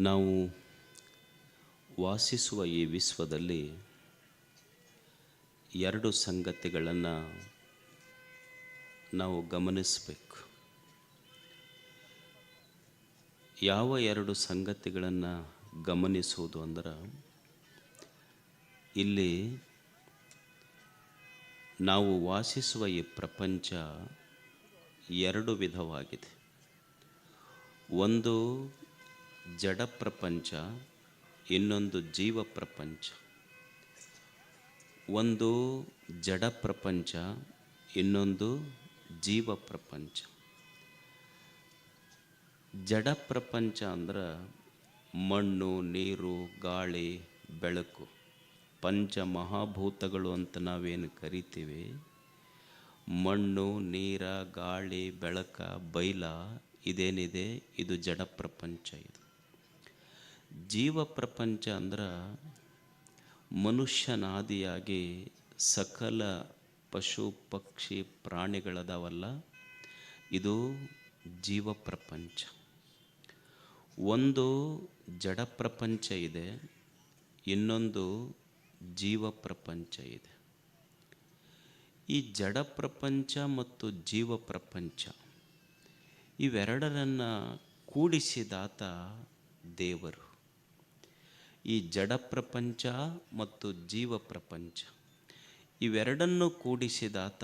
ನಾವು ವಾಸಿಸುವ ಈ ವಿಶ್ವದಲ್ಲಿ ಎರಡು ಸಂಗತಿಗಳನ್ನು ನಾವು ಗಮನಿಸಬೇಕು. ಯಾವ ಎರಡು ಸಂಗತಿಗಳನ್ನು ಗಮನಿಸುವುದು ಅಂದ್ರೆ, ಇಲ್ಲಿ ನಾವು ವಾಸಿಸುವ ಈ ಪ್ರಪಂಚ ಎರಡು ವಿಧವಾಗಿದೆ. ಒಂದು ಜಡ ಪ್ರಪಂಚ, ಇನ್ನೊಂದು ಜೀವ ಪ್ರಪಂಚ. ಒಂದು ಜಡ ಪ್ರಪಂಚ, ಇನ್ನೊಂದು ಜೀವ ಪ್ರಪಂಚ. ಜಡ ಪ್ರಪಂಚ ಅಂದ್ರೆ ಮಣ್ಣು, ನೀರು, ಗಾಳಿ, ಬೆಳಕು, ಪಂಚ ಮಹಾಭೂತಗಳು ಅಂತ ನಾವೇನು ಕರಿತೀವಿ. ಮಣ್ಣು, ನೀರ, ಗಾಳಿ, ಬೆಳಕ, ಬೈಲ ಇದೇನಿದೆ ಇದು ಜಡ ಪ್ರಪಂಚ. ಇದು ಜೀವ ಪ್ರಪಂಚ ಅಂದ್ರೆ ಮನುಷ್ಯನಾದಿಯಾಗಿ ಸಕಲ ಪಶು ಪಕ್ಷಿ ಪ್ರಾಣಿಗಳದಾವಲ್ಲ, ಇದು ಜೀವ ಪ್ರಪಂಚ. ಒಂದು ಜಡ ಪ್ರಪಂಚ ಇದೆ, ಇನ್ನೊಂದು ಜೀವ ಪ್ರಪಂಚ ಇದೆ. ಈ ಜಡ ಪ್ರಪಂಚ ಮತ್ತು ಜೀವ ಪ್ರಪಂಚ ಇವೆರಡರನ್ನು ಕೂಡಿಸಿದಾತ ದೇವರು. ಈ ಜಡ ಪ್ರಪಂಚ ಮತ್ತು ಜೀವ ಪ್ರಪಂಚ ಇವೆರಡನ್ನು ಕೂಡಿಸಿದಾತ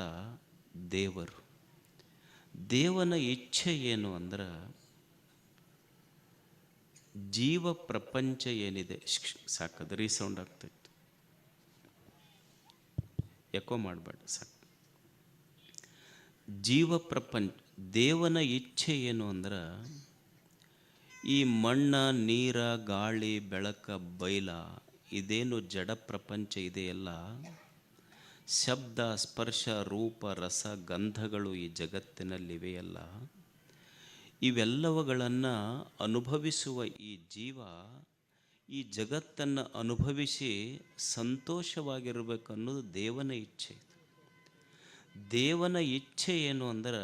ದೇವರು. ದೇವನ ಇಚ್ಛೆ ಏನು ಅಂದ್ರೆ, ಜೀವ ಪ್ರಪಂಚ ಏನಿದೆ, ಸಾಕದು ರೀಸೌಂಡ್ ಆಗ್ತೈತೆ, ಎಕೋ ಮಾಡಬೇಡ ಸಾಕು. ಜೀವ ಪ್ರಪಂಚ ದೇವನ ಇಚ್ಛೆ ಏನು ಅಂದ್ರೆ, ಈ ಮಣ್ಣ, ನೀರ, ಗಾಳಿ, ಬೆಳಕ, ಬೈಲ ಇದೇನು ಜಡ ಪ್ರಪಂಚ ಇದೆಯಲ್ಲ, ಶಬ್ದ, ಸ್ಪರ್ಶ, ರೂಪ, ರಸ, ಗಂಧಗಳು ಈ ಜಗತ್ತಿನಲ್ಲಿವೆಯಲ್ಲ, ಇವೆಲ್ಲವುಗಳನ್ನು ಅನುಭವಿಸುವ ಈ ಜೀವ ಈ ಜಗತ್ತನ್ನು ಅನುಭವಿಸಿ ಸಂತೋಷವಾಗಿರಬೇಕನ್ನೋದು ದೇವನ ಇಚ್ಛೆ. ದೇವನ ಇಚ್ಛೆ ಏನು ಅಂದ್ರೆ,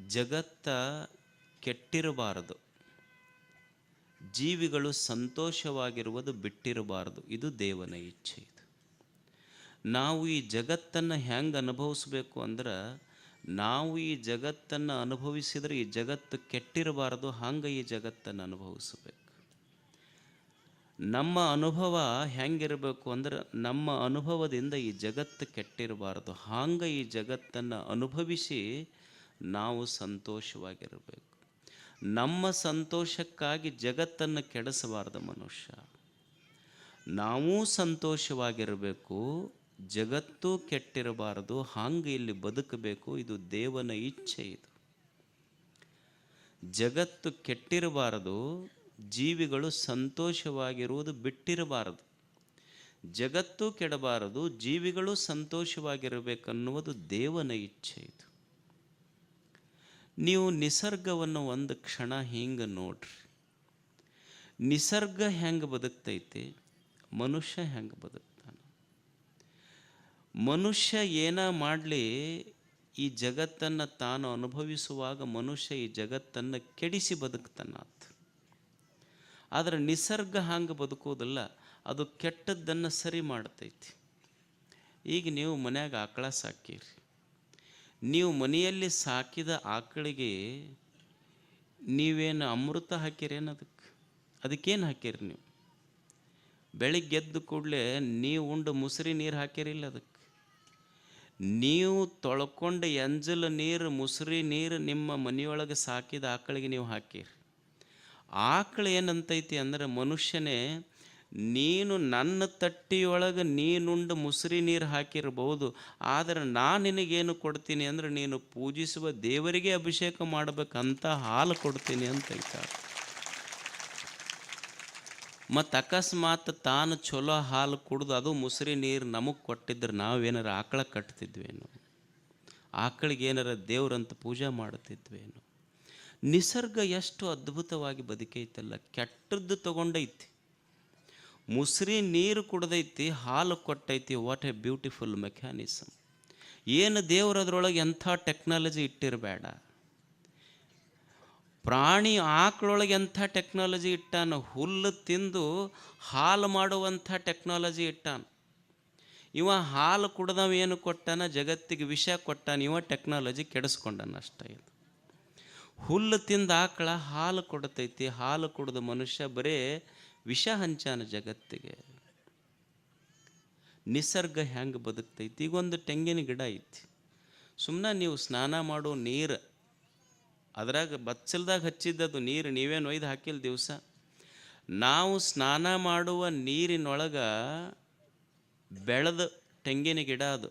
ಜಗತ್ತ ಕೆಟ್ಟಿರಬಾರದು, ಜೀವಿಗಳು ಸಂತೋಷವಾಗಿರುವುದು ಬಿಟ್ಟಿರಬಾರದು. ಇದು ದೇವನ ಇಚ್ಛೆ. ಇದು ನಾವು ಈ ಜಗತ್ತನ್ನು ಹೆಂಗೆ ಅನುಭವಿಸ್ಬೇಕು ಅಂದ್ರೆ, ನಾವು ಈ ಜಗತ್ತನ್ನು ಅನುಭವಿಸಿದರೆ ಈ ಜಗತ್ತು ಕೆಟ್ಟಿರಬಾರದು, ಹಂಗೆ ಈ ಜಗತ್ತನ್ನು ಅನುಭವಿಸಬೇಕು. ನಮ್ಮ ಅನುಭವ ಹೆಂಗಿರಬೇಕು ಅಂದ್ರೆ, ನಮ್ಮ ಅನುಭವದಿಂದ ಈ ಜಗತ್ತು ಕೆಟ್ಟಿರಬಾರದು, ಹಂಗೆ ಈ ಜಗತ್ತನ್ನು ಅನುಭವಿಸಿ ನಾವು ಸಂತೋಷವಾಗಿರಬೇಕು. ನಮ್ಮ ಸಂತೋಷಕ್ಕಾಗಿ ಜಗತ್ತನ್ನು ಕೆಡಿಸಬಾರ್ದು ಮನುಷ್ಯ. ನಾವೂ ಸಂತೋಷವಾಗಿರಬೇಕು, ಜಗತ್ತೂ ಕೆಟ್ಟಿರಬಾರದು, ಹಂಗೆ ಇಲ್ಲಿ ಬದುಕಬೇಕು. ಇದು ದೇವನ ಇಚ್ಛೆ. ಇದು ಜಗತ್ತು ಕೆಟ್ಟಿರಬಾರದು, ಜೀವಿಗಳು ಸಂತೋಷವಾಗಿರುವುದು ಬಿಟ್ಟಿರಬಾರದು. ಜಗತ್ತು ಕೆಡಬಾರದು, ಜೀವಿಗಳು ಸಂತೋಷವಾಗಿರಬೇಕನ್ನುವುದು ದೇವನ ಇಚ್ಛೆ. ಇದು ನೀವು ನಿಸರ್ಗವನ್ನು ಒಂದು ಕ್ಷಣ ಹಿಂಗೆ ನೋಡ್ರಿ. ನಿಸರ್ಗ ಹೆಂಗೆ ಬದುಕ್ತೈತಿ, ಮನುಷ್ಯ ಹೆಂಗೆ ಬದುಕ್ತಾನೆ. ಮನುಷ್ಯ ಏನ ಮಾಡಲಿ, ಈ ಜಗತ್ತನ್ನು ತಾನು ಅನುಭವಿಸುವಾಗ ಮನುಷ್ಯ ಈ ಜಗತ್ತನ್ನು ಕೆಡಿಸಿ ಬದುಕ್ತಾನಾತ. ಆದರೆ ನಿಸರ್ಗ ಹಂಗೆ ಬದುಕೋದಿಲ್ಲ, ಅದು ಕೆಟ್ಟದ್ದನ್ನು ಸರಿ ಮಾಡ್ತೈತಿ. ಈಗ ನೀವು ಮನ್ಯಾಗ ಆಕಳ ಸಾಕಿರಿ, ನೀವು ಮನೆಯಲ್ಲಿ ಸಾಕಿದ ಆಕಳಿಗೆ ನೀವೇನು ಅಮೃತ ಹಾಕಿರೇನು, ಅದಕ್ಕೇನು ಹಾಕಿರಿ ನೀವು? ಬೆಳಿಗ್ಗೆ ಎದ್ದು ಕೂಡಲೇ ನೀವು ಉಂಡು ಮುಸುರಿ ನೀರು ಹಾಕಿರಿಲ್ಲ ಅದಕ್ಕೆ. ನೀವು ತೊಳ್ಕೊಂಡು ಎಂಜಲು ನೀರು, ಮುಸುರಿ ನೀರು ನಿಮ್ಮ ಮನೆಯೊಳಗೆ ಸಾಕಿದ ಆಕಳಿಗೆ ನೀವು ಹಾಕಿರಿ. ಆಕಳು ಏನಂತೈತಿ ಅಂದರೆ, ಮನುಷ್ಯನೇ ನೀನು ನನ್ನ ತಟ್ಟಿಯೊಳಗೆ ನೀನುಂಡು ಮುಸುರಿ ನೀರು ಹಾಕಿರ್ಬೋದು, ಆದರೆ ನಾನು ನಿನಗೇನು ಕೊಡ್ತೀನಿ ಅಂದರೆ, ನೀನು ಪೂಜಿಸುವ ದೇವರಿಗೆ ಅಭಿಷೇಕ ಮಾಡಬೇಕಂತ ಹಾಲು ಕೊಡ್ತೀನಿ ಅಂತ ಹೇಳ್ತಾರೆ. ಮತ್ತು ಅಕಸ್ಮಾತ್ ತಾನು ಚಲೋ ಹಾಲು ಕುಡ್ದು ಅದು ಮುಸುರಿ ನೀರು ನಮಗೆ ಕೊಟ್ಟಿದ್ರೆ ನಾವೇನಾರ ಆಕಳ ಕಟ್ತಿದ್ವೇನು? ಆಕಳಿಗೆ ಏನಾರ ದೇವ್ರಂತ ಪೂಜೆ ಮಾಡ್ತಿದ್ವೇನು? ನಿಸರ್ಗ ಎಷ್ಟು ಅದ್ಭುತವಾಗಿ ಬದುಕೈತಲ್ಲ. ಕೆಟ್ಟದ್ದು ತಗೊಂಡೈತಿ, ಮುಸುರಿ ನೀರು ಕುಡ್ದೈತಿ, ಹಾಲು ಕೊಟ್ಟೈತಿ. What A beautiful mechanism. ಏನು ದೇವ್ರು ಅದರೊಳಗೆ ಎಂಥ ಟೆಕ್ನಾಲಜಿ ಇಟ್ಟಿರಬೇಡ. ಪ್ರಾಣಿ ಆಕಳೊಳಗೆ ಎಂಥ ಟೆಕ್ನಾಲಜಿ ಇಟ್ಟಾನ, ಹುಲ್ಲು ತಿಂದು ಹಾಲು ಮಾಡುವಂಥ ಟೆಕ್ನಾಲಜಿ ಇಟ್ಟಾನ. ಇವ ಹಾಲು ಕುಡ್ದವ ಏನು ಕೊಟ್ಟಾನ, ಜಗತ್ತಿಗೆ ವಿಷ ಕೊಟ್ಟಾನ. ಇವ ಟೆಕ್ನಾಲಜಿ ಕೆಡಿಸ್ಕೊಂಡನ ಅಷ್ಟೇ. ಇದು ಹುಲ್ಲು ತಿಂದ ಆಕಳ ಹಾಲು ಕೊಡ್ತೈತಿ, ಹಾಲು ಕುಡ್ದ ಮನುಷ್ಯ ಬರೇ ವಿಷ ಹಂಚಾನ ಜಗತ್ತಿಗೆ. ನಿಸರ್ಗ ಹೆಂಗೆ ಬದುಕ್ತೈತಿ? ಈಗೊಂದು ತೆಂಗಿನ ಗಿಡ ಐತಿ, ಸುಮ್ಮನೆ ನೀವು ಸ್ನಾನ ಮಾಡೋ ನೀರು ಅದ್ರಾಗ ಬಚ್ಚಲ್ದಾಗ ಹಚ್ಚಿದ್ದದು ನೀರು, ನೀವೇನು ಒಯ್ದು ಹಾಕಿಲ್ಲ ದಿವಸ. ನಾವು ಸ್ನಾನ ಮಾಡುವ ನೀರಿನೊಳಗೆ ಬೆಳೆದ ತೆಂಗಿನ ಗಿಡ ಅದು.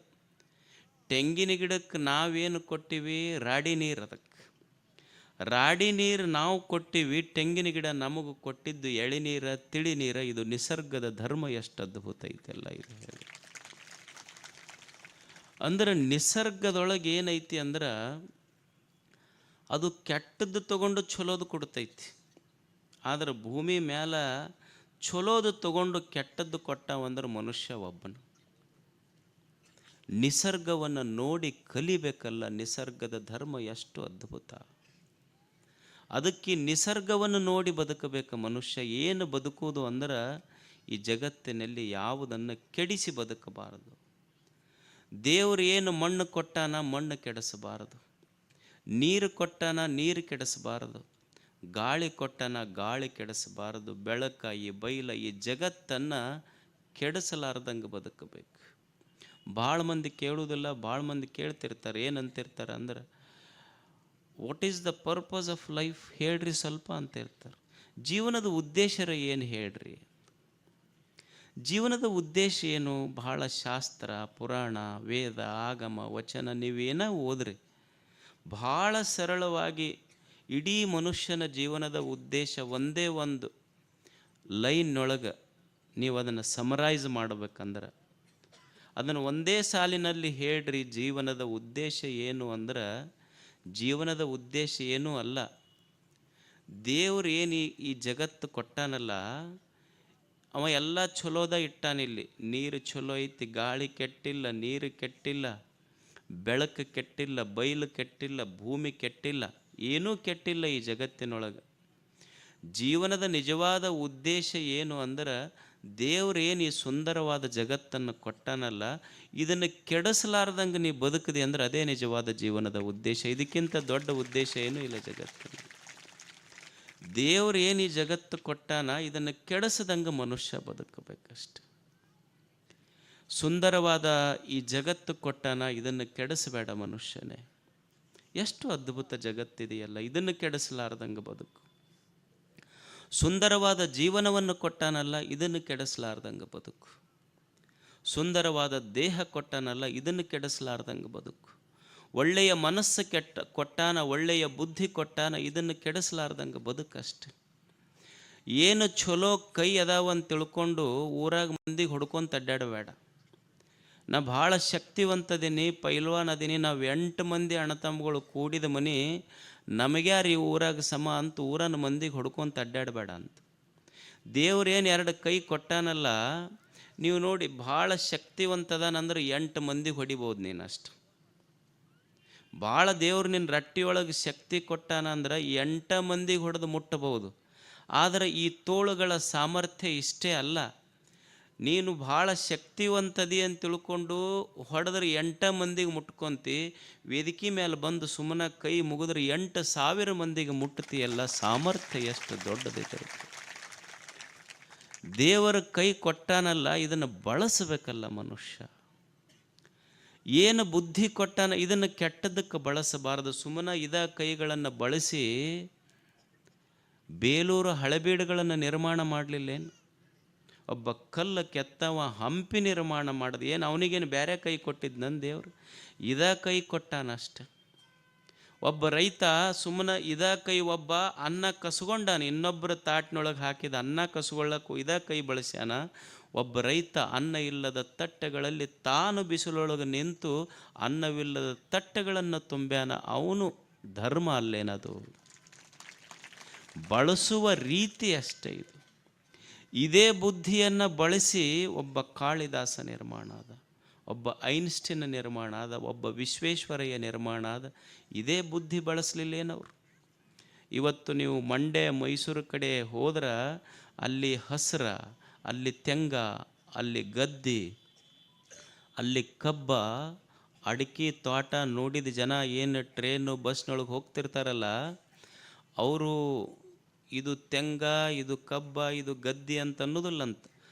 ತೆಂಗಿನ ಗಿಡಕ್ಕೆ ನಾವೇನು ಕೊಟ್ಟಿವಿ? ರಾಡಿ ನೀರು. ಅದಕ್ಕೆ ರಾಡಿ ನೀರು ನಾವು ಕೊಟ್ಟಿವಿ, ತೆಂಗಿನ ಗಿಡ ನಮಗೆ ಕೊಟ್ಟಿದ್ದು ಎಳಿನೀರ, ತಿಳಿ ನೀರ. ಇದು ನಿಸರ್ಗದ ಧರ್ಮ ಎಷ್ಟು ಅದ್ಭುತ ಐತೆಲ್ಲ ಇದು ಹೇಳಿ. ಅಂದ್ರೆ ನಿಸರ್ಗದೊಳಗೆ ಏನೈತಿ ಅಂದ್ರೆ ಅದು ಕೆಟ್ಟದ್ದು ತಗೊಂಡು ಚಲೋದು ಕೊಡ್ತೈತಿ. ಆದ್ರೆ ಭೂಮಿ ಮೇಲೆ ಚಲೋದು ತಗೊಂಡು ಕೆಟ್ಟದ್ದು ಕೊಟ್ಟವಂದ್ರೆ ಮನುಷ್ಯ ಒಬ್ಬನು. ನಿಸರ್ಗವನ್ನು ನೋಡಿ ಕಲಿಬೇಕಲ್ಲ, ನಿಸರ್ಗದ ಧರ್ಮ ಎಷ್ಟು ಅದ್ಭುತ. ಅದಕ್ಕೆ ನಿಸರ್ಗವನ್ನು ನೋಡಿ ಬದುಕಬೇಕು ಮನುಷ್ಯ. ಏನು ಬದುಕುವುದು ಅಂದ್ರೆ ಈ ಜಗತ್ತಿನಲ್ಲಿ ಯಾವುದನ್ನು ಕೆಡಿಸಿ ಬದುಕಬಾರದು. ದೇವರು ಏನು ಮಣ್ಣು ಕೊಟ್ಟಾನ, ಮಣ್ಣು ಕೆಡಿಸಬಾರದು. ನೀರು ಕೊಟ್ಟಾನ, ನೀರು ಕೆಡಿಸಬಾರದು. ಗಾಳಿ ಕೊಟ್ಟಾನ, ಗಾಳಿ ಕೆಡಿಸಬಾರದು. ಬೆಳಕ, ಈ ಬೈಲ, ಈ ಜಗತ್ತನ್ನು ಕೆಡಿಸಲಾರ್ದಂಗೆ ಬದುಕಬೇಕು. ಭಾಳ ಮಂದಿ ಕೇಳುವುದಿಲ್ಲ, ಭಾಳ ಮಂದಿ ಕೇಳ್ತಿರ್ತಾರೆ. ಏನಂತಿರ್ತಾರೆ ಅಂದ್ರೆ, what is the purpose of life ಹೇಳ್ರಿ ಸ್ವಲ್ಪ ಅಂತ ಇರ್ತಾರೆ. ಜೀವನದ ಉದ್ದೇಶ ಏನು ಹೇಳ್ರಿ? ಜೀವನದ ಉದ್ದೇಶ ಏನು? ಬಹಳ ಶಾಸ್ತ್ರ, ಪುರಾಣ, ವೇದ, ಆಗಮ, ವಚನ ನೀವೇನ ಓದ್ರಿ, ಭಾಳ ಸರಳವಾಗಿ ಇಡೀ ಮನುಷ್ಯನ ಜೀವನದ ಉದ್ದೇಶ ಒಂದೇ ಒಂದು ಲೈನ್ನೊಳಗೆ ನೀವು ಅದನ್ನು ಸಮರೈಸ್ ಮಾಡಬೇಕಂದ್ರೆ ಅದನ್ನು ಒಂದೇ ಸಾಲಿನಲ್ಲಿ ಹೇಳ್ರಿ. ಜೀವನದ ಉದ್ದೇಶ ಏನು ಅಂದ್ರೆ, ಜೀವನದ ಉದ್ದೇಶ ಏನೂ ಅಲ್ಲ. ದೇವ್ರು ಏನು ಈ ಜಗತ್ತು ಕೊಟ್ಟಾನಲ್ಲ, ಅವ ಎಲ್ಲ ಚಲೋದ ಇಟ್ಟಾನಿಲ್ಲಿ. ನೀರು ಚಲೋ ಐತಿ, ಗಾಳಿ ಕೆಟ್ಟಿಲ್ಲ, ನೀರು ಕೆಟ್ಟಿಲ್ಲ, ಬೆಳಕು ಕೆಟ್ಟಿಲ್ಲ, ಬಯಲು ಕೆಟ್ಟಿಲ್ಲ, ಭೂಮಿ ಕೆಟ್ಟಿಲ್ಲ, ಏನೂ ಕೆಟ್ಟಿಲ್ಲ ಈ ಜಗತ್ತಿನೊಳಗೆ. ಜೀವನದ ನಿಜವಾದ ಉದ್ದೇಶ ಏನು ಅಂದ್ರೆ, ದೇವ್ರೇನು ಈ ಸುಂದರವಾದ ಜಗತ್ತನ್ನು ಕೊಟ್ಟಾನಲ್ಲ, ಇದನ್ನು ಕೆಡಿಸಲಾರ್ದಂಗೆ ನೀವು ಬದುಕಿದೆ ಅಂದ್ರೆ ಅದೇ ನಿಜವಾದ ಜೀವನದ ಉದ್ದೇಶ. ಇದಕ್ಕಿಂತ ದೊಡ್ಡ ಉದ್ದೇಶ ಏನೂ ಇಲ್ಲ ಜಗತ್ತಿನ. ದೇವ್ರು ಏನು ಈ ಜಗತ್ತು ಕೊಟ್ಟಾನ, ಇದನ್ನು ಕೆಡಿಸದಂಗೆ ಮನುಷ್ಯ ಬದುಕಬೇಕಷ್ಟೆ. ಸುಂದರವಾದ ಈ ಜಗತ್ತು ಕೊಟ್ಟಾನ, ಇದನ್ನು ಕೆಡಿಸಬೇಡ ಮನುಷ್ಯನೇ. ಎಷ್ಟು ಅದ್ಭುತ ಜಗತ್ತಿದೆಯಲ್ಲ, ಇದನ್ನು ಕೆಡಿಸಲಾರ್ದಂಗೆ ಬದುಕು. ಸುಂದರವಾದ ಜೀವನವನ್ನು ಕೊಟ್ಟಾನಲ್ಲ, ಇದನ್ನು ಕೆಡಿಸಲಾರ್ದಂಗೆ ಬದುಕು. ಸುಂದರವಾದ ದೇಹ ಕೊಟ್ಟಾನಲ್ಲ, ಇದನ್ನು ಕೆಡಿಸಲಾರ್ದಂಗೆ ಬದುಕು. ಒಳ್ಳೆಯ ಮನಸ್ಸು ಕೊಟ್ಟಾನ, ಒಳ್ಳೆಯ ಬುದ್ಧಿ ಕೊಟ್ಟಾನ, ಇದನ್ನು ಕೆಡಿಸಲಾರ್ದಂಗೆ ಬದುಕಷ್ಟೆ. ಏನು ಚಲೋ ಕೈ ಅದಾವಂತ ತಿಳ್ಕೊಂಡು ಊರಾಗ ಮಂದಿಗೆ ಹೊಡ್ಕೊಂತ ಅಡ್ಡಾಡಬೇಡ. ನಾ ಭಾಳ ಶಕ್ತಿವಂತದೀನಿ, ಪೈಲ್ವಾನ್ ಅದೀನಿ, ನಾವು 8 ಮಂದಿ ಅಣ್ಣತಮ್ಮಗಳು ಕೂಡಿದ ಮನೆ, ನಮಗ್ಯಾರು ಈ ಊರಾಗ ಸಮ ಅಂತ ಊರನ್ನ ಮಂದಿಗೆ ಹೊಡ್ಕೊಂತ ಅಡ್ಡಾಡಬೇಡ ಅಂತ. ದೇವ್ರೇನು 2 ಕೈ ಕೊಟ್ಟಾನಲ್ಲ, ನೀವು ನೋಡಿ ಭಾಳ ಶಕ್ತಿವಂತದಾನಂದ್ರೆ 8 ಮಂದಿಗೆ ಹೊಡಿಬೋದು ನೀನಷ್ಟು. ಭಾಳ ದೇವ್ರು ನಿನ್ನ ರಟ್ಟಿಯೊಳಗೆ ಶಕ್ತಿ ಕೊಟ್ಟಾನ ಅಂದ್ರೆ 8 ಮಂದಿಗೆ ಹೊಡೆದು ಮುಟ್ಟಬಹುದು. ಆದರೆ ಈ ತೋಳುಗಳ ಸಾಮರ್ಥ್ಯ ಇಷ್ಟೇ ಅಲ್ಲ. ನೀನು ಭಾಳ ಶಕ್ತಿವಂತದಿ ಅಂತ ತಿಳ್ಕೊಂಡು ಹೊಡೆದ್ರೆ 8 ಮಂದಿಗೆ ಮುಟ್ಕೊಂತಿ, ವೇದಿಕೆ ಮೇಲೆ ಬಂದು ಸುಮ್ಮನೆ ಕೈ ಮುಗಿದ್ರೆ 8,000 ಮಂದಿಗೆ ಮುಟ್ತೀಯಲ್ಲ. ಸಾಮರ್ಥ್ಯ ಎಷ್ಟು ದೊಡ್ಡದಿದೆ. ದೇವರ ಕೈ ಕೊಟ್ಟಾನಲ್ಲ, ಇದನ್ನು ಬಳಸಬೇಕಲ್ಲ ಮನುಷ್ಯ. ಏನು ಬುದ್ಧಿ ಕೊಟ್ಟಾನ, ಇದನ್ನು ಕೆಟ್ಟದಕ್ಕೆ ಬಳಸಬಾರದು. ಸುಮ್ಮನೆ ಇದ ಕೈಗಳನ್ನು ಬಳಸಿ ಬೇಲೂರು ಹಳೆಬೀಡುಗಳನ್ನು ನಿರ್ಮಾಣ ಮಾಡಲಿಲ್ಲೇನು? ಒಬ್ಬ ಕಲ್ಲು ಕೆತ್ತವ ಹಂಪಿ ನಿರ್ಮಾಣ ಮಾಡಿದ. ಏನು ಅವನಿಗೇನು ಬೇರೆ ಕೈ ಕೊಟ್ಟಿದ್ದು ನನ್ನ ದೇವರು? ಇದ ಕೈ ಕೊಟ್ಟಾನಷ್ಟೆ. ಒಬ್ಬ ರೈತ ಸುಮ್ಮನೆ ಇದ ಕೈ, ಒಬ್ಬ ಅನ್ನ ಕಸ್ಕೊಂಡಾನ, ಇನ್ನೊಬ್ಬರ ತಾಟಿನೊಳಗೆ ಹಾಕಿದ ಅನ್ನ ಕಸ್ಕೊಳ್ಳೋಕ್ಕೂ ಇದ ಕೈ ಬಳಸ್ಯಾನ. ಒಬ್ಬ ರೈತ ಅನ್ನ ಇಲ್ಲದ ತಟ್ಟೆಗಳಲ್ಲಿ ತಾನು ಬಿಸಿಲೊಳಗೆ ನಿಂತು ಅನ್ನವಿಲ್ಲದ ತಟ್ಟೆಗಳನ್ನು ತುಂಬ್ಯಾನ. ಅವನು ಧರ್ಮ ಅಲ್ಲೇನದು? ಬಳಸುವ ರೀತಿ ಅಷ್ಟೇ ಇದು. ಇದೇ ಬುದ್ಧಿಯನ್ನು ಬಳಸಿ ಒಬ್ಬ ಕಾಳಿದಾಸ ನಿರ್ಮಾಣ ಆದ, ಒಬ್ಬ ಐನ್ಸ್ಟೀನ್ ನಿರ್ಮಾಣ ಆದ, ಒಬ್ಬ ವಿಶ್ವೇಶ್ವರಯ್ಯ ನಿರ್ಮಾಣ ಆದ. ಇದೇ ಬುದ್ಧಿ ಬಳಸಲಿಲ್ಲೇನವರು? ಇವತ್ತು ನೀವು ಮಂಡ್ಯ ಮೈಸೂರು ಕಡೆ ಹೋದ್ರೆ ಅಲ್ಲಿ ಹಸಿರ, ಅಲ್ಲಿ ತೆಂಗ, ಅಲ್ಲಿ ಗದ್ದೆ, ಅಲ್ಲಿ ಕಬ್ಬ, ಅಡಿಕೆ ತೋಟ ನೋಡಿದ ಜನ ಏನು ಟ್ರೈನು ಬಸ್ನೊಳಗೆ ಹೋಗ್ತಿರ್ತಾರಲ್ಲ, ಅವರು ಇದು ತೆಂಗ, ಇದು ಕಬ್ಬ, ಇದು ಗದ್ದೆ ಅಂತ ಅನ್ನೋದಿಲ್ಲಂತ.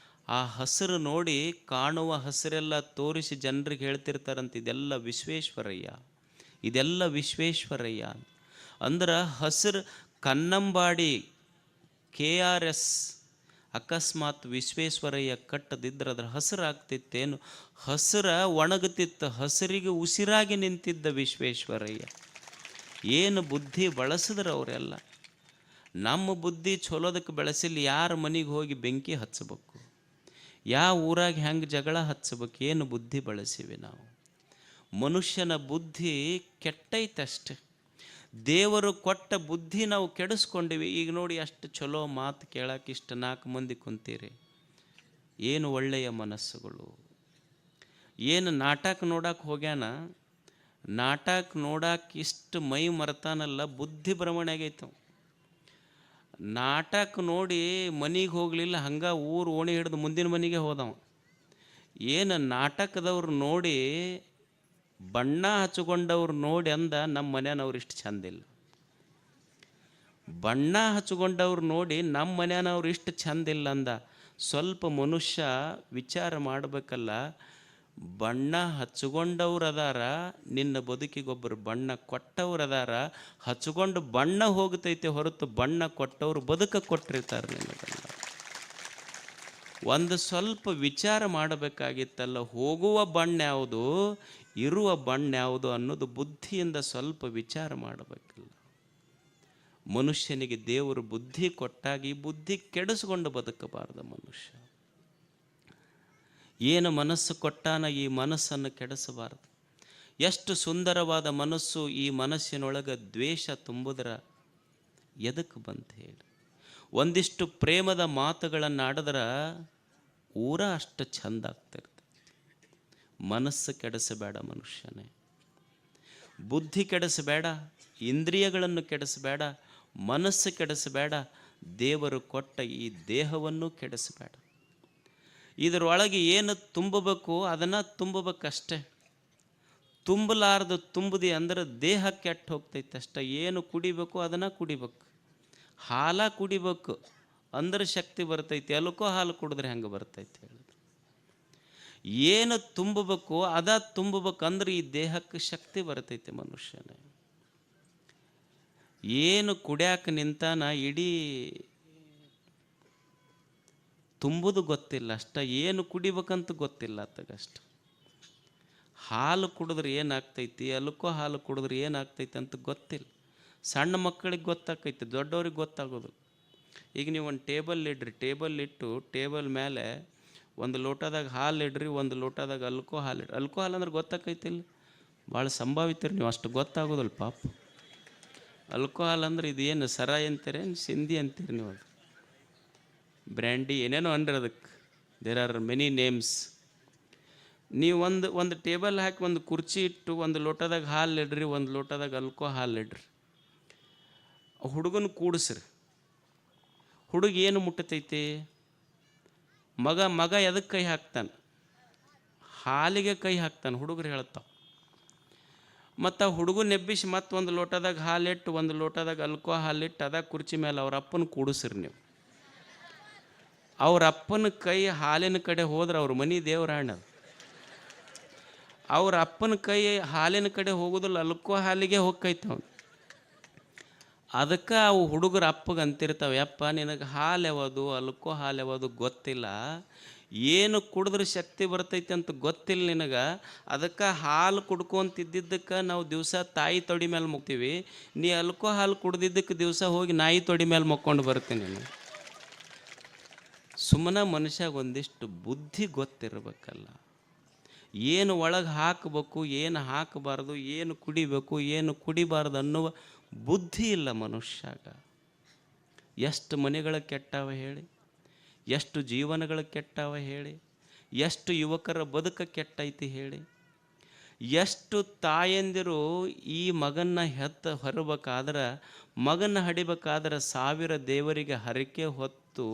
ಆ ಹಸಿರು ನೋಡಿ ಕಾಣುವ ಹಸಿರೆಲ್ಲ ತೋರಿಸಿ ಜನರಿಗೆ ಹೇಳ್ತಿರ್ತಾರಂತ, ಇದೆಲ್ಲ ವಿಶ್ವೇಶ್ವರಯ್ಯ, ಇದೆಲ್ಲ ವಿಶ್ವೇಶ್ವರಯ್ಯ. ಅಂದ್ರೆ ಹಸಿರು ಕನ್ನಂಬಾಡಿ KRS ಅಕಸ್ಮಾತ್ ವಿಶ್ವೇಶ್ವರಯ್ಯ ಕಟ್ಟದಿದ್ರೆ ಅದ್ರ ಹಸಿರಾಗ್ತಿತ್ತೇನು? ಹಸಿರ ಒಣಗುತ್ತಿತ್ತು, ಹಸಿರಿಗೆ ಉಸಿರಾಗಿ ನಿಂತಿದ್ದ ವಿಶ್ವೇಶ್ವರಯ್ಯ. ಏನು ಬುದ್ಧಿ ಬಳಸಿದ್ರೆ ಅವರೆಲ್ಲ. ನಮ್ಮ ಬುದ್ಧಿ ಚಲೋದಕ್ಕೆ ಬೆಳೆಸಿಲ್ಲ. ಯಾರ ಮನೆಗೆ ಹೋಗಿ ಬೆಂಕಿ ಹಚ್ಚಬೇಕು, ಯಾವ ಊರಾಗ ಹೆಂಗೆ ಜಗಳ ಹಚ್ಚಬೇಕು, ಏನು ಬುದ್ಧಿ ಬಳಸಿವಿ ನಾವು? ಮನುಷ್ಯನ ಬುದ್ಧಿ ಕೆಟ್ಟೈತಷ್ಟೆ. ದೇವರು ಕೊಟ್ಟ ಬುದ್ಧಿ ನಾವು ಕೆಡಿಸ್ಕೊಂಡಿವಿ. ಈಗ ನೋಡಿ, ಅಷ್ಟು ಚಲೋ ಮಾತು ಕೇಳಕ್ಕೆ ಇಷ್ಟು 4 ಮಂದಿ ಕುಂತೀರಿ, ಏನು ಒಳ್ಳೆಯ ಮನಸ್ಸುಗಳು. ಏನು ನಾಟಕ ನೋಡಕ್ಕೆ ಹೋಗ್ಯಾನ, ನಾಟಕ ನೋಡಕ್ಕೆ ಇಷ್ಟು ಮೈ ಮರ್ತಾನಲ್ಲ, ಬುದ್ಧಿ ಭ್ರಮಣೆ ಆಗೈತವ. ನಾಟಕ ನೋಡಿ ಮನೆಗೆ ಹೋಗಲಿಲ್ಲ, ಹಂಗೆ ಊರು ಓಣಿ ಹಿಡಿದು ಮುಂದಿನ ಮನೆಗೆ ಹೋದವ. ಏನು ನಾಟಕದವ್ರು ನೋಡಿ, ಬಣ್ಣ ಹಚ್ಕೊಂಡವ್ರು ನೋಡಿ ಅಂದ, ನಮ್ಮ ಮನೆಯವ್ರು ಇಷ್ಟು ಚಂದಿಲ್ಲ. ಬಣ್ಣ ಹಚ್ಕೊಂಡವ್ರು ನೋಡಿ ನಮ್ಮ ಮನೆಯವ್ರು ಇಷ್ಟು ಚಂದಿಲ್ಲ ಅಂದ. ಸ್ವಲ್ಪ ಮನುಷ್ಯ ವಿಚಾರ ಮಾಡಬೇಕಲ್ಲ. ಬಣ್ಣ ಹಚ್ಕೊಂಡವ್ರು ಅದಾರ, ನಿನ್ನ ಬದುಕಿಗೊಬ್ಬರು ಬಣ್ಣ ಕೊಟ್ಟವ್ರು ಅದಾರ. ಹಚ್ಕೊಂಡು ಬಣ್ಣ ಹೋಗ್ತೈತೆ ಹೊರತು ಬಣ್ಣ ಕೊಟ್ಟವ್ರು ಬದುಕ ಕೊಟ್ಟಿರ್ತಾರೆ ನಿನಗೆಲ್ಲ. ಒಂದು ಸ್ವಲ್ಪ ವಿಚಾರ ಮಾಡಬೇಕಾಗಿತ್ತಲ್ಲ, ಹೋಗುವ ಬಣ್ಣ ಯಾವುದು, ಇರುವ ಬಣ್ಣ ಯಾವುದು ಅನ್ನೋದು ಬುದ್ಧಿಯಿಂದ ಸ್ವಲ್ಪ ವಿಚಾರ ಮಾಡಬೇಕಲ್ಲ. ಮನುಷ್ಯನಿಗೆ ದೇವರು ಬುದ್ಧಿ ಕೊಟ್ಟಾಗ ಈ ಬುದ್ಧಿ ಕೆಡಿಸ್ಕೊಂಡು ಬದುಕಬಾರ್ದು ಮನುಷ್ಯ. ಏನು ಮನಸ್ಸು ಕೊಟ್ಟಾನ, ಈ ಮನಸ್ಸನ್ನು ಕೆಡಿಸಬಾರ್ದು. ಎಷ್ಟು ಸುಂದರವಾದ ಮನಸ್ಸು, ಈ ಮನಸ್ಸಿನೊಳಗೆ ದ್ವೇಷ ತುಂಬಿದ್ರೆ ಎದಕ್ಕೆ ಬಂತ ಹೇಳಿ? ಒಂದಿಷ್ಟು ಪ್ರೇಮದ ಮಾತುಗಳನ್ನು ಆಡಿದ್ರೆ ಊರ ಅಷ್ಟು ಚಂದ ಆಗ್ತಿರ್ತದೆ. ಮನಸ್ಸು ಕೆಡಿಸಬೇಡ ಮನುಷ್ಯನೇ, ಬುದ್ಧಿ ಕೆಡಿಸಬೇಡ, ಇಂದ್ರಿಯಗಳನ್ನು ಕೆಡಿಸಬೇಡ, ಮನಸ್ಸು ಕೆಡಿಸಬೇಡ, ದೇವರು ಕೊಟ್ಟ ಈ ದೇಹವನ್ನು ಕೆಡಿಸಬೇಡ. ಇದರೊಳಗೆ ಏನು ತುಂಬಬೇಕು ಅದನ್ನು ತುಂಬಬೇಕಷ್ಟೆ. ತುಂಬಲಾರ್ದು ತುಂಬದಿ ಅಂದ್ರೆ ದೇಹ ಕೆಟ್ಟು ಹೋಗ್ತೈತೆ ಅಷ್ಟೆ. ಏನು ಕುಡಿಬೇಕು ಅದನ್ನು ಕುಡಿಬೇಕು. ಹಾಲ ಕುಡಿಬೇಕು ಅಂದ್ರೆ ಶಕ್ತಿ ಬರ್ತೈತಿ, ಎಲ್ಕೋ ಹಾಲು ಕುಡಿದ್ರೆ ಹೆಂಗೆ ಬರ್ತೈತಿ ಹೇಳಿದ್ರು? ಏನು ತುಂಬಬೇಕು ಅದ ತುಂಬಬೇಕಂದ್ರೆ ಈ ದೇಹಕ್ಕೆ ಶಕ್ತಿ ಬರ್ತೈತಿ ಮನುಷ್ಯನೇ. ಏನು ಕುಡ್ಯಾಕ ನಿಂತಾನ, ಇಡೀ ತುಂಬುದು ಗೊತ್ತಿಲ್ಲ ಅಷ್ಟ, ಏನು ಕುಡಿಬೇಕಂತ ಗೊತ್ತಿಲ್ಲ ಅತ್ತಗಷ್ಟು. ಹಾಲು ಕುಡಿದ್ರೆ ಏನಾಗ್ತೈತಿ, ಅಲ್ಕೋ ಹಾಲು ಕುಡಿದ್ರೆ ಏನಾಗ್ತೈತಿ ಅಂತ ಗೊತ್ತಿಲ್ಲ. ಸಣ್ಣ ಮಕ್ಕಳಿಗೆ ಗೊತ್ತಾಗ್ತೈತಿ, ದೊಡ್ಡವ್ರಿಗೆ ಗೊತ್ತಾಗೋದು. ಈಗ ನೀವು ಒಂದು ಟೇಬಲ್ ಇಡ್ರಿ, ಟೇಬಲ್ ಇಟ್ಟು ಟೇಬಲ್ ಮೇಲೆ ಒಂದು ಲೋಟದಾಗ ಹಾಲು ಇಡ್ರಿ, ಒಂದು ಲೋಟದಾಗ ಅಲ್ಕೋ ಹಾಲು ಇಡ್ರಿ. ಅಲ್ಕೋ ಹಾಲು ಅಂದ್ರೆ ಗೊತ್ತಾಕೈತಿಲ್ಲ? ಭಾಳ ಸಂಭಾವಿತೀರಿ ನೀವು, ಅಷ್ಟು ಗೊತ್ತಾಗೋದಿಲ್ಲ ಪಾಪ. ಅಲ್ಕೋ ಹಾಲು ಅಂದ್ರೆ ಇದೇನು ಸರಾಯಿ ಅಂತೀರೇನು ಸಿಂಧಿ ಅಂತೀರಿ ನೀವು? ಅದು ಬ್ರ್ಯಾಂಡಿ ಏನೇನೋ ಅಂದ್ರೆ ಅದಕ್ಕೆ ದೇರ್ ಆರ್ ಮೆನಿ ನೇಮ್ಸ್. ನೀವು ಒಂದು ಟೇಬಲ್ ಹಾಕಿ ಒಂದು ಕುರ್ಚಿ ಇಟ್ಟು ಒಂದು ಲೋಟದಾಗ ಹಾಲು ಇಡ್ರಿ, ಒಂದು ಲೋಟದಾಗ ಅಲ್ಕೋ ಹಾಲು ಇಡ್ರಿ. ಹುಡುಗನ ಕೂಡಿಸ್ರಿ. ಹುಡುಗ ಏನು ಮುಟ್ಟತೈತಿ? ಮಗ ಎದಕ್ಕೆ ಕೈ ಹಾಕ್ತಾನೆ? ಹಾಲಿಗೆ ಕೈ ಹಾಕ್ತಾನೆ, ಹುಡುಗರು ಹೇಳ್ತಾವೆ. ಮತ್ತು ಹುಡುಗನ ಎಬ್ಬಿಸಿ ಮತ್ತು ಒಂದು ಲೋಟದಾಗ ಹಾಲಿಟ್ಟು ಒಂದು ಲೋಟದಾಗ ಅಲ್ಕೋ ಹಾಲಿಟ್ಟು ಅದಾಗ ಕುರ್ಚಿ ಮೇಲೆ ಅವ್ರ ಅಪ್ಪನ ಕೂಡಿಸ್ರಿ ನೀವು. ಅವ್ರ ಅಪ್ಪನ ಕೈ ಹಾಲಿನ ಕಡೆ ಹೋದ್ರೆ ಅವ್ರ ಮನೆ ದೇವರಾಣ. ಅವ್ರ ಅಪ್ಪನ ಕೈ ಹಾಲಿನ ಕಡೆ ಹೋಗೋದಿಲ್ಲ, ಅಲ್ಕೋ ಹಾಲಿಗೆ ಹೋಗ್ತೈತೆ ಅವನು. ಅದಕ್ಕೆ ಅವು ಹುಡುಗರು ಅಪ್ಪಗೆ ಅಂತಿರ್ತಾವೆ, ಯಪ್ಪ ನಿನಗೆ ಹಾಲು ಯಾವುದು ಅಲ್ಕೋ ಹಾಲು ಯಾವುದು ಗೊತ್ತಿಲ್ಲ, ಏನು ಕುಡಿದ್ರೆ ಶಕ್ತಿ ಬರ್ತೈತಿ ಅಂತ ಗೊತ್ತಿಲ್ಲ ನಿನಗೆ. ಅದಕ್ಕೆ ಹಾಲು ಕುಡ್ಕೊಂತಿದ್ದಕ್ಕೆ ನಾವು ದಿವಸ ತಾಯಿ ತೊಡಿ ಮೇಲೆ ಮುಗ್ತೀವಿ. ನೀ ಅಲ್ಕೋ ಹಾಲು ಕುಡ್ದಿದ್ದಕ್ಕೆ ದಿವಸ ಹೋಗಿ ನಾಯಿ ತೊಡಿ ಮೇಲೆ ಮುಕ್ಕೊಂಡು ಬರ್ತೀನಿ ನೀನು. ಸುಮ್ಮನೆ ಮನುಷ್ಯಾಗ ಒಂದಿಷ್ಟು ಬುದ್ಧಿ ಗೊತ್ತಿರಬೇಕಲ್ಲ. ಏನು ಒಳಗೆ ಹಾಕಬೇಕು, ಏನು ಹಾಕಬಾರ್ದು, ಏನು ಕುಡಿಬೇಕು, ಏನು ಕುಡಿಬಾರ್ದು ಅನ್ನುವ ಬುದ್ಧಿ ಇಲ್ಲ ಮನುಷ್ಯಾಗ. ಎಷ್ಟು ಮನೆಗಳ ಕೆಟ್ಟಾವ ಹೇಳಿ, ಎಷ್ಟು ಜೀವನಗಳ ಕೆಟ್ಟಾವ ಹೇಳಿ, ಎಷ್ಟು ಯುವಕರ ಬದುಕ ಕೆಟ್ಟೈತಿ ಹೇಳಿ. ಎಷ್ಟು ತಾಯಂದಿರು ಈ ಮಗನ್ನ ಹೊರಬೇಕಾದ್ರೆ, ಮಗನ ಹಡಿಬೇಕಾದ್ರೆ 1000 ದೇವರಿಗೆ ಹರಕೆ ಹೊತ್ತು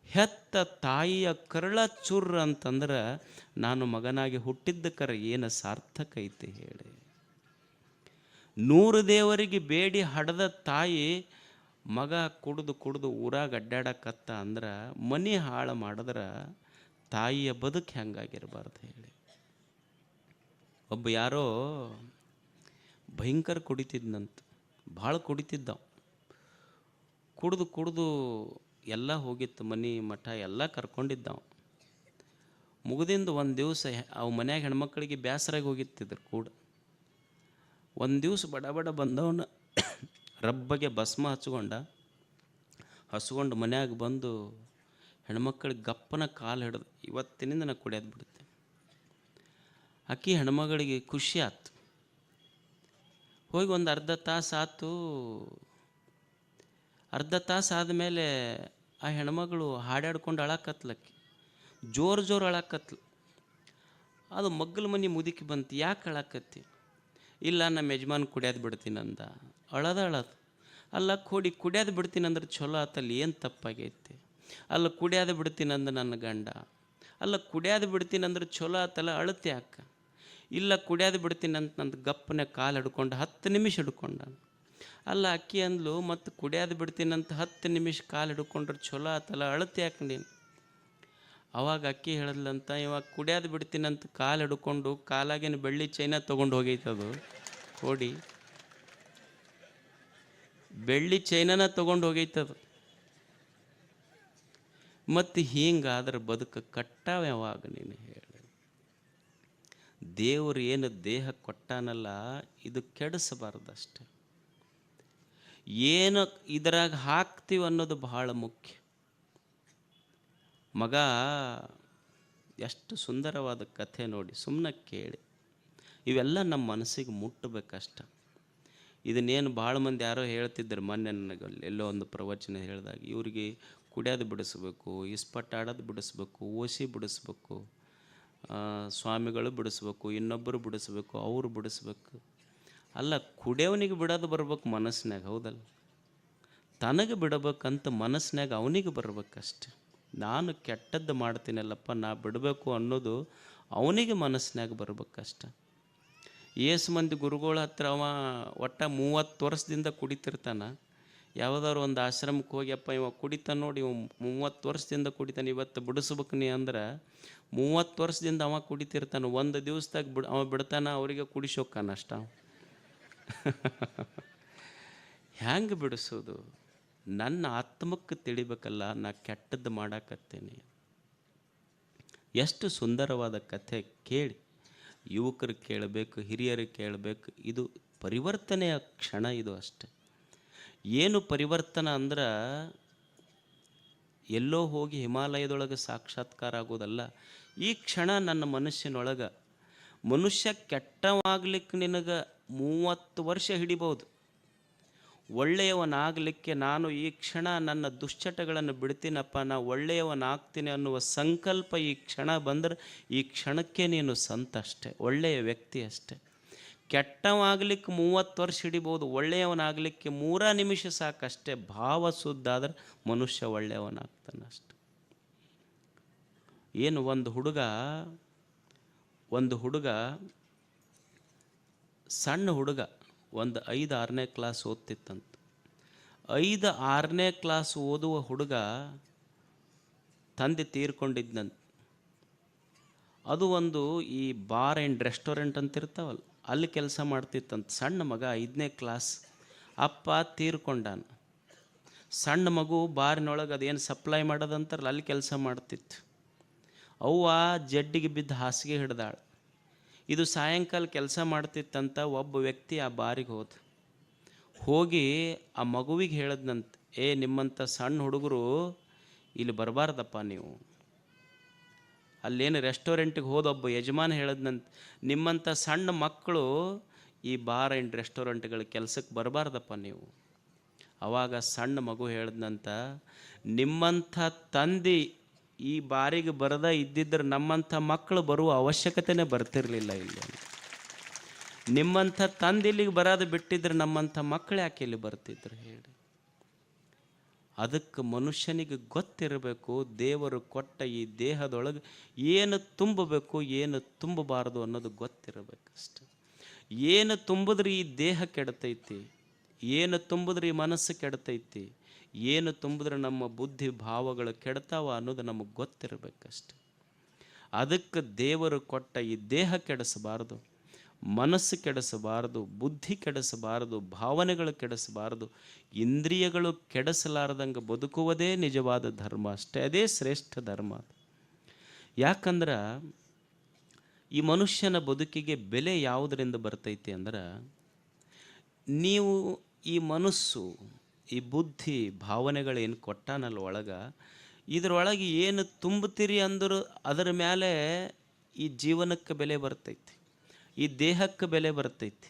ಹೆತ್ತ ತಾಯಿಯ ಕರಳ ಚುರ್ರ ಅಂತಂದ್ರೆ ನಾನು ಮಗನಾಗಿ ಹುಟ್ಟಿದ್ದಕ್ಕರ ಏನು ಸಾರ್ಥಕ ಐತಿ ಹೇಳಿ. 100 ದೇವರಿಗೆ ಬೇಡಿ ಹಡದ ತಾಯಿ ಮಗ ಕುಡ್ದು ಊರಾಗ ಅಡ್ಡಾಡಕತ್ತ ಅಂದ್ರೆ ಮನೆ ಹಾಳು ಮಾಡಿದ್ರೆ ತಾಯಿಯ ಬದುಕು ಹೆಂಗಾಗಿರಬಾರ್ದು ಹೇಳಿ. ಒಬ್ಬ ಯಾರೋ ಭಯಂಕರ ಕುಡಿತಿದ್ನಂತ, ಭಾಳ ಕುಡಿತಿದ್ದ. ಕುಡ್ದು ಎಲ್ಲ ಹೋಗಿತ್ತು, ಮನೆ ಮಠ ಎಲ್ಲ ಕರ್ಕೊಂಡಿದ್ದಾವ. ಮುಗಿದಿಂದ ಒಂದು ದಿವಸ ಅವು ಮನ್ಯಾಗ ಹೆಣ್ಮಕ್ಳಿಗೆ ಬೇಸರಾಗಿ ಹೋಗಿತ್ತಿದ್ರು ಕೂಡ. ಒಂದು ದಿವಸ ಬಡ ಬಂದವನ ರಬ್ಬಗೆ ಭಸ್ಮ ಹಚ್ಕೊಂಡು ಮನ್ಯಾಗ ಬಂದು ಹೆಣ್ಮಕ್ಳಿಗೆ ಗಪ್ಪನ ಕಾಲು ಹಿಡ್ದು, ಇವತ್ತಿನಿಂದ ನಾನು ಕುಡಿಯೋದು ಬಿಡುತ್ತೆ. ಆಕಿ ಹೆಣ್ಮಗಳಿಗೆ ಖುಷಿ ಆಯ್ತು. ಹೋಗಿ ಒಂದು ಅರ್ಧ ತಾಸು ಆಯ್ತು. ಅರ್ಧ ತಾಸು ಆದಮೇಲೆ ಆ ಹೆಣ್ಮಗಳು ಹಾಡಾಡ್ಕೊಂಡು ಅಳಕತ್ಲಕ್ಕಿ, ಜೋರು ಅಳಕತ್ಲು. ಅದು ಮಗ್ಗಲ ಮನೆ ಮುದುಕಿ ಬಂತು, ಯಾಕೆ ಅಳಕತ್ತಿ? ಇಲ್ಲ, ನಮ್ಮ ಯಜಮಾನ್ ಕುಡಿಯೋದು ಬಿಡ್ತೀನಿ ಅಂದ. ಅಳದು ಅಲ್ಲ, ಕುಡಿಯೋದು ಬಿಡ್ತೀನಿ ಅಂದ್ರೆ ಚಲೋ ಆತಲ್ಲಿ, ಏನು ತಪ್ಪಾಗೈತಿ? ಅಲ್ಲ, ಕುಡಿಯೋದು ಬಿಡ್ತೀನಿ ಅಂದ ನನ್ನ ಗಂಡ. ಅಲ್ಲ, ಕುಡಿಯೋದು ಬಿಡ್ತೀನಿ ಅಂದ್ರೆ ಚಲೋ ಆತಲ್ಲ, ಅಳತೆ ಯಾಕೆ? ಇಲ್ಲ, ಕುಡಿಯೋದು ಬಿಡ್ತೀನಿ ಅಂತ ನಂದು ಗಪ್ಪನೆ ಕಾಲು ಹಿಡ್ಕೊಂಡು 10 ನಿಮಿಷ ಹಿಡ್ಕೊಂಡ. ಅಲ್ಲ, ಅಕ್ಕಿ ಅಂದ್ಲು, ಮತ್ತು ಕುಡಿಯೋದು ಬಿಡ್ತೀನಂತ 10 ನಿಮಿಷ ಕಾಲು ಹಿಡ್ಕೊಂಡ್ರೆ ಚಲೋ ಆತಲ್ಲ, ಅಳತೆ ಯಾಕೆ ನೀನು? ಅವಾಗ ಅಕ್ಕಿ ಹೇಳಿದ್ಲಂತ, ಇವಾಗ ಕುಡಿಯೋದು ಬಿಡ್ತೀನಂತ ಕಾಲು ಹಿಡ್ಕೊಂಡು ಕಾಲಾಗಿನ ಬೆಳ್ಳಿ ಚೈನ ತೊಗೊಂಡು ಹೋಗೈತದು. ಬೆಳ್ಳಿ ಚೈನನ ತೊಗೊಂಡು ಹೋಗೈತದು. ಮತ್ತು ಹಿಂಗಾದ್ರೆ ಬದುಕು ಕಟ್ಟಾವ ಯಾವಾಗ? ನೀನು ಹೇಳಿ. ದೇವರು ಏನು ದೇಹ ಕೊಟ್ಟಾನಲ್ಲ, ಇದು ಕೆಡಿಸಬಾರ್ದಷ್ಟೆ. ಏನು ಇದರಾಗ ಹಾಕ್ತೀವಿ ಅನ್ನೋದು ಬಹಳ ಮುಖ್ಯ. ಮಗ ಎಷ್ಟು ಸುಂದರವಾದ ಕಥೆ ನೋಡಿ, ಸುಮ್ಮನೆ ಕೇಳಿ. ಇವೆಲ್ಲ ನಮ್ಮ ಮನಸ್ಸಿಗೆ ಮುಟ್ಟಬೇಕಷ್ಟ. ಇದನ್ನೇನು ಭಾಳ ಮಂದಿ ಯಾರೋ ಹೇಳ್ತಿದ್ರು ಮೊನ್ನೆ ನನಗೆ, ಎಲ್ಲೋ ಒಂದು ಪ್ರವಚನ ಹೇಳಿದಾಗ, ಇವರಿಗೆ ಕುಡಿಯೋದು ಬಿಡಿಸ್ಬೇಕು, ಇಸ್ಪಟ್ಟಾಡೋದು ಬಿಡಿಸ್ಬೇಕು, ಓಸಿ ಬಿಡಿಸ್ಬೇಕು, ಸ್ವಾಮಿಗಳು ಬಿಡಿಸ್ಬೇಕು, ಇನ್ನೊಬ್ಬರು ಬಿಡಿಸ್ಬೇಕು, ಅವರು ಬಿಡಿಸ್ಬೇಕು. ಅಲ್ಲ, ಕುಡಿಯೋನಿಗೆ ಬಿಡೋದು ಬರ್ಬೇಕು ಮನಸ್ಸಿನಾಗ, ಹೌದಲ್ಲ? ತನಗೆ ಬಿಡಬೇಕಂತ ಮನಸ್ಸಿನಾಗ ಅವನಿಗೆ ಬರ್ಬೇಕಷ್ಟೆ. ನಾನು ಕೆಟ್ಟದ್ದು ಮಾಡ್ತೀನಲ್ಲಪ್ಪ, ನಾ ಬಿಡಬೇಕು ಅನ್ನೋದು ಅವನಿಗೆ ಮನಸ್ಸಿನಾಗ ಬರ್ಬೇಕಷ್ಟೆ. ಏಸು ಮಂದಿ ಗುರುಗಳ ಹತ್ರ ಅವ ಒಟ್ಟ 30 ವರ್ಷದಿಂದ ಕುಡಿತಿರ್ತಾನೆ. ಯಾವುದಾದ್ರು ಒಂದು ಆಶ್ರಮಕ್ಕೆ ಹೋಗ್ಯಪ್ಪ, ಇವ ಕುಡಿತಾನೆ ನೋಡಿ, ಇವ 30 ವರ್ಷದಿಂದ ಕುಡಿತಾನೆ, ಇವತ್ತು ಬಿಡಿಸ್ಬೇಕು ನೀ ಅಂದ್ರೆ 30 ವರ್ಷದಿಂದ ಅವ ಕುಡಿತಿರ್ತಾನೆ. ಒಂದು ದಿವಸದಾಗ ಅವ ಬಿಡ್ತಾನೆ, ಅವರಿಗೆ ಕುಡಿಸೋಕ್ಕಾನ ಅಷ್ಟ. ಹ್ಯಾಂಗೆ ಬಿಡಿಸೋದು? ನನ್ನ ಆತ್ಮಕ್ಕೆ ತಿಳಿಬೇಕಲ್ಲ, ನಾ ಕೆಟ್ಟದ್ದು ಮಾಡಾಕತ್ತೇನೆ. ಎಷ್ಟು ಸುಂದರವಾದ ಕಥೆ ಕೇಳಿ. ಯುವಕರು ಕೇಳಬೇಕು, ಹಿರಿಯರು ಕೇಳಬೇಕು. ಇದು ಪರಿವರ್ತನೆಯ ಕ್ಷಣ, ಇದು ಅಷ್ಟೆ. ಏನು ಪರಿವರ್ತನೆ ಅಂದ್ರೆ ಎಲ್ಲೋ ಹೋಗಿ ಹಿಮಾಲಯದೊಳಗೆ ಸಾಕ್ಷಾತ್ಕಾರ ಆಗೋದಲ್ಲ. ಈ ಕ್ಷಣ ನನ್ನ ಮನಸ್ಸಿನೊಳಗೆ, ಮನುಷ್ಯ ಕೆಟ್ಟವಾಗ್ಲಿಕ್ಕೆ ನಿನಗೆ 30 ವರ್ಷ ಹಿಡಿಬೋದು. ಒಳ್ಳೆಯವನಾಗಲಿಕ್ಕೆ ನಾನು ಈ ಕ್ಷಣ ನನ್ನ ದುಶ್ಚಟಗಳನ್ನು ಬಿಡ್ತೀನಪ್ಪ, ನಾ ಒಳ್ಳೆಯವನಾಗ್ತೀನಿ ಅನ್ನುವ ಸಂಕಲ್ಪ ಈ ಕ್ಷಣ ಬಂದರೆ, ಈ ಕ್ಷಣಕ್ಕೆ ನೀನು ಸಂತ ಅಷ್ಟೆ, ಒಳ್ಳೆಯ ವ್ಯಕ್ತಿ ಅಷ್ಟೆ. ಕೆಟ್ಟವಾಗಲಿಕ್ಕೆ 30 ವರ್ಷ ಹಿಡಿಬೋದು, ಒಳ್ಳೆಯವನಾಗಲಿಕ್ಕೆ 3 ನಿಮಿಷ ಸಾಕಷ್ಟೇ. ಭಾವ ಶುದ್ಧ ಆದ್ರೆ ಮನುಷ್ಯ ಒಳ್ಳೆಯವನಾಗ್ತಾನೆ ಅಷ್ಟೆ. ಏನು ಒಂದು ಹುಡುಗ ಸಣ್ಣ ಹುಡುಗ, ಒಂದು 5-6ನೇ ಕ್ಲಾಸ್ ಓದ್ತಿತ್ತಂತ. 5-6ನೇ ಕ್ಲಾಸ್ ಓದುವ ಹುಡುಗ ತಂದೆ ತೀರ್ಕೊಂಡಿದ್ದಂತ. ಅದು ಒಂದು ಈ ಬಾರ್ ಆ್ಯಂಡ್ ರೆಸ್ಟೋರೆಂಟ್ ಅಂತ ಇರ್ತಾವಲ್ಲ, ಅಲ್ಲಿ ಕೆಲಸ ಮಾಡ್ತಿತ್ತಂತ. ಸಣ್ಣ ಮಗ 5ನೇ ಕ್ಲಾಸ್, ಅಪ್ಪ ತೀರ್ಕೊಂಡಾನ. ಸಣ್ಣ ಮಗು ಬಾರಿನೊಳಗೆ ಅದೇನು ಸಪ್ಲೈ ಮಾಡೋದಂತಾರಲ್ಲ, ಅಲ್ಲಿ ಕೆಲಸ ಮಾಡ್ತಿತ್ತು. ಅವ್ವ ಜಡ್ಡಿಗೆ ಬಿದ್ದು ಹಾಸಿಗೆ ಹಿಡ್ದಾಳು. ಇದು ಸಾಯಂಕಾಲ ಕೆಲಸ ಮಾಡ್ತಿತ್ತಂತ. ಒಬ್ಬ ವ್ಯಕ್ತಿ ಆ ಬಾರಿಗೆ ಹೋಗಿ ಆ ಮಗುವಿಗೆ ಹೇಳಿದ್ನಂತ, ನಿಮ್ಮಂಥ ಸಣ್ಣ ಹುಡುಗರು ಇಲ್ಲಿ ಬರಬಾರ್ದಪ್ಪ ನೀವು. ಅಲ್ಲೇನು ರೆಸ್ಟೋರೆಂಟಿಗೆ ಹೋದೊಬ್ಬ ಯಜಮಾನ ಹೇಳಿದ್ನಂತ, ನಿಮ್ಮಂಥ ಸಣ್ಣ ಮಕ್ಕಳು ಈ ಬಾರ್ ಆ್ಯಂಡ್ ರೆಸ್ಟೋರೆಂಟ್ಗಳ ಕೆಲಸಕ್ಕೆ ಬರಬಾರ್ದಪ್ಪ ನೀವು. ಆವಾಗ ಸಣ್ಣ ಮಗು ಹೇಳಿದ್ನಂತ, ನಿಮ್ಮಂಥ ತಂದೆ ಈ ಬಾರಿಗೆ ಬರದ ಇದ್ದಿದ್ರೆ ನಮ್ಮಂಥ ಮಕ್ಕಳು ಬರುವ ಅವಶ್ಯಕತೆನೇ ಬರ್ತಿರಲಿಲ್ಲ ಇಲ್ಲಿ. ನಿಮ್ಮಂಥ ತಂದೆ ಇಲ್ಲಿಗೆ ಬರೋದು ಬಿಟ್ಟಿದ್ರೆ ನಮ್ಮಂಥ ಮಕ್ಕಳು ಯಾಕೆ ಇಲ್ಲಿ ಬರ್ತಿದ್ರು ಹೇಳಿ. ಅದಕ್ಕೆ ಮನುಷ್ಯನಿಗೆ ಗೊತ್ತಿರಬೇಕು, ದೇವರು ಕೊಟ್ಟ ಈ ದೇಹದೊಳಗೆ ಏನು ತುಂಬಬೇಕು ಏನು ತುಂಬಬಾರದು ಅನ್ನೋದು ಗೊತ್ತಿರಬೇಕಷ್ಟೆ. ಏನು ತುಂಬಿದ್ರೆ ಈ ದೇಹ ಕೆಡ್ತೈತಿ, ಏನು ತುಂಬಿದ್ರೆ ಈ ಮನಸ್ಸು ಕೆಡ್ತೈತಿ, ಏನು ತುಂಬಿದ್ರೆ ನಮ್ಮ ಬುದ್ಧಿ ಭಾವಗಳು ಕೆಡ್ತಾವ ಅನ್ನೋದು ನಮಗೆ ಗೊತ್ತಿರಬೇಕಷ್ಟೆ. ಅದಕ್ಕೆ ದೇವರು ಕೊಟ್ಟ ಈ ದೇಹ ಕೆಡಿಸಬಾರ್ದು, ಮನಸ್ಸು ಕೆಡಿಸಬಾರ್ದು, ಬುದ್ಧಿ ಕೆಡಿಸಬಾರ್ದು, ಭಾವನೆಗಳು ಕೆಡಿಸಬಾರ್ದು, ಇಂದ್ರಿಯಗಳು ಕೆಡಿಸಲಾರ್ದಂಗೆ ಬದುಕುವುದೇ ನಿಜವಾದ ಧರ್ಮ ಅಷ್ಟೇ. ಅದೇ ಶ್ರೇಷ್ಠ ಧರ್ಮ. ಯಾಕಂದ್ರೆ ಈ ಮನುಷ್ಯನ ಬದುಕಿಗೆ ಬೆಲೆ ಯಾವುದರಿಂದ ಬರ್ತೈತಿ ಅಂದ್ರೆ, ನೀವು ಈ ಮನಸ್ಸು, ಈ ಬುದ್ಧಿ ಭಾವನೆಗಳೇನು ಕೊಟ್ಟಾನಲ್ಲ ಒಳಗೆ, ಇದರೊಳಗೆ ಏನು ತುಂಬುತ್ತೀರಿ ಅಂದರೂ ಅದರ ಮೇಲೆ ಈ ಜೀವನಕ್ಕೆ ಬೆಲೆ ಬರ್ತೈತಿ, ಈ ದೇಹಕ್ಕೆ ಬೆಲೆ ಬರ್ತೈತಿ.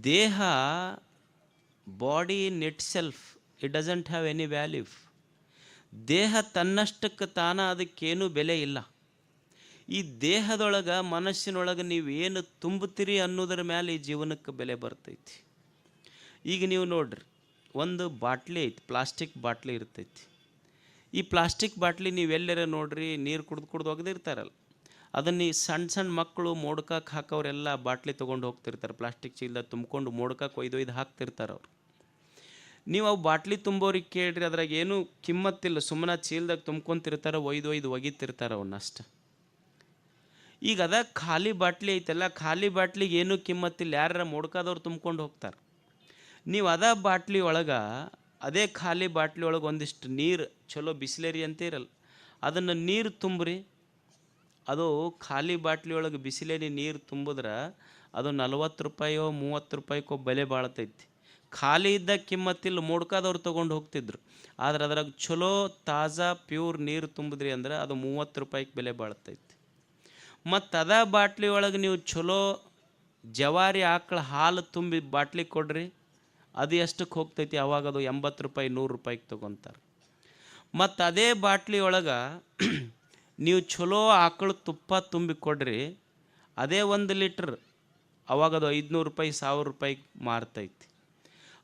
ದೇಹ, body in it self, it doesn't have any value. ದೇಹ ತನ್ನಷ್ಟಕ್ಕೆ ತಾನ ಅದಕ್ಕೇನು ಬೆಲೆ ಇಲ್ಲ. ಈ ದೇಹದೊಳಗೆ ಮನಸ್ಸಿನೊಳಗೆ ನೀವು ಏನು ತುಂಬುತ್ತೀರಿ ಅನ್ನೋದ್ರ ಮೇಲೆ ಈ ಜೀವನಕ್ಕೆ ಬೆಲೆ ಬರ್ತೈತಿ. ಈಗ ನೀವು ನೋಡ್ರಿ, ಒಂದು ಬಾಟ್ಲಿ ಐತಿ, ಪ್ಲಾಸ್ಟಿಕ್ ಬಾಟ್ಲಿ ಇರ್ತೈತಿ. ಈ ಪ್ಲಾಸ್ಟಿಕ್ ಬಾಟ್ಲಿ ನೀವು ಎಲ್ಲರ ನೋಡ್ರಿ, ನೀರು ಕುಡ್ದು ಒಗೆದಿರ್ತಾರಲ್ಲ, ಅದನ್ನು ಈ ಸಣ್ಣ ಸಣ್ಣ ಮಕ್ಕಳು ಮೋಡ್ಕಕ್ಕೆ ಹಾಕೋರೆಲ್ಲ ಬಾಟ್ಲಿ ತೊಗೊಂಡು ಹೋಗ್ತಿರ್ತಾರೆ. ಪ್ಲಾಸ್ಟಿಕ್ ಚೀಲದಾಗ ತುಂಬ್ಕೊಂಡು ಮೋಡ್ಕಕ್ಕೆ ಒಯ್ದೊಯ್ದು ಹಾಕ್ತಿರ್ತಾರೆ ಅವ್ರು. ನೀವು ಅವು ಬಾಟ್ಲಿ ತುಂಬೋರಿಗೆ ಕೇಳ್ರಿ, ಅದ್ರಾಗ ಏನೂ ಕಿಮ್ಮತ್ತಿಲ್ಲ, ಸುಮ್ಮನೆ ಚೀಲದಾಗ ತುಂಬ್ಕೊತಿರ್ತಾರೆ, ಒಯ್ದೊಯ್ದು ಒಗಿತಿರ್ತಾರೆ ಅವನ್ನಷ್ಟು. ಈಗ ಅದ ಖಾಲಿ ಬಾಟ್ಲಿ ಐತಲ್ಲ, ಖಾಲಿ ಬಾಟ್ಲಿಗೆ ಏನೂ ಕಿಮ್ಮತ್ತಿಲ್ಲ, ಯಾರ ಮೋಡ್ಕಾದವ್ರು ತುಂಬ್ಕೊಂಡು ಹೋಗ್ತಾರೆ. ನೀವು ಅದ ಬಾಟ್ಲಿ ಒಳಗೆ, ಅದೇ ಖಾಲಿ ಬಾಟ್ಲಿ ಒಳಗೆ ಒಂದಿಷ್ಟು ನೀರು, ಚಲೋ ಬಿಸ್ಲೇರಿ ಅಂತ ಇರಲ್ಲ, ಅದನ್ನು ನೀರು ತುಂಬ್ರಿ. ಅದು ಖಾಲಿ ಬಾಟ್ಲಿ ಒಳಗೆ ಬಿಸಿಲೇರಿ ನೀರು ತುಂಬಿದ್ರೆ ಅದು 40 ರೂಪಾಯೋ 30 ರೂಪಾಯಿಗೋ ಬೆಲೆ ಬಾಳ್ತೈತಿ. ಖಾಲಿ ಇದ್ದ ಕಿಮ್ಮತ್ತಿಲ್ಲ, ಮೋಡ್ಕಾದವ್ರು ತೊಗೊಂಡು ಹೋಗ್ತಿದ್ರು. ಆದ್ರೆ ಅದ್ರಾಗ ಚಲೋ ತಾಜಾ ಪ್ಯೂರ್ ನೀರು ತುಂಬಿದ್ರಿ ಅಂದ್ರೆ ಅದು 30 ರೂಪಾಯಿಗೆ ಬೆಲೆ ಬಾಳ್ತೈತಿ. ಮತ್ತು ಅದ ಬಾಟ್ಲಿ ಒಳಗೆ ನೀವು ಚಲೋ ಜವಾರಿ ಆಕಳ ಹಾಲು ತುಂಬಿ ಬಾಟ್ಲಿ ಕೊಡ್ರಿ, ಅದು ಎಷ್ಟಕ್ಕೆ ಹೋಗ್ತೈತಿ? ಅವಾಗ ಅದು 80 ರೂಪಾಯಿ 100 ರೂಪಾಯಿಗೆ ತೊಗೊತಾರೆ. ಮತ್ತು ಅದೇ ಬಾಟ್ಲಿ ಒಳಗೆ ನೀವು ಚಲೋ ಆಕಳು ತುಪ್ಪ ತುಂಬಿ ಕೊಡ್ರಿ, ಅದೇ 1 ಲೀಟ್ರ್ ಅವಾಗ ಅದು 500 ರೂಪಾಯಿ 1000 ರೂಪಾಯಿಗೆ ಮಾರ್ತೈತಿ.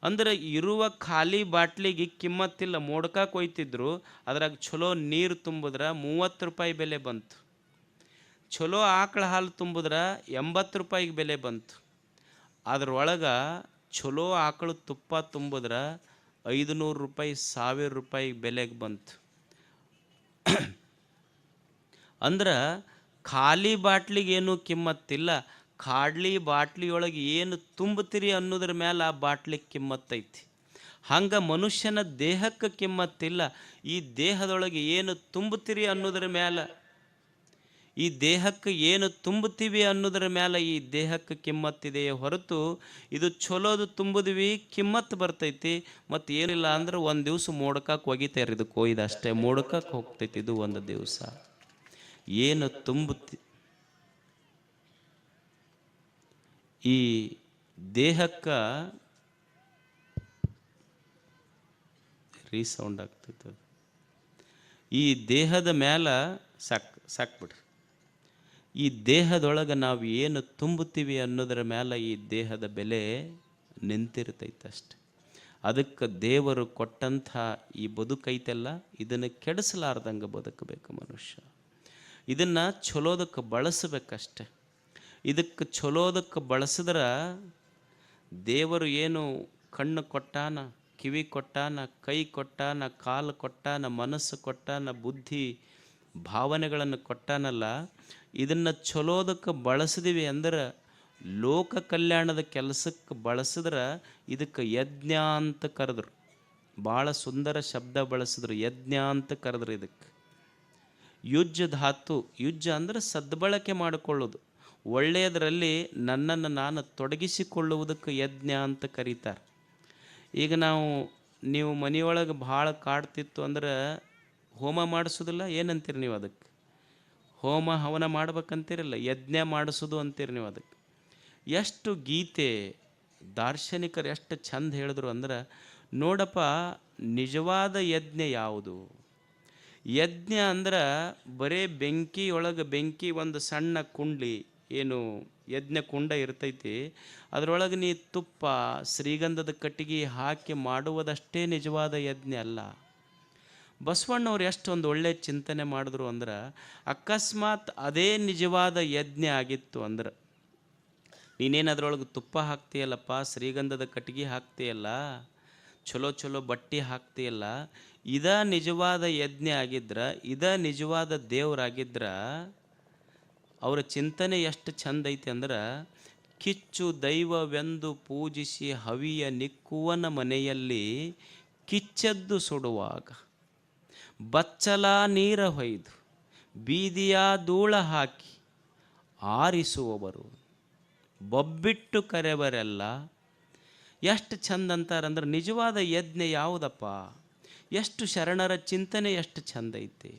ಅಂದ್ರೆ ಇರುವ ಖಾಲಿ ಬಾಟ್ಲಿಗೆ ಕಿಮ್ಮತ್ತಿಲ್ಲ, ಮೋಡ್ಕಕ್ಕೆ ಒಯ್ತಿದ್ರು, ಅದ್ರಾಗ ಚಲೋ ನೀರು ತುಂಬಿದ್ರೆ 30 ರೂಪಾಯಿ ಬೆಲೆ ಬಂತು. ಚಲೋ ಆಕಳ ಹಾಲು ತುಂಬಿದ್ರೆ 80 ರೂಪಾಯಿಗೆ ಬೆಲೆ ಬಂತು. ಅದ್ರೊಳಗೆ ಚಲೋ ಆಕಳು ತುಪ್ಪ ತುಂಬಿದ್ರೆ 500 ರೂಪಾಯಿ 1000 ರೂಪಾಯಿ ಬೆಲೆಗೆ ಬಂತು. ಅಂದ್ರೆ ಖಾಲಿ ಬಾಟ್ಲಿಗೇನು ಕಿಮ್ಮತ್ತಿಲ್ಲ, ಖಾಲಿ ಬಾಟ್ಲಿಯೊಳಗೆ ಏನು ತುಂಬುತ್ತೀರಿ ಅನ್ನೋದ್ರ ಮೇಲೆ ಆ ಬಾಟ್ಲಿಗೆ ಕಿಮ್ಮತ್ತೈತಿ. ಹಂಗೆ ಮನುಷ್ಯನ ದೇಹಕ್ಕೆ ಕಿಮ್ಮತ್ತಿಲ್ಲ, ಈ ದೇಹದೊಳಗೆ ಏನು ತುಂಬುತ್ತೀರಿ ಅನ್ನೋದ್ರ ಮೇಲೆ, ಈ ದೇಹಕ್ಕೆ ಏನು ತುಂಬುತ್ತೀವಿ ಅನ್ನೋದ್ರ ಮೇಲೆ ಈ ದೇಹಕ್ಕೆ ಕಿಮ್ಮತ್ತಿದೆಯೇ ಹೊರತು ಇದು ಚಲೋದು ತುಂಬಿದ್ವಿ ಕಿಮ್ಮತ್ತು ಬರ್ತೈತಿ. ಮತ್ತು ಏನಿಲ್ಲ ಅಂದ್ರೆ ಒಂದು ದಿವಸ ಮೋಡ್ಕಕ್ಕೆ ಒಗಿತಾರೆ, ಇದು ಕೊಯ್ದು ಅಷ್ಟೇ ಮೋಡ್ಕಕ್ಕೆ ಹೋಗ್ತೈತಿ. ಇದು ಒಂದು ದಿವಸ ಏನು ತುಂಬುತ್ತಿ ಈ ದೇಹಕ್ಕೆ ರೀಸೌಂಡ್ ಆಗ್ತೈತೆ. ಈ ದೇಹದ ಮೇಲೆ ಸಾಕ್ಬಿಡ್ರಿ. ಈ ದೇಹದೊಳಗೆ ನಾವು ಏನು ತುಂಬುತ್ತೀವಿ ಅನ್ನೋದ್ರ ಮೇಲೆ ಈ ದೇಹದ ಬೆಲೆ ನಿಂತಿರ್ತೈತೆ ಅಷ್ಟೆ. ಅದಕ್ಕೆ ದೇವರು ಕೊಟ್ಟಂಥ ಈ ಬದುಕೈತೆಲ್ಲ, ಇದನ್ನು ಕೆಡಿಸಲಾರ್ದಂಗೆ ಬದುಕಬೇಕು ಮನುಷ್ಯ. ಇದನ್ನು ಚಲೋದಕ್ಕೆ ಬಳಸಬೇಕಷ್ಟೆ. ಇದಕ್ಕೆ ಚಲೋದಕ್ಕೆ ಬಳಸಿದ್ರೆ ದೇವರು ಏನು ಕಣ್ಣು ಕೊಟ್ಟಾನ, ಕಿವಿ ಕೊಟ್ಟಾನ, ಕೈ ಕೊಟ್ಟಾನ, ಕಾಲು ಕೊಟ್ಟಾನ, ಮನಸ್ಸು ಕೊಟ್ಟಾನ, ಬುದ್ಧಿ ಭಾವನೆಗಳನ್ನು ಕೊಟ್ಟಾನಲ್ಲ, ಇದನ್ನು ಚಲೋದಕ್ಕೆ ಬಳಸಿದೀವಿ ಅಂದ್ರೆ, ಲೋಕ ಕಲ್ಯಾಣದ ಕೆಲಸಕ್ಕೆ ಬಳಸಿದ್ರೆ ಇದಕ್ಕೆ ಯಜ್ಞ ಅಂತ ಕರೆದ್ರು. ಭಾಳ ಸುಂದರ ಶಬ್ದ ಬಳಸಿದ್ರು, ಯಜ್ಞ ಅಂತ ಕರೆದ್ರು. ಇದಕ್ಕೆ ಯುಜ್ಜ ಧಾತು, ಯುಜ್ಜ ಅಂದರೆ ಸದ್ಬಳಕೆ ಮಾಡಿಕೊಳ್ಳೋದು, ಒಳ್ಳೆಯದರಲ್ಲಿ ನನ್ನನ್ನು ನಾನು ತೊಡಗಿಸಿಕೊಳ್ಳುವುದಕ್ಕೆ ಯಜ್ಞ ಅಂತ ಕರೀತಾರೆ. ಈಗ ನೀವು ಮನೆಯೊಳಗೆ ಭಾಳ ಕಾಡ್ತಿತ್ತು ಅಂದ್ರೆ ಹೋಮ ಮಾಡಿಸೋದಿಲ್ಲ, ಏನಂತೀರಿ ನೀವು ಅದಕ್ಕೆ? ಹೋಮ ಹವನ ಮಾಡ್ಬೇಕಂತೀರಲ್ಲ, ಯಜ್ಞ ಮಾಡಿಸೋದು ಅಂತೀರಿ ನೀವು ಅದಕ್ಕೆ. ಎಷ್ಟು ಗೀತೆ ದಾರ್ಶನಿಕರು ಎಷ್ಟು ಚಂದ ಹೇಳಿದ್ರು ಅಂದ್ರೆ, ನೋಡಪ್ಪ ನಿಜವಾದ ಯಜ್ಞ ಯಾವುದು? ಯಜ್ಞ ಅಂದ್ರೆ ಬರೇ ಬೆಂಕಿಯೊಳಗೆ ಬೆಂಕಿ ಒಂದು ಸಣ್ಣ ಕುಂಡ್ಲಿ ಏನು ಯಜ್ಞ ಕುಂಡ ಇರ್ತೈತಿ, ಅದರೊಳಗೆ ನೀ ತುಪ್ಪ ಶ್ರೀಗಂಧದ ಕಟ್ಟಿಗೆ ಹಾಕಿ ಮಾಡುವುದಷ್ಟೇ ನಿಜವಾದ ಯಜ್ಞ ಅಲ್ಲ. ಬಸವಣ್ಣವ್ರು ಎಷ್ಟೊಂದು ಒಳ್ಳೆ ಚಿಂತನೆ ಮಾಡಿದ್ರು ಅಂದ್ರೆ, ಅಕಸ್ಮಾತ್ ಅದೇ ನಿಜವಾದ ಯಜ್ಞ ಆಗಿತ್ತು ಅಂದ್ರೆ, ನೀನೇನು ಅದರೊಳಗೆ ತುಪ್ಪ ಹಾಕ್ತೀಯಲ್ಲಪ್ಪ, ಶ್ರೀಗಂಧದ ಕಟ್ಟಿಗೆ ಹಾಕ್ತೀಯಲ್ಲ, ಚಲೋ ಚಲೋ ಬಟ್ಟೆ ಹಾಕ್ತೀಯಲ್ಲ, ಇದ ನಿಜವಾದ ಯಜ್ಞ ಆಗಿದ್ರ, ಇದ ನಿಜವಾದ ದೇವರಾಗಿದ್ರ, ಅವರ ಚಿಂತನೆ ಎಷ್ಟು ಚಂದ ಐತಿ ಅಂದ್ರೆ, ಕಿಚ್ಚು ದೈವವೆಂದು ಪೂಜಿಸಿ ಹವಿಯ ನಿಕ್ಕುವನ ಮನೆಯಲ್ಲಿ ಕಿಚ್ಚದ್ದು ಸುಡುವಾಗ ಬಚ್ಚಲ ನೀರ ಹೊಯ್ದು ಬೀದಿಯ ಧೂಳ ಹಾಕಿ ಆರಿಸುವವರು ಬೊಬ್ಬಿಟ್ಟು ಕರೆವರೆಲ್ಲ. ಎಷ್ಟು ಚಂದ ಅಂತಾರಂದ್ರೆ, ನಿಜವಾದ ಯಜ್ಞ ಯಾವುದಪ್ಪ? ಎಷ್ಟು ಶರಣರ ಚಿಂತನೆ ಎಷ್ಟು ಚಂದ ಐತಿ.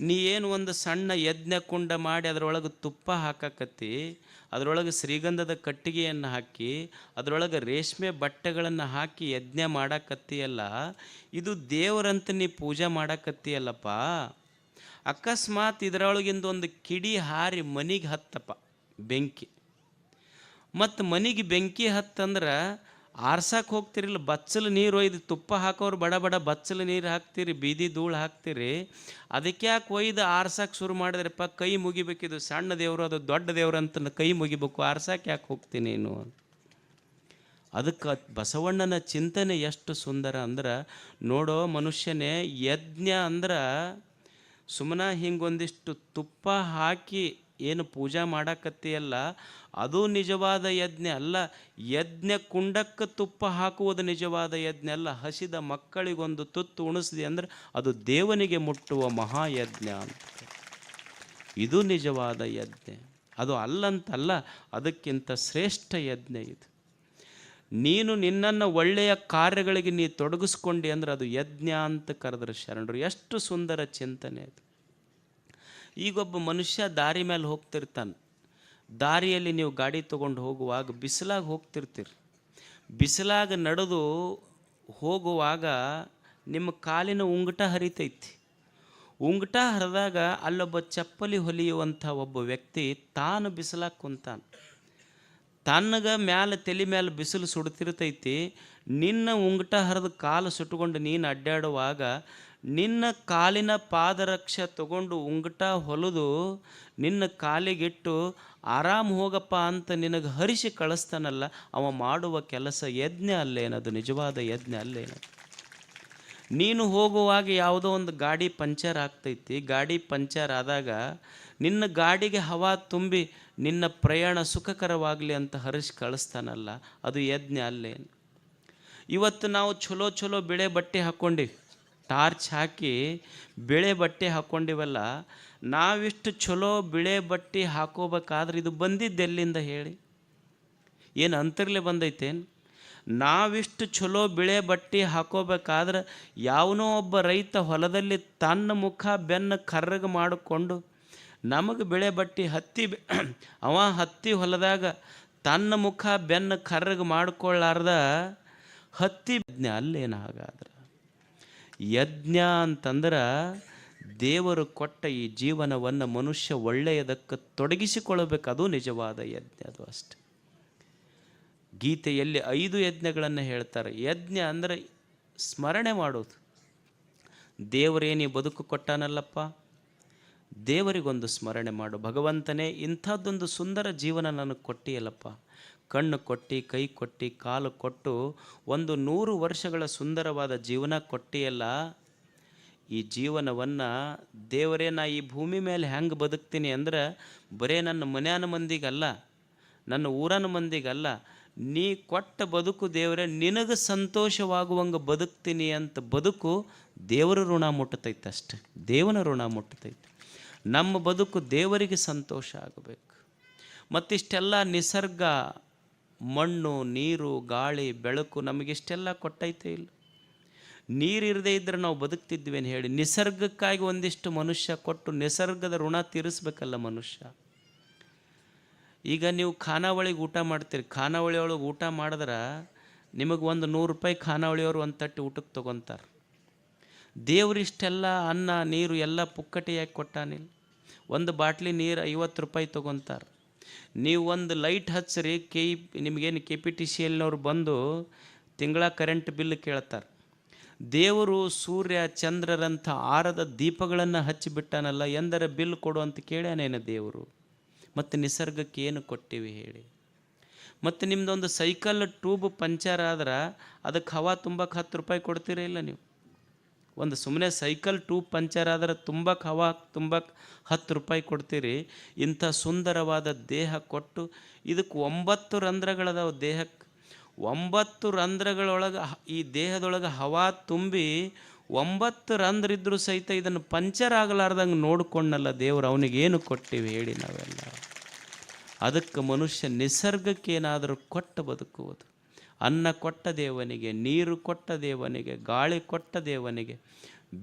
ನೀ ಏನು ಒಂದು ಸಣ್ಣ ಯಜ್ಞ ಕುಂಡ ಮಾಡಿ ಅದರೊಳಗೆ ತುಪ್ಪ ಹಾಕಕತ್ತಿ, ಅದರೊಳಗೆ ಶ್ರೀಗಂಧದ ಕಟ್ಟಿಗೆಯನ್ನು ಹಾಕಿ, ಅದರೊಳಗೆ ರೇಷ್ಮೆ ಬಟ್ಟೆಗಳನ್ನು ಹಾಕಿ ಯಜ್ಞ ಮಾಡಕತ್ತೀಯಲ್ಲ, ಇದು ದೇವರಂತ ನೀ ಪೂಜೆ ಮಾಡಕತ್ತೀಯಲ್ಲಪ್ಪ. ಅಕಸ್ಮಾತ್ ಇದರೊಳಗಿಂದ ಒಂದು ಕಿಡಿ ಹಾರಿ ಮನಿಗೆ ಹತ್ತಪ್ಪ ಬೆಂಕಿ, ಮತ್ತು ಮನಿಗೆ ಬೆಂಕಿ ಹತ್ತಂದ್ರೆ ಆರ್ಸಕ್ಕೆ ಹೋಗ್ತಿರಿಲ್ಲ, ಬಚ್ಚಲು ನೀರು ಒಯ್ದು ತುಪ್ಪ ಹಾಕೋರು ಬಡ ಬಡ ಬಚ್ಚಲು ನೀರು ಹಾಕ್ತೀರಿ, ಬೀದಿ ಧೂಳು ಹಾಕ್ತೀರಿ. ಅದಕ್ಕೆ ಯಾಕೆ ಒಯ್ದು ಆರ್ಸಕ್ಕೆ ಶುರು ಮಾಡಿದ್ರಪ್ಪ? ಕೈ ಮುಗಿಬೇಕಿದು ಸಣ್ಣ ದೇವರು, ಅದು ದೊಡ್ಡ ದೇವ್ರು ಅಂತ ಕೈ ಮುಗಿಬೇಕು, ಆರ್ಸಕ್ಕೆ ಯಾಕೆ ಹೋಗ್ತೀನಿ ನೀನು? ಅದಕ್ಕೆ ಬಸವಣ್ಣನ ಚಿಂತನೆ ಎಷ್ಟು ಸುಂದರ ಅಂದ್ರೆ, ನೋಡೋ ಮನುಷ್ಯನೇ, ಯಜ್ಞ ಅಂದ್ರೆ ಸುಮ್ಮನೆ ಹಿಂಗೊಂದಿಷ್ಟು ತುಪ್ಪ ಹಾಕಿ ಏನು ಪೂಜಾ ಮಾಡಕತ್ತೀಯಲ್ಲ, ಅದು ನಿಜವಾದ ಯಜ್ಞ ಅಲ್ಲ. ಯಜ್ಞ ಕುಂಡಕ್ಕೆ ತುಪ್ಪ ಹಾಕುವುದು ನಿಜವಾದ ಯಜ್ಞ ಅಲ್ಲ. ಹಸಿದ ಮಕ್ಕಳಿಗೊಂದು ತುತ್ತು ಉಣಿಸಿದೆ ಅಂದ್ರೆ ಅದು ದೇವನಿಗೆ ಮುಟ್ಟುವ ಮಹಾಯಜ್ಞ ಅಂತ. ಇದು ನಿಜವಾದ ಯಜ್ಞ. ಅದು ಅಲ್ಲಂತಲ್ಲ, ಅದಕ್ಕಿಂತ ಶ್ರೇಷ್ಠ ಯಜ್ಞ ಇದು. ನೀನು ನಿನ್ನನ್ನು ಒಳ್ಳೆಯ ಕಾರ್ಯಗಳಿಗೆ ನೀ ತೊಡಗಿಸ್ಕೊಂಡಿ ಅಂದ್ರೆ ಅದು ಯಜ್ಞ ಅಂತ ಕರೆದ್ರೆ ಶರಣರು. ಎಷ್ಟು ಸುಂದರ ಚಿಂತನೆ ಅದು. ಈಗೊಬ್ಬ ಮನುಷ್ಯ ದಾರಿ ಮೇಲೆ ಹೋಗ್ತಿರ್ತಾನೆ, ದಾರಿಯಲ್ಲಿ ನೀವು ಗಾಡಿ ತೊಗೊಂಡು ಹೋಗುವಾಗ ಬಿಸಿಲಾಗ ಹೋಗ್ತಿರ್ತೀರಿ, ಬಿಸಿಲಾಗ ನಡೆದು ಹೋಗುವಾಗ ನಿಮ್ಮ ಕಾಲಿನ ಉಂಗುಟ ಹರಿತೈತಿ. ಉಂಗುಟ ಹರಿದಾಗ ಅಲ್ಲೊಬ್ಬ ಚಪ್ಪಲಿ ಹೊಲಿಯುವಂಥ ಒಬ್ಬ ವ್ಯಕ್ತಿ ತಾನು ಬಿಸಿಲಾಗ ಕುಂತಾನೆ. ತನ್ನಗೆ ಮ್ಯಾಲೆ ತಲೆ ಮೇಲೆ ಬಿಸಿಲು ಸುಡ್ತಿರ್ತೈತಿ. ನಿನ್ನ ಉಂಗುಟ ಹರಿದು ಕಾಲು ಸುಟ್ಟುಕೊಂಡು ನೀನು ಅಡ್ಡಾಡುವಾಗ ನಿನ್ನ ಕಾಲಿನ ಪಾದರಕ್ಷೆ ತಗೊಂಡು ಉಂಗುಟ ಹೊಲಿದು ನಿನ್ನ ಕಾಲಿಗಿಟ್ಟು ಆರಾಮ್ ಹೋಗಪ್ಪ ಅಂತ ನಿನಗೆ ಹರಿಸಿ ಕಳಿಸ್ತಾನಲ್ಲ, ಅವ ಮಾಡುವ ಕೆಲಸ ಯಜ್ಞ ಅಲ್ಲೇನದು? ನಿಜವಾದ ಯಜ್ಞ ಅಲ್ಲೇನದು? ನೀನು ಹೋಗುವಾಗ ಯಾವುದೋ ಒಂದು ಗಾಡಿ ಪಂಚರ್ ಆಗ್ತೈತಿ, ಗಾಡಿ ಪಂಚರ್ ಆದಾಗ ನಿನ್ನ ಗಾಡಿಗೆ ಹವಾ ತುಂಬಿ ನಿನ್ನ ಪ್ರಯಾಣ ಸುಖಕರವಾಗಲಿ ಅಂತ ಹರಿಸಿ ಕಳಿಸ್ತಾನಲ್ಲ, ಅದು ಯಜ್ಞ ಅಲ್ಲೇನು? ಇವತ್ತು ನಾವು ಚಲೋ ಚಲೋ ಬಿಳೆ ಬಟ್ಟೆ ಹಾಕ್ಕೊಂಡಿವಿ, ಟಾರ್ಚ್ ಹಾಕಿ ಬಿಳೆ ಬಟ್ಟೆ ಹಾಕ್ಕೊಂಡಿವಲ್ಲ, ನಾವಿಷ್ಟು ಚಲೋ ಬಿಳೆ ಬಟ್ಟೆ ಹಾಕೋಬೇಕಾದ್ರೆ ಇದು ಬಂದಿದ್ದೆಲ್ಲಿಂದ ಹೇಳಿ? ಏನು ಅಂತರ್ಲೆ ಬಂದೈತೇನು? ನಾವಿಷ್ಟು ಚಲೋ ಬಿಳೆ ಬಟ್ಟೆ ಹಾಕೋಬೇಕಾದ್ರೆ ಯಾವನೋ ಒಬ್ಬ ರೈತ ಹೊಲದಲ್ಲಿ ತನ್ನ ಮುಖ ಬೆನ್ನು ಕರ್ರಗೆ ಮಾಡಿಕೊಂಡು ನಮಗೆ ಬಿಳೆ ಬಟ್ಟೆ ಅವ ಹತ್ತಿ ಹೊಲದಾಗ ತನ್ನ ಮುಖ ಬೆನ್ನು ಕರ್ರಗೆ ಮಾಡಿಕೊಳ್ಳಾರ್ದ ಹತ್ತಿ ಯಜ್ಞ ಅಲ್ಲೇನು? ಹಾಗಾದ್ರೆ ಯಜ್ಞ ಅಂತಂದ್ರೆ ದೇವರು ಕೊಟ್ಟ ಈ ಜೀವನವನ್ನು ಮನುಷ್ಯ ಒಳ್ಳೆಯದಕ್ಕೆ ತೊಡಗಿಸಿಕೊಳ್ಳಬೇಕು, ಅದು ನಿಜವಾದ ಯಜ್ಞ. ಅದು ಅಷ್ಟೆ. ಗೀತೆಯಲ್ಲಿ 5 ಯಜ್ಞಗಳನ್ನು ಹೇಳ್ತಾರೆ. ಯಜ್ಞ ಅಂದರೆ ಸ್ಮರಣೆ ಮಾಡೋದು. ದೇವರೇನಿ ಬದುಕು ಕೊಟ್ಟಾನಲ್ಲಪ್ಪ, ದೇವರಿಗೊಂದು ಸ್ಮರಣೆ ಮಾಡು. ಭಗವಂತನೇ, ಇಂಥದ್ದೊಂದು ಸುಂದರ ಜೀವನ ನನಗೆ ಕೊಟ್ಟಿಯಲ್ಲಪ್ಪ, ಕಣ್ಣು ಕೊಟ್ಟು, ಕೈ ಕೊಟ್ಟು, ಕಾಲು ಕೊಟ್ಟು 100 ವರ್ಷಗಳ ಸುಂದರವಾದ ಜೀವನ ಕೊಟ್ಟಿಯಲ್ಲ. ಈ ಜೀವನವನ್ನು ದೇವರೇ, ನಾ ಈ ಭೂಮಿ ಮೇಲೆ ಹೆಂಗೆ ಬದುಕ್ತೀನಿ ಅಂದ್ರೆ ಬರೇ ನನ್ನ ಮನ್ಯಾನ ಮಂದಿಗಲ್ಲ, ನನ್ನ ಊರನ ಮಂದಿಗಲ್ಲ, ನೀ ಕೊಟ್ಟ ಬದುಕು ದೇವರೇ ನಿನಗೆ ಸಂತೋಷವಾಗುವಂಗೆ ಬದುಕ್ತೀನಿ ಅಂತ ಬದುಕು ದೇವರ ಋಣ ಮುಟ್ಟತೈತೆ ಅಷ್ಟೆ. ದೇವನ ಋಣ ಮುಟ್ಟತೈತೆ. ನಮ್ಮ ಬದುಕು ದೇವರಿಗೆ ಸಂತೋಷ ಆಗಬೇಕು. ಮತ್ತಿಷ್ಟೆಲ್ಲ ನಿಸರ್ಗ, ಮಣ್ಣು, ನೀರು, ಗಾಳಿ, ಬೆಳಕು ನಮಗಿಷ್ಟೆಲ್ಲ ಕೊಟ್ಟೈತೆ ಇಲ್ಲ? ನೀರಿರದೇ ಇದ್ದರೆ ನಾವು ಬದುಕ್ತಿದ್ವೇನು ಹೇಳಿ? ನಿಸರ್ಗಕ್ಕಾಗಿ ಒಂದಿಷ್ಟು ಮನುಷ್ಯ ಕೊಟ್ಟು ನಿಸರ್ಗದ ಋಣ ತೀರಿಸ್ಬೇಕಲ್ಲ ಮನುಷ್ಯ. ಈಗ ನೀವು ಖಾನಾವಳಿಗೆ ಊಟ ಮಾಡ್ತೀರಿ, ಖಾನಾವಳಿಯೊಳಗೆ ಊಟ ಮಾಡಿದ್ರೆ ನಿಮಗೆ 100 ರೂಪಾಯಿ ಖಾನಾವಳಿಯವರು ಒಂದು ತಟ್ಟೆ ಊಟಕ್ಕೆ ತೊಗೊತಾರೆ. ದೇವರಿಷ್ಟೆಲ್ಲ ಅನ್ನ ನೀರು ಎಲ್ಲ ಪುಕ್ಕಟೆಯಾಗಿ ಕೊಟ್ಟಾನಿಲ್ಲ. ಒಂದು ಬಾಟ್ಲಿ ನೀರು 50 ರೂಪಾಯಿ ತೊಗೊತಾರೆ. ನೀವು ಒಂದು ಲೈಟ್ ಹಚ್ಚಿರಿ, ನಿಮಗೇನು KPTCLನವ್ರು ಬಂದು ತಿಂಗಳ ಕರೆಂಟ್ ಬಿಲ್ ಕೇಳ್ತಾರೆ. ದೇವರು ಸೂರ್ಯ ಚಂದ್ರರಂಥ ಆರದ ದೀಪಗಳನ್ನು ಹಚ್ಚಿಬಿಟ್ಟಾನಲ್ಲ, ಎಂದರ ಬಿಲ್ ಕೊಡು ಅಂತ ಕೇಳ್ಯಾನೇನು ದೇವರು? ಮತ್ತು ನಿಸರ್ಗಕ್ಕೆ ಏನು ಕೊಟ್ಟಿವಿ ಹೇಳಿ? ಮತ್ತು ನಿಮ್ಮದೊಂದು ಸೈಕಲ್ ಟ್ಯೂಬ್ ಪಂಚರ್ ಆದ್ರೆ ಅದಕ್ಕೆ ಹವಾ ತುಂಬಕ್ಕೆ 10 ರೂಪಾಯಿ ಕೊಡ್ತೀರಾ ಇಲ್ಲ ನೀವು? ಒಂದು ಸುಮ್ಮನೆ ಸೈಕಲ್ ಟ್ಯೂಬ್ ಪಂಚರ್ ಆದ್ರೆ ಹವಾ ತುಂಬಕ್ಕೆ 10 ರೂಪಾಯಿ ಕೊಡ್ತೀರಿ. ಇಂಥ ಸುಂದರವಾದ ದೇಹ ಕೊಟ್ಟು ಇದಕ್ಕೆ 9 ರಂಧ್ರಗಳದಾವ ದೇಹಕ್ಕೆ. 9 ರಂಧ್ರಗಳೊಳಗೆ ಈ ದೇಹದೊಳಗೆ ಹವಾ ತುಂಬಿ 9 ರಂಧ್ರ ಇದ್ದರೂ ಸಹಿತ ಇದನ್ನು ಪಂಚರ್ ಆಗಲಾರ್ದಂಗೆ ನೋಡ್ಕೊಂಡಲ್ಲ ದೇವರು. ಅವನಿಗೇನು ಕೊಟ್ಟಿವಿ ಹೇಳಿ ನಾವೆಲ್ಲ? ಅದಕ್ಕೆ ಮನುಷ್ಯ ನಿಸರ್ಗಕ್ಕೇನಾದರೂ ಕೊಟ್ಟು ಬದುಕುವುದು. ಅನ್ನ ಕೊಟ್ಟ ದೇವನಿಗೆ, ನೀರು ಕೊಟ್ಟ ದೇವನಿಗೆ, ಗಾಳಿ ಕೊಟ್ಟ ದೇವನಿಗೆ,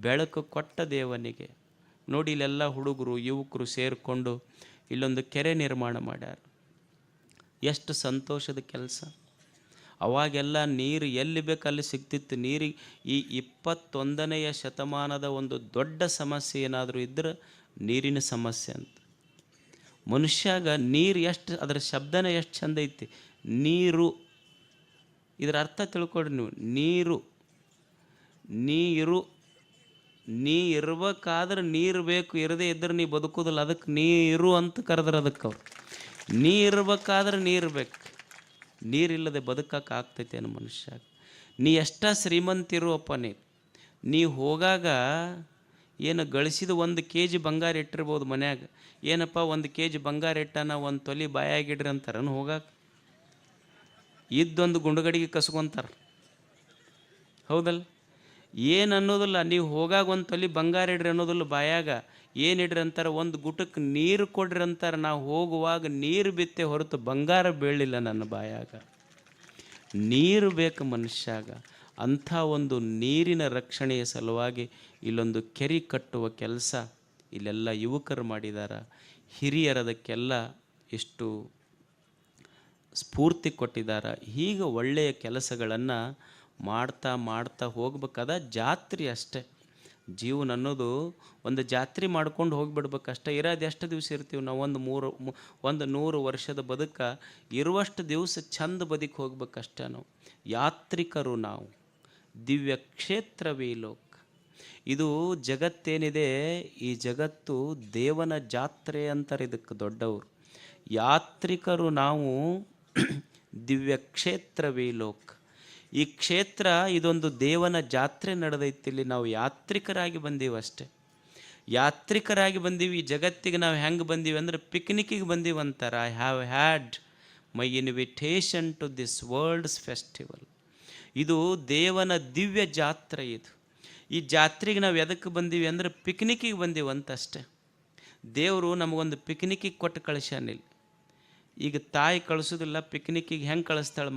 ಬೆಳಕು ಕೊಟ್ಟ ದೇವನಿಗೆ. ನೋಡಿ, ಇಲ್ಲೆಲ್ಲ ಹುಡುಗರು ಯುವಕರು ಸೇರಿಕೊಂಡು ಇಲ್ಲೊಂದು ಕೆರೆ ನಿರ್ಮಾಣ ಮಾಡ್ಯಾರ. ಎಷ್ಟು ಸಂತೋಷದ ಕೆಲಸ! ಅವಾಗೆಲ್ಲ ನೀರು ಎಲ್ಲಿ ಬೇಕಲ್ಲಿ ಸಿಗ್ತಿತ್ತು. ನೀರಿಗೆ ಈ 21ನೇ ಶತಮಾನದ ಒಂದು ದೊಡ್ಡ ಸಮಸ್ಯೆ ಏನಾದರೂ ಇದ್ದರೆ ನೀರಿನ ಸಮಸ್ಯೆ ಅಂತ. ಮನುಷ್ಯಾಗ ನೀರು ಎಷ್ಟು, ಅದರ ಶಬ್ದನೇ ಎಷ್ಟು ಚಂದ ಐತಿ, ನೀರು. ಇದರ ಅರ್ಥ ತಿಳ್ಕೊಡ್ರಿ ನೀವು. ನೀರು, ನೀರು, ನೀ ಇರ್ಬೇಕಾದ್ರೆ ನೀರು ಬೇಕು, ಇರದೇ ಇದ್ರೆ ನೀ ಬದುಕೋದಿಲ್ಲ. ಅದಕ್ಕೆ ನೀರು ಅಂತ ಕರೆದ್ರೆ ಅದಕ್ಕೆ ಅವ್ರು. ನೀ ಇರ್ಬೇಕಾದ್ರೆ ನೀರು ಬೇಕು. ನೀರಿಲ್ಲದೆ ಬದುಕಕ್ಕೆ ಆಗ್ತೈತೇನು ಮನುಷ್ಯ? ನೀ ಎಷ್ಟ ಶ್ರೀಮಂತಿರುವಪ್ಪ, ನೀ ಹೋಗಾಗ ಏನು ಗಳಿಸಿದ 1 kg ಬಂಗಾರ ಇಟ್ಟಿರ್ಬೋದು ಮನ್ಯಾಗ. ಏನಪ್ಪ 1 kg ಬಂಗಾರ ಇಟ್ಟಾನ, 1 ತೊಲಿ ಬಾಯಾಗಿಡ್ರಿ ಅಂತಾರನು ಹೋಗಾಕ? ಇದ್ದೊಂದು ಗುಂಡುಗಡಿಗೆ ಕಸ್ಕೊಂತಾರೆ, ಹೌದಲ್ಲ? ಏನು ಅನ್ನೋದಿಲ್ಲ. ನೀವು ಹೋಗಾಗ 1 ತೊಲಿ ಬಂಗಾರ ಇಡ್ರಿ ಅನ್ನೋದಿಲ್ಲ ಬಾಯಾಗ. ಏನು ಇಡ್ರಿ ಅಂತಾರೆ? 1 ಗುಟಕ್ಕೆ ನೀರು ಕೊಡ್ರಿ ಅಂತಾರೆ. ನಾವು ಹೋಗುವಾಗ ನೀರು ಬಿತ್ತೆ ಹೊರತು ಬಂಗಾರ ಬೀಳಲಿಲ್ಲ ನನ್ನ ಬಾಯಾಗ. ನೀರು ಬೇಕು ಮನುಷ್ಯಾಗ. ಅಂಥ ಒಂದು ನೀರಿನ ರಕ್ಷಣೆಯ ಸಲುವಾಗಿ ಇಲ್ಲೊಂದು ಕೆರೆ ಕಟ್ಟುವ ಕೆಲಸ ಇಲ್ಲೆಲ್ಲ ಯುವಕರು ಮಾಡಿದ್ದಾರೆ. ಹಿರಿಯರದಕ್ಕೆಲ್ಲ ಎಷ್ಟು ಸ್ಫೂರ್ತಿ ಕೊಟ್ಟಿದ್ದಾರೆ. ಹೀಗೆ ಒಳ್ಳೆಯ ಕೆಲಸಗಳನ್ನು ಮಾಡ್ತಾ ಮಾಡ್ತಾ ಹೋಗ್ಬೇಕಾದ ಜಾತ್ರೆ ಅಷ್ಟೆ. ಜೀವನ ಅನ್ನೋದು ಒಂದು ಜಾತ್ರೆ ಮಾಡ್ಕೊಂಡು ಹೋಗಿಬಿಡ್ಬೇಕಷ್ಟೆ. ಇರೋದು ಎಷ್ಟು ದಿವಸ ಇರ್ತೀವಿ ನಾವು? ಒಂದು 100 ವರ್ಷದ ಬದುಕ ಇರುವಷ್ಟು ದಿವಸ ಚಂದ ಬದುಕಿ ಹೋಗ್ಬೇಕಷ್ಟೆ. ನಾವು ಯಾತ್ರಿಕರು, ನಾವು ದಿವ್ಯ ಕ್ಷೇತ್ರವೇ ಲೋಕ. ಇದು ಜಗತ್ತೇನಿದೆ, ಈ ಜಗತ್ತು ದೇವನ ಜಾತ್ರೆ ಅಂತಾರೆ ಇದಕ್ಕೆ ದೊಡ್ಡವರು. ಯಾತ್ರಿಕರು ನಾವು, ದಿವ್ಯ ಕ್ಷೇತ್ರವೇ ಲೋಕ. ಈ ಕ್ಷೇತ್ರ ಇದೊಂದು ದೇವನ ಜಾತ್ರೆ ನಡೆದೈತಿಲ್ಲಿ. ನಾವು ಯಾತ್ರಿಕರಾಗಿ ಬಂದೀವಿ ಅಷ್ಟೆ. ಯಾತ್ರಿಕರಾಗಿ ಬಂದೀವಿ. ಈ ಜಗತ್ತಿಗೆ ನಾವು ಹೆಂಗೆ ಬಂದೀವಿ ಅಂದರೆ ಪಿಕ್ನಿಕ್ಕಿಗೆ ಬಂದೀವಿ ಅಂತಾರೆ. I have had my invitation to this world's festival. ಇದು ದೇವನ ದಿವ್ಯ ಜಾತ್ರೆ. ಇದು ಈ ಜಾತ್ರೆಗೆ ನಾವು ಎದಕ್ಕೆ ಬಂದೀವಿ ಅಂದರೆ ಪಿಕ್ನಿಕ್ಕಿಗೆ ಬಂದೀವಿ ಅಂತಷ್ಟೆ. ದೇವರು ನಮಗೊಂದು ಪಿಕ್ನಿಕ್ಕಿಗೆ ಕೊಟ್ಟು ಕಳಿಸ್ಯಾನಿಲ್ಲ. ಈಗ ತಾಯಿ ಕಳಿಸೋದಿಲ್ಲ, ಪಿಕ್ನಿಕ್ಕಿಗೆ ಹೆಂಗೆ ಕಳಿಸ್ತಾಳೆ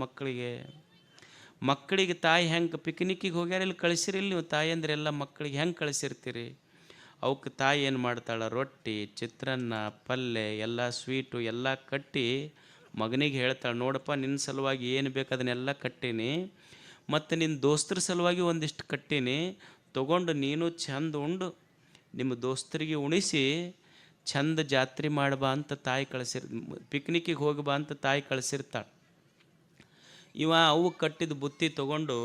ಮಕ್ಕಳಿಗೆ ತಾಯಿ ಹೆಂಗೆ ಪಿಕ್ನಿಕ್ಕಿಗೆ ಹೋಗ್ಯಾರ ಇಲ್ಲಿ ಕಳಿಸಿರಿಲ್ಲ ನೀವು? ತಾಯಿ ಅಂದರೆ ಎಲ್ಲ ಮಕ್ಕಳಿಗೆ ಹೆಂಗೆ ಕಳಿಸಿರ್ತೀರಿ? ಅವಕ್ಕೆ ತಾಯಿ ಏನು ಮಾಡ್ತಾಳೆ? ರೊಟ್ಟಿ, ಚಿತ್ರಾನ್ನ, ಪಲ್ಯ, ಎಲ್ಲ ಸ್ವೀಟು ಎಲ್ಲ ಕಟ್ಟಿ ಮಗನಿಗೆ ಹೇಳ್ತಾಳೆ, ನೋಡಪ್ಪ ನಿನ್ನ ಸಲುವಾಗಿ ಏನು ಬೇಕು ಅದನ್ನೆಲ್ಲ ಕಟ್ಟೀನಿ, ಮತ್ತು ನಿನ್ನ ದೋಸ್ತರ ಸಲುವಾಗಿ ಒಂದಿಷ್ಟು ಕಟ್ಟೀನಿ, ತೊಗೊಂಡು ನೀನು ಚಂದ ಉಂಡು ನಿಮ್ಮ ದೋಸ್ತರಿಗೆ ಉಣಿಸಿ ಚಂದ ಜಾತ್ರೆ ಮಾಡಬಾ ಅಂತ ತಾಯಿ ಪಿಕ್ನಿಕ್ಕಿಗೆ ಹೋಗಬಾ ಅಂತ ತಾಯಿ ಕಳಿಸಿರ್ತಾಳೆ. ಇವ ಅವು ಕಟ್ಟಿದ ಬುತ್ತಿ ತೊಗೊಂಡು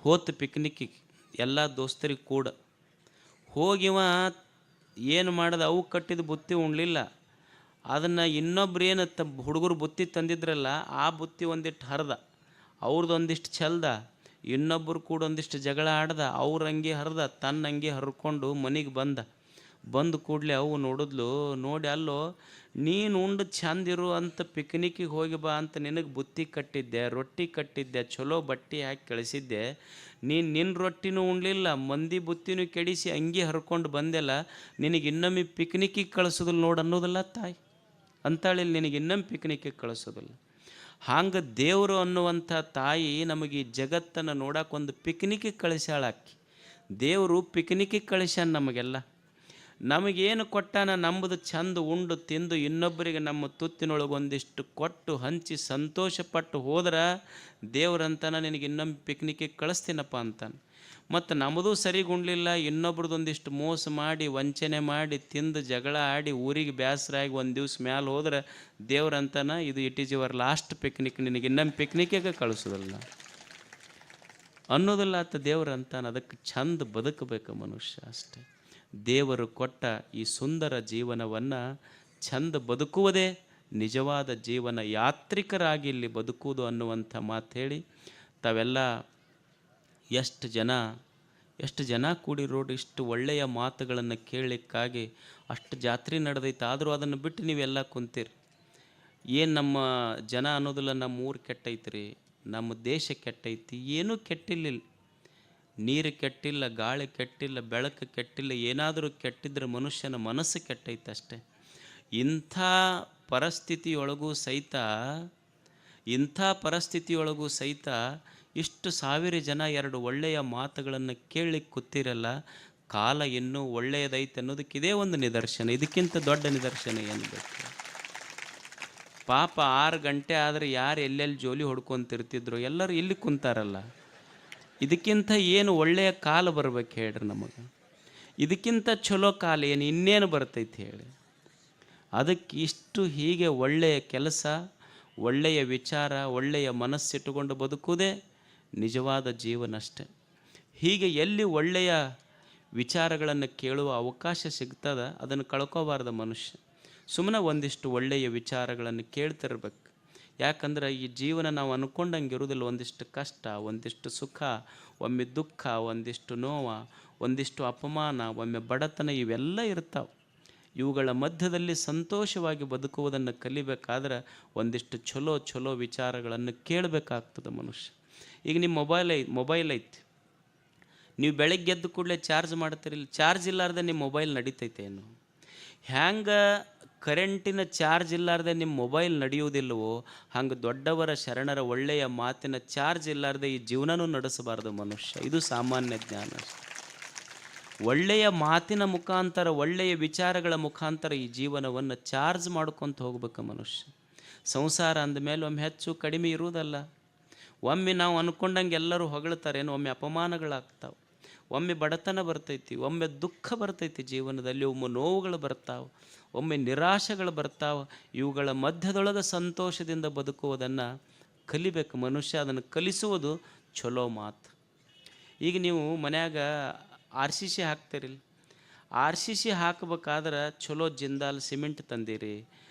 ಹೋತು ಪಿಕ್ನಿಕ್ಕಿಗೆ ಎಲ್ಲ ದೋಸ್ತರಿಗೆ ಕೂಡ ಹೋಗಿವ ಏನು ಮಾಡ್ದೆ? ಅವು ಕಟ್ಟಿದ ಬುತ್ತಿ ಉಣ್ಲಿಲ್ಲ. ಅದನ್ನು ಇನ್ನೊಬ್ರು ಏನು ಹುಡುಗರು ಬುತ್ತಿ ತಂದಿದ್ರಲ್ಲ, ಆ ಬುತ್ತಿ ಒಂದಿಷ್ಟು ಹರಿದ, ಅವ್ರದ್ದು ಒಂದಿಷ್ಟು ಚೆಲ್ದ, ಇನ್ನೊಬ್ಬರು ಕೂಡ ಒಂದಿಷ್ಟು ಜಗಳ ಆಡ್ದ, ಅವ್ರ ಅಂಗಿ ಹರಿದ, ತನ್ನ ಅಂಗಿ ಹರ್ಕೊಂಡು ಮನೆಗೆ ಬಂದು ಕೂಡಲೇ ಅವು ನೋಡಿದ್ಲು. ನೋಡಿ, ಅಲ್ಲೋ ನೀನು ಉಂಡು ಚಂದಿರು ಅಂತ ಪಿಕ್ನಿಕ್ಕಿಗೆ ಹೋಗಿ ಬಾ ಅಂತ ನಿನಗೆ ಬುತ್ತಿ ಕಟ್ಟಿದ್ದೆ, ರೊಟ್ಟಿ ಕಟ್ಟಿದ್ದೆ, ಚಲೋ ಬಟ್ಟೆ ಹಾಕಿ ಕಳಿಸಿದ್ದೆ, ನಿನ್ನ ರೊಟ್ಟಿನೂ ಉಣ್ಲಿಲ್ಲ, ಮಂದಿ ಬುತ್ತಿನೂ ಕೆಡಿಸಿ ಅಂಗಿ ಹರ್ಕೊಂಡು ಬಂದೆಲ್ಲ, ನಿನಗೆ ಇನ್ನೊಮ್ಮೆ ಪಿಕ್ನಿಕ್ಕಿಗೆ ಕಳಿಸೋದಿಲ್ಲ ನೋಡು ಅನ್ನೋದಿಲ್ಲ ತಾಯಿ ಅಂತಾಳಿಲ್ಲಿ. ನಿನಗೆ ಇನ್ನೊಮ್ಮೆ ಪಿಕ್ನಿಕ್ಕಿಗೆ ಕಳಿಸೋದಿಲ್ಲ. ಹಂಗೆ ದೇವರು ಅನ್ನುವಂಥ ತಾಯಿ ನಮಗೆ ಈ ಜಗತ್ತನ್ನು ನೋಡೋಕೆ ಒಂದು ಪಿಕ್ನಿಕ್ಕಿಗೆ ಕಳಿಸ್ಯಾಳಾಕಿ. ದೇವರು ಪಿಕ್ನಿಕ್ಕಿಗೆ ಕಳಿಸ್ಯಾನ ನಮಗೆಲ್ಲ. ನಮಗೇನು ಕೊಟ್ಟಾನ ನಂಬುದು ಚಂದ ಉಂಡು ತಿಂದು ಇನ್ನೊಬ್ಬರಿಗೆ ನಮ್ಮ ತುತ್ತಿನೊಳಗೆ ಒಂದಿಷ್ಟು ಕೊಟ್ಟು ಹಂಚಿ ಸಂತೋಷಪಟ್ಟು ಹೋದ್ರೆ ದೇವ್ರಂತಾನೆ ನಿನಗೆ ಇನ್ನೊಮ್ಮೆ ಪಿಕ್ನಿಕ್ಕಿಗೆ ಕಳಿಸ್ತೀನಪ್ಪ ಅಂತಾನೆ. ಮತ್ತು ನಮ್ಮದು ಸರಿಗುಂಡ್ಲಿಲ್ಲ, ಇನ್ನೊಬ್ರದ್ದೊಂದಿಷ್ಟು ಮೋಸ ಮಾಡಿ ವಂಚನೆ ಮಾಡಿ ತಿಂದು ಜಗಳ ಆಡಿ ಊರಿಗೆ ಬೇಸರಾಗಿ ಒಂದು ದಿವ್ಸ ಮ್ಯಾಲೆ ಹೋದ್ರೆ ದೇವ್ರಂತಾನೆ ಇದು it is your last picnic, ನಿನಗೆ ಇನ್ನೊಮ್ಮೆ ಪಿಕ್ನಿಕ್ಕಿಗೆ ಕಳಿಸೋದಿಲ್ಲ ಅನ್ನೋದಿಲ್ಲ ಆತ ದೇವ್ರಂತಾನೆ. ಅದಕ್ಕೆ ಚಂದ ಬದುಕಬೇಕು ಮನುಷ್ಯ ಅಷ್ಟೆ. ದೇವರು ಕೊಟ್ಟ ಈ ಸುಂದರ ಜೀವನವನ್ನು ಚಂದ ಬದುಕುವುದೇ ನಿಜವಾದ ಜೀವನ. ಯಾತ್ರಿಕರಾಗಿ ಇಲ್ಲಿ ಬದುಕುವುದು ಅನ್ನುವಂಥ ಮಾತು ಹೇಳಿ ತಾವೆಲ್ಲ ಎಷ್ಟು ಜನ ಕೂಡಿರೋಡು ಇಷ್ಟು ಒಳ್ಳೆಯ ಮಾತುಗಳನ್ನು ಕೇಳಲಿಕ್ಕಾಗಿ ಅಷ್ಟು ಜಾತ್ರೆ ನಡೆದೈತೆ. ಆದರೂ ಅದನ್ನು ಬಿಟ್ಟು ನೀವೆಲ್ಲ ಕುಂತೀರಿ. ಏನು ನಮ್ಮ ಜನ ಅನ್ನೋದಿಲ್ಲ, ನಮ್ಮ ಊರು ಕೆಟ್ಟೈತ್ರಿ, ನಮ್ಮ ದೇಶ ಕೆಟ್ಟೈತಿ. ಏನೂ ಕೆಟ್ಟಿಲ್ಲ. ನೀರು ಕೆಟ್ಟಿಲ್ಲ, ಗಾಳಿ ಕೆಟ್ಟಿಲ್ಲ, ಬೆಳಕು ಕೆಟ್ಟಿಲ್ಲ. ಏನಾದರೂ ಕೆಟ್ಟಿದ್ರೆ ಮನುಷ್ಯನ ಮನಸ್ಸು ಕೆಟ್ಟೈತೆ ಅಷ್ಟೆ. ಇಂಥ ಪರಿಸ್ಥಿತಿಯೊಳಗೂ ಸಹಿತ ಇಷ್ಟು ಸಾವಿರ ಜನ ಎರಡು ಒಳ್ಳೆಯ ಮಾತುಗಳನ್ನು ಕೇಳಲಿಕ್ಕೆ ಕೂತಿರಲ್ಲ. ಕಾಲ ಇನ್ನೂ ಒಳ್ಳೆಯದೈತೆ ಅನ್ನೋದಕ್ಕೆ ಇದೇ ಒಂದು ನಿದರ್ಶನ. ಇದಕ್ಕಿಂತ ದೊಡ್ಡ ನಿದರ್ಶನ ಏನು ಬೇಕು? ಪಾಪ 6 ಗಂಟೆ ಆದರೆ ಯಾರು ಎಲ್ಲೆಲ್ಲಿ ಜೋಲಿ ಹೊಡ್ಕೊತಿರ್ತಿದ್ರು, ಎಲ್ಲರೂ ಇಲ್ಲಿ ಕುಂತಾರಲ್ಲ. ಇದಕ್ಕಿಂತ ಏನು ಒಳ್ಳೆಯ ಕಾಲ ಬರ್ಬೇಕು ಹೇಳ್ರಿ ನಮಗೆ? ಇದಕ್ಕಿಂತ ಚಲೋ ಕಾಲ ಏನು ಇನ್ನೇನು ಬರ್ತೈತಿ ಹೇಳಿ? ಅದಕ್ಕೆ ಇಷ್ಟು ಹೀಗೆ ಒಳ್ಳೆಯ ಕೆಲಸ, ಒಳ್ಳೆಯ ವಿಚಾರ, ಒಳ್ಳೆಯ ಮನಸ್ಸಿಟ್ಟುಕೊಂಡು ಬದುಕುವುದೇ ನಿಜವಾದ ಜೀವನ ಅಷ್ಟೆ. ಹೀಗೆ ಎಲ್ಲಿ ಒಳ್ಳೆಯ ವಿಚಾರಗಳನ್ನು ಕೇಳುವ ಅವಕಾಶ ಸಿಗ್ತದೆ ಅದನ್ನು ಕಳ್ಕೋಬಾರ್ದು ಮನುಷ್ಯ. ಸುಮ್ಮನೆ ಒಂದಿಷ್ಟು ಒಳ್ಳೆಯ ವಿಚಾರಗಳನ್ನು ಕೇಳ್ತಿರ್ಬೇಕು. ಯಾಕಂದ್ರೆ ಈ ಜೀವನ ನಾವು ಅಂದ್ಕೊಂಡಂಗೆ ಇರೋದಿಲ್ಲ. ಒಂದಿಷ್ಟು ಕಷ್ಟ, ಒಂದಿಷ್ಟು ಸುಖ, ಒಮ್ಮೆ ದುಃಖ, ಒಂದಿಷ್ಟು ನೋವು, ಒಂದಿಷ್ಟು ಅಪಮಾನ, ಒಮ್ಮೆ ಬಡತನ, ಇವೆಲ್ಲ ಇರ್ತಾವೆ. ಇವುಗಳ ಮಧ್ಯದಲ್ಲಿ ಸಂತೋಷವಾಗಿ ಬದುಕುವುದನ್ನು ಕಲಿಬೇಕಾದ್ರೆ ಒಂದಿಷ್ಟು ಚಲೋ ವಿಚಾರಗಳನ್ನು ಕೇಳಬೇಕಾಗ್ತದೆ ಮನುಷ್ಯ. ಈಗ ನಿಮ್ಮ ಮೊಬೈಲ್ ಐತಿ, ನೀವು ಬೆಳಗ್ಗೆ ಎದ್ದು ಕೂಡಲೇ ಚಾರ್ಜ್ ಮಾಡ್ತೀರಿಲ್ಲ, ಚಾರ್ಜ್ ಇಲ್ಲಾರ್ದೆ ನಿಮ್ಮ ಮೊಬೈಲ್ ನಡೀತೈತೆ ಏನು? ಹ್ಯಾಂಗೆ ಕರೆಂಟಿನ ಚಾರ್ಜ್ ಇಲ್ಲಾರ್ದೆ ನಿಮ್ಮ ಮೊಬೈಲ್ ನಡೆಯುವುದಿಲ್ಲವೋ ಹಂಗೆ ದೊಡ್ಡವರ ಶರಣರ ಒಳ್ಳೆಯ ಮಾತಿನ ಚಾರ್ಜ್ ಇಲ್ಲಾರ್ದೆ ಈ ಜೀವನನೂ ನಡೆಸಬಾರ್ದು ಮನುಷ್ಯ. ಇದು ಸಾಮಾನ್ಯ ಜ್ಞಾನ. ಒಳ್ಳೆಯ ಮಾತಿನ ಮುಖಾಂತರ, ಒಳ್ಳೆಯ ವಿಚಾರಗಳ ಮುಖಾಂತರ ಈ ಜೀವನವನ್ನು ಚಾರ್ಜ್ ಮಾಡ್ಕೊತ ಹೋಗ್ಬೇಕು ಮನುಷ್ಯ. ಸಂಸಾರ ಅಂದಮೇಲೆ ಒಮ್ಮೆ ಹೆಚ್ಚು ಕಡಿಮೆ ಇರುವುದಲ್ಲ. ಒಮ್ಮೆ ನಾವು ಅಂದ್ಕೊಂಡಂಗೆ ಎಲ್ಲರೂ ಹೊಗಳ್ತಾರೇನು, ಒಮ್ಮೆ ಅಪಮಾನಗಳಾಗ್ತಾವೆ, ಒಮ್ಮೆ ಬಡತನ ಬರ್ತೈತಿ, ಒಮ್ಮೆ ದುಃಖ ಬರ್ತೈತಿ ಜೀವನದಲ್ಲಿ, ಒಮ್ಮೆ ನೋವುಗಳು ಬರ್ತಾವೆ, ಒಮ್ಮೆ ನಿರಾಶೆಗಳು ಬರ್ತಾವೆ. ಇವುಗಳ ಮಧ್ಯದೊಳಗೆ ಸಂತೋಷದಿಂದ ಬದುಕುವುದನ್ನು ಕಲಿಬೇಕು ಮನುಷ್ಯ. ಅದನ್ನು ಕಲಿಸುವುದು ಚಲೋ ಮಾತು. ಈಗ ನೀವು ಮನ್ಯಾಗ RCC ಹಾಕ್ತಿರಿಲ್ಲ, RCC ಹಾಕಬೇಕಾದ್ರೆ ಚಲೋ ಜಿಂದಾಲ್ ಸಿಮೆಂಟ್ ತಂದಿರಿ,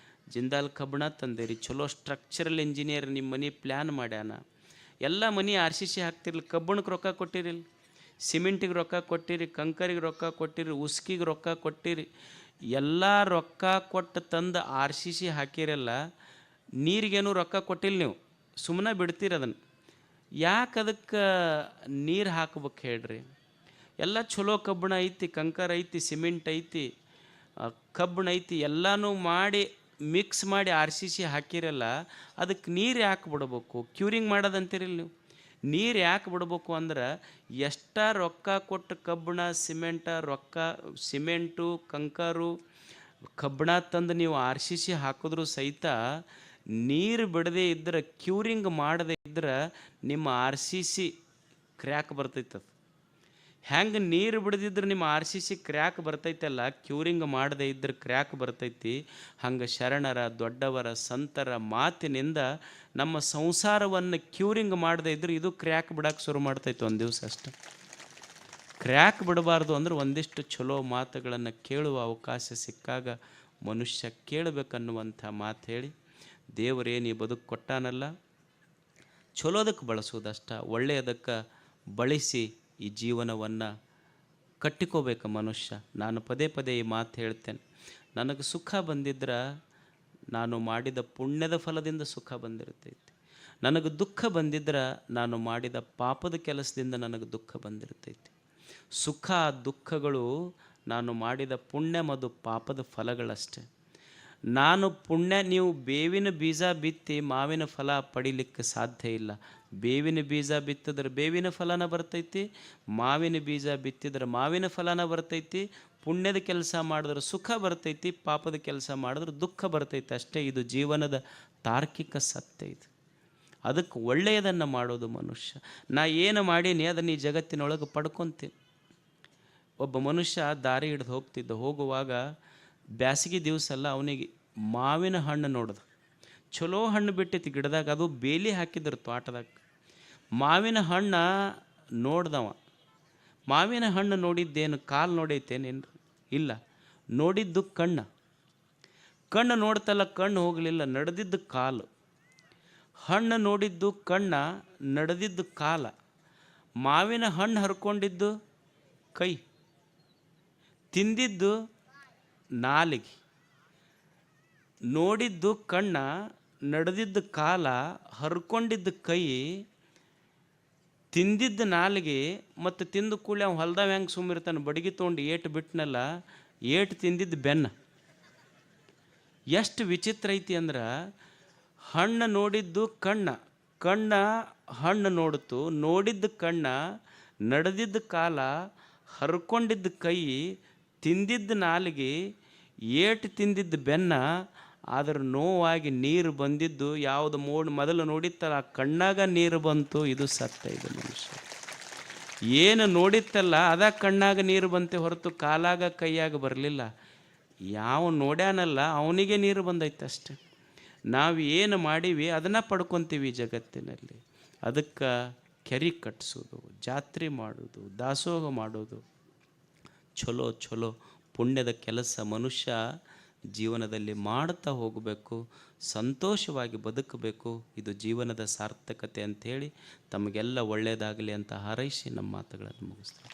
ಜಿಂದಾಲ್ ಕಬ್ಬಣ ತಂದಿರಿ, ಚಲೋ ಸ್ಟ್ರಕ್ಚರಲ್ ಇಂಜಿನಿಯರ್ ನಿಮ್ಮ ಮನೆ ಪ್ಲ್ಯಾನ್ ಮಾಡ್ಯಾನ. ಎಲ್ಲ ಮನೆ RCC ಹಾಕ್ತಿರ್ಲಿ, ಕಬ್ಬಣಕ್ಕೆ ರೊಕ್ಕ ಕೊಟ್ಟಿರಿಲ್ಲ, ಸಿಮೆಂಟಿಗೆ ರೊಕ್ಕ ಕೊಟ್ಟಿರಿ, ಕಂಕರಿಗೆ ರೊಕ್ಕ ಕೊಟ್ಟಿರಿ, ಉಸ್ಕಿಗೆ ರೊಕ್ಕ ಕೊಟ್ಟಿರಿ, ಎಲ್ಲ ರೊಕ್ಕ ಕೊಟ್ಟು ತಂದು RCC ಹಾಕಿರಲ್ಲ. ನೀರಿಗೇನು ರೊಕ್ಕ ಕೊಟ್ಟಿಲ್ಲ, ನೀವು ಸುಮ್ಮನೆ ಬಿಡ್ತೀರಿ ಅದನ್ನು. ಯಾಕೆ ಅದಕ್ಕೆ ನೀರು ಹಾಕ್ಬೇಕು ಹೇಳ್ರಿ? ಎಲ್ಲ ಚಲೋ ಕಬ್ಬಣ ಐತಿ, ಕಂಕರ್ ಐತಿ, ಸಿಮೆಂಟ್ ಐತಿ, ಕಬ್ಬಣ ಐತಿ, ಎಲ್ಲನೂ ಮಾಡಿ ಮಿಕ್ಸ್ ಮಾಡಿ RCC ಹಾಕಿರಲ್ಲ. ಅದಕ್ಕೆ ನೀರು ಯಾಕೆ ಬಿಡ್ಬೇಕು? ಕ್ಯೂರಿಂಗ್ ಮಾಡೋದಂತೀರಿಲ್ಲ ನೀವು. ನೀರು ಯಾಕೆ ಬಿಡ್ಬೇಕು ಅಂದ್ರೆ, ಎಷ್ಟ ರೊಕ್ಕ ಕೊಟ್ಟು ಕಬ್ಬಣ ಸಿಮೆಂಟು ಕಂಕರು ಕಬ್ಬಣ ತಂದು ನೀವು RCC ಹಾಕಿದ್ರೂ ಸಹಿತ ನೀರು ಬಿಡದೇ ಇದ್ದರೆ, ಕ್ಯೂರಿಂಗ್ ಮಾಡದೇ ಇದ್ರೆ ನಿಮ್ಮ RCC ಕ್ರ್ಯಾಕ್ ಬರ್ತೈತದು. ಹೆಂಗೆ ನೀರು ಬಿಡದಿದ್ರೆ ನಿಮ್ಮ RCC ಕ್ರ್ಯಾಕ್ ಬರ್ತೈತಲ್ಲ, ಕ್ಯೂರಿಂಗ್ ಮಾಡದೇ ಇದ್ರೆ ಕ್ರ್ಯಾಕ್ ಬರ್ತೈತಿ. ಹಂಗೆ ಶರಣರ, ದೊಡ್ಡವರ, ಸಂತರ ಮಾತಿನಿಂದ ನಮ್ಮ ಸಂಸಾರವನ್ನು ಕ್ಯೂರಿಂಗ್ ಮಾಡದೇ ಇದ್ರೆ ಇದು ಕ್ರ್ಯಾಕ್ ಬಿಡೋಕೆ ಶುರು ಮಾಡ್ತೈತೆ ಒಂದು ದಿವಸ ಅಷ್ಟೆ. ಕ್ರ್ಯಾಕ್ ಬಿಡಬಾರ್ದು ಅಂದ್ರೆ ಒಂದಿಷ್ಟು ಚಲೋ ಮಾತುಗಳನ್ನು ಕೇಳುವ ಅವಕಾಶ ಸಿಕ್ಕಾಗ ಮನುಷ್ಯ ಕೇಳಬೇಕನ್ನುವಂಥ ಮಾತು ಹೇಳಿ, ದೇವರೇನು ಈ ಬದುಕು ಕೊಟ್ಟಾನಲ್ಲ, ಚಲೋದಕ್ಕೆ ಬಳಸೋದಷ್ಟ, ಒಳ್ಳೆಯದಕ್ಕೆ ಬಳಸಿ ಈ ಜೀವನವನ್ನು ಕಟ್ಟಿಕೋಬೇಕು ಮನುಷ್ಯ. ನಾನು ಪದೇ ಈ ಮಾತು ಹೇಳ್ತೇನೆ. ನನಗೆ ಸುಖ ಬಂದಿದ್ರೆ ನಾನು ಮಾಡಿದ ಪುಣ್ಯದ ಫಲದಿಂದ ಸುಖ ಬಂದಿರ್ತೈತಿ. ನನಗೆ ದುಃಖ ಬಂದಿದ್ರೆ ನಾನು ಮಾಡಿದ ಪಾಪದ ಕೆಲಸದಿಂದ ನನಗೆ ದುಃಖ ಬಂದಿರ್ತೈತಿ. ಸುಖ ದುಃಖಗಳು ನಾನು ಮಾಡಿದ ಪುಣ್ಯ ಮತ್ತು ಪಾಪದ ಫಲಗಳಷ್ಟೇ. ನಾನು ಪುಣ್ಯ. ನೀವು ಬೇವಿನ ಬೀಜ ಬಿತ್ತಿ ಮಾವಿನ ಫಲ ಪಡಿಲಿಕ್ಕೆ ಸಾಧ್ಯ ಇಲ್ಲ. ಬೇವಿನ ಬೀಜ ಬಿತ್ತಿದ್ರೆ ಬೇವಿನ ಫಲನ ಬರ್ತೈತಿ, ಮಾವಿನ ಬೀಜ ಬಿತ್ತಿದ್ರೆ ಮಾವಿನ ಫಲನ ಬರ್ತೈತಿ. ಪುಣ್ಯದ ಕೆಲಸ ಮಾಡಿದ್ರೆ ಸುಖ ಬರ್ತೈತಿ, ಪಾಪದ ಕೆಲಸ ಮಾಡಿದ್ರೆ ದುಃಖ ಬರ್ತೈತಿ. ಅಷ್ಟೇ, ಇದು ಜೀವನದ ತಾರ್ಕಿಕ ಸತ್ಯ. ಇದು ಅದಕ್ಕೆ ಒಳ್ಳೆಯದನ್ನು ಮಾಡೋದು ಮನುಷ್ಯ. ನಾ ಏನು ಮಾಡೀನಿ ಅದನ್ನು ಈ ಜಗತ್ತಿನೊಳಗೆ ಪಡ್ಕೊತೀನಿ. ಒಬ್ಬ ಮನುಷ್ಯ ದಾರಿ ಹಿಡಿದು ಹೋಗ್ತಿದ್ದ. ಹೋಗುವಾಗ ಬ್ಯಾಸಿಗೆ ದಿವಸ ಅಲ್ಲ, ಅವನಿಗೆ ಮಾವಿನ ಹಣ್ಣು ನೋಡ್ದ. ಚಲೋ ಹಣ್ಣು ಬಿಟ್ಟಿತ್ತು ಗಿಡದಾಗ, ಅದು ಬೇಲಿ ಹಾಕಿದ್ರು ತೋಟದಾಗ. ಮಾವಿನ ಹಣ್ಣು ನೋಡ್ದವ. ಮಾವಿನ ಹಣ್ಣು ನೋಡಿದ್ದೇನು ಕಾಲು ನೋಡೈತೇನೇನು? ಇಲ್ಲ, ನೋಡಿದ್ದು ಕಣ್ಣು. ಕಣ್ಣು ನೋಡ್ತಲ್ಲ, ಕಣ್ಣು ಹೋಗಲಿಲ್ಲ, ನಡೆದಿದ್ದು ಕಾಲು. ಹಣ್ಣು ನೋಡಿದ್ದು ಕಣ್ಣ, ನಡೆದಿದ್ದು ಕಾಲ. ಮಾವಿನ ಹಣ್ಣು ಹರ್ಕೊಂಡಿದ್ದು ಕೈ, ತಿಂದಿದ್ದು ನಾಲಿಗೆ. ನೋಡಿದ್ದು ಕಣ್ಣ, ನಡೆದಿದ್ದು ಕಾಲ, ಹರ್ಕೊಂಡಿದ್ದು ಕೈ, ತಿಂದಿದ್ದು ನಾಲಿಗೆ. ಮತ್ತು ತಿಂದು ಕೂಡಲೇ ಅವ್ನು ಹೊಲ್ದಾವ ಹೆಂಗೆ ಸುಮ್ಮಿರ್ತಾನೆ, ಬಡಗಿ ತೊಗೊಂಡು ಏಟು ಬಿಟ್ಟನಲ್ಲ, ಏಟು ತಿಂದಿದ್ದು ಬೆನ್ನ. ಎಷ್ಟು ವಿಚಿತ್ರ ಐತಿ ಅಂದ್ರೆ, ಹಣ್ಣು ನೋಡಿದ್ದು ಕಣ್ಣ, ಕಣ್ಣ ಹಣ್ಣು ನೋಡಿತು, ನೋಡಿದ್ದು ಕಣ್ಣ, ನಡೆದಿದ್ದು ಕಾಲ, ಹರ್ಕೊಂಡಿದ್ದು ಕೈ, ತಿಂದಿದ್ದು ನಾಲಿಗೆ, ಏಟು ತಿಂದಿದ್ದು ಬೆನ್ನ. ಆದ್ರೆ ನೋವಾಗಿ ನೀರು ಬಂದಿದ್ದು ಯಾವುದು ಮೊದಲು ನೋಡಿತ್ತಲ್ಲ ಆ ಕಣ್ಣಾಗ ನೀರು ಬಂತು. ಇದು ಸತ್ಯ. ಇದು ಮನುಷ್ಯ ಏನು ನೋಡಿತ್ತಲ್ಲ ಅದ ಕಣ್ಣಾಗ ನೀರು ಬಂತೆ ಹೊರತು ಕಾಲಾಗ ಕೈಯಾಗ ಬರಲಿಲ್ಲ. ಯಾವ ನೋಡ್ಯಾನಲ್ಲ ಅವನಿಗೆ ನೀರು ಬಂದೈತೆ ಅಷ್ಟೆ. ನಾವು ಏನು ಮಾಡೀವಿ ಅದನ್ನು ಪಡ್ಕೊತೀವಿ ಜಗತ್ತಿನಲ್ಲಿ. ಅದಕ್ಕೆ ಕೆರೆ ಕಟ್ಟಿಸೋದು, ಜಾತ್ರೆ ಮಾಡೋದು, ದಾಸೋಹ ಮಾಡೋದು, ಚಲೋ ಚಲೋ ಪುಣ್ಯದ ಕೆಲಸ ಮನುಷ್ಯ ಜೀವನದಲ್ಲಿ ಮಾಡ್ತಾ ಹೋಗಬೇಕು, ಸಂತೋಷವಾಗಿ ಬದುಕಬೇಕು. ಇದು ಜೀವನದ ಸಾರ್ಥಕತೆ ಅಂಥೇಳಿ ತಮಗೆಲ್ಲ ಒಳ್ಳೆಯದಾಗಲಿ ಅಂತ ಹಾರೈಸಿ ನಮ್ಮ ಮಾತುಗಳನ್ನು ಮುಗಿಸ್ತಾರೆ.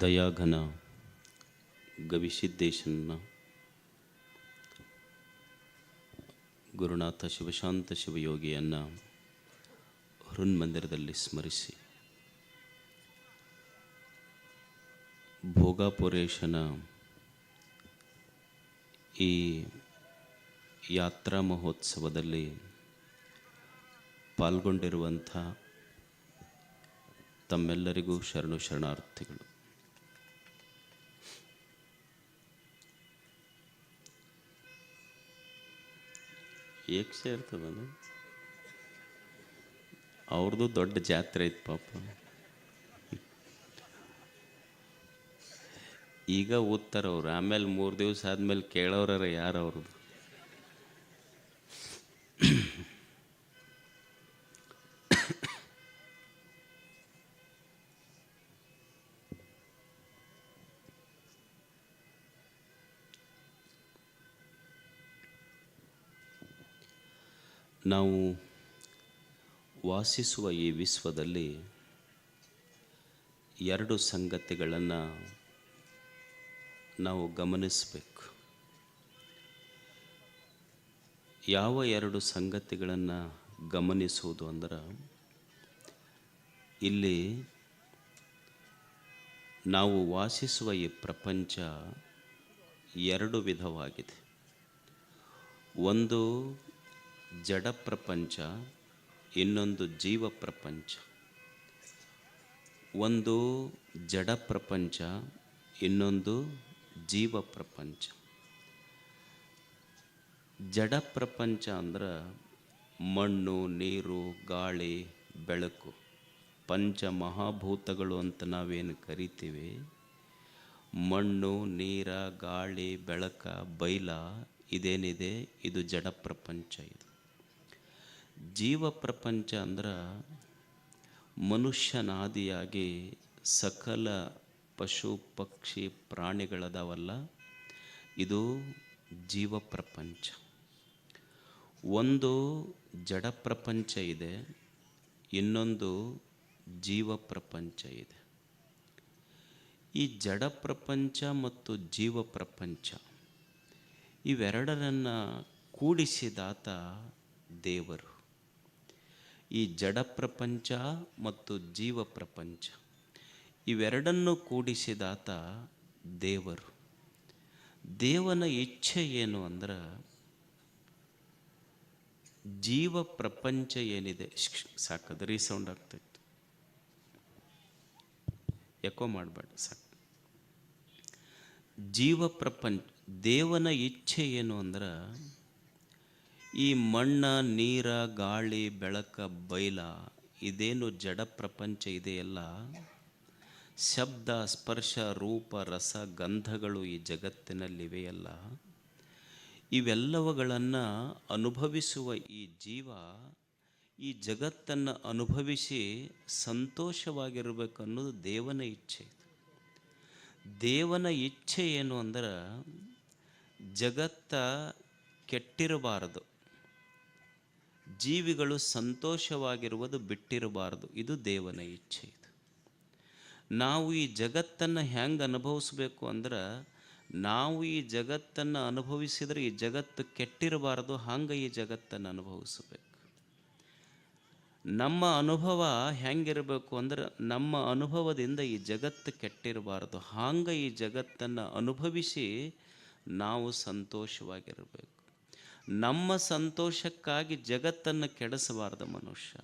ದಯಾಘನ ಗವಿಸಿದ್ದೇಶನ ಗುರುನಾಥ ಶಿವಶಾಂತ ಶಿವಯೋಗಿಯನ್ನು ಹೃನ್ಮಂದಿರದಲ್ಲಿ ಸ್ಮರಿಸಿ, ಭೋಗಾಪುರೇಶನ ಈ ಯಾತ್ರಾ ಮಹೋತ್ಸವದಲ್ಲಿ ಪಾಲ್ಗೊಂಡಿರುವಂಥ ತಮ್ಮೆಲ್ಲರಿಗೂ ಶರಣು ಶರಣಾರ್ಥಿಗಳು. ಏಕೆ ಸೇರ್ತದನು? ಅವ್ರದ್ದು ದೊಡ್ಡ ಜಾತ್ರೆ ಐತೆ ಪಾಪ. ಈಗ ಓದ್ತಾರವ್ರು, ಆಮೇಲೆ 3 ದಿವಸ ಆದಮೇಲೆ ಕೇಳೋರ ಯಾರು ಅವ್ರದ್ದು? ನಾವು ವಾಸಿಸುವ ಈ ವಿಶ್ವದಲ್ಲಿ 2 ಸಂಗತಿಗಳನ್ನು ನಾವು ಗಮನಿಸಬೇಕು. ಯಾವ 2 ಸಂಗತಿಗಳನ್ನು ಗಮನಿಸುವುದು ಅಂದ್ರೆ, ಇಲ್ಲಿ ನಾವು ವಾಸಿಸುವ ಈ ಪ್ರಪಂಚ 2 ವಿಧವಾಗಿದೆ. ಒಂದು ಜಡ ಪ್ರಪಂಚ, ಇನ್ನೊಂದು ಜೀವ ಪ್ರಪಂಚ. ಒಂದು ಜಡ ಪ್ರಪಂಚ, ಇನ್ನೊಂದು ಜೀವ ಪ್ರಪಂಚ. ಜಡ ಪ್ರಪಂಚ ಅಂದ್ರೆ ಮಣ್ಣು, ನೀರು, ಗಾಳಿ, ಬೆಳಕು, ಪಂಚ ಮಹಾಭೂತಗಳು ಅಂತ ನಾವೇನು ಕರಿತೀವಿ. ಮಣ್ಣು, ನೀರ, ಗಾಳಿ, ಬೆಳಕ, ಬೈಲ ಇದೇನಿದೆ ಇದು ಜಡ ಪ್ರಪಂಚ. ಇದು ಜೀವ ಪ್ರಪಂಚ ಅಂದ್ರೆ ಮನುಷ್ಯನಾದಿಯಾಗಿ ಸಕಲ ಪಶು ಪಕ್ಷಿ ಪ್ರಾಣಿಗಳದಾವಲ್ಲ, ಇದು ಜೀವ ಪ್ರಪಂಚ. ಒಂದು ಜಡ ಪ್ರಪಂಚ ಇದೆ, ಇನ್ನೊಂದು ಜೀವ ಪ್ರಪಂಚ ಇದೆ. ಈ ಜಡ ಪ್ರಪಂಚ ಮತ್ತು ಜೀವ ಪ್ರಪಂಚ ಇವೆರಡರನ್ನು ಕೂಡಿಸಿದಾತ ದೇವರು. ಈ ಜಡ ಪ್ರಪಂಚ ಮತ್ತು ಜೀವ ಪ್ರಪಂಚ ಇವೆರಡನ್ನು ಕೂಡಿಸಿದಾತ ದೇವರು. ದೇವನ ಇಚ್ಛೆ ಏನು ಅಂದ್ರೆ, ಜೀವ ಪ್ರಪಂಚ ಏನಿದೆ, ಸಾಕದು ರೀಸೌಂಡ್ ಆಗ್ತೈತೆ, ಎಕೋ ಮಾಡಬೇಡ, ಸಾಕು. ಜೀವ ಪ್ರಪಂಚ, ದೇವನ ಇಚ್ಛೆ ಏನು ಅಂದ್ರೆ, ಈ ಮಣ್ಣ, ನೀರ, ಗಾಳಿ, ಬೆಳಕ, ಬೈಲ ಇದೇನು ಜಡ ಪ್ರಪಂಚ ಇದೆಯಲ್ಲ, ಶಬ್ದ, ಸ್ಪರ್ಶ, ರೂಪ, ರಸ, ಗಂಧಗಳು ಈ ಜಗತ್ತಿನಲ್ಲಿವೆಯಲ್ಲ, ಇವೆಲ್ಲವುಗಳನ್ನು ಅನುಭವಿಸುವ ಈ ಜೀವ ಈ ಜಗತ್ತನ್ನು ಅನುಭವಿಸಿ ಸಂತೋಷವಾಗಿರಬೇಕನ್ನೋದು ದೇವನ ಇಚ್ಛೆ. ದೇವನ ಇಚ್ಛೆ ಏನು ಅಂದ್ರೆ, ಜಗತ್ತ ಕೆಟ್ಟಿರಬಾರದು, ಜೀವಿಗಳು ಸಂತೋಷವಾಗಿರುವುದು ಬಿಟ್ಟಿರಬಾರದು. ಇದು ದೇವನ ಇಚ್ಛೆ. ಇದು ನಾವು ಈ ಜಗತ್ತನ್ನು ಹೆಂಗೆ ಅನುಭವಿಸ್ಬೇಕು ಅಂದ್ರೆ, ನಾವು ಈ ಜಗತ್ತನ್ನು ಅನುಭವಿಸಿದರೆ ಈ ಜಗತ್ತು ಕೆಟ್ಟಿರಬಾರದು, ಹಂಗೆ ಈ ಜಗತ್ತನ್ನು ಅನುಭವಿಸಬೇಕು. ನಮ್ಮ ಅನುಭವ ಹೆಂಗಿರಬೇಕು ಅಂದ್ರೆ, ನಮ್ಮ ಅನುಭವದಿಂದ ಈ ಜಗತ್ತು ಕೆಟ್ಟಿರಬಾರದು, ಹಂಗೆ ಈ ಜಗತ್ತನ್ನು ಅನುಭವಿಸಿ ನಾವು ಸಂತೋಷವಾಗಿರಬೇಕು. ನಮ್ಮ ಸಂತೋಷಕ್ಕಾಗಿ ಜಗತ್ತನ್ನು ಕೆಡಿಸಬಾರ್ದು ಮನುಷ್ಯ.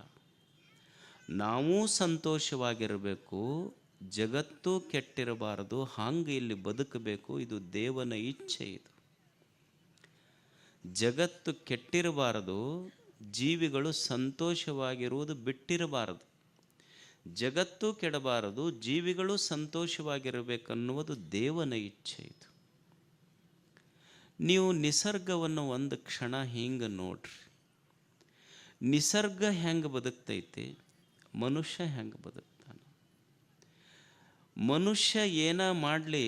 ನಾವೂ ಸಂತೋಷವಾಗಿರಬೇಕು, ಜಗತ್ತು ಕೆಟ್ಟಿರಬಾರದು, ಹಂಗೆ ಇಲ್ಲಿ ಬದುಕಬೇಕು. ಇದು ದೇವನ ಇಚ್ಛೆ. ಇದು ಜಗತ್ತು ಕೆಟ್ಟಿರಬಾರದು, ಜೀವಿಗಳು ಸಂತೋಷವಾಗಿರುವುದು ಬಿಟ್ಟಿರಬಾರದು. ಜಗತ್ತು ಕೆಡಬಾರದು, ಜೀವಿಗಳು ಸಂತೋಷವಾಗಿರಬೇಕನ್ನುವುದು ದೇವನ ಇಚ್ಛೆ. ಇದು ನೀವು ನಿಸರ್ಗವನ್ನು ಒಂದು ಕ್ಷಣ ಹಿಂಗೆ ನೋಡ್ರಿ. ನಿಸರ್ಗ ಹೆಂಗೆ ಬದುಕ್ತೈತಿ, ಮನುಷ್ಯ ಹೆಂಗೆ ಬದುಕ್ತಾನೆ. ಮನುಷ್ಯ ಏನ ಮಾಡಲಿ,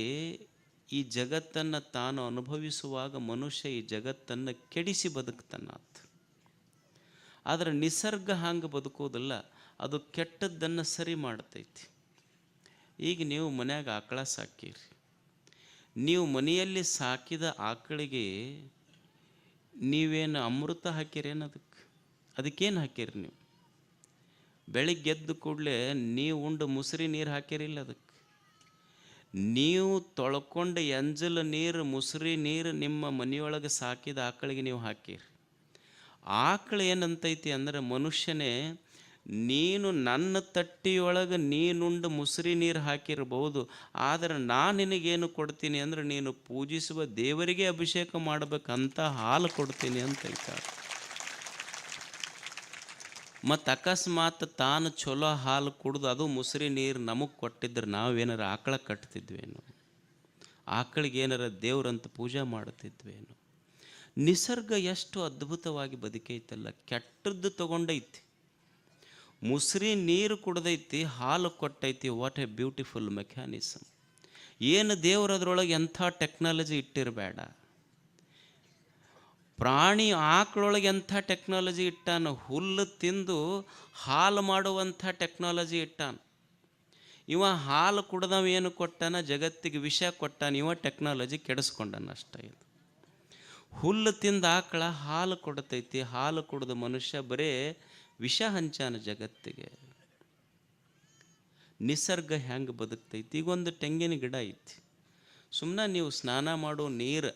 ಈ ಜಗತ್ತನ್ನು ತಾನು ಅನುಭವಿಸುವಾಗ ಮನುಷ್ಯ ಈ ಜಗತ್ತನ್ನು ಕೆಡಿಸಿ ಬದುಕ್ತಾನಾತ. ಆದರೆ ನಿಸರ್ಗ ಹಂಗೆ ಬದುಕೋದಿಲ್ಲ, ಅದು ಕೆಟ್ಟದ್ದನ್ನು ಸರಿ ಮಾಡ್ತೈತಿ. ಈಗ ನೀವು ಮನ್ಯಾಗ ಆಕಳ ಸಾಕಿರಿ, ನೀವು ಮನೆಯಲ್ಲಿ ಸಾಕಿದ ಆಕಳಿಗೆ ನೀವೇನು ಅಮೃತ ಹಾಕಿರೇನು, ಅದಕ್ಕೇನು ಹಾಕಿರಿ ನೀವು? ಬೆಳಿಗ್ಗೆ ಎದ್ದು ಕೂಡಲೇ ನೀವು ಉಂಡು ಮುಸುರಿ ನೀರು ಹಾಕಿರಿಲ್ಲ ಅದಕ್ಕೆ. ನೀವು ತೊಳ್ಕೊಂಡು ಎಂಜಲು ನೀರು, ಮುಸುರಿ ನೀರು ನಿಮ್ಮ ಮನೆಯೊಳಗೆ ಸಾಕಿದ ಆಕಳಿಗೆ ನೀವು ಹಾಕಿರಿ. ಆಕಳು ಏನಂತೈತಿ ಅಂದರೆ, ಮನುಷ್ಯನೇ ನೀನು ನನ್ನ ತಟ್ಟಿಯೊಳಗೆ ನೀನುಂಡು ಮುಸುರಿ ನೀರು ಹಾಕಿರಬಹುದು, ಆದರೆ ನಾನು ನಿನಗೇನು ಕೊಡ್ತೀನಿ ಅಂದರೆ, ನೀನು ಪೂಜಿಸುವ ದೇವರಿಗೆ ಅಭಿಷೇಕ ಮಾಡಬೇಕಂತ ಹಾಲು ಕೊಡ್ತೀನಿ ಅಂತ ಹೇಳ್ತಾರೆ. ಮತ್ತು ಅಕಸ್ಮಾತ್ ತಾನು ಚಲೋ ಹಾಲು ಕುಡ್ದು ಅದು ಮುಸುರಿ ನೀರು ನಮಗೆ ಕೊಟ್ಟಿದ್ರೆ ನಾವೇನಾರ ಆಕಳ ಕಟ್ತಿದ್ವೇನು? ಆಕಳಿಗೇನಾರ ದೇವ್ರಂತ ಪೂಜೆ ಮಾಡ್ತಿದ್ವೇನು? ನಿಸರ್ಗ ಎಷ್ಟು ಅದ್ಭುತವಾಗಿ ಬದುಕೈತಲ್ಲ. ಕೆಟ್ಟದ್ದು ತಗೊಂಡೈತಿ, ಮುಸುರಿ ನೀರು ಕುಡ್ದೈತಿ, ಹಾಲು ಕೊಟ್ಟೈತಿ. What A beautiful mechanism. ಏನು ದೇವರು ಅದರೊಳಗೆ ಎಂಥ ಟೆಕ್ನಾಲಜಿ ಇಟ್ಟಿರಬೇಡ. ಪ್ರಾಣಿ ಆಕಳೊಳಗೆ ಎಂಥ ಟೆಕ್ನಾಲಜಿ ಇಟ್ಟಾನ, ಹುಲ್ಲು ತಿಂದು ಹಾಲು ಮಾಡುವಂಥ ಟೆಕ್ನಾಲಜಿ ಇಟ್ಟಾನ. ಇವ ಹಾಲು ಕುಡ್ದವ ಏನು ಕೊಟ್ಟಾನ, ಜಗತ್ತಿಗೆ ವಿಷ ಕೊಟ್ಟಾನ. ಇವ ಟೆಕ್ನಾಲಜಿ ಕೆಡಿಸ್ಕೊಂಡನ ಅಷ್ಟೇ. ಇದು ಹುಲ್ಲು ತಿಂದ ಆಕಳ ಹಾಲು ಕೊಡ್ತೈತಿ, ಹಾಲು ಕುಡ್ದ ಮನುಷ್ಯ ಬರೇ ವಿಷ ಹಂಚಾನ ಜಗತ್ತಿಗೆ. ನಿಸರ್ಗ ಹೆಂಗೆ ಬದುಕ್ತೈತಿ. ಈಗೊಂದು ತೆಂಗಿನ ಗಿಡ ಐತಿ, ಸುಮ್ಮನೆ ನೀವು ಸ್ನಾನ ಮಾಡೋ ನೀರು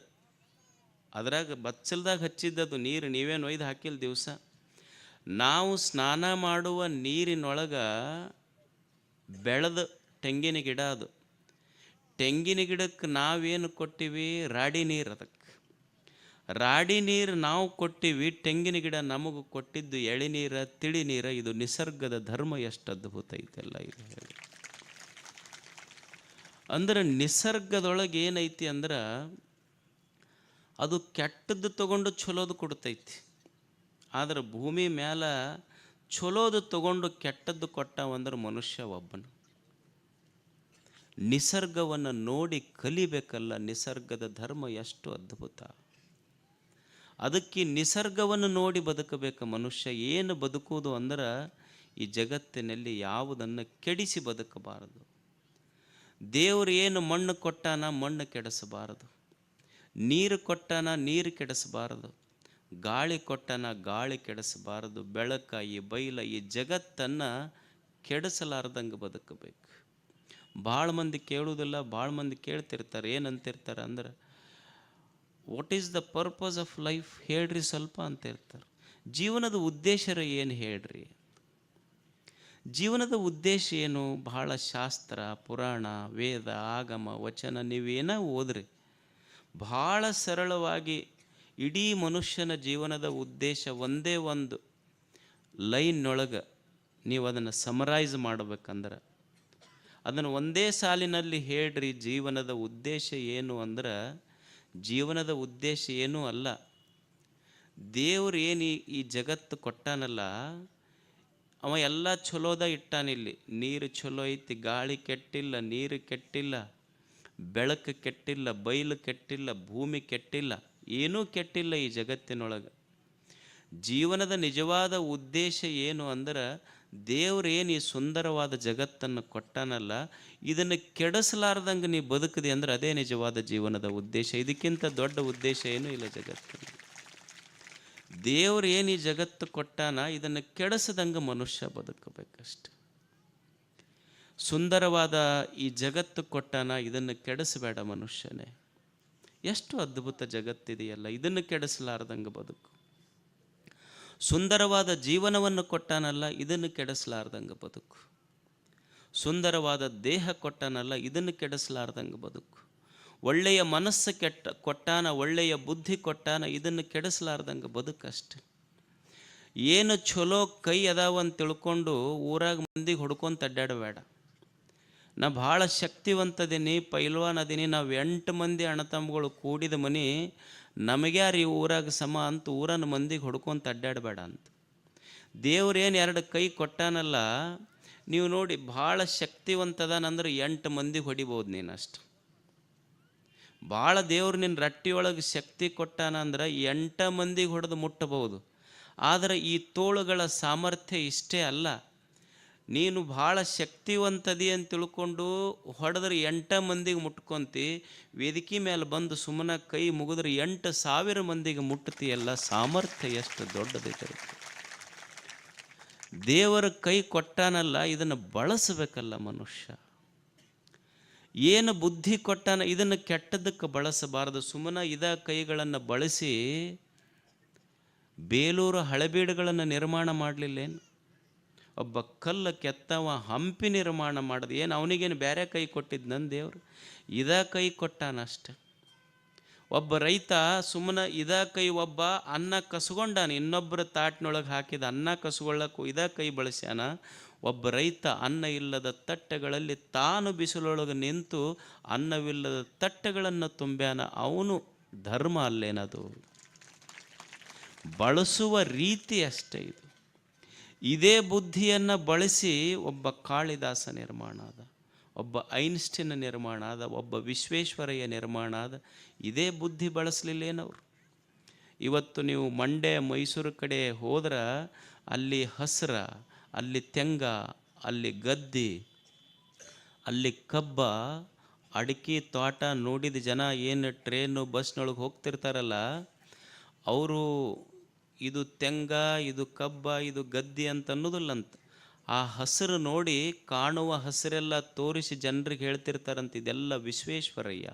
ಅದ್ರಾಗ ಬಚ್ಚಲ್ದಾಗ ಹಚ್ಚಿದ್ದದು ನೀರು, ನೀವೇನು ಒಯ್ದು ಹಾಕಿಲ್ಲ ದಿವಸ. ನಾವು ಸ್ನಾನ ಮಾಡುವ ನೀರಿನೊಳಗೆ ಬೆಳೆದ ತೆಂಗಿನ ಗಿಡ ಅದು. ತೆಂಗಿನ ಗಿಡಕ್ಕೆ ನಾವೇನು ಕೊಟ್ಟಿವಿ, ರಾಡಿ ನೀರು. ಅದಕ್ಕೆ ರಾಡಿ ನೀರು ನಾವು ಕೊಟ್ಟಿವಿ, ತೆಂಗಿನ ಗಿಡ ನಮಗೆ ಕೊಟ್ಟಿದ್ದು ಎಳಿನೀರ, ತಿಳಿ ನೀರ. ಇದು ನಿಸರ್ಗದ ಧರ್ಮ ಎಷ್ಟು ಅದ್ಭುತ ಐತೆಲ್ಲ ಇದು ಹೇಳಿ. ಅಂದ್ರೆ ನಿಸರ್ಗದೊಳಗೆ ಏನೈತಿ ಅಂದ್ರೆ, ಅದು ಕೆಟ್ಟದ್ದು ತಗೊಂಡು ಚಲೋದು ಕೊಡ್ತೈತಿ. ಆದರೆ ಭೂಮಿ ಮೇಲೆ ಚಲೋದು ತಗೊಂಡು ಕೆಟ್ಟದ್ದು ಕೊಟ್ಟವಂದ್ರೆ ಮನುಷ್ಯ ಒಬ್ಬನು. ನಿಸರ್ಗವನ್ನು ನೋಡಿ ಕಲಿಬೇಕಲ್ಲ. ನಿಸರ್ಗದ ಧರ್ಮ ಎಷ್ಟು ಅದ್ಭುತ. ಅದಕ್ಕೆ ನಿಸರ್ಗವನ್ನು ನೋಡಿ ಬದುಕಬೇಕು ಮನುಷ್ಯ. ಏನು ಬದುಕುವುದು ಅಂದ್ರೆ, ಈ ಜಗತ್ತಿನಲ್ಲಿ ಯಾವುದನ್ನು ಕೆಡಿಸಿ ಬದುಕಬಾರದು. ದೇವರು ಏನು ಮಣ್ಣು ಕೊಟ್ಟಾನ, ಮಣ್ಣು ಕೆಡಿಸಬಾರದು. ನೀರು ಕೊಟ್ಟಾನ, ನೀರು ಕೆಡಿಸಬಾರದು. ಗಾಳಿ ಕೊಟ್ಟನ, ಗಾಳಿ ಕೆಡಿಸಬಾರದು. ಬೆಳಕ, ಈ ಬೈಲ, ಈ ಜಗತ್ತನ್ನು ಕೆಡಿಸಲಾರ್ದಂಗೆ ಬದುಕಬೇಕು. ಭಾಳ ಮಂದಿ ಕೇಳುವುದಿಲ್ಲ, ಭಾಳ ಮಂದಿ ಕೇಳ್ತಿರ್ತಾರೆ. ಏನಂತಿರ್ತಾರೆ ಅಂದ್ರೆ, what is the purpose of life ಹೇಳ್ರಿ ಸ್ವಲ್ಪ ಅಂತಿರ್ತಾರೆ. ಜೀವನದ ಉದ್ದೇಶ ಏನು ಹೇಳ್ರಿ? ಜೀವನದ ಉದ್ದೇಶ ಏನು? ಬಹಳ ಶಾಸ್ತ್ರ, ಪುರಾಣ, ವೇದ, ಆಗಮ, ವಚನ ನೀವೇನ ಓದ್ರಿ, ಭಾಳ ಸರಳವಾಗಿ ಇಡೀ ಮನುಷ್ಯನ ಜೀವನದ ಉದ್ದೇಶ ಒಂದೇ ಒಂದು ಲೈನ್ನೊಳಗೆ ನೀವು ಅದನ್ನು ಸಮರೈಸ್ ಮಾಡಬೇಕಂದ್ರೆ, ಅದನ್ನು ಒಂದೇ ಸಾಲಿನಲ್ಲಿ ಹೇಳ್ರಿ. ಜೀವನದ ಉದ್ದೇಶ ಏನು ಅಂದ್ರೆ, ಜೀವನದ ಉದ್ದೇಶ ಏನೂ ಅಲ್ಲ, ದೇವ್ರು ಏನು ಈ ಜಗತ್ತು ಕೊಟ್ಟಾನಲ್ಲ, ಅವ ಎಲ್ಲ ಚಲೋದ ಇಟ್ಟಾನಿಲ್ಲಿ. ನೀರು ಚಲೋ ಐತಿ, ಗಾಳಿ ಕೆಟ್ಟಿಲ್ಲ, ನೀರು ಕೆಟ್ಟಿಲ್ಲ, ಬೆಳಕು ಕೆಟ್ಟಿಲ್ಲ, ಬಯಲು ಕೆಟ್ಟಿಲ್ಲ, ಭೂಮಿ ಕೆಟ್ಟಿಲ್ಲ, ಏನೂ ಕೆಟ್ಟಿಲ್ಲ ಈ ಜಗತ್ತಿನೊಳಗೆ. ಜೀವನದ ನಿಜವಾದ ಉದ್ದೇಶ ಏನು ಅಂದ್ರೆ, ದೇವ್ರೇನು ಈ ಸುಂದರವಾದ ಜಗತ್ತನ್ನು ಕೊಟ್ಟಾನಲ್ಲ, ಇದನ್ನು ಕೆಡಿಸಲಾರ್ದಂಗೆ ನೀವು ಬದುಕಿದೆ ಅಂದ್ರೆ ಅದೇ ನಿಜವಾದ ಜೀವನದ ಉದ್ದೇಶ. ಇದಕ್ಕಿಂತ ದೊಡ್ಡ ಉದ್ದೇಶ ಏನೂ ಇಲ್ಲ ಜಗತ್ತಿನ. ದೇವ್ರು ಏನು ಈ ಜಗತ್ತು ಕೊಟ್ಟಾನ, ಇದನ್ನು ಕೆಡಿಸದಂಗೆ ಮನುಷ್ಯ ಬದುಕಬೇಕಷ್ಟೆ. ಸುಂದರವಾದ ಈ ಜಗತ್ತು ಕೊಟ್ಟಾನ, ಇದನ್ನು ಕೆಡಿಸಬೇಡ ಮನುಷ್ಯನೇ. ಎಷ್ಟು ಅದ್ಭುತ ಜಗತ್ತಿದೆಯಲ್ಲ, ಇದನ್ನು ಕೆಡಿಸಲಾರ್ದಂಗೆ ಬದುಕು. ಸುಂದರವಾದ ಜೀವನವನ್ನು ಕೊಟ್ಟಾನಲ್ಲ, ಇದನ್ನು ಕೆಡಿಸಲಾರ್ದಂಗೆ ಬದುಕು. ಸುಂದರವಾದ ದೇಹ ಕೊಟ್ಟಾನಲ್ಲ, ಇದನ್ನು ಕೆಡಿಸಲಾರ್ದಂಗೆ ಬದುಕು. ಒಳ್ಳೆಯ ಮನಸ್ಸು ಕೊಟ್ಟಾನ, ಒಳ್ಳೆಯ ಬುದ್ಧಿ ಕೊಟ್ಟಾನ, ಇದನ್ನು ಕೆಡಿಸಲಾರ್ದಂಗೆ ಬದುಕಷ್ಟೆ. ಏನು ಚಲೋ ಕೈ ಅದಾವಂತ ತಿಳ್ಕೊಂಡು ಊರಾಗ ಮಂದಿಗೆ ಹೊಡ್ಕೊಂತ ಅಡ್ಡಾಡಬೇಡ. ನಾ ಭಾಳ ಶಕ್ತಿವಂತದೀನಿ, ಪೈಲ್ವಾನ್ ಅದೀನಿ, ನಾವು 8 ಮಂದಿ ಅಣ್ಣತಮ್ಮಗಳು ಕೂಡಿದ ಮನೆ, ನಮಗ್ಯಾರು ಈ ಊರಾಗ ಸಮ ಅಂತ ಊರನ್ನ ಮಂದಿಗೆ ಹೊಡ್ಕೊಂತ ಅಡ್ಡಾಡಬೇಡ ಅಂತ. ದೇವ್ರೇನು 2 ಕೈ ಕೊಟ್ಟಾನಲ್ಲ, ನೀವು ನೋಡಿ ಭಾಳ ಶಕ್ತಿವಂತದಾನಂದ್ರೆ 8 ಮಂದಿಗೆ ಹೊಡಿಬೋದು ನೀನಷ್ಟು. ಭಾಳ ದೇವ್ರು ನಿನ್ನ ರಟ್ಟಿಯೊಳಗೆ ಶಕ್ತಿ ಕೊಟ್ಟಾನ ಅಂದ್ರೆ 8 ಮಂದಿಗೆ ಹೊಡೆದು ಮುಟ್ಟಬಹುದು. ಆದರೆ ಈ ತೋಳುಗಳ ಸಾಮರ್ಥ್ಯ ಇಷ್ಟೇ ಅಲ್ಲ. ನೀನು ಭಾಳ ಶಕ್ತಿವಂತದಿ ಅಂತ ತಿಳ್ಕೊಂಡು ಹೊಡೆದ್ರೆ 8 ಮಂದಿಗೆ ಮುಟ್ಕೊಂತಿ, ವೇದಿಕೆ ಮೇಲೆ ಬಂದು ಸುಮ್ಮನೆ ಕೈ ಮುಗಿದ್ರೆ 8,000 ಮಂದಿಗೆ ಮುಟ್ತೀಯಲ್ಲ. ಸಾಮರ್ಥ್ಯ ಎಷ್ಟು ದೊಡ್ಡದಿದೆ. ದೇವರ ಕೈ ಕೊಟ್ಟಾನಲ್ಲ, ಇದನ್ನು ಬಳಸಬೇಕಲ್ಲ ಮನುಷ್ಯ. ಏನು ಬುದ್ಧಿ ಕೊಟ್ಟಾನ, ಇದನ್ನು ಕೆಟ್ಟದಕ್ಕೆ ಬಳಸಬಾರದು. ಸುಮ್ಮನೆ ಕೈಗಳನ್ನು ಬಳಸಿ ಬೇಲೂರು ಹಳೆಬೀಡುಗಳನ್ನು ನಿರ್ಮಾಣ ಮಾಡಲಿಲ್ಲೇನು? ಒಬ್ಬ ಕಲ್ಲು ಕೆತ್ತವ ಹಂಪಿ ನಿರ್ಮಾಣ ಮಾಡೋದು ಏನು? ಅವನಿಗೇನು ಬೇರೆ ಕೈ ಕೊಟ್ಟಿದ್ದು ನನ್ನ ದೇವರು? ಕೈ ಕೊಟ್ಟಾನಷ್ಟೆ. ಒಬ್ಬ ರೈತ ಸುಮ್ಮನೆ ಕೈ ಒಬ್ಬ ಅನ್ನ ಕಸ್ಕೊಂಡಾನ, ಇನ್ನೊಬ್ಬರ ತಾಟಿನೊಳಗೆ ಹಾಕಿದ ಅನ್ನ ಕಸ್ಕೊಳ್ಳೋಕ್ಕೂ ಕೈ ಬಳಸ್ಯಾನ. ಒಬ್ಬ ರೈತ ಅನ್ನ ಇಲ್ಲದ ತಟ್ಟೆಗಳಲ್ಲಿ ತಾನು ಬಿಸಿಲೊಳಗೆ ನಿಂತು ಅನ್ನವಿಲ್ಲದ ತಟ್ಟೆಗಳನ್ನು ತುಂಬ್ಯಾನ. ಅವನು ಧರ್ಮ ಅಲ್ಲೇನದು? ಬಳಸುವ ರೀತಿ ಅಷ್ಟೇ ಇದು. ಇದೇ ಬುದ್ಧಿಯನ್ನು ಬಳಸಿ ಒಬ್ಬ ಕಾಳಿದಾಸ ನಿರ್ಮಾಣ ಆದ, ಒಬ್ಬ ಐನ್ಸ್ಟೀನ್ ನಿರ್ಮಾಣ ಆದ, ಒಬ್ಬ ವಿಶ್ವೇಶ್ವರಯ್ಯ ನಿರ್ಮಾಣ ಆದ. ಇದೇ ಬುದ್ಧಿ ಬಳಸಲಿಲ್ಲೇನವರು? ಇವತ್ತು ನೀವು ಮಂಡ್ಯ, ಮೈಸೂರು ಕಡೆ ಹೋದ್ರೆ ಅಲ್ಲಿ ಹಸಿರ, ಅಲ್ಲಿ ತೆಂಗ, ಅಲ್ಲಿ ಗದ್ದಿ, ಅಲ್ಲಿ ಕಬ್ಬ, ಅಡಿಕೆ ತೋಟ ನೋಡಿದ ಜನ ಏನು ಟ್ರೈನು ಬಸ್ನೊಳಗೆ ಹೋಗ್ತಿರ್ತಾರಲ್ಲ, ಅವರು ಇದು ತೆಂಗ, ಇದು ಕಬ್ಬ, ಇದು ಗದ್ದಿ ಅಂತ ಅನ್ನೋದಿಲ್ಲಂತ. ಆ ಹಸಿರು ನೋಡಿ ಕಾಣುವ ಹಸಿರೆಲ್ಲ ತೋರಿಸಿ ಜನರಿಗೆ ಹೇಳ್ತಿರ್ತಾರಂತ, ಇದೆಲ್ಲ ವಿಶ್ವೇಶ್ವರಯ್ಯ,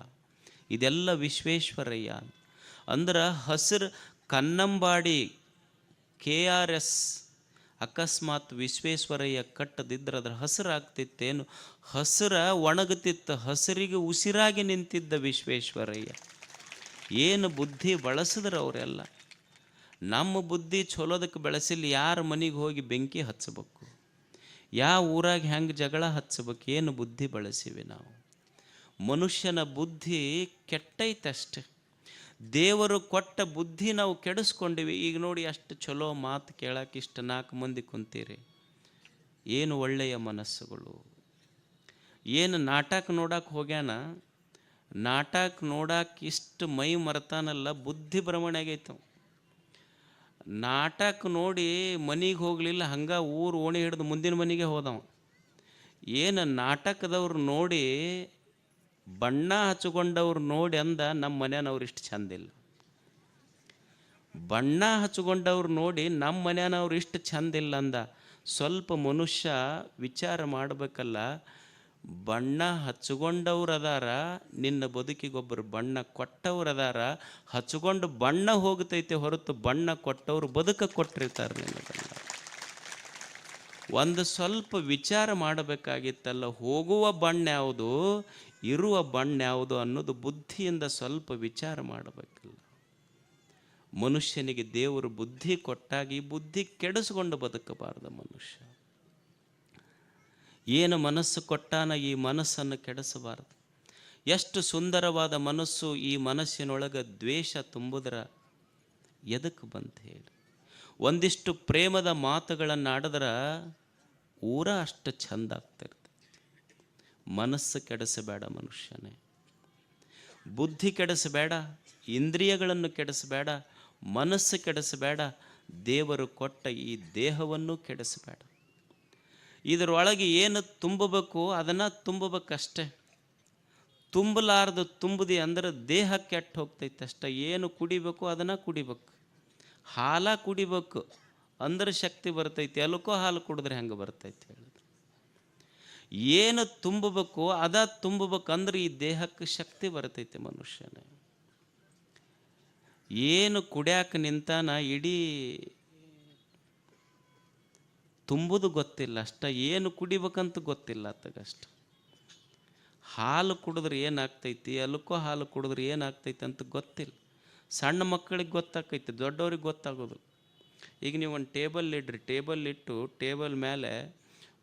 ಇದೆಲ್ಲ ವಿಶ್ವೇಶ್ವರಯ್ಯ ಅಂದ್ರೆ. ಹಸಿರು ಕನ್ನಂಬಾಡಿ KRS ಅಕಸ್ಮಾತ್ ವಿಶ್ವೇಶ್ವರಯ್ಯ ಕಟ್ಟದಿದ್ರೆ ಅದ್ರ ಹಸಿರಾಗ್ತಿತ್ತೇನು? ಹಸಿರ ಒಣಗುತ್ತಿತ್ತು, ಹಸಿರಿಗೆ ಉಸಿರಾಗಿ ನಿಂತಿದ್ದ ವಿಶ್ವೇಶ್ವರಯ್ಯ. ಏನು ಬುದ್ಧಿ ಬಳಸಿದ್ರೆ ಅವರೆಲ್ಲ. ನಮ್ಮ ಬುದ್ಧಿ ಚಲೋದಕ್ಕೆ ಬೆಳೆಸಿಲ್ಲ. ಯಾರ ಮನೆಗೆ ಹೋಗಿ ಬೆಂಕಿ ಹಚ್ಚಬೇಕು, ಯಾವ ಊರಾಗ ಹೆಂಗೆ ಜಗಳ ಹಚ್ಚಬೇಕು, ಏನು ಬುದ್ಧಿ ಬಳಸಿವಿ ನಾವು? ಮನುಷ್ಯನ ಬುದ್ಧಿ ಕೆಟ್ಟೈತಷ್ಟೆ. ದೇವರು ಕೊಟ್ಟ ಬುದ್ಧಿ ನಾವು ಕೆಡಿಸ್ಕೊಂಡಿವಿ. ಈಗ ನೋಡಿ, ಅಷ್ಟು ಚಲೋ ಮಾತು ಕೇಳಕ್ಕೆ ಇಷ್ಟು 4 ಮಂದಿ ಕುಂತೀರಿ, ಏನು ಒಳ್ಳೆಯ ಮನಸ್ಸುಗಳು. ಏನು ನಾಟಕ ನೋಡಕ್ಕೆ ಹೋಗ್ಯಾನ, ನಾಟಕ ನೋಡಕ್ಕೆ ಇಷ್ಟು ಮೈ ಮರೆತಾನಲ್ಲ, ಬುದ್ಧಿ ಭ್ರಮಣೆ ಆಗೈತವ. ನಾಟಕ ನೋಡಿ ಮನೆಗೆ ಹೋಗಲಿಲ್ಲ, ಹಂಗೆ ಊರು ಓಣಿ ಹಿಡಿದು ಮುಂದಿನ ಮನೆಗೆ ಹೋದವ. ಏನು ನಾಟಕದವ್ರು ನೋಡಿ, ಬಣ್ಣ ಹಚ್ಕೊಂಡವ್ರು ನೋಡಿ ಅಂದ, ನಮ್ಮ ಮನೆಯವ್ರು ಇಷ್ಟು ಚಂದಿಲ್ಲ. ಬಣ್ಣ ಹಚ್ಕೊಂಡವ್ರು ನೋಡಿ ನಮ್ಮ ಮನೆಯವ್ರು ಇಷ್ಟು ಚಂದ ಇಲ್ಲ ಅಂದ. ಸ್ವಲ್ಪ ಮನುಷ್ಯ ವಿಚಾರ ಮಾಡಬೇಕಲ್ಲ, ಬಣ್ಣ ಹಚ್ಕೊಂಡವ್ರು ಅದಾರ, ನಿನ್ನ ಬದುಕಿಗೊಬ್ಬರು ಬಣ್ಣ ಕೊಟ್ಟವ್ರು ಅದಾರ. ಹಚ್ಕೊಂಡು ಬಣ್ಣ ಹೋಗ್ತೈತೆ ಹೊರತು ಬಣ್ಣ ಕೊಟ್ಟವ್ರು ಬದುಕ ಕೊಟ್ಟಿರ್ತಾರೆ ನಿನಗಲ್ಲ. ಒಂದು ಸ್ವಲ್ಪ ವಿಚಾರ ಮಾಡಬೇಕಾಗಿತ್ತಲ್ಲ, ಹೋಗುವ ಬಣ್ಣ ಯಾವುದು, ಇರುವ ಬಣ್ಣ ಯಾವುದು ಅನ್ನೋದು ಬುದ್ಧಿಯಿಂದ ಸ್ವಲ್ಪ ವಿಚಾರ ಮಾಡಬೇಕಲ್ಲ. ಮನುಷ್ಯನಿಗೆ ದೇವರು ಬುದ್ಧಿ ಕೊಟ್ಟಾಗಿ ಬುದ್ಧಿ ಕೆಡಿಸ್ಕೊಂಡು ಬದುಕಬಾರ್ದು ಮನುಷ್ಯ. ಏನು ಮನಸ್ಸು ಕೊಟ್ಟಾನ ಈ ಮನಸ್ಸನ್ನು ಕೆಡಿಸಬಾರ್ದು. ಎಷ್ಟು ಸುಂದರವಾದ ಮನಸ್ಸು, ಈ ಮನಸ್ಸಿನೊಳಗೆ ದ್ವೇಷ ತುಂಬುದ್ರ ಎದಕ್ಕೆ ಬಂತ ಹೇಳಿ. ಒಂದಿಷ್ಟು ಪ್ರೇಮದ ಮಾತುಗಳನ್ನು ಆಡಿದ್ರೆ ಊರ ಅಷ್ಟು ಚಂದ ಆಗ್ತಿರ್ತದೆ. ಮನಸ್ಸು ಕೆಡಿಸಬೇಡ ಮನುಷ್ಯನೇ, ಬುದ್ಧಿ ಕೆಡಿಸಬೇಡ, ಇಂದ್ರಿಯಗಳನ್ನು ಕೆಡಿಸಬೇಡ, ಮನಸ್ಸು ಕೆಡಿಸಬೇಡ, ದೇವರು ಕೊಟ್ಟ ಈ ದೇಹವನ್ನು ಕೆಡಿಸಬೇಡ. ಇದರೊಳಗೆ ಏನು ತುಂಬಬೇಕು ಅದನ್ನು ತುಂಬಬೇಕಷ್ಟೆ. ತುಂಬಲಾರ್ದು ತುಂಬದಿ ಅಂದ್ರೆ ದೇಹ ಕೆಟ್ಟು ಹೋಗ್ತೈತೆ ಅಷ್ಟೆ. ಏನು ಕುಡಿಬೇಕು ಅದನ್ನು ಕುಡಿಬೇಕು. ಹಾಲ ಕುಡಿಬೇಕು ಅಂದ್ರೆ ಶಕ್ತಿ ಬರ್ತೈತಿ, ಅಲ್ಕೋ ಹಾಲು ಕುಡಿದ್ರೆ ಹೆಂಗೆ ಬರ್ತೈತಿ ಹೇಳಿದ್ರು. ಏನು ತುಂಬಬೇಕು ಅದ ತುಂಬಬೇಕಂದ್ರೆ ಈ ದೇಹಕ್ಕೆ ಶಕ್ತಿ ಬರ್ತೈತಿ ಮನುಷ್ಯನೇ. ಏನು ಕುಡ್ಯಾಕ ನಿಂತಾನ ಇಡೀ ತುಂಬುದು ಗೊತ್ತಿಲ್ಲ ಅಷ್ಟ, ಏನು ಕುಡಿಬೇಕಂತ ಗೊತ್ತಿಲ್ಲ ಅತ್ತಗಷ್ಟ. ಹಾಲು ಕುಡಿದ್ರೆ ಏನಾಗ್ತೈತಿ, ಅಲ್ಕೋ ಹಾಲು ಕುಡಿದ್ರೆ ಏನಾಗ್ತೈತಿ ಅಂತ ಗೊತ್ತಿಲ್ಲ. ಸಣ್ಣ ಮಕ್ಕಳಿಗೆ ಗೊತ್ತಾಗ್ತೈತಿ, ದೊಡ್ಡವ್ರಿಗೆ ಗೊತ್ತಾಗೋದು. ಈಗ ನೀವು ಒಂದು ಟೇಬಲ್ ಇಡ್ರಿ, ಟೇಬಲ್ ಇಟ್ಟು ಟೇಬಲ್ ಮೇಲೆ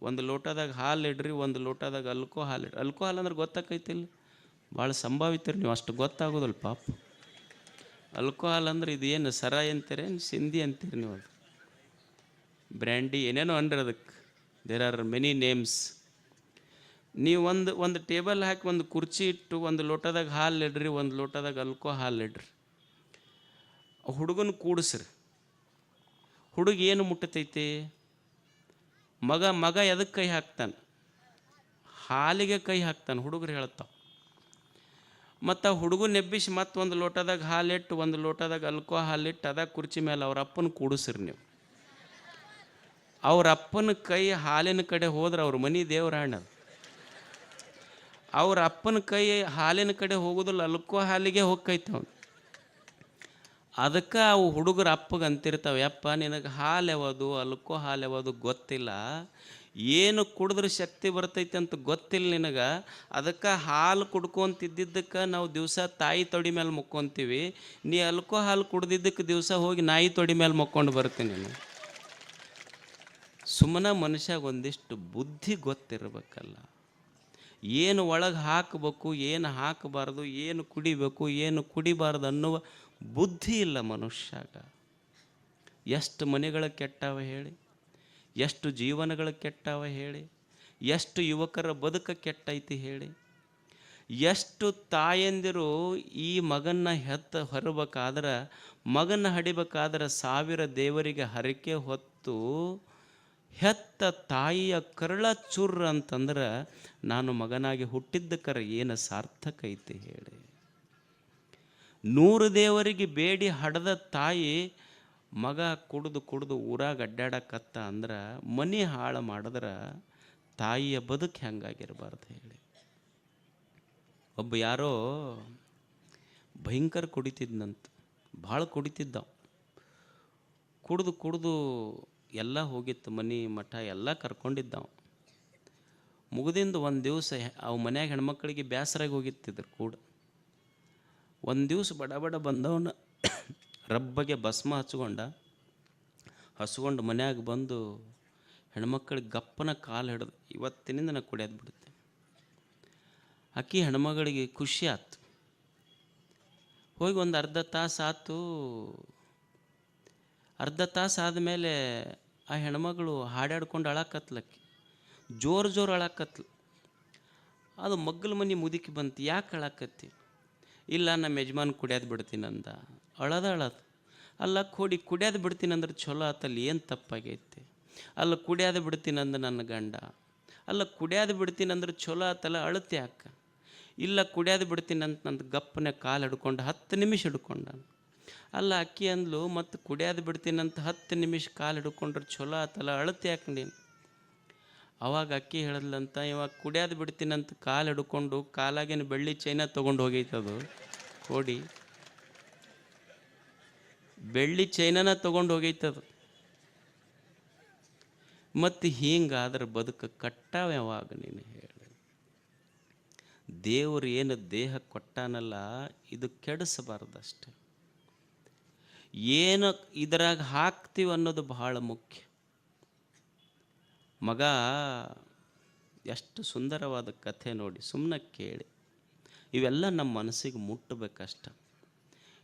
ಒಂದು ಲೋಟದಾಗ ಹಾಲು ಇಡ್ರಿ, ಒಂದು ಲೋಟದಾಗ ಅಲ್ಕೋ ಹಾಲು ಇಡ್ರಿ. ಅಲ್ಕೋ ಹಾಲು ಅಂದ್ರೆ ಗೊತ್ತಾಕೈತಿಲ್ಲ, ಭಾಳ ಸಂಭಾವಿತೀರಿ ನೀವು, ಅಷ್ಟು ಗೊತ್ತಾಗೋದಿಲ್ಲ ಪಾಪ. ಅಲ್ಕೋ ಹಾಲು ಅಂದ್ರೆ ಇದೇನು ಸರಾಯಿ ಅಂತೀರೇನು ಸಿಂಧಿ ಅಂತೀರಿ ನೀವು, ಅದು ಬ್ರ್ಯಾಂಡಿ ಏನೇನೋ ಅನ್ರಿ ಅದಕ್ಕೆ. There are many names. ನೀವು ಒಂದು ಟೇಬಲ್ ಹಾಕಿ ಒಂದು ಕುರ್ಚಿ ಇಟ್ಟು ಒಂದು ಲೋಟದಾಗ ಹಾಲು ಇಡ್ರಿ, ಒಂದು ಲೋಟದಾಗ ಅಲ್ಕೋ ಹಾಲು ಇಡ್ರಿ. ಹುಡುಗನ ಕೂಡಿಸ್ರಿ. ಹುಡುಗ ಏನು ಮುಟ್ಟತೈತಿ, ಮಗ ಎದಕ್ಕೆ ಕೈ ಹಾಕ್ತಾನೆ, ಹಾಲಿಗೆ ಕೈ ಹಾಕ್ತಾನೆ ಹುಡುಗರು ಹೇಳ್ತಾವೆ. ಮತ್ತು ಹುಡುಗನ ನೆಬ್ಬಿಸಿ ಮತ್ತು ಒಂದು ಲೋಟದಾಗ ಹಾಲಿಟ್ಟು ಒಂದು ಲೋಟದಾಗ ಅಲ್ಕೋ ಹಾಲಿಟ್ಟು ಅದಾಗ ಕುರ್ಚಿ ಮೇಲೆ ಅವ್ರ ಅಪ್ಪನ ಕೂಡಿಸ್ರಿ ನೀವು. ಅವ್ರ ಅಪ್ಪನ ಕೈ ಹಾಲಿನ ಕಡೆ ಹೋದ್ರೆ ಅವ್ರ ಮನೆ ದೇವರಾಣದು. ಅವ್ರ ಅಪ್ಪನ ಕೈ ಹಾಲಿನ ಕಡೆ ಹೋಗೋದಿಲ್ಲ, ಅಲ್ಕೋ ಹಾಲಿಗೆ ಹೋಗ್ತೈತೆ ಅವನು. ಅದಕ್ಕೆ ಅವು ಹುಡುಗರ ಅಪ್ಪಗೆ ಅಂತಿರ್ತಾವೆ, ಯಪ್ಪ ನಿನಗೆ ಹಾಲು ಯಾವುದು ಅಲ್ಕೋ ಹಾಲು ಯಾವುದು ಗೊತ್ತಿಲ್ಲ, ಏನು ಕುಡಿದ್ರೆ ಶಕ್ತಿ ಬರ್ತೈತೆ ಅಂತ ಗೊತ್ತಿಲ್ಲ ನಿನಗೆ. ಅದಕ್ಕೆ ಹಾಲು ಕುಡ್ಕೊಂತಿದ್ದಕ್ಕೆ ನಾವು ದಿವಸ ತಾಯಿ ತೊಡಿ ಮೇಲೆ ಮುಕ್ಕೊಂತೀವಿ, ನೀ ಅಲ್ಕೋ ಹಾಲು ಕುಡ್ದಿದ್ದಕ್ಕೆ ದಿವಸ ಹೋಗಿ ನಾಯಿ ತೊಡಿ ಮೇಲೆ ಮುಕ್ಕೊಂಡು ಬರ್ತೀನಿ ನೀನು. ಸುಮ್ಮನೆ ಮನುಷ್ಯಾಗ ಒಂದಿಷ್ಟು ಬುದ್ಧಿ ಗೊತ್ತಿರಬೇಕಲ್ಲ. ಏನು ಒಳಗೆ ಹಾಕಬೇಕು, ಏನು ಹಾಕಬಾರ್ದು, ಏನು ಕುಡಿಬೇಕು, ಏನು ಕುಡಿಬಾರ್ದು ಅನ್ನುವ ಬುದ್ಧಿ ಇಲ್ಲ ಮನುಷ್ಯಾಗ. ಎಷ್ಟು ಮನೆಗಳ ಕೆಟ್ಟಾವ ಹೇಳಿ, ಎಷ್ಟು ಜೀವನಗಳ ಕೆಟ್ಟಾವ ಹೇಳಿ, ಎಷ್ಟು ಯುವಕರ ಬದುಕ ಕೆಟ್ಟೈತಿ ಹೇಳಿ. ಎಷ್ಟು ತಾಯಂದಿರು ಈ ಮಗನ್ನ ಹೊರಬೇಕಾದ್ರೆ, ಮಗನ ಹಡಿಬೇಕಾದ್ರೆ 1000 ದೇವರಿಗೆ ಹರಕೆ ಹೊತ್ತು ಹೆತ್ತ ತಾಯಿಯ ಕರಳ ಚುರ್ರ ಅಂತಂದ್ರೆ ನಾನು ಮಗನಾಗಿ ಹುಟ್ಟಿದ್ದಕ್ಕರ ಏನು ಸಾರ್ಥಕ ಐತಿ ಹೇಳಿ. 100 ದೇವರಿಗೆ ಬೇಡಿ ಹಡದ ತಾಯಿ ಮಗ ಕುಡ್ದು ಊರಾಗ ಅಡ್ಡಾಡಕತ್ತ ಅಂದ್ರೆ ಮನೆ ಹಾಳು ಮಾಡಿದ್ರೆ ತಾಯಿಯ ಬದುಕು ಹೆಂಗಾಗಿರಬಾರ್ದು ಹೇಳಿ. ಒಬ್ಬ ಯಾರೋ ಭಯಂಕರ ಕುಡಿತಿದ್ನಂತ, ಭಾಳ ಕುಡಿತಿದ್ದ. ಕುಡ್ದು ಎಲ್ಲ ಹೋಗಿತ್ತು, ಮನೆ ಮಠ ಎಲ್ಲ ಕರ್ಕೊಂಡಿದ್ದಾವ. ಮುಗಿದಿಂದ ಒಂದು ದಿವಸ ಅವು ಮನ್ಯಾಗ ಹೆಣ್ಮಕ್ಳಿಗೆ ಬೇಸರಾಗಿ ಹೋಗಿತ್ತಿದ್ರು ಕೂಡ. ಒಂದು ದಿವಸ ಬಡ ಬಂದವನ ರಬ್ಬಗೆ ಭಸ್ಮ ಹಚ್ಕೊಂಡು ಮನ್ಯಾಗ ಬಂದು ಹೆಣ್ಮಕ್ಳಿಗೆ ಗಪ್ಪನ ಕಾಲು ಹಿಡಿದು, ಇವತ್ತಿನಿಂದ ನಾನು ಕುಡಿಯೋದು ಬಿಡುತ್ತೆ. ಆಕಿ ಹೆಣ್ಮಗಳಿಗೆ ಖುಷಿ ಆಯ್ತು. ಹೋಗಿ ಒಂದು ಅರ್ಧ ತಾಸು ಆಯ್ತು. ಅರ್ಧ ತಾಸು ಆದಮೇಲೆ ಆ ಹೆಣ್ಮಗಳು ಹಾಡಾಡ್ಕೊಂಡು ಅಳಕತ್ಲಕ್ಕಿ, ಜೋರು ಅಳಕತ್ಲು. ಅದು ಮಗ್ಗಲ ಮನೆ ಮುದುಕಿ ಬಂತು, ಯಾಕೆ ಅಳಕತ್ತಿ? ಇಲ್ಲ ನಮ್ಮ ಯಜಮಾನ್ ಕುಡಿಯೋದು ಬಿಡ್ತೀನಿ ಅಂದ. ಅಳದ ಅಲ್ಲ ಕುಡಿಯೋದು ಬಿಡ್ತೀನಿ ಅಂದ್ರೆ ಚಲೋ ಆತಲ್ಲಿ, ಏನು ತಪ್ಪಾಗೈತಿ? ಅಲ್ಲ ಕುಡಿಯೋದು ಬಿಡ್ತೀನಿ ಅಂದ ನನ್ನ ಗಂಡ. ಅಲ್ಲ ಕುಡಿಯೋದು ಬಿಡ್ತೀನಿ ಅಂದ್ರೆ ಚಲೋ ಆತಲ್ಲ, ಅಳತೆ ಯಾಕೆ? ಇಲ್ಲ ಕುಡಿಯೋದು ಬಿಡ್ತೀನಿ ಅಂತ ನಂದು ಗಪ್ಪನೆ ಕಾಲು ಹಿಡ್ಕೊಂಡು 10 ನಿಮಿಷ ಹಿಡ್ಕೊಂಡ. ಅಲ್ಲ ಅಕ್ಕಿ ಅಂದ್ಲು, ಮತ್ತು ಕುಡಿಯೋದು ಬಿಡ್ತೀನಂತ 10 ನಿಮಿಷ ಕಾಲು ಹಿಡ್ಕೊಂಡ್ರೆ ಚಲೋ ಆತಲ್ಲ, ಅಳತೆ ಯಾಕೆ ನೀನು? ಅವಾಗ ಅಕ್ಕಿ ಹೇಳಿದ್ಲಂತ, ಇವಾಗ ಕುಡಿಯೋದು ಬಿಡ್ತೀನಂತ ಕಾಲು ಹಿಡ್ಕೊಂಡು ಕಾಲಾಗೇನು ಬೆಳ್ಳಿ ಚೈನ ತೊಗೊಂಡು ಹೋಗೈತದು ಕೋಡಿ, ಬೆಳ್ಳಿ ಚೈನನ ತೊಗೊಂಡು ಹೋಗೈತದು. ಮತ್ತು ಹಿಂಗಾದ್ರೆ ಬದುಕು ಕಟ್ಟಾವ ಯಾವಾಗ? ನೀನು ಹೇಳಿ. ದೇವರು ಏನು ದೇಹ ಕೊಟ್ಟಾನಲ್ಲ, ಇದು ಕೆಡಿಸಬಾರ್ದಷ್ಟೆ. ಏನು ಇದರಾಗ ಹಾಕ್ತೀವಿ ಅನ್ನೋದು ಬಹಳ ಮುಖ್ಯ. ಮಗ ಎಷ್ಟು ಸುಂದರವಾದ ಕಥೆ ನೋಡಿ, ಸುಮ್ಮನೆ ಕೇಳಿ. ಇವೆಲ್ಲ ನಮ್ಮ ಮನಸ್ಸಿಗೆ ಮುಟ್ಟಬೇಕಷ್ಟ.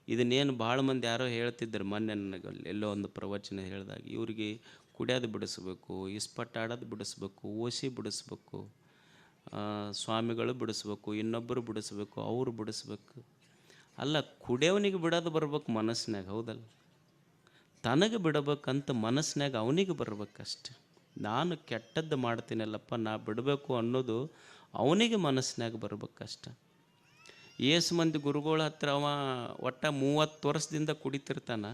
ಇದನ್ನೇನು ಭಾಳ ಮಂದಿ ಯಾರೋ ಹೇಳ್ತಿದ್ರು ಮೊನ್ನೆ ನನಗೆ, ಎಲ್ಲೋ ಒಂದು ಪ್ರವಚನ ಹೇಳಿದಾಗ, ಇವ್ರಿಗೆ ಕುಡಿಯೋದು ಬಿಡಿಸ್ಬೇಕು, ಇಸ್ಪಟ್ ಆಡೋದು ಬಿಡಿಸ್ಬೇಕು, ಓಸಿ ಬಿಡಿಸ್ಬೇಕು, ಸ್ವಾಮಿಗಳು ಬಿಡಿಸ್ಬೇಕು, ಇನ್ನೊಬ್ಬರು ಬಿಡಿಸ್ಬೇಕು, ಅವರು ಬಿಡಿಸ್ಬೇಕು. ಅಲ್ಲ, ಕುಡಿಯೋನಿಗೆ ಬಿಡೋದು ಬರ್ಬೇಕು ಮನಸ್ಸಿನಾಗ, ಹೌದಲ್ಲ? ತನಗೆ ಬಿಡಬೇಕಂತ ಮನಸ್ಸಿನಾಗ ಅವನಿಗೆ ಬರ್ಬೇಕಷ್ಟೆ. ನಾನು ಕೆಟ್ಟದ್ದು ಮಾಡ್ತೀನಲ್ಲಪ್ಪ, ನಾ ಬಿಡಬೇಕು ಅನ್ನೋದು ಅವನಿಗೆ ಮನಸ್ಸಿನಾಗ ಬರ್ಬೇಕಷ್ಟ. ಏಸು ಮಂದಿ ಗುರುಗಳ ಹತ್ರ ಅವ ಒಟ್ಟು 30 ವರ್ಷದಿಂದ ಕುಡಿತಿರ್ತಾನೆ.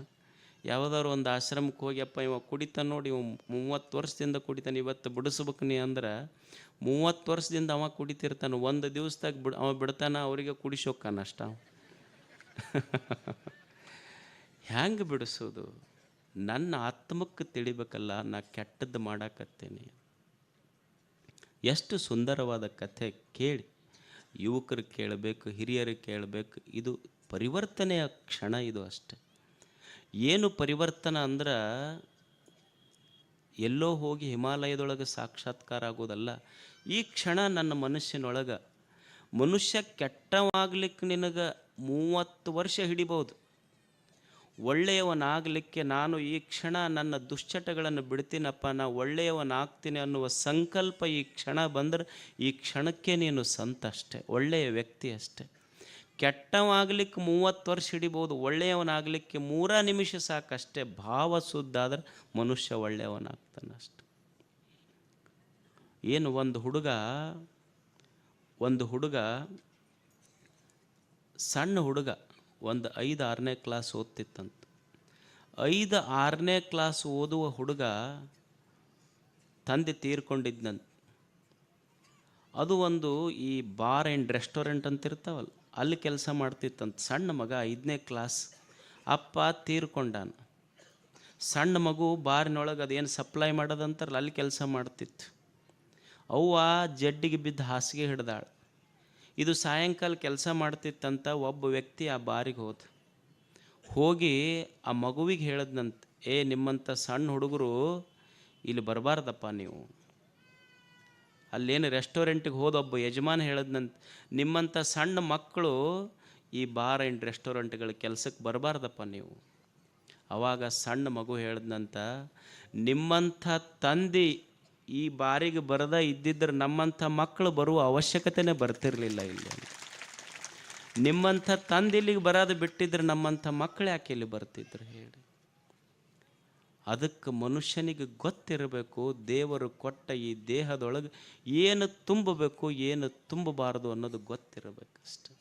ಯಾವುದಾದ್ರು ಒಂದು ಆಶ್ರಮಕ್ಕೆ ಹೋಗ್ಯಪ್ಪ, ಇವ ಕುಡಿತಾನೆ ನೋಡಿ, ಇವ 30 ವರ್ಷದಿಂದ ಕುಡಿತಾನೆ, ಇವತ್ತು ಬಿಡಿಸ್ಬೇಕು ನೀ ಅಂದ್ರೆ 30 ವರ್ಷದಿಂದ ಅವ ಕುಡಿತಿರ್ತಾನೆ. ಒಂದು ದಿವಸದಾಗ ಅವ ಬಿಡ್ತಾನೆ, ಅವರಿಗೆ ಕುಡಿಸೋಕ್ಕಾನ ಅಷ್ಟ. ಹ್ಯಾಂಗೆ ಬಿಡಿಸೋದು? ನನ್ನ ಆತ್ಮಕ್ಕೆ ತಿಳಿಬೇಕಲ್ಲ, ನಾ ಕೆಟ್ಟದ್ದು ಮಾಡಾಕತ್ತೇನೆ. ಎಷ್ಟು ಸುಂದರವಾದ ಕಥೆ ಕೇಳಿ. ಯುವಕರು ಕೇಳಬೇಕು, ಹಿರಿಯರು ಕೇಳಬೇಕು. ಇದು ಪರಿವರ್ತನೆಯ ಕ್ಷಣ, ಇದು ಅಷ್ಟೆ. ಏನು ಪರಿವರ್ತನೆ ಅಂದ್ರೆ ಎಲ್ಲೋ ಹೋಗಿ ಹಿಮಾಲಯದೊಳಗೆ ಸಾಕ್ಷಾತ್ಕಾರ ಆಗೋದಲ್ಲ. ಈ ಕ್ಷಣ ನನ್ನ ಮನುಷ್ಯನೊಳಗೆ, ಮನುಷ್ಯ ಕೆಟ್ಟವಾಗಲಿಕ್ಕೆ ನಿನಗೆ 30 ವರ್ಷ ಹಿಡಿಬೋದು. ಒಳ್ಳೆಯವನಾಗಲಿಕ್ಕೆ ನಾನು ಈ ಕ್ಷಣ ನನ್ನ ದುಶ್ಚಟಗಳನ್ನು ಬಿಡ್ತೀನಪ್ಪ, ನಾ ಒಳ್ಳೆಯವನಾಗ್ತೀನಿ ಅನ್ನುವ ಸಂಕಲ್ಪ ಈ ಕ್ಷಣ ಬಂದರೆ, ಈ ಕ್ಷಣಕ್ಕೆ ನೀನು ಸಂತ ಅಷ್ಟೆ, ಒಳ್ಳೆಯ ವ್ಯಕ್ತಿ ಅಷ್ಟೆ. ಕೆಟ್ಟವಾಗಲಿಕ್ಕೆ 30 ವರ್ಷ ಹಿಡಿಬೋದು, ಒಳ್ಳೆಯವನಾಗಲಿಕ್ಕೆ 3 ನಿಮಿಷ ಸಾಕಷ್ಟೇ. ಭಾವ ಶುದ್ಧಾದ್ರೆ ಮನುಷ್ಯ ಒಳ್ಳೆಯವನಾಗ್ತಾನೆ ಅಷ್ಟೆ. ಏನು ಒಂದು ಹುಡುಗ ಸಣ್ಣ ಹುಡುಗ, ಒಂದು 5-6ನೇ ಕ್ಲಾಸ್ ಓದ್ತಿತ್ತಂತ. 5-6ನೇ ಕ್ಲಾಸ್ ಓದುವ ಹುಡುಗ ತಂದೆ ತೀರ್ಕೊಂಡಿದ್ದಂತ. ಅದು ಒಂದು ಈ ಬಾರ್ ಆ್ಯಂಡ್ ರೆಸ್ಟೋರೆಂಟ್ ಅಂತ ಇರ್ತಾವಲ್ಲ, ಅಲ್ಲಿ ಕೆಲಸ ಮಾಡ್ತಿತ್ತಂತ. ಸಣ್ಣ ಮಗ 5ನೇ ಕ್ಲಾಸ್, ಅಪ್ಪ ತೀರ್ಕೊಂಡಾನ. ಸಣ್ಣ ಮಗು ಬಾರಿನೊಳಗೆ ಅದೇನು ಸಪ್ಲೈ ಮಾಡೋದಂತಾರಲ್ಲ, ಅಲ್ಲಿ ಕೆಲಸ ಮಾಡ್ತಿತ್ತು. ಅವ್ವ ಜಡ್ಡಿಗೆ ಬಿದ್ದು ಹಾಸಿಗೆ ಹಿಡ್ದಾಳು. ಇದು ಸಾಯಂಕಾಲ ಕೆಲಸ ಮಾಡ್ತಿತ್ತಂತ. ಒಬ್ಬ ವ್ಯಕ್ತಿ ಆ ಬಾರಿಗೆ ಹೋಗಿ ಆ ಮಗುವಿಗೆ ಹೇಳಿದ್ನಂತ, ನಿಮ್ಮಂಥ ಸಣ್ಣ ಹುಡುಗರು ಇಲ್ಲಿ ಬರಬಾರ್ದಪ್ಪ ನೀವು. ಅಲ್ಲೇನು ರೆಸ್ಟೋರೆಂಟಿಗೆ ಒಬ್ಬ ಯಜಮಾನ ಹೇಳಿದ್ನಂತ, ನಿಮ್ಮಂಥ ಸಣ್ಣ ಮಕ್ಕಳು ಈ ಬಾರ್ ಆ್ಯಂಡ್ ರೆಸ್ಟೋರೆಂಟ್ಗಳ ಕೆಲಸಕ್ಕೆ ಬರಬಾರ್ದಪ್ಪ ನೀವು. ಆವಾಗ ಸಣ್ಣ ಮಗು ಹೇಳಿದ್ನಂತ, ನಿಮ್ಮಂಥ ತಂದೆ ಈ ಬಾರಿಗೆ ಬರದ ಇದ್ದಿದ್ರೆ ನಮ್ಮಂಥ ಮಕ್ಕಳು ಬರುವ ಅವಶ್ಯಕತೆನೇ ಬರ್ತಿರಲಿಲ್ಲ ಇಲ್ಲಿ. ನಿಮ್ಮಂಥ ತಂದೆ ಇಲ್ಲಿಗೆ ಬರೋದು ಬಿಟ್ಟಿದ್ರೆ ನಮ್ಮಂಥ ಮಕ್ಕಳು ಯಾಕೆ ಇಲ್ಲಿ ಬರ್ತಿದ್ರು ಹೇಳಿ. ಅದಕ್ಕೆ ಮನುಷ್ಯನಿಗೆ ಗೊತ್ತಿರಬೇಕು, ದೇವರು ಕೊಟ್ಟ ಈ ದೇಹದೊಳಗೆ ಏನು ತುಂಬಬೇಕು, ಏನು ತುಂಬಬಾರದು ಅನ್ನೋದು ಗೊತ್ತಿರಬೇಕಷ್ಟೆ.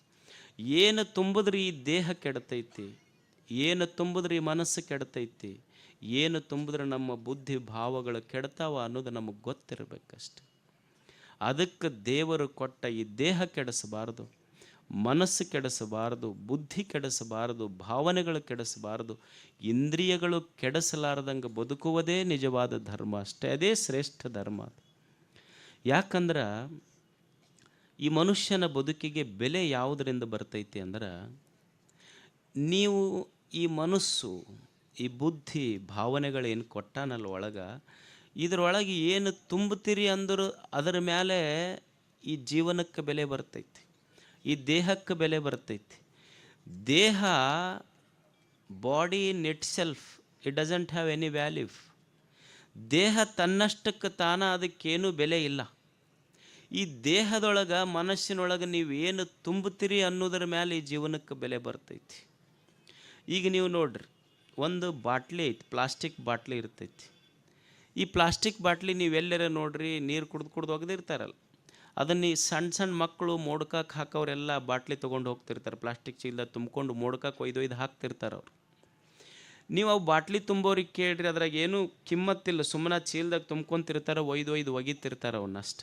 ಏನು ತುಂಬಿದ್ರೆ ಈ ದೇಹ ಕೆಡ್ತೈತಿ, ಏನು ತುಂಬಿದ್ರೆ ಈ ಮನಸ್ಸು ಕೆಡ್ತೈತಿ, ಏನು ತುಂಬಿದ್ರೆ ನಮ್ಮ ಬುದ್ಧಿ ಭಾವಗಳು ಕೆಡ್ತಾವ ಅನ್ನೋದು ನಮಗೆ ಗೊತ್ತಿರಬೇಕಷ್ಟೆ. ಅದಕ್ಕೆ ದೇವರು ಕೊಟ್ಟ ಈ ದೇಹ ಕೆಡಿಸಬಾರ್ದು, ಮನಸ್ಸು ಕೆಡಿಸಬಾರ್ದು, ಬುದ್ಧಿ ಕೆಡಿಸಬಾರ್ದು, ಭಾವನೆಗಳು ಕೆಡಿಸಬಾರ್ದು, ಇಂದ್ರಿಯಗಳು ಕೆಡಿಸಲಾರ್ದಂಗೆ ಬದುಕುವುದೇ ನಿಜವಾದ ಧರ್ಮ ಅಷ್ಟೇ. ಅದೇ ಶ್ರೇಷ್ಠ ಧರ್ಮ. ಯಾಕಂದ್ರೆ ಈ ಮನುಷ್ಯನ ಬದುಕಿಗೆ ಬೆಲೆ ಯಾವುದರಿಂದ ಬರ್ತೈತಿ ಅಂದ್ರೆ, ನೀವು ಈ ಮನಸ್ಸು, ಈ ಬುದ್ಧಿ ಭಾವನೆಗಳೇನು ಕೊಟ್ಟಾನಲ್ಲ ಒಳಗೆ, ಇದರೊಳಗೆ ಏನು ತುಂಬುತ್ತೀರಿ ಅಂದರೂ ಅದರ ಮೇಲೆ ಈ ಜೀವನಕ್ಕೆ ಬೆಲೆ ಬರ್ತೈತಿ, ಈ ದೇಹಕ್ಕೆ ಬೆಲೆ ಬರ್ತೈತಿ. ದೇಹ, body in it self, it doesn't have any value. ದೇಹ ತನ್ನಷ್ಟಕ್ಕೆ ತಾನ ಅದಕ್ಕೇನೂ ಬೆಲೆ ಇಲ್ಲ. ಈ ದೇಹದೊಳಗೆ, ಮನಸ್ಸಿನೊಳಗೆ ನೀವು ಏನು ತುಂಬುತ್ತೀರಿ ಅನ್ನೋದ್ರ ಮೇಲೆ ಈ ಜೀವನಕ್ಕೆ ಬೆಲೆ ಬರ್ತೈತಿ. ಈಗ ನೀವು ನೋಡ್ರಿ, ಒಂದು ಬಾಟ್ಲಿ ಐತಿ, ಪ್ಲಾಸ್ಟಿಕ್ ಬಾಟ್ಲಿ ಇರ್ತೈತಿ. ಈ ಪ್ಲಾಸ್ಟಿಕ್ ಬಾಟ್ಲಿ ನೀವೆಲ್ಲರ ನೋಡ್ರಿ, ನೀರು ಕುಡ್ದು ಒಗೆದಿರ್ತಾರಲ್ಲ, ಅದನ್ನು ಈ ಸಣ್ಣ ಸಣ್ಣ ಮಕ್ಕಳು ಮೋಡ್ಕಕ್ಕೆ ಹಾಕೋರೆಲ್ಲ ಬಾಟ್ಲಿ ತೊಗೊಂಡು ಹೋಗ್ತಿರ್ತಾರೆ, ಪ್ಲಾಸ್ಟಿಕ್ ಚೀಲ ತುಂಬಿಕೊಂಡು ಮೋಡ್ಕಕ್ಕೆ ಒಯ್ದೊಯ್ದು ಹಾಕ್ತಿರ್ತಾರೆ ಅವ್ರು. ನೀವು ಅವು ಬಾಟ್ಲಿ ತುಂಬೋರಿಗೆ ಕೇಳ್ರಿ, ಅದ್ರಾಗ ಏನೂ ಕಿಮ್ಮತ್ತಿಲ್ಲ, ಸುಮ್ಮನೆ ಚೀಲದಾಗ ತುಂಬ್ಕೊತಿರ್ತಾರೆ, ಒಯ್ದು ಒಗಿತಿರ್ತಾರೆ ಅವನ್ನಷ್ಟ.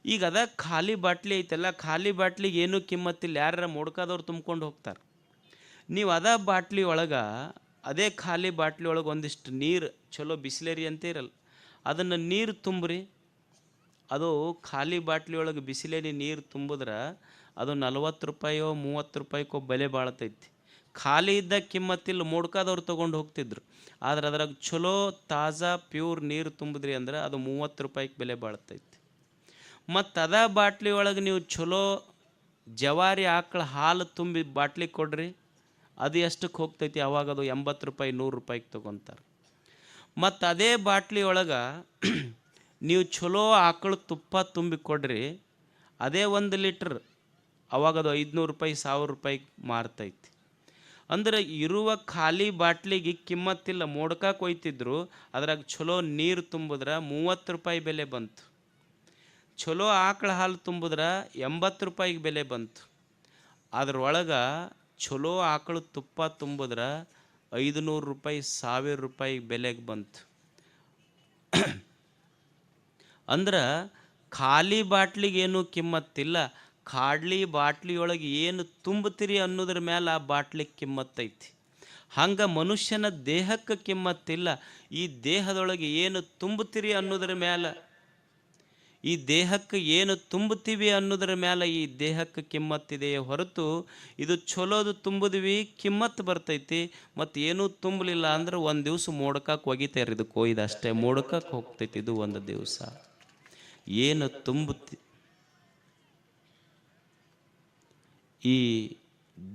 ಈಗ ಅದ ಖಾಲಿ ಬಾಟ್ಲಿ ಐತಲ್ಲ, ಖಾಲಿ ಬಾಟ್ಲಿಗೆ ಏನೂ ಕಿಮ್ಮತ್ತಿಲ್ಲ, ಯಾರ ಮೋಡ್ಕಾದವ್ರು ತುಂಬ್ಕೊಂಡು ಹೋಗ್ತಾರೆ. ನೀವು ಅದ ಬಾಟ್ಲಿ ಒಳಗೆ, ಅದೇ ಖಾಲಿ ಬಾಟ್ಲಿ ಒಳಗೆ ಒಂದಿಷ್ಟು ನೀರು, ಚಲೋ ಬಿಸ್ಲೇರಿ ಅಂತ ಇರಲ್ಲ, ಅದನ್ನು ನೀರು ತುಂಬ್ರಿ. ಅದು ಖಾಲಿ ಬಾಟ್ಲಿ ಒಳಗೆ ಬಿಸಿಲೇರಿ ನೀರು ತುಂಬಿದ್ರೆ ಅದು 40 ರೂಪಾಯೋ 30 ರೂಪಾಯಿಗೋ ಬೆಲೆ ಬಾಳ್ತೈತಿ. ಖಾಲಿ ಇದ್ದಾಗ ಕಿಮ್ಮತ್ತಿಲ್ಲ, ಮೋಡ್ಕಾದವ್ರು ತೊಗೊಂಡು ಹೋಗ್ತಿದ್ರು. ಆದ್ರೆ ಅದ್ರಾಗ ಚಲೋ ತಾಜಾ ಪ್ಯೂರ್ ನೀರು ತುಂಬಿದ್ರಿ ಅಂದ್ರೆ ಅದು 30 ರೂಪಾಯಿಗೆ ಬೆಲೆ ಬಾಳ್ತೈತಿ. ಮತ್ತು ಅದ ಬಾಟ್ಲಿ ಒಳಗೆ ನೀವು ಚಲೋ ಜವಾರಿ ಆಕಳ ಹಾಲು ತುಂಬಿ ಬಾಟ್ಲಿ ಕೊಡ್ರಿ, ಅದು ಎಷ್ಟಕ್ಕೆ ಹೋಗ್ತೈತಿ? ಅವಾಗ ಅದು 80 ರೂಪಾಯಿ 100 ರೂಪಾಯಿಗೆ ತೊಗೊತಾರೆ. ಮತ್ತು ಅದೇ ಬಾಟ್ಲಿ ಒಳಗೆ ನೀವು ಚಲೋ ಆಕಳ ತುಪ್ಪ ತುಂಬಿ ಕೊಡ್ರಿ, ಅದೇ 1 ಲೀಟ್ರ್ ಅವಾಗ ಅದು 500 ರೂಪಾಯಿ 1000 ರೂಪಾಯಿಗೆ ಮಾರ್ತೈತಿ. ಅಂದ್ರೆ ಇರುವ ಖಾಲಿ ಬಾಟ್ಲಿಗೆ ಕಿಮ್ಮತ್ತಿಲ್ಲ, ಮೋಡ್ಕಕ್ಕೆ ಒಯ್ತಿದ್ರು, ಅದ್ರಾಗ ಚಲೋ ನೀರು ತುಂಬಿದ್ರೆ 30 ರೂಪಾಯಿ ಬೆಲೆ ಬಂತು. ಚಲೋ ಆಕಳ ಹಾಲು ತುಂಬಿದ್ರೆ 80 ರೂಪಾಯಿಗೆ ಬೆಲೆ ಬಂತು. ಅದ್ರೊಳಗೆ ಚಲೋ ಆಕಳು ತುಪ್ಪ ತುಂಬಿದ್ರೆ 500 ರೂಪಾಯಿ 1000 ರೂಪಾಯಿ ಬೆಲೆಗೆ ಬಂತು. ಅಂದ್ರೆ ಖಾಲಿ ಬಾಟ್ಲಿಗೇನು ಕಿಮ್ಮತ್ತಿಲ್ಲ, ಖಾಲಿ ಬಾಟ್ಲಿಯೊಳಗೆ ಏನು ತುಂಬುತ್ತೀರಿ ಅನ್ನೋದ್ರ ಮೇಲೆ ಆ ಬಾಟ್ಲಿಗೆ ಕಿಮ್ಮತ್ತೈತಿ. ಹಂಗೆ ಮನುಷ್ಯನ ದೇಹಕ್ಕೆ ಕಿಮ್ಮತ್ತಿಲ್ಲ, ಈ ದೇಹದೊಳಗೆ ಏನು ತುಂಬುತ್ತೀರಿ ಅನ್ನೋದ್ರ ಮೇಲೆ, ಈ ದೇಹಕ್ಕೆ ಏನು ತುಂಬುತ್ತೀವಿ ಅನ್ನೋದ್ರ ಮೇಲೆ ಈ ದೇಹಕ್ಕೆ ಕಿಮ್ಮತ್ತಿದೆಯೇ ಹೊರತು ಇದು ಚಲೋದು ತುಂಬಿದ್ವಿ ಕಿಮ್ಮತ್ತು ಬರ್ತೈತಿ, ಮತ್ತು ಏನೂ ತುಂಬಲಿಲ್ಲ ಅಂದ್ರೆ ಒಂದು ದಿವಸ ಮೋಡ್ಕಕ್ಕೆ ಒಗಿತಾರೆ, ಇದು ಕೊಯ್ದು ಅಷ್ಟೇ ಮೋಡ್ಕಕ್ಕೆ ಹೋಗ್ತೈತಿ. ಇದು ಒಂದು ದಿವಸ ಏನು ತುಂಬುತ್ತಿ ಈ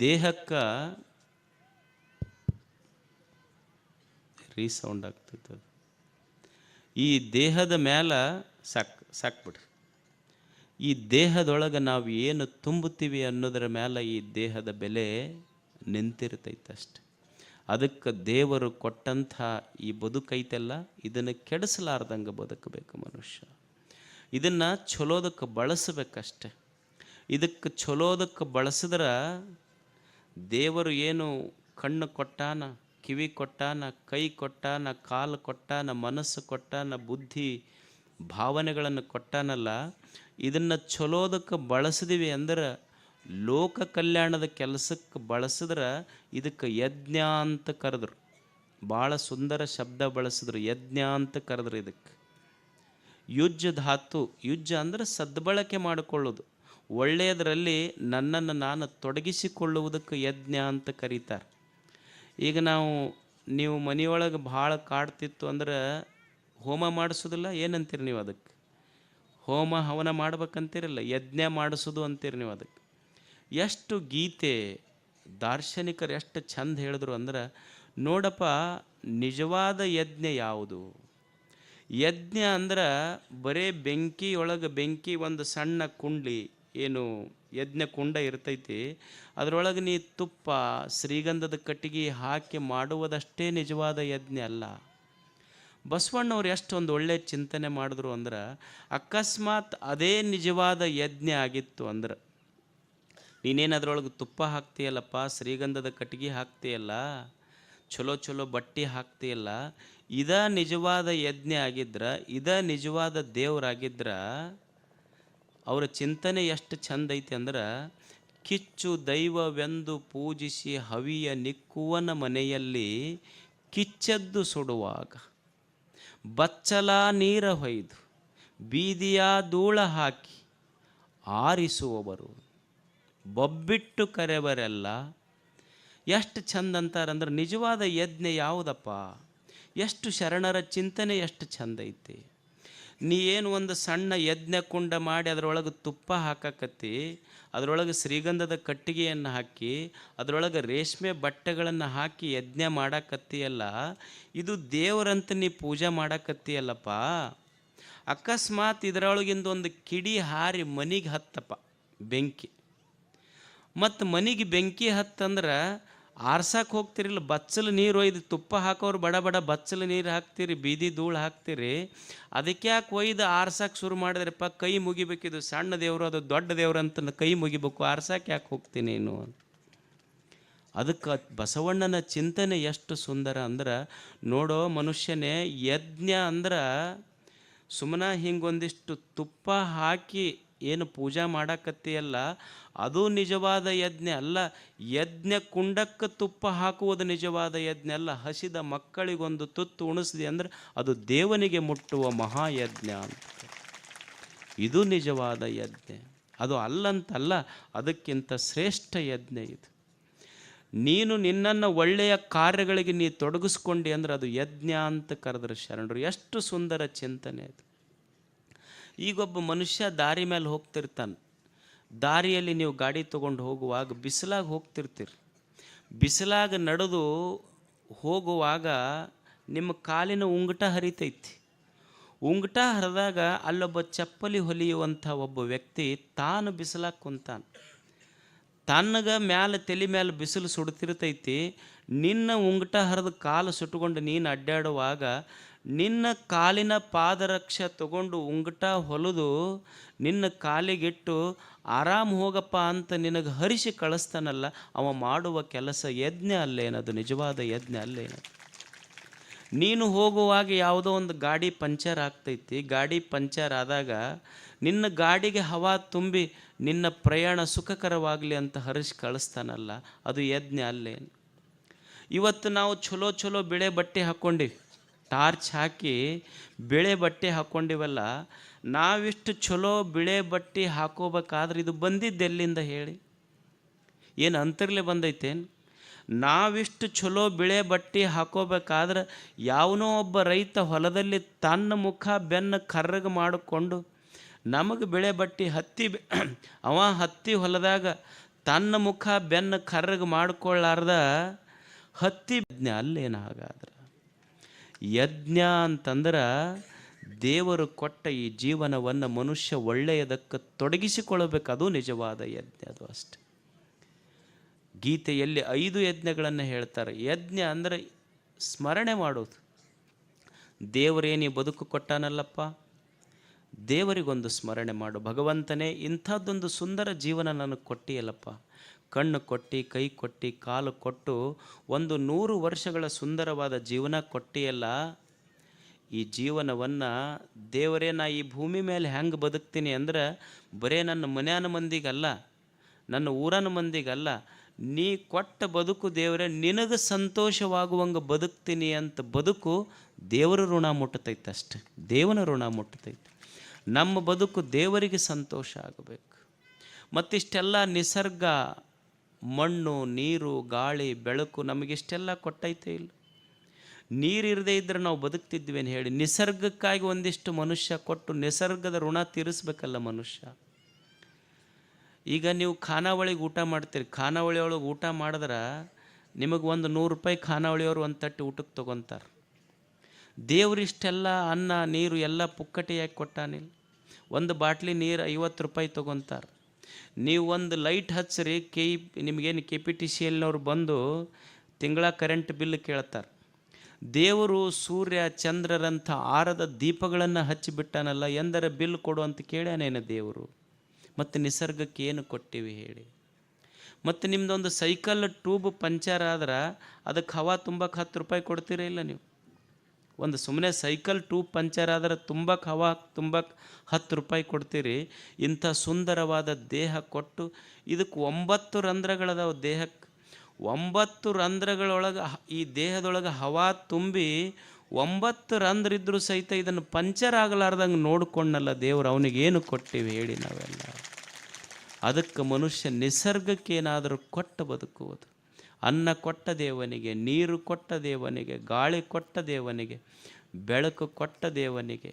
ದೇಹಕ್ಕೆ ರೀಸೌಂಡ್ ಆಗ್ತೈತೆ. ಈ ದೇಹದ ಮೇಲೆ ಸಾಕ್ಬಿಡ್ರಿ. ಈ ದೇಹದೊಳಗೆ ನಾವು ಏನು ತುಂಬುತ್ತೀವಿ ಅನ್ನೋದ್ರ ಮೇಲೆ ಈ ದೇಹದ ಬೆಲೆ ನಿಂತಿರ್ತೈತೆ ಅಷ್ಟೆ. ಅದಕ್ಕೆ ದೇವರು ಕೊಟ್ಟಂಥ ಈ ಬದುಕೈತೆಲ್ಲ, ಇದನ್ನು ಕೆಡಿಸಲಾರ್ದಂಗೆ ಬದುಕಬೇಕು ಮನುಷ್ಯ. ಇದನ್ನು ಚಲೋದಕ್ಕೆ ಬಳಸಬೇಕಷ್ಟೆ. ಇದಕ್ಕೆ ಚಲೋದಕ್ಕೆ ಬಳಸಿದ್ರೆ ದೇವರು ಏನು ಕಣ್ಣು ಕೊಟ್ಟಾನ, ಕಿವಿ ಕೊಟ್ಟಾನ, ಕೈ ಕೊಟ್ಟಾನ, ಕಾಲು ಕೊಟ್ಟಾನ, ಮನಸ್ಸು ಕೊಟ್ಟಾನ, ಬುದ್ಧಿ ಭಾವನೆಗಳನ್ನು ಕೊಟ್ಟಾನಲ್ಲ, ಇದನ್ನು ಚಲೋದಕ್ಕೆ ಬಳಸಿದೀವಿ ಅಂದ್ರೆ, ಲೋಕ ಕಲ್ಯಾಣದ ಕೆಲಸಕ್ಕೆ ಬಳಸಿದ್ರೆ ಇದಕ್ಕೆ ಯಜ್ಞ ಅಂತ ಕರೆದ್ರು. ಭಾಳ ಸುಂದರ ಶಬ್ದ ಬಳಸಿದ್ರು, ಯಜ್ಞ ಅಂತ ಕರೆದ್ರು. ಇದಕ್ಕೆ ಯುಜ್ಜ ಧಾತು, ಯುಜ್ಜ ಅಂದರೆ ಸದ್ಬಳಕೆ ಮಾಡಿಕೊಳ್ಳೋದು, ಒಳ್ಳೆಯದರಲ್ಲಿ ನನ್ನನ್ನು ನಾನು ತೊಡಗಿಸಿಕೊಳ್ಳುವುದಕ್ಕೆ ಯಜ್ಞ ಅಂತ ಕರೀತಾರೆ. ಈಗ ನೀವು ಮನೆಯೊಳಗೆ ಭಾಳ ಕಾಡ್ತಿತ್ತು ಅಂದ್ರೆ ಹೋಮ ಮಾಡಿಸೋದಿಲ್ಲ, ಏನಂತೀರಿ ನೀವು ಅದಕ್ಕೆ? ಹೋಮ ಹವನ ಮಾಡ್ಬೇಕಂತೀರಲ್ಲ, ಯಜ್ಞ ಮಾಡಿಸೋದು ಅಂತೀರಿ ನೀವು ಅದಕ್ಕೆ. ಎಷ್ಟು ಗೀತೆ ದಾರ್ಶನಿಕರು ಎಷ್ಟು ಚಂದ ಹೇಳಿದ್ರು ಅಂದ್ರೆ, ನೋಡಪ್ಪ ನಿಜವಾದ ಯಜ್ಞ ಯಾವುದು? ಯಜ್ಞ ಅಂದ್ರೆ ಬರೇ ಬೆಂಕಿಯೊಳಗೆ, ಬೆಂಕಿ ಒಂದು ಸಣ್ಣ ಕುಂಡ್ಲಿ, ಏನು ಯಜ್ಞ ಕುಂಡ ಇರ್ತೈತಿ, ಅದರೊಳಗೆ ನೀ ತುಪ್ಪ ಶ್ರೀಗಂಧದ ಕಟ್ಟಿಗೆ ಹಾಕಿ ಮಾಡುವುದಷ್ಟೇ ನಿಜವಾದ ಯಜ್ಞ ಅಲ್ಲ. ಬಸವಣ್ಣವ್ರು ಎಷ್ಟೊಂದು ಒಳ್ಳೆ ಚಿಂತನೆ ಮಾಡಿದ್ರು ಅಂದ್ರೆ, ಅಕಸ್ಮಾತ್ ಅದೇ ನಿಜವಾದ ಯಜ್ಞ ಆಗಿತ್ತು ಅಂದ್ರೆ, ನೀನೇನು ಅದರೊಳಗೆ ತುಪ್ಪ ಹಾಕ್ತೀಯಲ್ಲಪ್ಪ, ಶ್ರೀಗಂಧದ ಕಟ್ಟಿಗೆ ಹಾಕ್ತೀಯಲ್ಲ, ಚಲೋ ಚಲೋ ಬಟ್ಟೆ ಹಾಕ್ತೀಯಲ್ಲ, ಇದ ನಿಜವಾದ ಯಜ್ಞ ಆಗಿದ್ರೆ, ಇದ ನಿಜವಾದ ದೇವರಾಗಿದ್ರ, ಅವರ ಚಿಂತನೆ ಎಷ್ಟು ಚಂದ ಐತಿ ಅಂದ್ರೆ, ಕಿಚ್ಚು ದೈವವೆಂದು ಪೂಜಿಸಿ ಹವಿಯ ನಿಕ್ಕುವನ ಮನೆಯಲ್ಲಿ ಕಿಚ್ಚದ್ದು ಸುಡುವಾಗ ಬಚ್ಚಲ ನೀರ ಹೊಯ್ದು ಬೀದಿಯ ಧೂಳ ಹಾಕಿ ಆರಿಸುವವರು ಬೊಬ್ಬಿಟ್ಟು ಕರೆವರೆಲ್ಲ. ಎಷ್ಟು ಚಂದ ಅಂತಾರಂದ್ರೆ, ನಿಜವಾದ ಯಜ್ಞ ಯಾವುದಪ್ಪ? ಎಷ್ಟು ಶರಣರ ಚಿಂತನೆ ಎಷ್ಟು ಚಂದ ಐತಿ. ನೀ ಏನು ಒಂದು ಸಣ್ಣ ಯಜ್ಞ ಕುಂಡ ಮಾಡಿ ಅದರೊಳಗೆ ತುಪ್ಪ ಹಾಕಕತ್ತಿ, ಅದರೊಳಗೆ ಶ್ರೀಗಂಧದ ಕಟ್ಟಿಗೆಯನ್ನು ಹಾಕಿ, ಅದರೊಳಗೆ ರೇಷ್ಮೆ ಬಟ್ಟೆಗಳನ್ನು ಹಾಕಿ ಯಜ್ಞ ಮಾಡಕತ್ತೀಯಲ್ಲ, ಇದು ದೇವರಂತ ನೀ ಪೂಜೆ ಮಾಡಕತ್ತೀಯಲ್ಲಪ್ಪ. ಅಕಸ್ಮಾತ್ ಇದರೊಳಗಿಂದ ಒಂದು ಕಿಡಿ ಹಾರಿ ಮನೆಗೆ ಹತ್ತಪ್ಪ ಬೆಂಕಿ, ಮತ್ತು ಮನೆಗೆ ಬೆಂಕಿ ಹತ್ತಂದ್ರೆ ಆರ್ಸಕ್ಕೆ ಹೋಗ್ತಿರಿಲ್ಲ, ಬಚ್ಚಲು ನೀರು ಒಯ್ದು ತುಪ್ಪ ಹಾಕೋರು ಬಡ ಬಡ ಬಚ್ಚಲು ನೀರು ಹಾಕ್ತೀರಿ, ಬೀದಿ ಧೂಳು ಹಾಕ್ತೀರಿ. ಅದಕ್ಕೆ ಯಾಕೆ ಒಯ್ದು ಆರ್ಸಕ್ಕೆ ಶುರು ಮಾಡಿದ್ರಪ್ಪ? ಕೈ ಮುಗಿಬೇಕಿದು ಸಣ್ಣ ದೇವರು, ಅದು ದೊಡ್ಡ ದೇವರು ಅಂತ ಕೈ ಮುಗಿಬೇಕು, ಆರ್ಸಕ್ಕೆ ಯಾಕೆ ಹೋಗ್ತೀನಿ ನೀನು? ಅದಕ್ಕೆ ಬಸವಣ್ಣನ ಚಿಂತನೆ ಎಷ್ಟು ಸುಂದರ ಅಂದ್ರೆ, ನೋಡೋ ಮನುಷ್ಯನೇ, ಯಜ್ಞ ಅಂದ್ರೆ ಸುಮ್ಮನೆ ಹಿಂಗೊಂದಿಷ್ಟು ತುಪ್ಪ ಹಾಕಿ ಏನು ಪೂಜಾ ಮಾಡಕತ್ತೀಯಲ್ಲ, ಅದು ನಿಜವಾದ ಯಜ್ಞ ಅಲ್ಲ. ಯಜ್ಞ ಕುಂಡಕ್ಕೆ ತುಪ್ಪ ಹಾಕುವುದು ನಿಜವಾದ ಯಜ್ಞ ಅಲ್ಲ. ಹಸಿದ ಮಕ್ಕಳಿಗೊಂದು ತುತ್ತು ಉಣಿಸಿದೆ ಅಂದ್ರೆ ಅದು ದೇವನಿಗೆ ಮುಟ್ಟುವ ಮಹಾಯಜ್ಞ ಅಂತ. ಇದು ನಿಜವಾದ ಯಜ್ಞ. ಅದು ಅಲ್ಲಂತಲ್ಲ, ಅದಕ್ಕಿಂತ ಶ್ರೇಷ್ಠ ಯಜ್ಞ ಇದು. ನೀನು ನಿನ್ನನ್ನು ಒಳ್ಳೆಯ ಕಾರ್ಯಗಳಿಗೆ ನೀ ತೊಡಗಿಸ್ಕೊಂಡಿ ಅಂದ್ರೆ ಅದು ಯಜ್ಞ ಅಂತ ಕರೆದ್ರೆ ಶರಣರು. ಎಷ್ಟು ಸುಂದರ ಚಿಂತನೆ ಅದು. ಈಗೊಬ್ಬ ಮನುಷ್ಯ ದಾರಿ ಮೇಲೆ ಹೋಗ್ತಿರ್ತಾನೆ. ದಾರಿಯಲ್ಲಿ ನೀವು ಗಾಡಿ ತೊಗೊಂಡು ಹೋಗುವಾಗ ಬಿಸಿಲಾಗಿ ಹೋಗ್ತಿರ್ತೀರಿ. ಬಿಸಿಲಾಗ ನಡೆದು ಹೋಗುವಾಗ ನಿಮ್ಮ ಕಾಲಿನ ಉಂಗುಟ ಹರಿತೈತಿ. ಉಂಗುಟ ಹರಿದಾಗ ಅಲ್ಲೊಬ್ಬ ಚಪ್ಪಲಿ ಹೊಲಿಯುವಂಥ ಒಬ್ಬ ವ್ಯಕ್ತಿ ತಾನು ಬಿಸಿಲಾಗ ಕುಂತಾನೆ. ತನ್ನಗ ಮ್ಯಾಲೆ ತಲೆ ಮೇಲೆ ಬಿಸಿಲು ಸುಡ್ತಿರ್ತೈತಿ. ನಿನ್ನ ಉಂಗುಟ ಹರಿದ ಕಾಲು ಸುಟ್ಕೊಂಡು ನೀನು ಅಡ್ಡಾಡುವಾಗ ನಿನ್ನ ಕಾಲಿನ ಪಾದರಕ್ಷೆ ತಗೊಂಡು ಉಂಗುಟ ಹೊಲಿದು ನಿನ್ನ ಕಾಲಿಗಿಟ್ಟು ಆರಾಮ್ ಹೋಗಪ್ಪ ಅಂತ ನಿನಗೆ ಹರಿಸಿ ಕಳಿಸ್ತಾನಲ್ಲ, ಅವ ಮಾಡುವ ಕೆಲಸ ಯಜ್ಞ ಅಲ್ಲೇನದು? ನಿಜವಾದ ಯಜ್ಞ ಅಲ್ಲೇನದು? ನೀನು ಹೋಗುವಾಗ ಯಾವುದೋ ಒಂದು ಗಾಡಿ ಪಂಚರ್ ಆಗ್ತೈತಿ. ಗಾಡಿ ಪಂಚರ್ ಆದಾಗ ನಿನ್ನ ಗಾಡಿಗೆ ಹವಾ ತುಂಬಿ ನಿನ್ನ ಪ್ರಯಾಣ ಸುಖಕರವಾಗಲಿ ಅಂತ ಹರಿಸಿ ಕಳಿಸ್ತಾನಲ್ಲ, ಅದು ಯಜ್ಞ ಅಲ್ಲೇನು? ಇವತ್ತು ನಾವು ಚಲೋ ಚಲೋ ಬಿಳೆ ಬಟ್ಟೆ ಹಾಕ್ಕೊಂಡಿವಿ, ಟಾರ್ಚ್ ಹಾಕಿ ಬಿಳೆ ಬಟ್ಟೆ ಹಾಕ್ಕೊಂಡಿವಲ್ಲ. ನಾವಿಷ್ಟು ಚಲೋ ಬಿಳೆ ಬಟ್ಟೆ ಹಾಕೋಬೇಕಾದ್ರೆ ಇದು ಬಂದಿದ್ದೆಲ್ಲಿಂದ ಹೇಳಿ? ಏನು ಅಂತರ್ಲೆ ಬಂದೈತೇನು? ನಾವಿಷ್ಟು ಚಲೋ ಬಿಳೆ ಬಟ್ಟೆ ಹಾಕೋಬೇಕಾದ್ರೆ ಯಾವನೋ ಒಬ್ಬ ರೈತ ಹೊಲದಲ್ಲಿ ತನ್ನ ಮುಖ ಬೆನ್ನು ಕರ್ರಗೆ ಮಾಡಿಕೊಂಡು ನಮಗೆ ಬಿಳೆ ಬಟ್ಟೆ ಅವ ಹತ್ತಿ ಹೊಲದಾಗ ತನ್ನ ಮುಖ ಬೆನ್ನು ಕರ್ರಗೆ ಮಾಡಿಕೊಳ್ಳಾರ್ದ ಹತ್ತಿ ಯಜ್ಞ ಅಲ್ಲೇನು? ಹಾಗಾದ್ರೆ ಯಜ್ಞ ಅಂತಂದ್ರೆ ದೇವರು ಕೊಟ್ಟ ಈ ಜೀವನವನ್ನು ಮನುಷ್ಯ ಒಳ್ಳೆಯದಕ್ಕೆ ತೊಡಗಿಸಿಕೊಳ್ಳಬೇಕು. ಅದು ನಿಜವಾದ ಯಜ್ಞ, ಅದು ಅಷ್ಟೆ. ಗೀತೆಯಲ್ಲಿ 5 ಯಜ್ಞಗಳನ್ನು ಹೇಳ್ತಾರೆ. ಯಜ್ಞ ಅಂದರೆ ಸ್ಮರಣೆ ಮಾಡೋದು. ದೇವರೇನು ಬದುಕು ಕೊಟ್ಟಾನಲ್ಲಪ್ಪ, ದೇವರಿಗೊಂದು ಸ್ಮರಣೆ ಮಾಡು. ಭಗವಂತನೇ, ಇಂಥದ್ದೊಂದು ಸುಂದರ ಜೀವನ ನನಗೆ ಕೊಟ್ಟಿಯಲ್ಲಪ್ಪ. ಕಣ್ಣು ಕೊಟ್ಟು, ಕೈ ಕೊಟ್ಟು, ಕಾಲು ಕೊಟ್ಟು ಒಂದು 100 ವರ್ಷಗಳ ಸುಂದರವಾದ ಜೀವನ ಕೊಟ್ಟಿಯಲ್ಲ. ಈ ಜೀವನವನ್ನು ದೇವರೇ, ನಾ ಈ ಭೂಮಿ ಮೇಲೆ ಹೆಂಗೆ ಬದುಕ್ತೀನಿ ಅಂದ್ರೆ ಬರೇ ನನ್ನ ಮನ್ಯಾನ ಮಂದಿಗಲ್ಲ, ನನ್ನ ಊರನ ಮಂದಿಗಲ್ಲ, ನೀ ಕೊಟ್ಟ ಬದುಕು ದೇವರೇ ನಿನಗೆ ಸಂತೋಷವಾಗುವಂಗೆ ಬದುಕ್ತೀನಿ ಅಂತ ಬದುಕು ದೇವರ ಋಣ ಮುಟ್ಟತೈತೆ ಅಷ್ಟೆ. ದೇವನ ಋಣ ಮುಟ್ಟತೈತೆ. ನಮ್ಮ ಬದುಕು ದೇವರಿಗೆ ಸಂತೋಷ ಆಗಬೇಕು. ಮತ್ತಿಷ್ಟೆಲ್ಲ ನಿಸರ್ಗ, ಮಣ್ಣು, ನೀರು, ಗಾಳಿ, ಬೆಳಕು ನಮಗಿಷ್ಟೆಲ್ಲ ಕೊಟ್ಟೈತೆ ಇಲ್ಲ? ನೀರಿರದೇ ಇದ್ದರೆ ನಾವು ಬದುಕ್ತಿದ್ವೇನು ಹೇಳಿ? ನಿಸರ್ಗಕ್ಕಾಗಿ ಒಂದಿಷ್ಟು ಮನುಷ್ಯ ಕೊಟ್ಟು ನಿಸರ್ಗದ ಋಣ ತೀರಿಸ್ಬೇಕಲ್ಲ ಮನುಷ್ಯ. ಈಗ ನೀವು ಖಾನಾವಳಿಗೆ ಊಟ ಮಾಡ್ತೀರಿ. ಖಾನಾವಳಿ ಒಳಗೆ ಊಟ ಮಾಡಿದ್ರೆ ನಿಮಗೆ ಒಂದು 100 ರೂಪಾಯಿ ಖಾನಾವಳಿಯವರು ಒಂದು ತಟ್ಟೆ ಊಟಕ್ಕೆ ತೊಗೊತಾರೆ. ದೇವರಿಷ್ಟೆಲ್ಲ ಅನ್ನ ನೀರು ಎಲ್ಲ ಪುಕ್ಕಟೆಯಾಗಿ ಕೊಟ್ಟಾನಿಲ್ಲ. ಒಂದು ಬಾಟ್ಲಿ ನೀರು 50 ರೂಪಾಯಿ ತೊಗೊತಾರೆ. ನೀವು ಒಂದು ಲೈಟ್ ಹಚ್ಚಿರಿ, ನಿಮಗೇನು KPTCLನವ್ರು ಬಂದು ತಿಂಗಳ ಕರೆಂಟ್ ಬಿಲ್ ಕೇಳ್ತಾರೆ. ದೇವರು ಸೂರ್ಯ ಚಂದ್ರರಂಥ ಆರದ ದೀಪಗಳನ್ನು ಹಚ್ಚಿಬಿಟ್ಟಾನಲ್ಲ, ಎಂದರೆ ಬಿಲ್ ಕೊಡು ಅಂತ ಕೇಳ್ಯಾನೇನು ದೇವರು? ಮತ್ತು ನಿಸರ್ಗಕ್ಕೆ ಏನು ಕೊಟ್ಟಿವಿ ಹೇಳಿ? ಮತ್ತು ನಿಮ್ಮದೊಂದು ಸೈಕಲ್ ಟ್ಯೂಬ್ ಪಂಚರ್ ಆದ್ರೆ ಅದಕ್ಕೆ ಹವಾ ತುಂಬಕ್ಕೆ 10 ರೂಪಾಯಿ ಕೊಡ್ತೀರಾ ಇಲ್ಲ ನೀವು? ಒಂದು ಸುಮ್ಮನೆ ಸೈಕಲ್ ಟ್ಯೂಬ್ ಪಂಚರ್ ಆದ್ರೆ ಹವಾ ತುಂಬಕ್ಕೆ 10 ರೂಪಾಯಿ ಕೊಡ್ತೀರಿ. ಇಂಥ ಸುಂದರವಾದ ದೇಹ ಕೊಟ್ಟು ಇದಕ್ಕೆ 9 ರಂಧ್ರಗಳದಾವ ದೇಹಕ್ಕೆ. 9 ರಂಧ್ರಗಳೊಳಗೆ ಈ ದೇಹದೊಳಗೆ ಹವಾ ತುಂಬಿ 9 ರಂಧ್ರ ಇದ್ದರೂ ಸಹಿತ ಇದನ್ನು ಪಂಚರ್ ಆಗಲಾರ್ದಂಗೆ ನೋಡ್ಕೊಂಡಲ್ಲ ದೇವರು. ಅವನಿಗೇನು ಕೊಟ್ಟಿವಿ ಹೇಳಿ ನಾವೆಲ್ಲ? ಅದಕ್ಕೆ ಮನುಷ್ಯ ನಿಸರ್ಗಕ್ಕೇನಾದರೂ ಕೊಟ್ಟು ಬದುಕುವುದು. ಅನ್ನ ಕೊಟ್ಟ ದೇವನಿಗೆ, ನೀರು ಕೊಟ್ಟ ದೇವನಿಗೆ, ಗಾಳಿ ಕೊಟ್ಟ ದೇವನಿಗೆ, ಬೆಳಕು ಕೊಟ್ಟ ದೇವನಿಗೆ.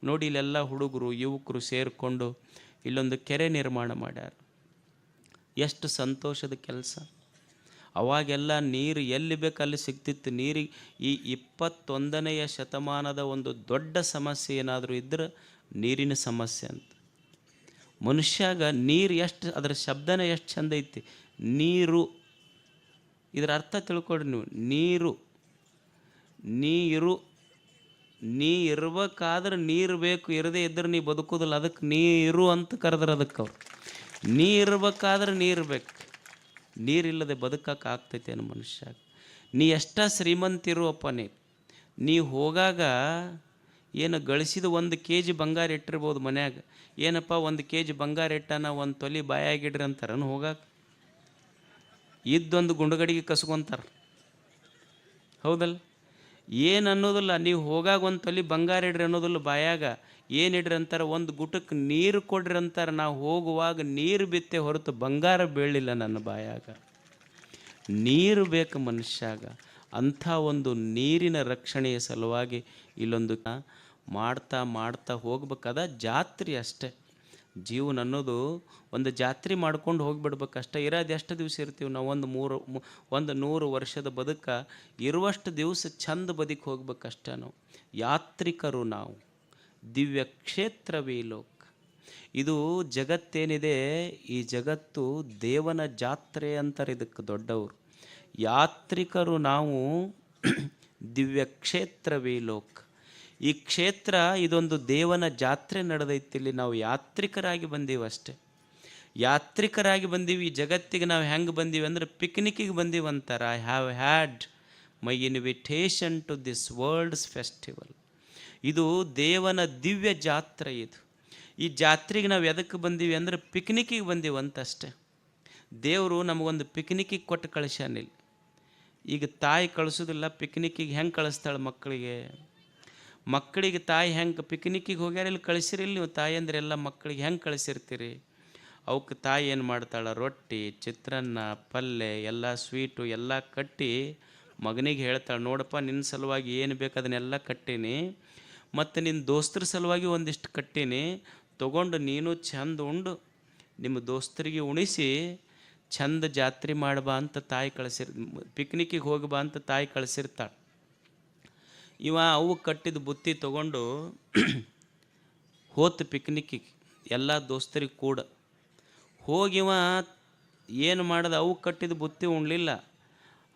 ನೋಡಿ, ಇಲ್ಲೆಲ್ಲ ಹುಡುಗರು ಯುವಕರು ಸೇರಿಕೊಂಡು ಇಲ್ಲೊಂದು ಕೆರೆ ನಿರ್ಮಾಣ ಮಾಡ್ಯಾರ. ಎಷ್ಟು ಸಂತೋಷದ ಕೆಲಸ! ಅವಾಗೆಲ್ಲ ನೀರು ಎಲ್ಲಿ ಬೇಕಲ್ಲಿ ಸಿಗ್ತಿತ್ತು. ನೀರಿಗೆ ಈ 21ನೇ ಶತಮಾನದ ಒಂದು ದೊಡ್ಡ ಸಮಸ್ಯೆ ಏನಾದರೂ ಇದ್ದರೆ ನೀರಿನ ಸಮಸ್ಯೆ ಅಂತ. ಮನುಷ್ಯಾಗ ನೀರು ಎಷ್ಟು, ಅದರ ಶಬ್ದನೇ ಎಷ್ಟು ಚಂದ ಐತಿ. ನೀರು ಇದರ ಅರ್ಥ ತಿಳ್ಕೊಡ್ರಿ ನೀವು. ನೀ ಇರ್ಬೇಕಾದ್ರೆ ನೀರು ಬೇಕು, ಇರದೇ ಇದ್ರೆ ನೀ ಬದುಕೋದಿಲ್ಲ. ಅದಕ್ಕೆ ನೀರು ಅಂತ ಕರೆದ್ರೆ ಅದಕ್ಕೆ ಅವ್ರು. ನೀ ಇರ್ಬೇಕಾದ್ರೆ ನೀರು ಬೇಕು. ನೀರಿಲ್ಲದೆ ಬದುಕಕ್ಕೆ ಆಗ್ತೈತೆ ಅನ್ನೋ ಮನುಷ್ಯ. ನೀ ಎಷ್ಟ ಶ್ರೀಮಂತಿರುವಪ್ಪ, ನೀ ಹೋಗಾಗ ಏನು ಗಳಿಸಿದ 1 kg ಬಂಗಾರ ಇಟ್ಟಿರ್ಬೋದು ಮನ್ಯಾಗ. ಏನಪ್ಪ 1 kg ಬಂಗಾರ ಇಟ್ಟಾನ, 1 ತೊಲಿ ಬಾಯಾಗಿಡ್ರಿ ಅಂತಾರನು ಹೋಗಾಕ? ಇದ್ದೊಂದು ಗುಂಡುಗಡಿಗೆ ಕಸ್ಕೊಂತಾರೆ, ಹೌದಲ್ಲ? ಏನು ಅನ್ನೋದಿಲ್ಲ. ನೀವು ಹೋಗಾಗ 1 ತೊಲಿ ಬಂಗಾರ ಇಡ್ರಿ ಅನ್ನೋದಿಲ್ಲ ಬಾಯಾಗ. ಏನು ಇಡ್ರಿ ಅಂತಾರೆ? 1 ಗುಟಕ್ಕೆ ನೀರು ಕೊಡ್ರಿ ಅಂತಾರೆ. ನಾವು ಹೋಗುವಾಗ ನೀರು ಬಿತ್ತೆ ಹೊರತು ಬಂಗಾರ ಬೀಳಲಿಲ್ಲ ನನ್ನ ಬಾಯಾಗ. ನೀರು ಬೇಕು ಮನುಷ್ಯಾಗ. ಅಂಥ ಒಂದು ನೀರಿನ ರಕ್ಷಣೆಯ ಸಲುವಾಗಿ ಇಲ್ಲೊಂದು ಮಾಡ್ತಾ ಮಾಡ್ತಾ ಹೋಗ್ಬೇಕಾದ ಜಾತ್ರೆ ಅಷ್ಟೆ. ಜೀವನ ಅನ್ನೋದು ಒಂದು ಜಾತ್ರೆ ಮಾಡ್ಕೊಂಡು ಹೋಗಿಬಿಡ್ಬೇಕಷ್ಟೆ. ಇರೋದು ಎಷ್ಟು ದಿವಸ ಇರ್ತೀವಿ ನಾವು? ಒಂದು 100 ವರ್ಷದ ಬದುಕ ಇರುವಷ್ಟು ದಿವಸ ಚಂದ ಬದುಕಿ ಹೋಗ್ಬೇಕಷ್ಟೆ. ನಾವು ಯಾತ್ರಿಕರು, ನಾವು ದಿವ್ಯ ಕ್ಷೇತ್ರವೇ ಲೋಕ. ಇದು ಜಗತ್ತೇನಿದೆ, ಈ ಜಗತ್ತು ದೇವನ ಜಾತ್ರೆ ಅಂತಾರೆ ಇದಕ್ಕೆ ದೊಡ್ಡವರು. ಯಾತ್ರಿಕರು ನಾವು, ದಿವ್ಯ ಕ್ಷೇತ್ರವೇ ಲೋಕ. ಈ ಕ್ಷೇತ್ರ ಇದೊಂದು ದೇವನ ಜಾತ್ರೆ ನಡೆದೈತಿಲ್ಲಿ. ನಾವು ಯಾತ್ರಿಕರಾಗಿ ಬಂದೀವಿ ಅಷ್ಟೆ. ಯಾತ್ರಿಕರಾಗಿ ಬಂದೀವಿ. ಈ ಜಗತ್ತಿಗೆ ನಾವು ಹೆಂಗೆ ಬಂದೀವಿ ಅಂದರೆ ಪಿಕ್ನಿಕ್ಕಿಗೆ ಬಂದೀವಿ ಅಂತಾರೆ. I have had my invitation to this world's festival. ಇದು ದೇವನ ದಿವ್ಯ ಜಾತ್ರೆ. ಇದು ಈ ಜಾತ್ರೆಗೆ ನಾವು ಎದಕ್ಕೆ ಬಂದೀವಿ ಅಂದರೆ ಪಿಕ್ನಿಕ್ಕಿಗೆ ಬಂದೀವಿ ಅಂತಷ್ಟೆ. ದೇವರು ನಮಗೊಂದು ಪಿಕ್ನಿಕ್ಕಿಗೆ ಕೊಟ್ಟು ಕಳಿಸ್ಯಾನಿಲ್ಲ. ಈಗ ತಾಯಿ ಕಳಿಸೋದಿಲ್ಲ, ಪಿಕ್ನಿಕ್ಕಿಗೆ ಹೆಂಗೆ ಕಳಿಸ್ತಾಳೆ ಮಕ್ಕಳಿಗೆ ತಾಯಿ ಹೆಂಗೆ ಪಿಕ್ನಿಕ್ಕಿಗೆ ಹೋಗ್ಯಾರ ಇಲ್ಲಿ ಕಳಿಸಿರಿಲ್ಲ ನೀವು? ತಾಯಿ ಅಂದರೆ ಎಲ್ಲ ಮಕ್ಕಳಿಗೆ ಹೆಂಗೆ ಕಳಿಸಿರ್ತೀರಿ? ಅವಕ್ಕೆ ತಾಯಿ ಏನು ಮಾಡ್ತಾಳೆ? ರೊಟ್ಟಿ, ಚಿತ್ರಾನ್ನ, ಪಲ್ಯ, ಎಲ್ಲ ಸ್ವೀಟು ಎಲ್ಲ ಕಟ್ಟಿ ಮಗನಿಗೆ ಹೇಳ್ತಾಳೆ, ನೋಡಪ್ಪ ನಿನ್ನ ಸಲುವಾಗಿ ಏನು ಬೇಕು ಅದನ್ನೆಲ್ಲ ಕಟ್ಟೀನಿ, ಮತ್ತು ನಿನ್ನ ದೋಸ್ತರ ಸಲುವಾಗಿ ಒಂದಿಷ್ಟು ಕಟ್ಟೀನಿ, ತೊಗೊಂಡು ನೀನು ಚಂದ ಉಂಡು ನಿಮ್ಮ ದೋಸ್ತರಿಗೆ ಉಣಿಸಿ ಚಂದ ಜಾತ್ರೆ ಮಾಡಬಾ ಅಂತ ತಾಯಿ ಪಿಕ್ನಿಕ್ಕಿಗೆ ಹೋಗಬಾ ಅಂತ ತಾಯಿ ಕಳಿಸಿರ್ತಾಳೆ. ಇವ ಅವು ಕಟ್ಟಿದ ಬುತ್ತಿ ತೊಗೊಂಡು ಹೋತು ಪಿಕ್ನಿಕ್ಕಿಗೆ ಎಲ್ಲ ದೋಸ್ತರಿಗೆ ಕೂಡ ಹೋಗಿವ ಏನು ಮಾಡ್ದೆ? ಅವು ಕಟ್ಟಿದ ಬುತ್ತಿ ಉಣ್ಲಿಲ್ಲ.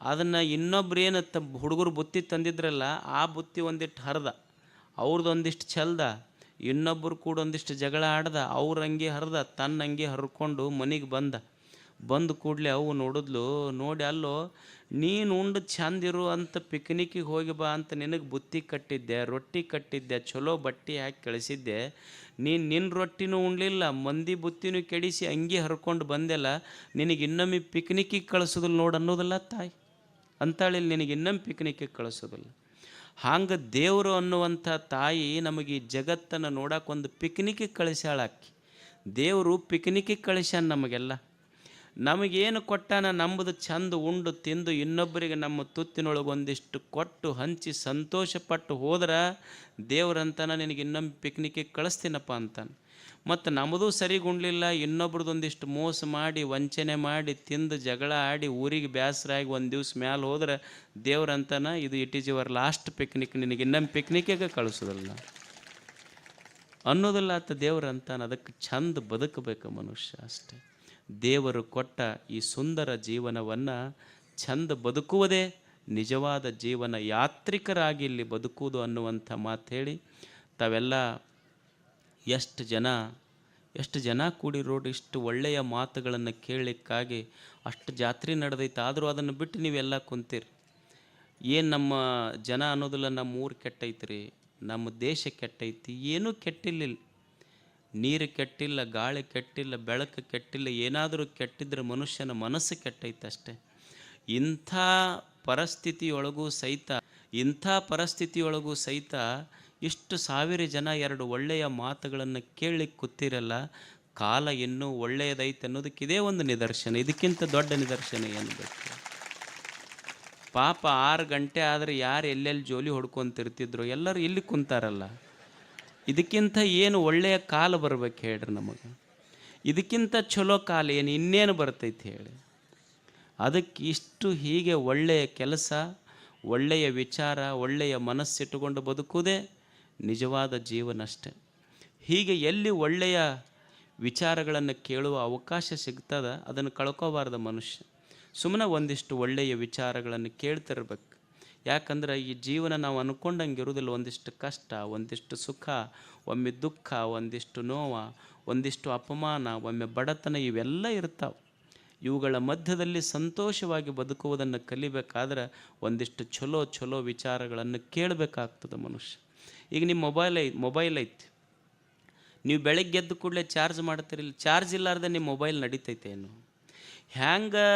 ಅದನ್ನು ಇನ್ನೊಬ್ರು ಏನು ಹುಡುಗರು ಬುತ್ತಿ ತಂದಿದ್ರಲ್ಲ, ಆ ಬುತ್ತಿ ಒಂದಿಷ್ಟು ಹರಿದ, ಅವ್ರದ್ದು ಒಂದಿಷ್ಟು ಚೆಲ್ದ, ಇನ್ನೊಬ್ಬರು ಕೂಡ ಒಂದಿಷ್ಟು ಜಗಳ ಆಡ್ದ, ಅವ್ರ ಅಂಗಿ ಹರಿದ, ತನ್ನ ಅಂಗಿ ಹರ್ಕೊಂಡು ಮನೆಗೆ ಬಂದು ಕೂಡಲೇ ಅವು ನೋಡಿದ್ಲು. ನೋಡಿ, ಅಲ್ಲೋ ನೀನು ಉಂಡು ಚಂದಿರು ಅಂತ ಪಿಕ್ನಿಕ್ಕಿಗೆ ಹೋಗಿ ಬಾ ಅಂತ ನಿನಗೆ ಬುತ್ತಿ ಕಟ್ಟಿದ್ದೆ, ರೊಟ್ಟಿ ಕಟ್ಟಿದ್ದೆ, ಚಲೋ ಬಟ್ಟೆ ಹಾಕಿ ಕಳಿಸಿದ್ದೆ, ನಿನ್ನ ರೊಟ್ಟಿನೂ ಉಣ್ಲಿಲ್ಲ, ಮಂದಿ ಬುತ್ತಿನೂ ಕೆಡಿಸಿ ಅಂಗಿ ಹರ್ಕೊಂಡು ಬಂದೆಲ್ಲ, ನಿನಗೆ ಇನ್ನೊಮ್ಮೆ ಪಿಕ್ನಿಕ್ಕಿಗೆ ಕಳಿಸೋದಿಲ್ಲ ನೋಡು ಅನ್ನೋದಿಲ್ಲ ತಾಯಿ ಅಂತಾಳಿಲ್ಲಿ. ನಿನಗೆ ಇನ್ನೊಮ್ಮೆ ಪಿಕ್ನಿಕ್ಕಿಗೆ ಕಳಿಸೋದಿಲ್ಲ. ಹಂಗೆ ದೇವರು ಅನ್ನುವಂಥ ತಾಯಿ ನಮಗೆ ಈ ಜಗತ್ತನ್ನು ನೋಡೋಕೆ ಒಂದು ಪಿಕ್ನಿಕ್ಕಿಗೆ ಕಳಿಸ್ಯಾಳಾಕಿ. ದೇವರು ಪಿಕ್ನಿಕ್ಕಿಗೆ ಕಳಿಸ್ಯಾನ ನಮಗೆಲ್ಲ. ನಮಗೇನು ಕೊಟ್ಟಾನ? ನಂಬುದು ಚಂದ ಉಂಡು ತಿಂದು ಇನ್ನೊಬ್ಬರಿಗೆ ನಮ್ಮ ತುತ್ತಿನೊಳಗೆ ಒಂದಿಷ್ಟು ಕೊಟ್ಟು ಹಂಚಿ ಸಂತೋಷಪಟ್ಟು ಹೋದ್ರೆ ದೇವ್ರಂತಾನೆ ನಿನಗೆ ಇನ್ನೊಮ್ಮೆ ಪಿಕ್ನಿಕ್ಕಿಗೆ ಕಳಿಸ್ತೀನಪ್ಪ ಅಂತಾನೆ. ಮತ್ತು ನಮ್ಮದು ಸರಿಗುಂಡ್ಲಿಲ್ಲ, ಇನ್ನೊಬ್ರದ್ದೊಂದಿಷ್ಟು ಮೋಸ ಮಾಡಿ ವಂಚನೆ ಮಾಡಿ ತಿಂದು ಜಗಳ ಆಡಿ ಊರಿಗೆ ಬೇಸರಾಗಿ ಒಂದು ದಿವ್ಸ ಮ್ಯಾಲೆ ಹೋದ್ರೆ ದೇವ್ರಂತಾನೆ ಇದು it is your last picnic, ನಿನಗೆ ಇನ್ನೊಮ್ಮೆ ಪಿಕ್ನಿಕ್ಕಿಗೆ ಕಳಿಸೋದಿಲ್ಲ ಅನ್ನೋದಿಲ್ಲ ಅಂತ ದೇವ್ರಂತಾನೆ. ಅದಕ್ಕೆ ಚಂದ ಬದುಕಬೇಕು ಮನುಷ್ಯ ಅಷ್ಟೆ. ದೇವರು ಕೊಟ್ಟ ಈ ಸುಂದರ ಜೀವನವನ್ನು ಚಂದ ಬದುಕುವುದೇ ನಿಜವಾದ ಜೀವನ. ಯಾತ್ರಿಕರಾಗಿ ಇಲ್ಲಿ ಬದುಕುವುದು ಅನ್ನುವಂಥ ಮಾತು ಹೇಳಿ ತಾವೆಲ್ಲ ಎಷ್ಟು ಜನ ಕೂಡಿರೋಡು ಇಷ್ಟು ಒಳ್ಳೆಯ ಮಾತುಗಳನ್ನು ಕೇಳಲಿಕ್ಕಾಗಿ ಅಷ್ಟು ಜಾತ್ರೆ ನಡೆದೈತೆ. ಆದರೂ ಅದನ್ನು ಬಿಟ್ಟು ನೀವೆಲ್ಲ ಕುಂತೀರಿ. ಏನು ನಮ್ಮ ಜನ ಅನ್ನೋದಿಲ್ಲ, ನಮ್ಮ ಊರು ಕೆಟ್ಟೈತ್ರಿ, ನಮ್ಮ ದೇಶ ಕೆಟ್ಟೈತಿ. ಏನೂ ಕೆಟ್ಟಿಲ್ಲ. ನೀರು ಕೆಟ್ಟಿಲ್ಲ, ಗಾಳಿ ಕೆಟ್ಟಿಲ್ಲ, ಬೆಳಕು ಕೆಟ್ಟಿಲ್ಲ. ಏನಾದರೂ ಕೆಟ್ಟಿದ್ರೆ ಮನುಷ್ಯನ ಮನಸ್ಸು ಕೆಟ್ಟೈತೆ ಅಷ್ಟೆ. ಇಂಥ ಪರಿಸ್ಥಿತಿಯೊಳಗೂ ಸಹಿತ ಇಷ್ಟು ಸಾವಿರ ಜನ 2 ಒಳ್ಳೆಯ ಮಾತುಗಳನ್ನು ಕೇಳಲಿಕ್ಕೆ ಕೂತಿರಲ್ಲ. ಕಾಲ ಇನ್ನೂ ಒಳ್ಳೆಯದೈತೆ ಅನ್ನೋದಕ್ಕೆ ಇದೇ ಒಂದು ನಿದರ್ಶನ. ಇದಕ್ಕಿಂತ ದೊಡ್ಡ ನಿದರ್ಶನ ಏನು ಬೇಕು? ಪಾಪ 6 ಗಂಟೆ ಆದರೆ ಯಾರು ಎಲ್ಲೆಲ್ಲಿ ಜೋಲಿ ಹೊಡ್ಕೊತಿರ್ತಿದ್ರು, ಎಲ್ಲರೂ ಇಲ್ಲಿ ಕುಂತಾರಲ್ಲ. ಇದಕ್ಕಿಂತ ಏನು ಒಳ್ಳೆಯ ಕಾಲ ಬರ್ಬೇಕು ಹೇಳ್ರಿ ನಮಗೆ? ಇದಕ್ಕಿಂತ ಚಲೋ ಕಾಲ ಇನ್ನೇನು ಬರ್ತೈತೆ ಹೇಳಿ? ಅದಕ್ಕೆ ಇಷ್ಟು ಹೀಗೆ ಒಳ್ಳೆಯ ಕೆಲಸ, ಒಳ್ಳೆಯ ವಿಚಾರ, ಒಳ್ಳೆಯ ಮನಸ್ಸಿಟ್ಟುಕೊಂಡು ಬದುಕುವುದೇ ನಿಜವಾದ ಜೀವನ ಅಷ್ಟೆ. ಹೀಗೆ ಎಲ್ಲಿ ಒಳ್ಳೆಯ ವಿಚಾರಗಳನ್ನು ಕೇಳುವ ಅವಕಾಶ ಸಿಗ್ತದ ಅದನ್ನು ಕಳ್ಕೋಬಾರ್ದು ಮನುಷ್ಯ. ಸುಮ್ಮನೆ ಒಂದಿಷ್ಟು ಒಳ್ಳೆಯ ವಿಚಾರಗಳನ್ನು ಕೇಳ್ತಿರ್ಬೇಕು. ಯಾಕಂದ್ರೆ ಈ ಜೀವನ ನಾವು ಅಂದ್ಕೊಂಡಂಗೆ ಇರೋದಿಲ್ಲ. ಒಂದಿಷ್ಟು ಕಷ್ಟ, ಒಂದಿಷ್ಟು ಸುಖ, ಒಮ್ಮೆ ದುಃಖ, ಒಂದಿಷ್ಟು ನೋವು, ಒಂದಿಷ್ಟು ಅಪಮಾನ, ಒಮ್ಮೆ ಬಡತನ, ಇವೆಲ್ಲ ಇರ್ತಾವೆ. ಇವುಗಳ ಮಧ್ಯದಲ್ಲಿ ಸಂತೋಷವಾಗಿ ಬದುಕುವುದನ್ನು ಕಲಿಬೇಕಾದ್ರೆ ಒಂದಿಷ್ಟು ಚಲೋ ವಿಚಾರಗಳನ್ನು ಕೇಳಬೇಕಾಗ್ತದೆ ಮನುಷ್ಯ. ಈಗ ನಿಮ್ಮ ಮೊಬೈಲ್ ಐತಿ, ನೀವು ಬೆಳಗ್ಗೆ ಎದ್ದು ಕೂಡಲೇ ಚಾರ್ಜ್ ಮಾಡ್ತೀರಿಲ್ಲ, ಚಾರ್ಜ್ ಇಲ್ಲಾರ್ದೆ ನಿಮ್ಮ ಮೊಬೈಲ್ ನಡೀತೈತೆ ಏನು? ಹ್ಯಾಂಗೆ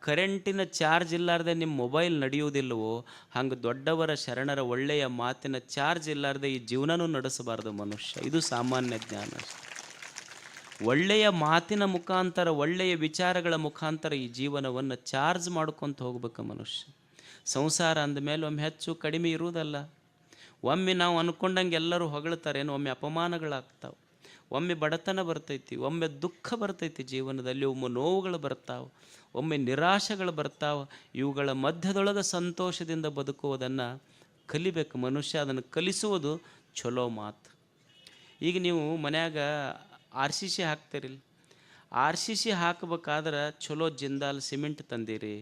ಕರೆಂಟಿನ ಚಾರ್ಜ್ ಇಲ್ಲಾರ್ದೆ ನಿಮ್ಮ ಮೊಬೈಲ್ ನಡೆಯುವುದಿಲ್ಲವೋ ಹಂಗೆ ದೊಡ್ಡವರ ಶರಣರ ಒಳ್ಳೆಯ ಮಾತಿನ ಚಾರ್ಜ್ ಇಲ್ಲಾರ್ದೆ ಈ ಜೀವನನೂ ನಡೆಸಬಾರ್ದು ಮನುಷ್ಯ. ಇದು ಸಾಮಾನ್ಯ ಜ್ಞಾನ. ಒಳ್ಳೆಯ ಮಾತಿನ ಮುಖಾಂತರ, ಒಳ್ಳೆಯ ವಿಚಾರಗಳ ಮುಖಾಂತರ ಈ ಜೀವನವನ್ನು ಚಾರ್ಜ್ ಮಾಡ್ಕೊತ ಹೋಗ್ಬೇಕು ಮನುಷ್ಯ. ಸಂಸಾರ ಅಂದಮೇಲೆ ಒಮ್ಮೆ ಹೆಚ್ಚು ಕಡಿಮೆ ಇರುವುದಲ್ಲ. ಒಮ್ಮೆ ನಾವು ಅಂದ್ಕೊಂಡಂಗೆ ಎಲ್ಲರೂ ಹೊಗಳ್ತಾರೇನು, ಒಮ್ಮೆ ಅಪಮಾನಗಳಾಗ್ತಾವೆ, ಒಮ್ಮೆ ಬಡತನ ಬರ್ತೈತಿ, ಒಮ್ಮೆ ದುಃಖ ಬರ್ತೈತಿ ಜೀವನದಲ್ಲಿ, ಒಮ್ಮೆ ನೋವುಗಳು ಬರ್ತಾವೆ, ಒಮ್ಮೆ ನಿರಾಶೆಗಳು ಬರ್ತಾವೆ. ಇವುಗಳ ಮಧ್ಯದೊಳಗೆ ಸಂತೋಷದಿಂದ ಬದುಕುವುದನ್ನು ಕಲಿಬೇಕು ಮನುಷ್ಯ. ಅದನ್ನು ಕಲಿಸುವುದು ಚಲೋ ಮಾತು. ಈಗ ನೀವು ಮನ್ಯಾಗ RCC ಹಾಕ್ತೀರಿಲ್ಲ, RCC ಹಾಕಬೇಕಾದ್ರೆ ಚಲೋ ಜಿಂದಾಲ್ ಸಿಮೆಂಟ್ ತಂದಿರಿ,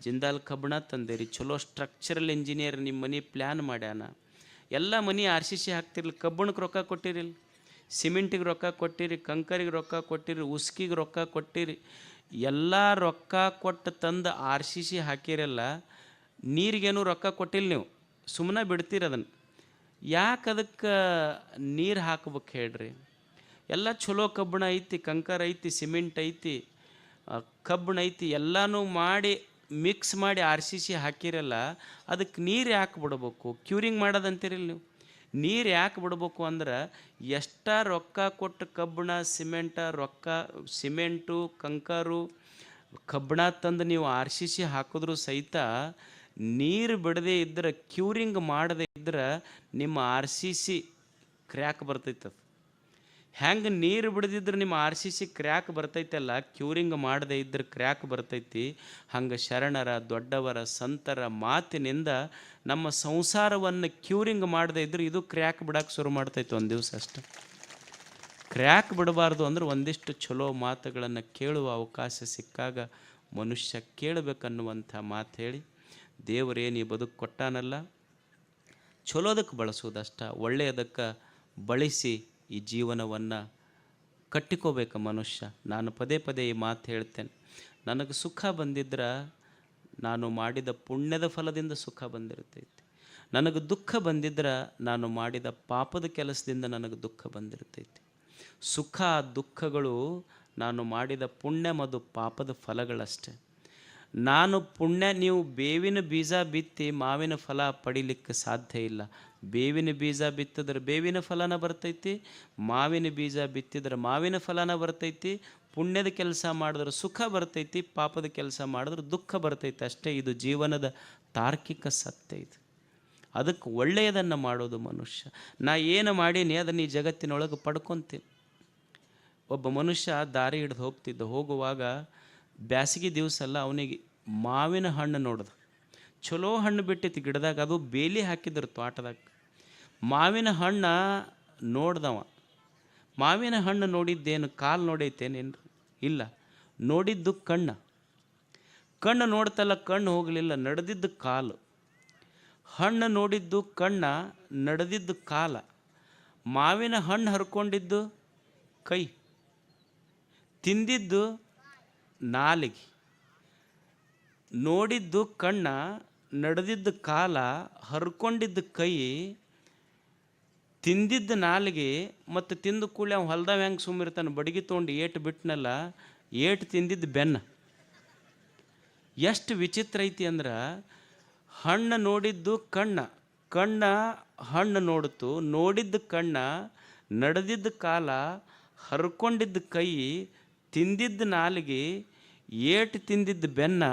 ಜಿಂದಾಲ್ ಕಬ್ಬಣ ತಂದಿರಿ, ಚಲೋ ಸ್ಟ್ರಕ್ಚರಲ್ ಇಂಜಿನಿಯರ್ ನಿಮ್ಮ ಮನೆ ಪ್ಲ್ಯಾನ್ ಮಾಡ್ಯಾನ. ಎಲ್ಲ ಮನೆ RCC ಹಾಕ್ತಿರ್ಲಿ, ಕಬ್ಬಣಕ್ಕೆ ರೊಕ್ಕ ಕೊಟ್ಟಿರಿಲ್ಲ, ಸಿಮೆಂಟಿಗೆ ರೊಕ್ಕ ಕೊಟ್ಟಿರಿ, ಕಂಕರಿಗೆ ರೊಕ್ಕ ಕೊಟ್ಟಿರಿ, ಉಸ್ಕಿಗೆ ರೊಕ್ಕ ಕೊಟ್ಟಿರಿ, ಎಲ್ಲ ರೊಕ್ಕ ಕೊಟ್ಟು ತಂದು RCC ಹಾಕಿರಲ್ಲ. ನೀರಿಗೇನು ರೊಕ್ಕ ಕೊಟ್ಟಿಲ್ಲ, ನೀವು ಸುಮ್ಮನೆ ಬಿಡ್ತೀರಿ ಅದನ್ನು. ಯಾಕೆ ಅದಕ್ಕೆ ನೀರು ಹಾಕ್ಬೇಕು ಹೇಳ್ರಿ? ಎಲ್ಲ ಚಲೋ ಕಬ್ಬಣ ಐತಿ, ಕಂಕರ ಐತಿ, ಸಿಮೆಂಟ್ ಐತಿ, ಕಬ್ಬಣ ಐತಿ, ಎಲ್ಲನೂ ಮಾಡಿ ಮಿಕ್ಸ್ ಮಾಡಿ RCC ಹಾಕಿರಲ್ಲ. ಅದಕ್ಕೆ ನೀರು ಯಾಕೆ ಬಿಡ್ಬೇಕು? ಕ್ಯೂರಿಂಗ್ ಮಾಡೋದಂತೀರಿಲ್ಲ ನೀವು. ನೀರು ಯಾಕೆ ಬಿಡ್ಬೇಕು ಅಂದ್ರೆ, ಎಷ್ಟ ರೊಕ್ಕ ಕೊಟ್ಟು ಕಬ್ಬಣ ಸಿಮೆಂಟು ಕಂಕರು ಕಬ್ಬಣ ತಂದು ನೀವು RCC ಹಾಕಿದ್ರೂ ಸಹಿತ ನೀರು ಬಿಡದೇ ಇದ್ದರೆ, ಕ್ಯೂರಿಂಗ್ ಮಾಡದೇ ಇದ್ರೆ ನಿಮ್ಮ RCC ಕ್ರ್ಯಾಕ್ ಬರ್ತೈತದು. ಹೆಂಗೆ ನೀರು ಬಿಡದಿದ್ರೆ ನಿಮ್ಮ RCC ಕ್ರ್ಯಾಕ್ ಬರ್ತೈತಲ್ಲ, ಕ್ಯೂರಿಂಗ್ ಮಾಡದೇ ಇದ್ರೆ ಕ್ರ್ಯಾಕ್ ಬರ್ತೈತಿ. ಹಂಗೆ ಶರಣರ, ದೊಡ್ಡವರ, ಸಂತರ ಮಾತಿನಿಂದ ನಮ್ಮ ಸಂಸಾರವನ್ನು ಕ್ಯೂರಿಂಗ್ ಮಾಡದೇ ಇದ್ರೆ ಇದು ಕ್ರ್ಯಾಕ್ ಬಿಡೋಕೆ ಶುರು ಮಾಡ್ತೈತೆ ಒಂದು ದಿವಸ ಅಷ್ಟೆ. ಕ್ರ್ಯಾಕ್ ಬಿಡಬಾರ್ದು ಅಂದ್ರೆ ಒಂದಿಷ್ಟು ಚಲೋ ಮಾತುಗಳನ್ನು ಕೇಳುವ ಅವಕಾಶ ಸಿಕ್ಕಾಗ ಮನುಷ್ಯ ಕೇಳಬೇಕನ್ನುವಂಥ ಮಾತು ಹೇಳಿ, ದೇವರೇನು ಈ ಬದುಕು ಕೊಟ್ಟಾನಲ್ಲ, ಚಲೋದಕ್ಕೆ ಬಳಸೋದಷ್ಟ, ಒಳ್ಳೆಯದಕ್ಕೆ ಬಳಸಿ ಈ ಜೀವನವನ್ನು ಕಟ್ಟಿಕೋಬೇಕು ಮನುಷ್ಯ. ನಾನು ಪದೇ ಈ ಮಾತು ಹೇಳ್ತೇನೆ. ನನಗೆ ಸುಖ ಬಂದಿದ್ರೆ ನಾನು ಮಾಡಿದ ಪುಣ್ಯದ ಫಲದಿಂದ ಸುಖ ಬಂದಿರ್ತೈತಿ. ನನಗೆ ದುಃಖ ಬಂದಿದ್ರೆ ನಾನು ಮಾಡಿದ ಪಾಪದ ಕೆಲಸದಿಂದ ನನಗೆ ದುಃಖ ಬಂದಿರ್ತೈತಿ. ಸುಖ ದುಃಖಗಳು ನಾನು ಮಾಡಿದ ಪುಣ್ಯ ಮತ್ತು ಪಾಪದ ಫಲಗಳಷ್ಟೇ. ನಾನು ಪುಣ್ಯ, ನೀವು ಬೇವಿನ ಬೀಜ ಬಿತ್ತಿ ಮಾವಿನ ಫಲ ಪಡಿಲಿಕ್ಕೆ ಸಾಧ್ಯ ಇಲ್ಲ. ಬೇವಿನ ಬೀಜ ಬಿತ್ತಿದ್ರೆ ಬೇವಿನ ಫಲನ ಬರ್ತೈತಿ, ಮಾವಿನ ಬೀಜ ಬಿತ್ತಿದ್ರೆ ಮಾವಿನ ಫಲನ ಬರ್ತೈತಿ. ಪುಣ್ಯದ ಕೆಲಸ ಮಾಡಿದ್ರೆ ಸುಖ ಬರ್ತೈತಿ, ಪಾಪದ ಕೆಲಸ ಮಾಡಿದ್ರೆ ದುಃಖ ಬರ್ತೈತಿ ಅಷ್ಟೇ. ಇದು ಜೀವನದ ತಾರ್ಕಿಕ ಸತ್ಯ. ಇದು ಅದಕ್ಕೆ ಒಳ್ಳೆಯದನ್ನು ಮಾಡೋದು ಮನುಷ್ಯ. ನಾ ಏನು ಮಾಡೀನಿ ಅದನ್ನು ಈ ಜಗತ್ತಿನೊಳಗೆ ಪಡ್ಕೊತೀನಿ. ಒಬ್ಬ ಮನುಷ್ಯ ದಾರಿ ಹಿಡಿದು ಹೋಗುವಾಗ ಬ್ಯಾಸಿಗೆ ದಿವಸ ಅಲ್ಲ, ಅವನಿಗೆ ಮಾವಿನ ಹಣ್ಣು ನೋಡ್ದು. ಚಲೋ ಹಣ್ಣು ಬಿಟ್ಟಿತ್ತು ಗಿಡದಾಗ, ಅದು ಬೇಲಿ ಹಾಕಿದ್ರು ತೋಟದಾಗ. ಮಾವಿನ ಹಣ್ಣು ನೋಡ್ದವ. ಮಾವಿನ ಹಣ್ಣು ನೋಡಿದ್ದೇನು ಕಾಲು ನೋಡೈತೇನೇನು? ಇಲ್ಲ, ನೋಡಿದ್ದು ಕಣ್ಣು ನೋಡ್ತಲ್ಲ, ಕಣ್ಣು ಹೋಗಲಿಲ್ಲ, ನಡೆದಿದ್ದು ಕಾಲು. ಹಣ್ಣು ನೋಡಿದ್ದು ಕಣ್ಣ, ನಡೆದಿದ್ದು ಕಾಲ. ಮಾವಿನ ಹಣ್ಣು ಹರ್ಕೊಂಡಿದ್ದು ಕೈ, ತಿಂದಿದ್ದು ನಾಲಿಗೆ. ನೋಡಿದ್ದು ಕಣ್ಣ, ನಡೆದಿದ್ದು ಕಾಲ, ಹರ್ಕೊಂಡಿದ್ದು ಕೈ, ತಿಂದಿದ್ದು ನಾಲಿಗೆ. ಮತ್ತು ತಿಂದು ಕೂಡಲೇ ಅವ್ನು ಹೊಲ್ದಾವ ಹೆಂಗೆ ಸುಮ್ಮಿರ್ತಾನೆ, ಬಡಗಿ ತೊಗೊಂಡು ಏಟು ಬಿಟ್ಟನಲ್ಲ, ಏಟು ತಿಂದಿದ್ದು ಬೆನ್ನ. ಎಷ್ಟು ವಿಚಿತ್ರ ಐತಿ ಅಂದ್ರೆ, ಹಣ್ಣು ನೋಡಿದ್ದು ಕಣ್ಣ ಹಣ್ಣು ನೋಡಿತು, ನೋಡಿದ್ದು ಕಣ್ಣ, ನಡೆದಿದ್ದು ಕಾಲ, ಹರ್ಕೊಂಡಿದ್ದು ಕೈ, ತಿಂದಿದ್ದು ನಾಲಿಗೆ, ಏಟು ತಿಂದಿದ್ದು ಬೆನ್ನ.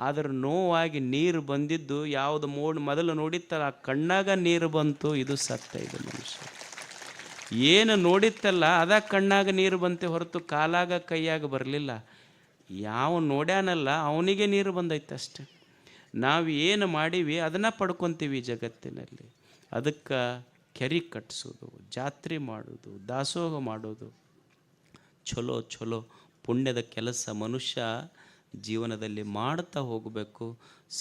ಆದ್ರೆ ನೋವಾಗಿ ನೀರು ಬಂದಿದ್ದು ಯಾವುದು ಮೊದಲು ನೋಡಿತ್ತಲ್ಲ ಆ ಕಣ್ಣಾಗ ನೀರು ಬಂತು. ಇದು ಸತ್ಯ. ಇದು ಮನುಷ್ಯ ಏನು ನೋಡಿತ್ತಲ್ಲ ಅದ ಕಣ್ಣಾಗ ನೀರು ಬಂತೆ ಹೊರತು ಕಾಲಾಗ ಕೈಯಾಗ ಬರಲಿಲ್ಲ. ಯಾವ ನೋಡ್ಯಾನಲ್ಲ ಅವನಿಗೆ ನೀರು ಬಂದೈತೆ ಅಷ್ಟೆ. ನಾವು ಏನು ಮಾಡೀವಿ ಅದನ್ನು ಪಡ್ಕೊತೀವಿ ಜಗತ್ತಿನಲ್ಲಿ. ಅದಕ್ಕೆ ಕೆರೆ ಕಟ್ಟಿಸೋದು, ಜಾತ್ರೆ ಮಾಡೋದು, ದಾಸೋಹ ಮಾಡೋದು, ಚಲೋ ಪುಣ್ಯದ ಕೆಲಸ. ಮನುಷ್ಯ ಜೀವನದಲ್ಲಿ ಮಾಡ್ತಾ ಹೋಗಬೇಕು,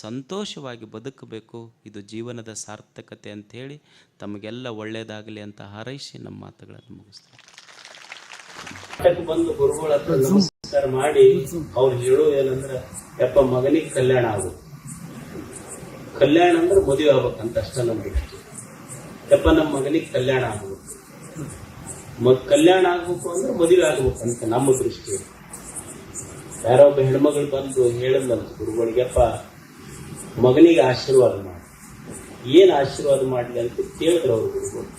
ಸಂತೋಷವಾಗಿ ಬದುಕಬೇಕು. ಇದು ಜೀವನದ ಸಾರ್ಥಕತೆ ಅಂಥೇಳಿ ತಮಗೆಲ್ಲ ಒಳ್ಳೆಯದಾಗಲಿ ಅಂತ ಹಾರೈಸಿ ನಮ್ಮ ಮಾತುಗಳನ್ನು ಮುಗಿಸ್ತಾರೆ. ಬಂದು ಗುರುಗಳ ಹತ್ರ ನಮಸ್ಕಾರ ಮಾಡಿ ಅವ್ರು ಹೇಳೋದು ಏನಂದ್ರೆ, ಯಪ್ಪ ಮಗನಿಗೆ ಕಲ್ಯಾಣ ಆಗುತ್ತೆ. ಕಲ್ಯಾಣ ಅಂದ್ರೆ ಮದುವೆ ಆಗ್ಬೇಕಂತ ಅಷ್ಟ ನಮ್ಗೆ. ಯಪ್ಪ ನಮ್ಮ ಮಗನಿಗೆ ಕಲ್ಯಾಣ ಆಗ್ಬೇಕು, ಕಲ್ಯಾಣ ಆಗ್ಬೇಕು ಅಂದ್ರೆ ಮದುವೆ ಆಗ್ಬೇಕಂತ ನಮ್ಮ ದೃಷ್ಟಿ. ಯಾರೋ ಒಬ್ಬ ಹೆಣ್ಮಗಳು ಬಂದು ಹೇಳಿದ್ಲಂತ ಗುರುಗಳಿಗೆಪ್ಪ ಮಗನಿಗೆ ಆಶೀರ್ವಾದ ಮಾಡಿ. ಏನ್ ಆಶೀರ್ವಾದ ಮಾಡಲಿ ಅಂತ ಕೇಳಿದ್ರು ಅವ್ರು ಗುರುಗಳು.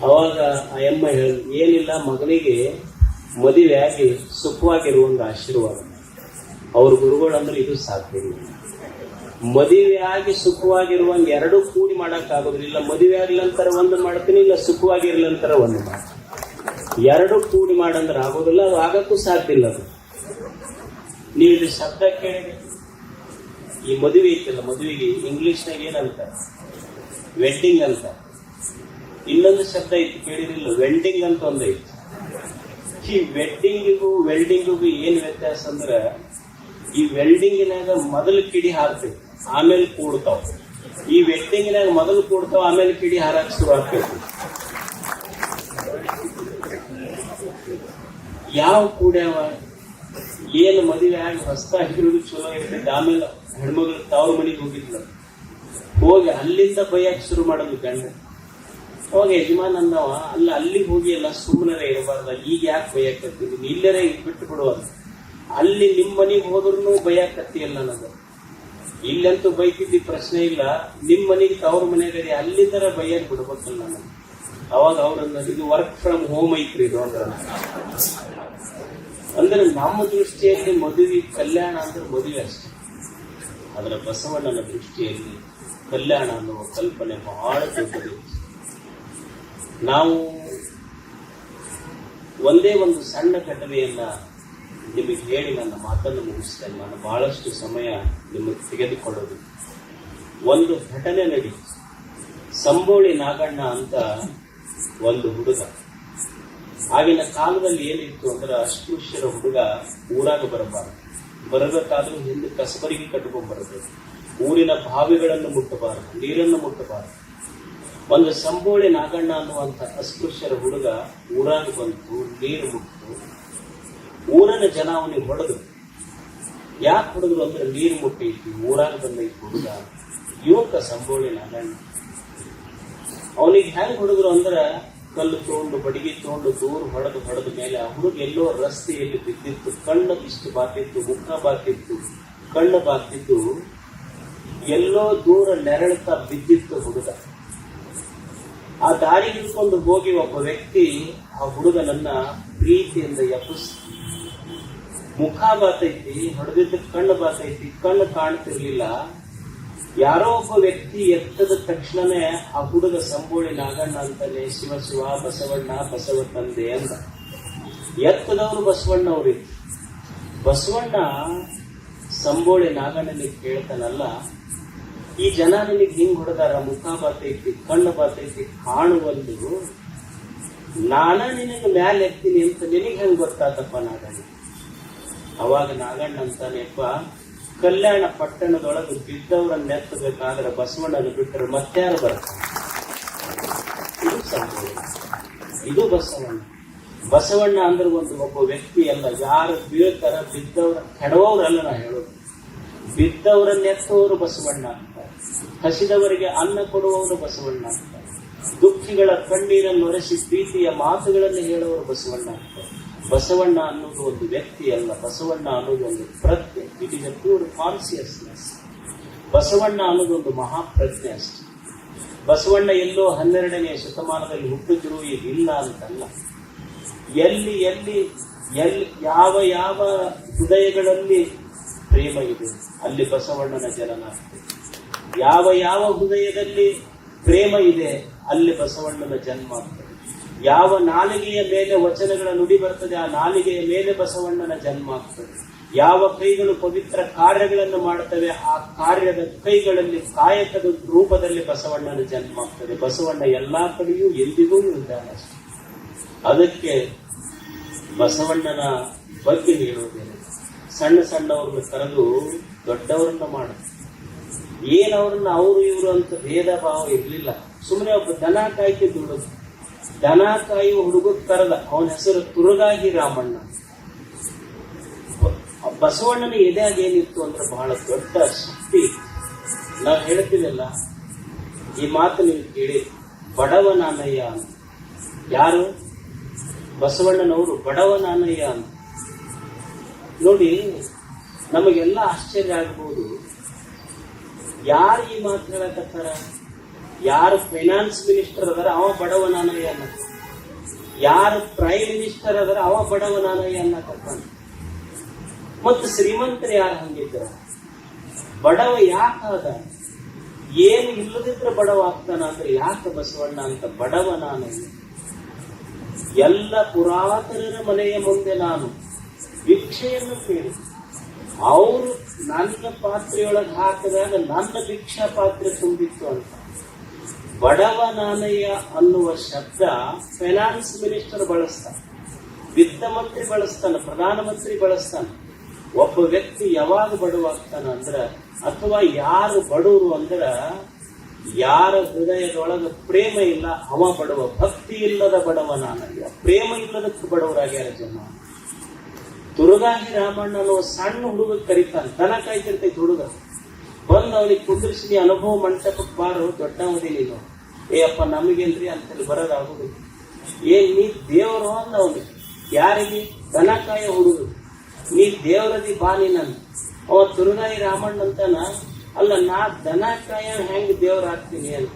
ಅವಾಗ ಆ ಎಮ್ಮ ಹೇಳಿದ್, ಏನಿಲ್ಲ, ಮಗನಿಗೆ ಮದುವೆ ಆಗಿ ಸುಖವಾಗಿರುವಂಗ ಆಶೀರ್ವಾದ ಮಾಡಿ. ಅವ್ರ ಗುರುಗಳು ಅಂದ್ರೆ ಇದು ಸಾಧ್ಯ ಇಲ್ಲ. ಮದುವೆ ಆಗಿ ಸುಖವಾಗಿರುವಂಗ ಎರಡೂ ಕೂಡಿ ಮಾಡಕ್ ಆಗೋದಿಲ್ಲ. ಮದುವೆ ಆಗ್ಲಂತರ ಒಂದು ಮಾಡ್ತೀನಿ, ಇಲ್ಲ ಸುಖವಾಗಿರ್ಲಂತರ ಒಂದು ಮಾಡ್ತೀನಿ. ಎರಡು ಕೂಡಿ ಮಾಡಂದ್ರೆ ಆಗೋದಿಲ್ಲ, ಅದು ಆಗಕ್ಕೂ ಸಾಧ್ಯ ಇಲ್ಲ. ಅದು ನೀವು ಇದು ಶಬ್ದ ಕೇಳಿದ್ರೆ, ಈ ಮದುವೆ ಐತಲ್ಲ, ಮದುವೆಗೆ ಇಂಗ್ಲಿಷ್ನಾಗ ಏನಂತ ವೆಡ್ಡಿಂಗ್ ಅಂತ. ಇನ್ನೊಂದು ಶಬ್ದ ಐತಿ ಕೇಳಿರಿಲ್ಲ, ವೆಲ್ಡಿಂಗ್ ಅಂತ ಒಂದೈತಿ. ಈ ವೆಡ್ಡಿಂಗಿಗೂ ವೆಲ್ಡಿಂಗಿಗೂ ಏನ್ ವ್ಯತ್ಯಾಸ ಅಂದ್ರೆ, ಈ ವೆಲ್ಡಿಂಗಿನಾಗ ಮೊದಲು ಕಿಡಿ ಹಾರ್ತೈತಿ, ಆಮೇಲೆ ಕೂಡ್ತಾವ. ಈ ವೆಡ್ಡಿಂಗಿನಾಗ ಮೊದಲು ಕೂಡ್ತಾವ, ಆಮೇಲೆ ಕಿಡಿ ಹಾರಕ್ ಶುರು ಆಗ್ತೈತಿ. ಯಾವ ಕೂಡ್ಯಾವ? ಏನು ಮದುವೆ ಆಗಿ ಹೊಸದಾಗಿರೋದು ಚಲೋ ಇರ್ತೈತಿ. ಆಮೇಲೆ ಹೆಣ್ಮಗಳು ತವ್ರ ಮನೆಗೆ ಹೋಗಿದ್ಲ, ಹೋಗಿ ಅಲ್ಲಿಂದ ಬೈಯಕ್ ಶುರು ಮಾಡೋದು ಗಂಡ. ಅವಾಗ ಯಜಮಾನ್ ಅಂದವ, ಅಲ್ಲ ಅಲ್ಲಿಗೆ ಹೋಗಿ ಎಲ್ಲ ಸುಮ್ಮನೆ ಇರಬಾರ್ದ, ಈಗ ಯಾಕೆ ಬೈಯಾಕತ್ತೀನಿ, ಇಲ್ಲರೇ ಬಿಟ್ಟು ಬಿಡುವಂತ. ಅಲ್ಲಿ ನಿಮ್ಮ ಮನೆಗೆ ಹೋದ್ರೂ ಬೈಯಾಕತ್ತೀಯಲ್ಲ ನನಗೆ. ಇಲ್ಲಂತೂ ಬೈತಿದ್ದಿ ಪ್ರಶ್ನೆ ಇಲ್ಲ, ನಿಮ್ಮ ಮನೆಗೆ ತವ್ರ ಮನೆಯಾಗದೆ ಅಲ್ಲಿಂದರ ಬೈಯಕ್ ಬಿಡ್ಬೇಕಲ್ಲ ನನಗೆ. ಅವಾಗ ಅವ್ರನ್ನ, ಇದು ವರ್ಕ್ ಫ್ರಮ್ ಹೋಮ್ ಐತ್ರಿ ಇದು ಅಂದ್ರೆ ನಮ್ಮ ದೃಷ್ಟಿಯಲ್ಲಿ ಮದುವೆ ಕಲ್ಯಾಣ ಅಂದ್ರೆ ಮದುವೆ ಅಷ್ಟೇ. ಅದರ ಬಸವಣ್ಣನ ದೃಷ್ಟಿಯಲ್ಲಿ ಕಲ್ಯಾಣ ಅನ್ನುವ ಕಲ್ಪನೆ ಬಹಳ ದೊಡ್ಡದು. ನಾವು ಒಂದೇ ಒಂದು ಸಣ್ಣ ಘಟನೆಯನ್ನ ನಿಮಗೆ ಹೇಳಿ ನನ್ನ ಮಾತನ್ನು ಮುಗಿಸ್ತೇನೆ. ನಾನು ಬಹಳಷ್ಟು ಸಮಯ ನಿಮಗೆ ತೆಗೆದುಕೊಳ್ಳೋದು. ಒಂದು ಘಟನೆ ನಡಿ, ಸಂಬೋಳಿ ನಾಗಣ್ಣ ಅಂತ ಒಂದು ಹುಡುಗ. ಆಗಿನ ಕಾಲದಲ್ಲಿ ಏನಿತ್ತು ಅಂದ್ರೆ, ಅಸ್ಪೃಶ್ಯರ ಹುಡುಗ ಊರಾಗ ಬರಬೇಕಾದ್ರೂ ಹಿಂದೆ ಕಸಬರಿಗೆ ಕಟ್ಕೊಂಡ್ ಬರಬೇಕು, ಊರಿನ ಬಾವಿಗಳನ್ನು ಮುಟ್ಟಬಾರದು, ನೀರನ್ನು ಮುಟ್ಟಬಾರದು. ಒಂದು ಸಂಬೋಳಿ ನಾಗಣ್ಣ ಅನ್ನುವಂಥ ಅಸ್ಪೃಶ್ಯರ ಹುಡುಗ ಊರಾಗ ಬಂತು, ನೀರು ಮುಟ್ಟು ಊರನ ಜನ ಅವನಿಗೆ ಹೊಡೆದು. ಯಾಕೆ ಹೊಡೆದ್ರು ಅಂದ್ರೆ, ನೀರು ಮುಟ್ಟೈತಿ, ಊರಾಗ ಬಂದೈತಿ ಹುಡುಗ, ಯುವಕ ಸಂಬೋಳಿ ನಾಗಣ್ಣ. ಅವನಿಗೆ ಹೆಂಗ್ ಹೊಡೆದ್ರು ಅಂದ್ರೆ, ಕಲ್ಲು ತಗೊಂಡು ಬಡಿಗೆ ತಗೊಂಡು ದೂರ ಹೊಡೆದ ಮೇಲೆ ಆ ಹುಡುಗ ಎಲ್ಲೋ ರಸ್ತೆಯಲ್ಲಿ ಬಿದ್ದಿತ್ತು. ಕಣ್ಣು ಇಷ್ಟು ಬಾತಿತ್ತು, ಮುಖ ಬಾತಿತ್ತು, ಕಣ್ಣು ಬಾತಿದ್ದು, ಎಲ್ಲೋ ದೂರ ನೆರಳುತ್ತಾ ಬಿದ್ದಿತ್ತು ಹುಡುಗ. ಆ ದಾರಿ ಹಿಡ್ಕೊಂಡು ಹೋಗಿ ಒಬ್ಬ ವ್ಯಕ್ತಿ ಆ ಹುಡುಗನನ್ನ ಪ್ರೀತಿಯಿಂದ ಎಬ್ಬಿಸ್. ಮುಖ ಬಾತೈತಿ, ಹೊಡೆದಿದ್ದ ಕಣ್ಣು ಬಾತೈತಿ, ಕಣ್ಣು ಕಾಣ್ತಿರ್ಲಿಲ್ಲ. ಯಾರೋ ಒಬ್ಬ ವ್ಯಕ್ತಿ ಎತ್ತದ ತಕ್ಷಣನೇ ಆ ಹುಡುಗ ಸಂಬೋಳಿ ನಾಗಣ್ಣ ಅಂತಾನೆ, ಶಿವ ಶಿವ ಬಸವಣ್ಣ ಬಸವ ತಂದೆ ಅಂತ. ಎತ್ತದವರು ಬಸವಣ್ಣ ಅವ್ರಿಗೆ. ಬಸವಣ್ಣ ಸಂಬೋಳಿ ನಾಗಣ್ಣನಿಗೆ ಕೇಳ್ತಾನಲ್ಲ, ಈ ಜನ ನಿನಗೆ ಹಿಂಗ್ ಹೊಡೆದಾರ, ಮುಖ ಬಾತೈತಿ, ಕಣ್ಣು ಬಾತೈತಿ, ಕಾಣುವಲ್ದು, ನಾನ ನಿನಗೆ ಮ್ಯಾಲೆ ಎತ್ತೀನಿ ಅಂತ ನಿನಗೆ ಹೆಂಗ್ ಗೊತ್ತಾತಪ್ಪ ನಾಗಣ್ಣ? ಅವಾಗ ನಾಗಣ್ಣ ಅಂತಾನೆಪ್ಪ, ಕಲ್ಯಾಣ ಪಟ್ಟಣದೊಳಗೆ ಬಿದ್ದವರನ್ನ ಎತ್ತಬೇಕಾದ್ರೆ ಬಸವಣ್ಣನ ಬಿಟ್ಟರೆ ಮತ್ಯಾರು ಬರ್ತಾರೆ? ಇದು ಸಂಬೋಳಿ, ಇದು ಬಸವಣ್ಣ. ಬಸವಣ್ಣ ಅಂದ್ರೆ ಒಬ್ಬ ವ್ಯಕ್ತಿ ಅಲ್ಲ, ಯಾರು ಬೀಳ್ತಾರ ಬಿದ್ದವ್ರ ಕೆಡವವ್ರಲ್ಲ. ನಾ ಹೇಳೋದು, ಬಿದ್ದವರನ್ನ ಎತ್ತುವವರು ಬಸವಣ್ಣ ಅಂತಾರೆ, ಹಸಿದವರಿಗೆ ಅನ್ನ ಕೊಡುವವರು ಬಸವಣ್ಣ ಅಂತಾರೆ, ದುಃಖಿಗಳ ಕಣ್ಣೀರನ್ನು ಒರೆಸಿ ಪ್ರೀತಿಯ ಮಾತುಗಳನ್ನು ಹೇಳುವವರು ಬಸವಣ್ಣ ಅಂತಾರೆ. ಬಸವಣ್ಣ ಅನ್ನೋದು ಒಂದು ವ್ಯಕ್ತಿ ಅಲ್ಲ, ಬಸವಣ್ಣ ಅನ್ನೋದು ಒಂದು ಪ್ರಜ್ಞೆ. It is A pure consciousness. Basavanna ಅನ್ನೋದು ಒಂದು ಮಹಾಪ್ರಜ್ಞೆ ಅಷ್ಟೆ. ಬಸವಣ್ಣ ಎಲ್ಲೋ 12ನೇ ಶತಮಾನದಲ್ಲಿ ಹುಟ್ಟಿದ್ರು, ಈಗ ಇಲ್ಲ ಅಂತಲ್ಲ. ಎಲ್ಲಿ ಎಲ್ಲಿ ಎಲ್ಲಿ ಯಾವ ಯಾವ ಹೃದಯಗಳಲ್ಲಿ ಪ್ರೇಮ ಇದೆ ಅಲ್ಲಿ ಬಸವಣ್ಣನ ಜನನ ಆಗ್ತದೆ. ಯಾವ ಯಾವ ಹೃದಯದಲ್ಲಿ ಪ್ರೇಮ ಇದೆ ಅಲ್ಲಿ ಬಸವಣ್ಣನ ಜನ್ಮ ಆಗ್ತದೆ. ಯಾವ ನಾಲಿಗೆಯ ಮೇಲೆ ವಚನಗಳ ನುಡಿ ಬರ್ತದೆ ಆ ನಾಲಿಗೆಯ ಮೇಲೆ ಬಸವಣ್ಣನ ಜನ್ಮ ಆಗ್ತದೆ. ಯಾವ ಕೈಗಳು ಪವಿತ್ರ ಕಾರ್ಯಗಳನ್ನು ಮಾಡುತ್ತವೆ ಆ ಕಾರ್ಯದ ಕೈಗಳಲ್ಲಿ ಕಾಯಕದ ರೂಪದಲ್ಲಿ ಬಸವಣ್ಣನ ಜನ್ಮ ಆಗ್ತದೆ. ಬಸವಣ್ಣ ಎಲ್ಲಾ ಕಡೆಯೂ ಎಂದಿಗೂ ಇದ್ದಾನೆ ಅಷ್ಟೆ. ಅದಕ್ಕೆ ಬಸವಣ್ಣನ ಬಗ್ಗೆ ಹೇಳುವುದೇನೆ, ಸಣ್ಣ ಸಣ್ಣವ್ರನ್ನ ಕರೆದು ದೊಡ್ಡವರನ್ನ ಮಾಡ. ಏನವ್ರನ್ನ ಅವರು ಇವರು ಅಂತ ಭೇದ ಭಾವ ಇರ್ಲಿಲ್ಲ. ಸುಮ್ಮನೆ ಒಬ್ಬ ದನ ಕಾಯ್ತಿದ್ದು ಹುಡುಗ, ದನ ಕಾಯುವ ಹುಡುಗ ಕರೆದ. ಅವನ ಹೆಸರು ತುರುಗಾಗಿ ರಾಮಣ್ಣ. ಬಸವಣ್ಣನ ಎದೆಯಾಗ ಏನಿತ್ತು ಅಂದ್ರೆ ಬಹಳ ದೊಡ್ಡ ಶಕ್ತಿ. ನಾವು ಹೇಳ್ತೀವಲ್ಲ, ಈ ಮಾತು ನೀವು ಕೇಳಿ, ಬಡವ ನಾನಯ್ಯ ಅಂತ. ಯಾರು? ಬಸವಣ್ಣನವರು ಬಡವ ನಾನಯ್ಯ ಅಂತ. ನೋಡಿ, ನಮಗೆಲ್ಲ ಆಶ್ಚರ್ಯ ಆಗ್ಬೋದು. ಯಾರು ಈ ಮಾತು ಹೇಳಕತ್ತಾರ? ಯಾರು ಫೈನಾನ್ಸ್ ಮಿನಿಸ್ಟರ್ ಅದರ ಅವ ಬಡವ ನಾನಯ್ಯ ಅನ್ನಕ, ಯಾರು ಪ್ರೈಮ್ ಮಿನಿಸ್ಟರ್ ಅದರ ಅವ ಬಡವ ನಾನಯ್ಯ ಅನ್ನಕತ್ತಾನ. ಮತ್ತು ಶ್ರೀಮಂತರು ಯಾರು ಹಂಗಿದ್ರ? ಬಡವ ಯಾಕಾದ? ಏನು ಇಲ್ಲದಿದ್ರೆ ಬಡವ ಆಗ್ತಾನ ಅಂದ್ರೆ ಯಾಕೆ ಬಸವಣ್ಣ ಅಂತ ಬಡವ ನಾನಯ್ಯ. ಎಲ್ಲ ಪುರಾತನರ ಮನೆಯ ಮುಂದೆ ನಾನು ಭಿಕ್ಷೆಯನ್ನು ಕೇಳಿ, ಅವರು ನನ್ನ ಪಾತ್ರೆಯೊಳಗೆ ಹಾಕಿದಾಗ ನನ್ನ ಭಿಕ್ಷಾ ಪಾತ್ರೆ ತುಂಬಿತ್ತು ಅಂತ. ಬಡವ ನಾನಯ್ಯ ಅನ್ನುವ ಶಬ್ದ ಫೈನಾನ್ಸ್ ಮಿನಿಸ್ಟರ್ ಬಳಸ್ತಾನೆ, ವಿತ್ತ ಮಂತ್ರಿ ಬಳಸ್ತಾನೆ, ಪ್ರಧಾನಮಂತ್ರಿ ಬಳಸ್ತಾನೆ. ಒಬ್ಬ ವ್ಯಕ್ತಿ ಯಾವಾಗ ಬಡವಾಗ್ತಾನ ಅಂದ್ರ, ಅಥವಾ ಯಾರು ಬಡವರು ಅಂದ್ರ ಯಾರ ಹೃದಯದೊಳಗೆ ಪ್ರೇಮ ಇಲ್ಲ ಅವ ಬಡವ. ಭಕ್ತಿ ಇಲ್ಲದ ಬಡವ ನಾನಯ್ಯ. ಪ್ರೇಮ ಇಲ್ಲದಕ್ಕೆ ಬಡವರಾಗ್ಯಾರ ಜನ. ತುರುಗಾಗಿ ರಾಮಣ್ಣ ಅನ್ನೋ ಸಣ್ಣ ಹುಡುಗ ಕರಿತಾನೆ. ದನ ಕಾಯ್ತಿರ್ತೈತಿ ಹುಡುಗ. ಬಂದು ಅವನಿಗೆ ಕುಂದ್ರಿಸಿ, ನೀ ಅನುಭವ ಮಂಟಪಕ್ಕೆ ಬಾರು, ದೊಡ್ಡವದಿ ನೀನು. ಏ ಅಪ್ಪ ನಮಗೇನ್ರಿ ಅಂತೇಳಿ ಬರೋದಾಗುದು. ಏನ್ ನೀ ದೇವರು ಅಂದ ಅವನಿಗೆ. ಯಾರಿಗೆ? ದನ ಕಾಯ ಹುಡುಗ. ನೀ ದೇವರದಿ ಬಾ ನೀನಂತ. ಅವ ತುರುಗಾಯಿ ರಾಮಣ್ಣ ಅಂತಾನ, ಅಲ್ಲ ನಾ ದನ ಕಾಯ ಹೆಂಗ್ ದೇವ್ರ ಆಗ್ತೀನಿ ಅಂತ.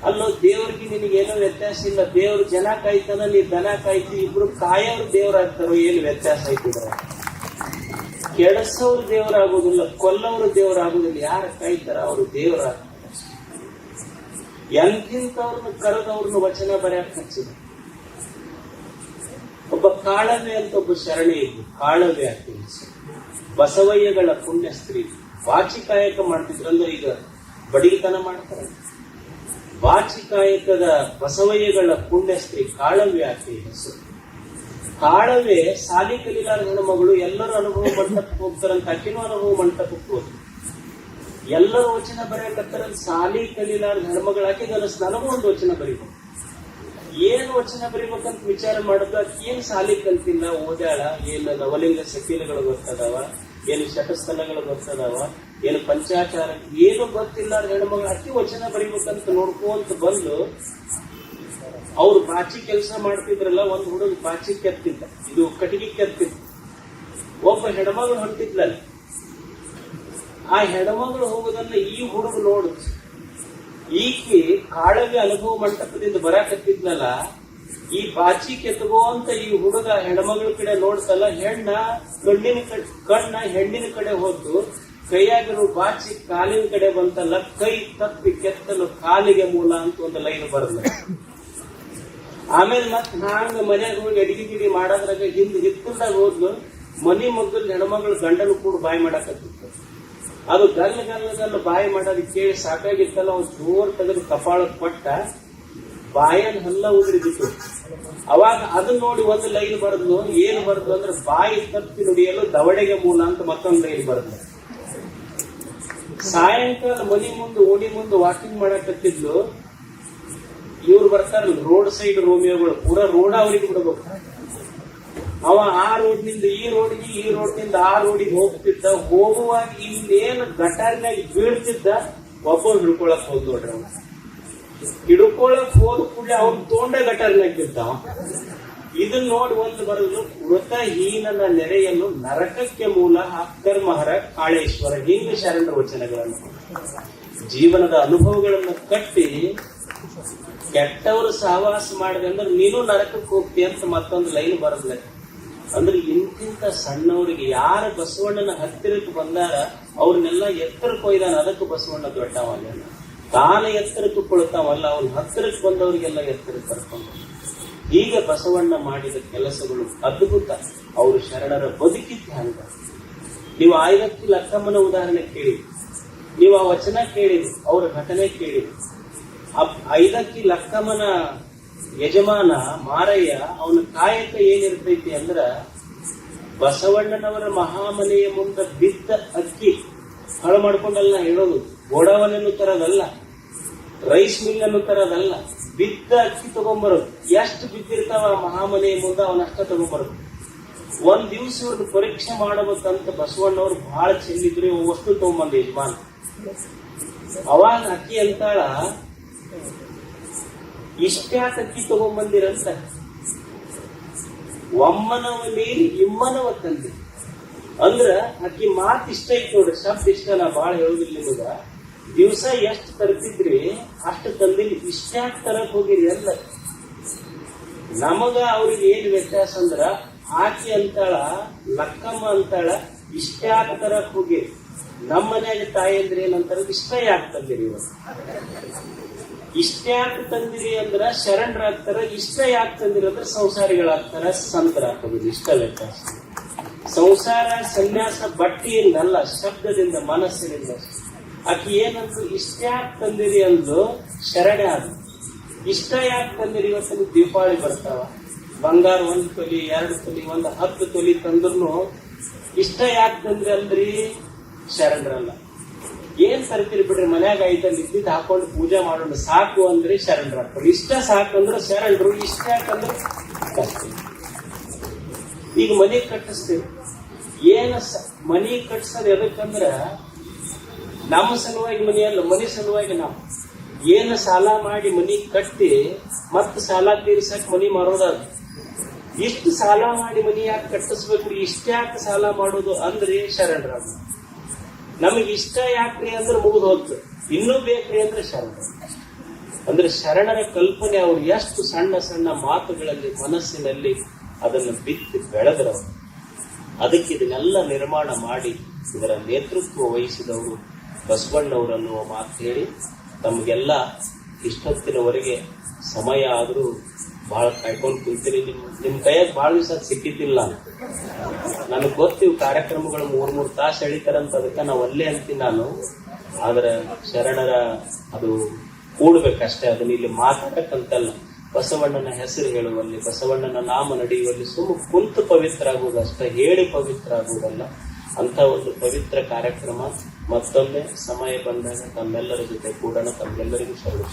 ಅಲ್ಲೋ ದೇವ್ರಿಗೆ ನಿನಗೇನೋ ವ್ಯತ್ಯಾಸ ಇಲ್ಲ. ದೇವ್ರ ಜನ ಕಾಯ್ತಾನ, ನೀ ದನ ಕಾಯ್ತಿ, ಇಬ್ರು ಕಾಯೋರು ದೇವ್ರಾಗ್ತಾರೋ, ಏನು ವ್ಯತ್ಯಾಸ ಐತಿದ್ರ? ಕೆಡಸೋರು ದೇವರಾಗುದಿಲ್ಲ, ಕೊಲ್ಲವರು ದೇವರಾಗುದಿಲ್ಲ. ಯಾರು ಕಾಯ್ತಾರ ಅವರು ದೇವರಾಗ್ತಾರೆ. ಎಂತಿಂತವ್ರನ್ನ ಕರೆದವ್ರನ್ನ ವಚನ ಬರೆಯಕ್ ಹಚ್ಚಿದ. ಒಬ್ಬ ಕಾಳವೆ ಅಂತ ಒಬ್ಬ ಶರಣೆ ಇದ್ದು, ಕಾಳವೆ ಆಗ್ತೀನಿ. ಬಸವಯ್ಯಗಳ ಪುಣ್ಯ ಸ್ತ್ರೀ ಬಾಚಿಕಾಯಕ ಮಾಡ್ತಿದ್ರು. ಅಂದ್ರೆ ಈಗ ಬಡಿಗೆತನ ಮಾಡ್ತಾರೆ. ಬಾಚಿಕಾಯಕದ ಬಸವಯ್ಯಗಳ ಪುಣ್ಯ ಸ್ತ್ರೀ ಕಾಳವೆ ಆಗ್ತೀನಿ ಹೆಸರು. ಕಾಳವೆ ಸಾಲಿ ಕಲಿಲಾರ ಹೆಣ್ಮಗಳು. ಎಲ್ಲರೂ ಅನುಭವ ಮಂಟಪಕ್ಕೆ ಹೋಗ್ತಾರಂತ, ಅಕ್ಕಿನೂ ಅನುಭವ ಮಂಟಪಕ್ಕೆ ಹೋದ್ರು. ಎಲ್ಲರೂ ವಚನ ಬರೆಯಕತ್ತಾರ. ಸಾಲಿ ಕಲಿಲಾರ ಹೆಣ್ಮಗಳಾಕಿ ಅನಿಸ್, ನನಗೂ ಒಂದು ವಚನ ಬರೀಬೇಕು. ಏನು ವಚನ ಬರೀಬೇಕಂತ ವಿಚಾರ ಮಾಡಿದ್ರು. ಏನ್ ಸಾಲಿ ಕಲ್ತಿಲ್ಲ, ಓದಾಳ, ಏನು ನವಲಿಂಗ ಸಕೀಲಗಳು ಗೊತ್ತದಾವ, ಏನು ಶಟಸ್ಥಲಗಳು ಗೊತ್ತದಾವ, ಏನು ಪಂಚಾಚಾರ ಏನು ಗೊತ್ತಿಲ್ಲ ಹೆಣ್ಮಗಳು ಅತಿ ವಚನ ಬರೀಬೇಕಂತ ನೋಡ್ಕೊಂತ ಬಂದು ಅವ್ರು ಬಾಚಿ ಕೆಲಸ ಮಾಡ್ತಿದ್ರಲ್ಲ. ಒಂದು ಹುಡುಗ ಬಾಚಿ ಕೆತ್ತಿದ್ದ, ಇದು ಕಟ್ಟಿಗೆ ಕೆತ್ತಿದ್ದ. ಒಬ್ಬ ಹೆಣ್ಮಗಳು ಹೊಂಟಿದ್ಲಲ್ಲ. ಆ ಹೆಣ್ಮಗಳು ಹೋಗೋದನ್ನ ಈ ಹುಡುಗ ನೋಡು. ಈಕೆ ಕಾಳವೆ ಅನುಭವ ಮಂಟಪದಿಂದ ಬರಾಕತ್ತಿದ್ನಲ್ಲ, ಈ ಬಾಚಿ ಕೆತ್ತಗೋ ಅಂತ ಈ ಹುಡುಗ ಹೆಣ್ಮಗಳ ಕಡೆ ನೋಡ್ತಲ್ಲ, ಕಣ್ಣ ಹೆಣ್ಣಿನ ಕಡೆ ಹೋದ್ದು, ಕೈಯಾಗಿರೋ ಬಾಚಿ ಕಾಲಿನ ಕಡೆ ಬಂತಲ್ಲ, ಕೈ ತಪ್ಪಿ ಕೆತ್ತಲು ಕಾಲಿಗೆ ಮೂಲ ಅಂತ ಒಂದು ಲೈನ್ ಬರಲ್ಲ. ಆಮೇಲೆ ಮತ್ ಹಾಂಗ ಮನ್ಯಾಗ ಹೋಗಿ ಅಡಿಗೆ ಗಿಡಿ ಮಾಡೋದ್ರಾಗ ಹಿತ್ತಲ್ದಾಗ ಹೋದ್ಲು. ಮನಿ ಮಗ್ಗಲ್ ಹೆಣ್ಮಗಳು ಗಂಡನು ಕೂಡ ಬಾಯಿ ಮಾಡಾಕತ್ತಿತ್ತು. ಅದು ಗಲ್ಲ ಬಾಯಿ ಮಾಡೋದು ಕೇಳಿ ಸಾಕಾಗಿತ್ತಲ್ಲ, ಅವ್ನು ಜೋರ್ ತೆಗೆದು ಕಪಾಳಕ್ಕೆ ಕೊಟ್ಟ, ಬಾಯನ್ ಹಲ್ಲ ಉದುರಿದಿತ್ತು. ಅವಾಗ ಅದನ್ನ ನೋಡಿ ಒಂದು ಲೈನ್ ಬರದ್ಲು. ಏನು ಬರದ್ಲು ಅಂದ್ರೆ, ಬಾಯಿ ತಪ್ಪಿ ನುಡಿಯಲು ದವಡೆಗೆ ಮೂಲ ಅಂತ ಮತ್ತೊಂದು ಲೈನ್ ಬರದ್ಲು. ಸಾಯಂಕಾಲ ಮನಿ ಮುಂದೆ ಓಣಿ ಮುಂದೆ ವಾಕಿಂಗ್ ಮಾಡಕತ್ತಿದ್ಲು. ಇವ್ರು ಬರ್ತಾರಲ್ಲ ರೋಡ್ ಸೈಡ್ ರೋಮಿಯೋಗಳು, ಪೂರಾ ರೋಡ ಅವ್ರಿಗೆ ಬಿಡಬೇಕು. ಅವ ಆ ರೋಡ್ನಿಂದ ಈ ರೋಡ್ಗೆ, ಈ ರೋಡ್ನಿಂದ ಆ ರೋಡಿಗೆ ಹೋಗ್ತಿದ್ದ. ಹೋಗುವಾಗ ಇನ್ನೇನು ಗಟಾರಿನಾಗ ಬೀಳ್ತಿದ್ದ, ಒಬ್ಬರು ಹಿಡ್ಕೊಳಕ್ ಹೋದ್ ನೋಡ್ರಿ. ಅವ ಹಿಡ್ಕೊಳಕ್ ಹೋದ ಕೂಡಲೇ ಅವ್ನು ತೋಂಡ ಗಟಾರಿನಾಗ ಬಿದ್ದಾವ. ಇದನ್ನ ನೋಡಿ ಒಂದು ಬರಲು, ವೃತಹೀನನ ನೆರೆಯನ್ನು ನರಕಕ್ಕೆ ಮೂಲ ಅಕ್ಕರ್ಮಹರ ಕಾಳೇಶ್ವರ. ಹಿಂಗ ಶರಣರ ವಚನಗಳನ್ನು, ಜೀವನದ ಅನುಭವಗಳನ್ನು ಕಟ್ಟಿ ಕೆಟ್ಟವರು ಸಹವಾಸ ಮಾಡಿದೆ ಅಂದ್ರೆ ನೀನು ನರಕಕ್ಕೆ ಹೋಗ್ತಿ ಅಂತ ಮತ್ತೊಂದು ಲೈನ್ ಬರದ್ಲ. ಅಂದ್ರೆ ಇಂತಿಂತ ಸಣ್ಣವರಿಗೆ ಯಾರು ಬಸವಣ್ಣನ ಹತ್ತಿರಕ್ಕೆ ಬಂದಾರ ಅವ್ರನ್ನೆಲ್ಲ ಎತ್ತರಕ್ಕೆ ಕೊಯ್ದಾನ. ಅದಕ್ಕೆ ಬಸವಣ್ಣ ದೊಡ್ಡವಲ್ಲ, ತಾನು ಎತ್ತರಕ್ಕೆ ಕೊಳ್ತಾವಲ್ಲ, ಅವ್ನ ಹತ್ತಿರಕ್ಕೆ ಬಂದವರಿಗೆಲ್ಲ ಎತ್ತರಕ್ಕೆ ಕರ್ಕೊಂಡು. ಹೀಗೆ ಬಸವಣ್ಣ ಮಾಡಿದ ಕೆಲಸಗಳು ಅದ್ಭುತ. ಅವರು ಶರಣರ ಬದುಕಿದ್ದ ಹಂಗ. ನೀವು ಆಯ್ದಕ್ಕಿ ಲಕ್ಕಮ್ಮನ ಉದಾಹರಣೆ ಕೇಳಿ, ನೀವು ಆ ವಚನ ಕೇಳಿರಿ, ಅವರ ಘಟನೆ ಕೇಳಿರಿ. ಐದಕ್ಕಿ ಲಕ್ಕಮ್ಮನ ಯಜಮಾನ ಮಾರಯ್ಯ, ಅವನ ಕಾಯಕ ಏನಿರ್ತೈತಿ ಅಂದ್ರ ಬಸವಣ್ಣನವರ ಮಹಾಮನೆಯ ಮುಂದೆ ಬಿದ್ದ ಅಕ್ಕಿ ಹಾಳು ಮಾಡ್ಕೊಂಡಲ್ಲ ಹೇಳೋದು. ಗೋಡಾವನನ್ನು ತರದಲ್ಲ, ರೈಸ್ ಮಿಲ್ ಅನ್ನು ತರದಲ್ಲ, ಬಿದ್ದ ಅಕ್ಕಿ ತಗೊಂಬರೋದು. ಎಷ್ಟು ಬಿದ್ದಿರ್ತಾವ ಮಹಾಮನೆಯ ಮುಂದೆ ಅವನಷ್ಟ ತಗೊಂಬರೋದು. ಒಂದ್ ದಿವ್ಸ ಇವ್ರದ್ದು ಪರೀಕ್ಷೆ ಮಾಡಬೇಕಂತ ಬಸವಣ್ಣವ್ರು ಬಹಳ ಚೆಲ್ಲಿದ್ರು. ವಸ್ತು ತಗೊಂಬಂದ ಯಜಮಾನ. ಅವಾಗ ಅಕ್ಕಿ ಅಂತಾಳ, ಇಷ್ಟ್ಯಾಕ ಅಕ್ಕಿ ತಗೊಂಬಂದಿರಂತ. ಒಮ್ಮನವ ಮೀರಿ ಇಮ್ಮನವ ತಂದಿ ಅಂದ್ರ ಅಕ್ಕಿ ಮಾತು ಇಷ್ಟ ಐತಿ ನೋಡ್ರಿ, ಶಬ್ದ ಇಷ್ಟ. ನಾ ಬಾಳ ಹೇಳುದಿಲ್ಲ ನಿಮಗ. ದಿವಸ ಎಷ್ಟು ತರ್ತಿದ್ರಿ ಅಷ್ಟು ತಂದಿನಿ, ಇಷ್ಟ್ಯಾಕ ತರಕ್ ಹೋಗಿರಿ ಎಲ್ಲ. ನಮಗ ಅವ್ರಿಗೆ ಏನ್ ವ್ಯತ್ಯಾಸ ಅಂದ್ರ, ಆಕಿ ಅಂತಾಳ, ಲಕ್ಕಮ್ಮ ಅಂತಾಳ, ಇಷ್ಟ್ಯಾಕ ತರಕ್ ಹೋಗಿರಿ. ನಮ್ಮ ಮನ್ಯಾಗ ತಾಯಿ ಅಂದ್ರೆ ಏನಂತಾರ, ಇಷ್ಟ ಯಾಕೆ ತಂದಿರಿ ಇವತ್ತು. ಇಷ್ಟ್ಯಾಕ ತಂದಿರಿ ಅಂದ್ರ ಶರಣರಾಗ್ತಾರ, ಇಷ್ಟ ಯಾಕೆ ತಂದಿರಿ ಅಂದ್ರೆ ಸಂಸಾರಿಗಳಾಗ್ತಾರ, ಸಂತರಾಗ್ತದೆ. ಇಷ್ಟ ವ್ಯತ್ಯಾಸ. ಸಂಸಾರ ಸನ್ಯಾಸ ಬಟ್ಟೆಯಿಂದಲ್ಲ, ಶಬ್ದದಿಂದ, ಮನಸ್ಸಿನಿಂದ. ಆಕಿ ಏನಂದ್ರು, ಇಷ್ಟ್ಯಾಕೆ ತಂದಿರಿ ಅಂದ್ರು ಶರಣೆ ಆದ. ಇಷ್ಟ ಯಾಕೆ ತಂದಿರಿ, ಇವತ್ತು ದೀಪಾವಳಿ ಬರ್ತಾವ, ಬಂಗಾರ 1 ತೊಲಿ 2 ತೊಲಿ 10 ತೊಲಿ ತಂದ್ರು ಇಷ್ಟ ಯಾಕೆ ತಂದ್ರಿ ಅಂದ್ರಿ ಶರಣರಲ್ಲ. ಏನ್ ತರ್ತೀರಿ ಬಿಡ್ರಿ, ಮನ್ಯಾಗ ಐತಲ್ಲಿ ಇದ್ದಿದ್ದು ಹಾಕೊಂಡು ಪೂಜೆ ಮಾಡೋಣ ಸಾಕು ಅಂದ್ರಿ ಶರಣರಾಗ್ತಾರೆ. ಇಷ್ಟ ಸಾಕಂದ್ರೆ ಶರಣರು, ಇಷ್ಟ ಯಾಕಂದ್ರೆ ಕಷ್ಟ. ಈಗ ಮನೆ ಕಟ್ಟಿಸ್ತೀವಿ, ಏನ ಮನಿ ಕಟ್ಸೋದು ಎದಕ್ಕಂದ್ರ ನಮ್ಮ ಸಲುವಾಗಿ ಮನಿ ಅಲ್ಲ, ಮನೆ ಸಲುವಾಗಿ ನಾವು ಏನ ಸಾಲ ಮಾಡಿ ಮನಿ ಕಟ್ಟಿ ಮತ್ತ ಸಾಲ ತೀರ್ಸಕ್ ಮನಿ ಮಾರೋದಾದ. ಇಷ್ಟು ಸಾಲ ಮಾಡಿ ಮನಿ ಯಾಕೆ ಕಟ್ಟಿಸ್ಬೇಕ್ರಿ, ಇಷ್ಟ ಯಾಕೆ ಸಾಲ ಮಾಡೋದು ಅಂದ್ರಿ ಶರಣರಾಗ. ನಮಗೆ ಇಷ್ಟ ಯಾಕ್ರಿ ಅಂದ್ರೆ ಮುಗಿದು ಹೋಗ್ತದೆ, ಇನ್ನೂ ಬೇಕ್ರಿ ಅಂದ್ರೆ ಶರಣ. ಅಂದ್ರೆ ಶರಣರ ಕಲ್ಪನೆ ಅವ್ರು ಎಷ್ಟು ಸಣ್ಣ ಸಣ್ಣ ಮಾತುಗಳಲ್ಲಿ, ಮನಸ್ಸಿನಲ್ಲಿ ಅದನ್ನು ಬಿತ್ತಿ ಬೆಳೆದ್ರವರು. ಅದಕ್ಕೆ ಇದನ್ನೆಲ್ಲ ನಿರ್ಮಾಣ ಮಾಡಿ ಇದರ ನೇತೃತ್ವ ವಹಿಸಿದವರು ಬಸವಣ್ಣವರನ್ನುವ ಮಾತು ಹೇಳಿ ತಮಗೆಲ್ಲ ಇಷ್ಟೊತ್ತಿನವರೆಗೆ ಸಮಯ ಆದರೂ ಬಹಳ ಕಾಯ್ಕೊಂಡು ಕುಂತೀರಿ. ನಿಮ್ ಕೈಯಾಗ ಬಹಳ ದಿವಸ ಸಿಕ್ಕಿದ್ದಿಲ್ಲ. ನನಗೆ ಗೊತ್ತಿವ್ ಕಾರ್ಯಕ್ರಮಗಳು 3-3 ತಾಸು ಎಳಿತಾರಂತ, ಅದಕ್ಕೆ ನಾವು ಅಲ್ಲೇ ಅಂತೀನಿ ನಾನು. ಆದ್ರೆ ಶರಣರ ಅದು ಕೂಡ್ಬೇಕಷ್ಟೇ, ಅದನ್ನ ಇಲ್ಲಿ ಮಾತಾಡಕ್ಕಂತಲ್ಲ. ಬಸವಣ್ಣನ ಹೆಸರು ಹೇಳುವಲ್ಲಿ, ಬಸವಣ್ಣನ ನಾಮ ನಡೆಯುವಲ್ಲಿ ಸುಮ್ಮ ಕುಂತು ಪವಿತ್ರ ಆಗುವುದು ಅಷ್ಟೇ, ಹೇಳಿ ಪವಿತ್ರ ಆಗುವುದಲ್ಲ. ಅಂತ ಒಂದು ಪವಿತ್ರ ಕಾರ್ಯಕ್ರಮ ಮತ್ತೊಮ್ಮೆ ಸಮಯ ಬಂದಾಗ ತಮ್ಮೆಲ್ಲರ ಜೊತೆ ಕೂಡೋಣ. ತಮ್ಮೆಲ್ಲರಿಗೂ ಶರಣು.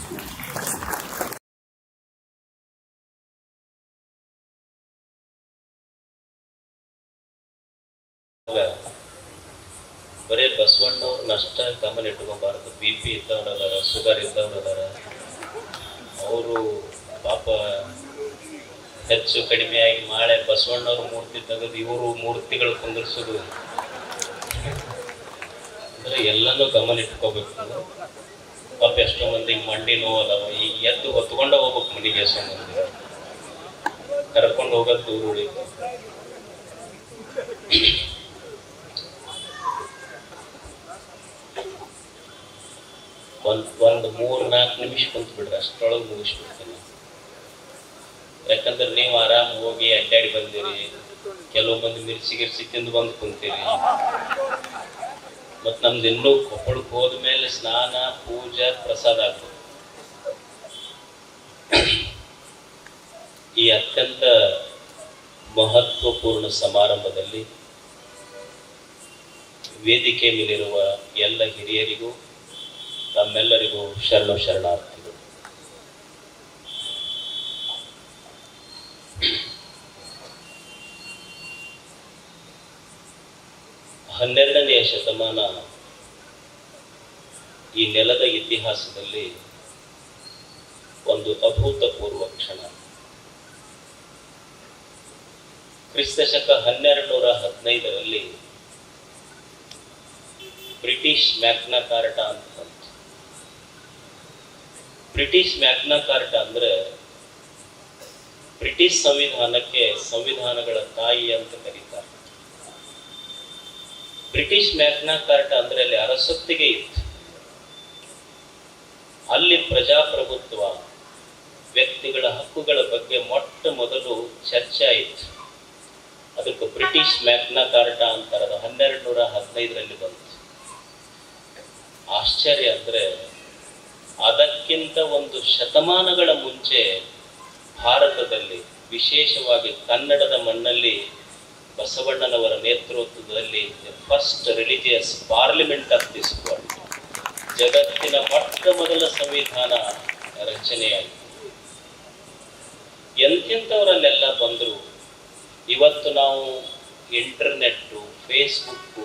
ಬರೇ ಬಸವಣ್ಣವ್ರನ್ನಷ್ಟ ಗಮನ ಇಟ್ಕೊಬಾರದು. BP ಇದ್ದವ್ರದಾರ, ಶುಗರ್ ಇದ್ದವ್ರದಾರ, ಅವರು ಪಾಪ ಹೆಚ್ಚು ಕಡಿಮೆಯಾಗಿ ನಾಳೆ ಬಸವಣ್ಣವ್ರ ಮೂರ್ತಿ ತೆಗೆದು ಇವರು ಮೂರ್ತಿಗಳು ಕುಂದಿರ್ಸೋದು ಅಂದ್ರೆ ಎಲ್ಲನೂ ಗಮನ ಇಟ್ಕೋಬೇಕು. ಪಾಪ ಎಷ್ಟೋ ಮಂದಿಗೆ ಮಂಡಿ ನೋವು ಅದಾವ, ಈಗ ಎದ್ದು ಹೊತ್ಕೊಂಡ ಹೋಗ್ಬೇಕು ಮನೆಗೆ. ಎಷ್ಟೋ ಮಂದಿ ಕರ್ಕೊಂಡು ಹೋಗೋದು ದೂರ ಉಳಿತು. ಒಂದು 3-4 ನಿಮಿಷ ಕುಂತು ಬಿಡ್ರಿ, ಅಷ್ಟರೊಳಗೆ ಮುಗಿಸ್ಬಿಡ್ತೀನಿ. ಯಾಕಂದ್ರೆ ನೀವು ಆರಾಮ್ ಹೋಗಿ ಅಡ್ಡಾಡಿ ಬಂದಿರಿ, ಕೆಲವು ಮಂದಿ ಮಿರ್ಚಿ ತಿಂದು ಬಂದು ಕುಂತೀರಿ. ಮತ್ ನಮ್ದು ಇನ್ನೂ ಕೊಪ್ಪಳಕ್ಕೆ ಹೋದ್ಮೇಲೆ ಸ್ನಾನ, ಪೂಜೆ, ಪ್ರಸಾದ ಆಗ್ತದೆ. ಈ ಅತ್ಯಂತ ಮಹತ್ವಪೂರ್ಣ ಸಮಾರಂಭದಲ್ಲಿ ವೇದಿಕೆ ಮೇಲಿರುವ ಎಲ್ಲ ಹಿರಿಯರಿಗೂ ತಮ್ಮೆಲ್ಲರಿಗೂ ಶರಣಾರ್ಥಿಗಳು. ಹನ್ನೆರಡನೆಯ ಶತಮಾನ ಈ ನೆಲದ ಇತಿಹಾಸದಲ್ಲಿ ಒಂದು ಅಭೂತಪೂರ್ವ ಕ್ಷಣ. ಕ್ರಿಸ್ತಶಕ 1215ರಲ್ಲಿ ಬ್ರಿಟಿಷ್ ಮ್ಯಾಗ್ನಾ ಕಾರ್ಟಾ ಅಂತ. ಬ್ರಿಟಿಷ್ ಮ್ಯಾಗ್ನಾ ಕಾರ್ಟಾ ಅಂದ್ರೆ ಬ್ರಿಟಿಷ್ ಸಂವಿಧಾನಕ್ಕೆ ಸಂವಿಧಾನಗಳ ತಾಯಿ ಅಂತ ಕರೀತಾರೆ. ಬ್ರಿಟಿಷ್ ಮ್ಯಾಗ್ನಾ ಕಾರ್ಟಾ ಅಂದ್ರೆ ಅಲ್ಲಿ ಅರಸೊತ್ತಿಗೆ ಇತ್ತು. ಅಲ್ಲಿ ಪ್ರಜಾಪ್ರಭುತ್ವ, ವ್ಯಕ್ತಿಗಳ ಹಕ್ಕುಗಳ ಬಗ್ಗೆ ಮೊಟ್ಟ ಮೊದಲು ಚರ್ಚೆ ಆಯಿತು. ಅದಕ್ಕೆ ಬ್ರಿಟಿಷ್ ಮ್ಯಾಗ್ನಾ ಕಾರ್ಟಾ ಅಂತಾರೆ. ಅದು 1215ರಲ್ಲಿ ಬಂತು. ಆಶ್ಚರ್ಯ ಅಂದ್ರೆ ಅದಕ್ಕಿಂತ ಒಂದು ಶತಮಾನಗಳ ಮುಂಚೆ ಭಾರತದಲ್ಲಿ, ವಿಶೇಷವಾಗಿ ಕನ್ನಡದ ಮಣ್ಣಲ್ಲಿ ಬಸವಣ್ಣನವರ ನೇತೃತ್ವದಲ್ಲಿ first religious parliament of this world, ಜಗತ್ತಿನ ಮೊಟ್ಟ ಮೊದಲ ಸಂವಿಧಾನ ರಚನೆಯಾಯಿತು. ಎಂತೆಂಥವರಲ್ಲೆಲ್ಲ ಬಂದರು. ಇವತ್ತು ನಾವು ಇಂಟರ್ನೆಟ್ಟು, ಫೇಸ್ಬುಕ್ಕು,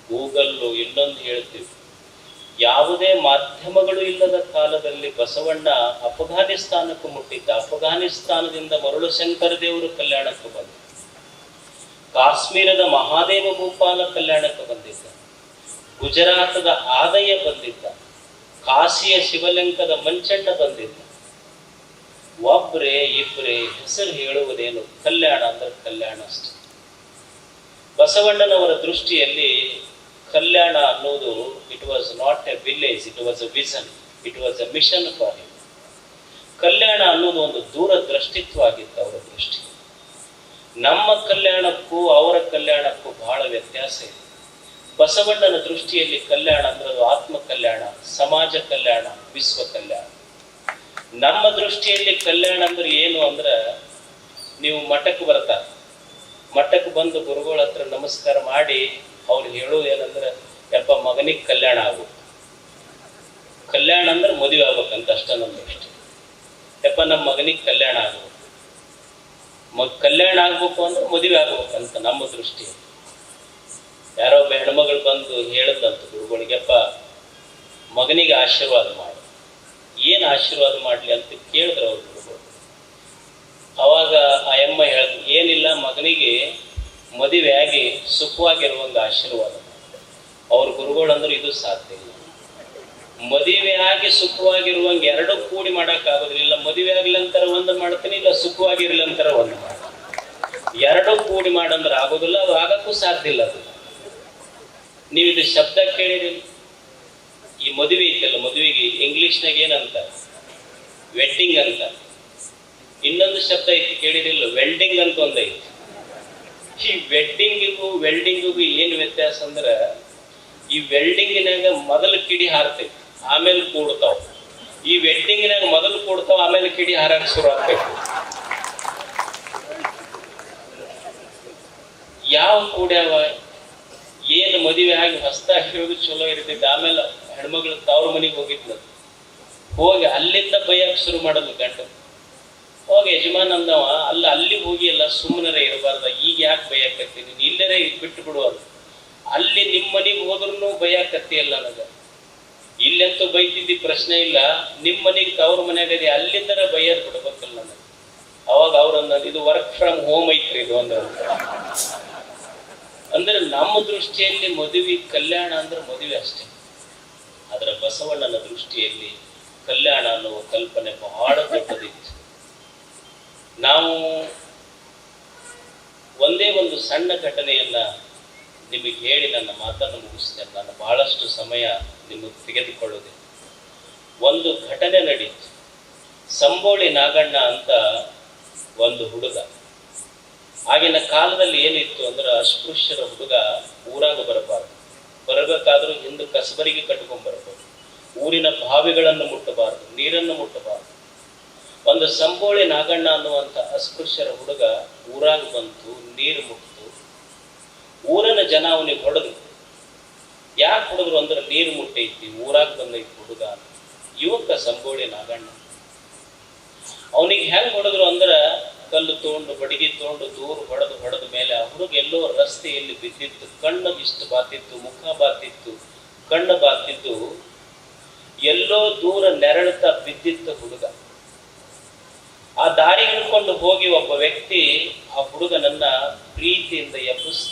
ಗೂಗಲ್ಲು, ಇನ್ನೊಂದು ಹೇಳ್ತೀವಿ. ಯಾವುದೇ ಮಾಧ್ಯಮಗಳು ಇಲ್ಲದ ಕಾಲದಲ್ಲಿ ಬಸವಣ್ಣ ಅಫಘಾನಿಸ್ತಾನಕ್ಕೆ ಮುಟ್ಟಿದ್ದ. ಅಫಘಾನಿಸ್ತಾನದಿಂದ ಮರುಳು ಶಂಕರ ದೇವರು ಕಲ್ಯಾಣಕ್ಕೆ ಬಂದ. ಕಾಶ್ಮೀರದ ಮಹಾದೇವ ಭೂಪಾಲ ಕಲ್ಯಾಣಕ್ಕೆ ಬಂದಿದ್ದ. ಗುಜರಾತದ ಆದಯ ಬಂದಿದ್ದ. ಕಾಶಿಯ ಶಿವಲಿಂಗದ ಮಂಚಣ್ಣ ಬಂದಿದ್ದ. ಒಬ್ರೇ ಇಬ್ಬರೇ ಹೆಸರು ಹೇಳುವುದೇನು? ಕಲ್ಯಾಣ ಅಂದ್ರೆ ಕಲ್ಯಾಣ ಅಷ್ಟೆ. ಬಸವಣ್ಣನವರ ದೃಷ್ಟಿಯಲ್ಲಿ ಕಲ್ಯಾಣ ಅನ್ನೋದು it was not a village, it was a vision, it was a mission for him. Kalyana ಅನ್ನೋದು ಒಂದು ದೂರದೃಷ್ಟಿತ್ವ ಆಗಿತ್ತು ಅವರ ದೃಷ್ಟಿ. ನಮ್ಮ ಕಲ್ಯಾಣಕ್ಕೂ ಅವರ ಕಲ್ಯಾಣಕ್ಕೂ ಬಹಳ ವ್ಯತ್ಯಾಸ ಇದೆ. ಬಸವಣ್ಣನ ದೃಷ್ಟಿಯಲ್ಲಿ ಕಲ್ಯಾಣ ಅಂದ್ರೆ ಅದು ಆತ್ಮ ಕಲ್ಯಾಣ, ಸಮಾಜ ಕಲ್ಯಾಣ, ವಿಶ್ವ ಕಲ್ಯಾಣ. ನಮ್ಮ ದೃಷ್ಟಿಯಲ್ಲಿ ಕಲ್ಯಾಣ ಅಂದ್ರೆ ಏನು ಅಂದ್ರೆ, ನೀವು ಮಠಕ್ಕೆ ಬರ್ತಾರೆ, ಮಠಕ್ಕೆ ಬಂದು ಗುರುಗಳ ಹತ್ರ ನಮಸ್ಕಾರ ಮಾಡಿ ಅವ್ರು ಹೇಳೋದು ಏನಂದ್ರೆ, ಯಪ್ಪ ಮಗನಿಗೆ ಕಲ್ಯಾಣ ಆಗು. ಕಲ್ಯಾಣ ಅಂದ್ರೆ ಮದುವೆ ಆಗ್ಬೇಕಂತ ಅಷ್ಟ ನಮ್ದು ದೃಷ್ಟಿ. ಯಪ್ಪ ನಮ್ಮ ಮಗನಿಗೆ ಕಲ್ಯಾಣ ಆಗ್ಬೇಕು, ಕಲ್ಯಾಣ ಆಗ್ಬೇಕು ಅಂದ್ರೆ ಮದುವೆ ಆಗ್ಬೇಕಂತ ನಮ್ಮ ದೃಷ್ಟಿ. ಯಾರೋ ಒಬ್ಬ ಹೆಣ್ಮಗಳು ಬಂದು ಹೇಳದಂತ ಗುರುಗಳಿಗೆಪ್ಪ ಮಗನಿಗೆ ಆಶೀರ್ವಾದ ಮಾಡು. ಏನು ಆಶೀರ್ವಾದ ಮಾಡಲಿ ಅಂತ ಕೇಳಿದ್ರು ಅವ್ರ ಗುರುಗಳು. ಅವಾಗ ಆ ಎಮ್ಮ ಹೇಳಿದ್ರು, ಏನಿಲ್ಲ, ಮಗನಿಗೆ ಮದುವೆ ಆಗಿ ಸುಖವಾಗಿರುವಂಗೆ ಆಶೀರ್ವಾದ ಮಾಡಿ. ಅವ್ರ ಗುರುಗಳು ಅಂದ್ರೆ ಇದು ಸಾಧ್ಯ ಇಲ್ಲ. ಮದುವೆ ಆಗಿ ಸುಖವಾಗಿರುವಂಗೆ ಎರಡೂ ಕೂಡಿ ಮಾಡೋಕ್ಕಾಗೋದಿಲ್ಲ. ಮದುವೆ ಆಗ್ಲಂತರ ಒಂದು ಮಾಡ್ತೀನಿ, ಇಲ್ಲ ಸುಖವಾಗಿರ್ಲಂತರ ಒಂದು ಮಾಡ್ತೀನಿ. ಎರಡೂ ಕೂಡಿ ಮಾಡಂದ್ರೆ ಆಗೋದಿಲ್ಲ, ಅದು ಆಗಕ್ಕೂ ಸಾಧ್ಯ ಇಲ್ಲ. ಅದು ನೀವು ಇದು ಶಬ್ದ ಕೇಳಿರಿ. ಈ ಮದುವೆ ಐತಲ್ಲ, ಮದುವೆಗೆ ಇಂಗ್ಲಿಷ್ನಾಗ ಏನಂತ? ವೆಡ್ಡಿಂಗ್ ಅಂತ. ಇನ್ನೊಂದು ಶಬ್ದ ಐತಿ ಕೇಳಿರಿಲ್ಲ, ವೆಲ್ಡಿಂಗ್ ಅಂತ ಒಂದೈತಿ. ಈ ವೆಡ್ಡಿಂಗಿಗೂ ವೆಲ್ಡಿಂಗಿಗೂ ಏನು ವ್ಯತ್ಯಾಸ ಅಂದ್ರೆ, ಈ ವೆಲ್ಡಿಂಗಿನಾಗ ಮೊದಲು ಕಿಡಿ ಹಾರ್ತೈತಿ, ಆಮೇಲೆ ಕೂಡ್ತಾವ. ಈ ವೆಡ್ಡಿಂಗಿನಾಗ ಮೊದಲು ಕೂಡ್ತಾವ, ಆಮೇಲೆ ಕಿಡಿ ಹಾರಕ್ಕೆ ಶುರು ಆಗ್ತೈತಿ. ಯಾವ ಕೂಡ್ಯಾವ? ಏನು ಮದುವೆ ಆಗಿ ಹೊಸದಾಗಿರೋದು ಚಲೋ ಇರ್ತೈತಿ. ಆಮೇಲೆ ಹೆಣ್ಮಗಳು ತವ್ರ ಮನೆಗೆ ಹೋಗಿದ್ಲು, ಹೋಗಿ ಅಲ್ಲಿಂದ ಬೈಯಕ್ಕೆ ಶುರು ಮಾಡೋದು ಗಂಡ. ಹೋಗಿ ಯಜಮಾನ್ ಅಂದವ, ಅಲ್ಲ ಅಲ್ಲಿ ಹೋಗಿ ಎಲ್ಲ ಸುಮ್ಮನೆ ಇರಬಾರ್ದ, ಈಗ ಯಾಕೆ ಬೈಯಾಕತ್ತೀನಿ, ಇಲ್ಲರೇ ಬಿಟ್ಟು ಬಿಡುವುದು. ಅಲ್ಲಿ ನಿಮ್ಮ ಮನೆಗೆ ಹೋದ್ರೂ ಬೈಯಾಕತ್ತಿಯಲ್ಲ ನನಗೆ. ಇಲ್ಲಂತೂ ಬೈತಿದ್ದಿ ಪ್ರಶ್ನೆ ಇಲ್ಲ, ನಿಮ್ಮ ಮನೆಗೆ ತವ್ರ ಮನೆಯಾಗದೆ, ಅಲ್ಲಿಂದರ ಬೈಯರ್ ಬಿಡ್ಬೇಕಲ್ಲ ನನಗೆ. ಅವಾಗ ಅವ್ರನ್ನ, ಇದು ವರ್ಕ್ ಫ್ರಮ್ ಹೋಮ್ ಐತ್ರಿ ಇದು ಅಂದ್ರೆ ನಮ್ಮ ದೃಷ್ಟಿಯಲ್ಲಿ ಮದುವೆ ಕಲ್ಯಾಣ ಅಂದ್ರೆ ಮದುವೆ ಅಷ್ಟೇ. ಅದರ ಬಸವಣ್ಣನ ದೃಷ್ಟಿಯಲ್ಲಿ ಕಲ್ಯಾಣ ಅನ್ನುವ ಕಲ್ಪನೆ ಬಹಳ ದೊಡ್ಡದಿತ್ತು. ನಾವು ಒಂದೇ ಒಂದು ಸಣ್ಣ ಘಟನೆಯನ್ನ ನಿಮಗೆ ಹೇಳಿ ನನ್ನ ಮಾತನ್ನು ಮುಗಿಸ್ತೇನೆ. ನಾನು ಬಹಳಷ್ಟು ಸಮಯ ನಿಮಗೆ ತೆಗೆದುಕೊಳ್ಳುವುದಿಲ್ಲ. ಒಂದು ಘಟನೆ ನಡೀತು. ಸಂಬೋಳಿ ನಾಗಣ್ಣ ಅಂತ ಒಂದು ಹುಡುಗ. ಆಗಿನ ಕಾಲದಲ್ಲಿ ಏನಿತ್ತು ಅಂದ್ರೆ, ಅಸ್ಪೃಶ್ಯರ ಹುಡುಗ ಊರಾಗ ಬರಬಾರ್ದು, ಬರಬೇಕಾದ್ರೂ ಹಿಂದೆ ಕಸಬರಿಗೆ ಕಟ್ಕೊಂಡ್ಬರ್ಬೋದು, ಊರಿನ ಬಾವಿಗಳನ್ನು ಮುಟ್ಟಬಾರ್ದು, ನೀರನ್ನು ಮುಟ್ಟಬಾರ್ದು. ಒಂದು ಸಂಬೋಳಿ ನಾಗಣ್ಣ ಅನ್ನುವಂಥ ಅಸ್ಪೃಶ್ಯರ ಹುಡುಗ ಊರಾಗ ಬಂತು, ನೀರು ಮುಟ್ಟಿತು. ಊರಿನ ಜನ ಅವನಿಗೆ ಹೊಡೆದು. ಯಾಕೆ ಹೊಡೆದ್ರು ಅಂದ್ರೆ, ನೀರು ಮುಟ್ಟೈತಿ, ಊರಾಗ ಬಂದೈತಿ ಹುಡುಗ. ಯುವಕ ಸಂಬೋಳಿ ನಾಗಣ್ಣ. ಅವನಿಗೆ ಹೆಂಗೆ ಹೊಡೆದ್ರು ಅಂದ್ರೆ, ಕಲ್ಲು ತೊಗೊಂಡು, ಬಡಿಗೆ ತೊಗೊಂಡು ದೂರ ಹೊಡೆದ ಮೇಲೆ ಆ ಹುಡುಗ ಎಲ್ಲೋ ರಸ್ತೆಯಲ್ಲಿ ಬಿದ್ದಿತ್ತು. ಕಣ್ಣು ಇಷ್ಟು ಬಾತಿತ್ತು, ಮುಖ ಬಾತಿತ್ತು, ಕಣ್ಣು ಬಾತಿದ್ದು, ಎಲ್ಲೋ ದೂರ ನೆರಳುತ್ತಾ ಬಿದ್ದಿತ್ತು ಹುಡುಗ. ಆ ದಾರಿ ಹಿಡ್ಕೊಂಡು ಹೋಗಿ ಒಬ್ಬ ವ್ಯಕ್ತಿ ಆ ಹುಡುಗನನ್ನ ಪ್ರೀತಿಯಿಂದ ಎಬ್ಬಿಸ್.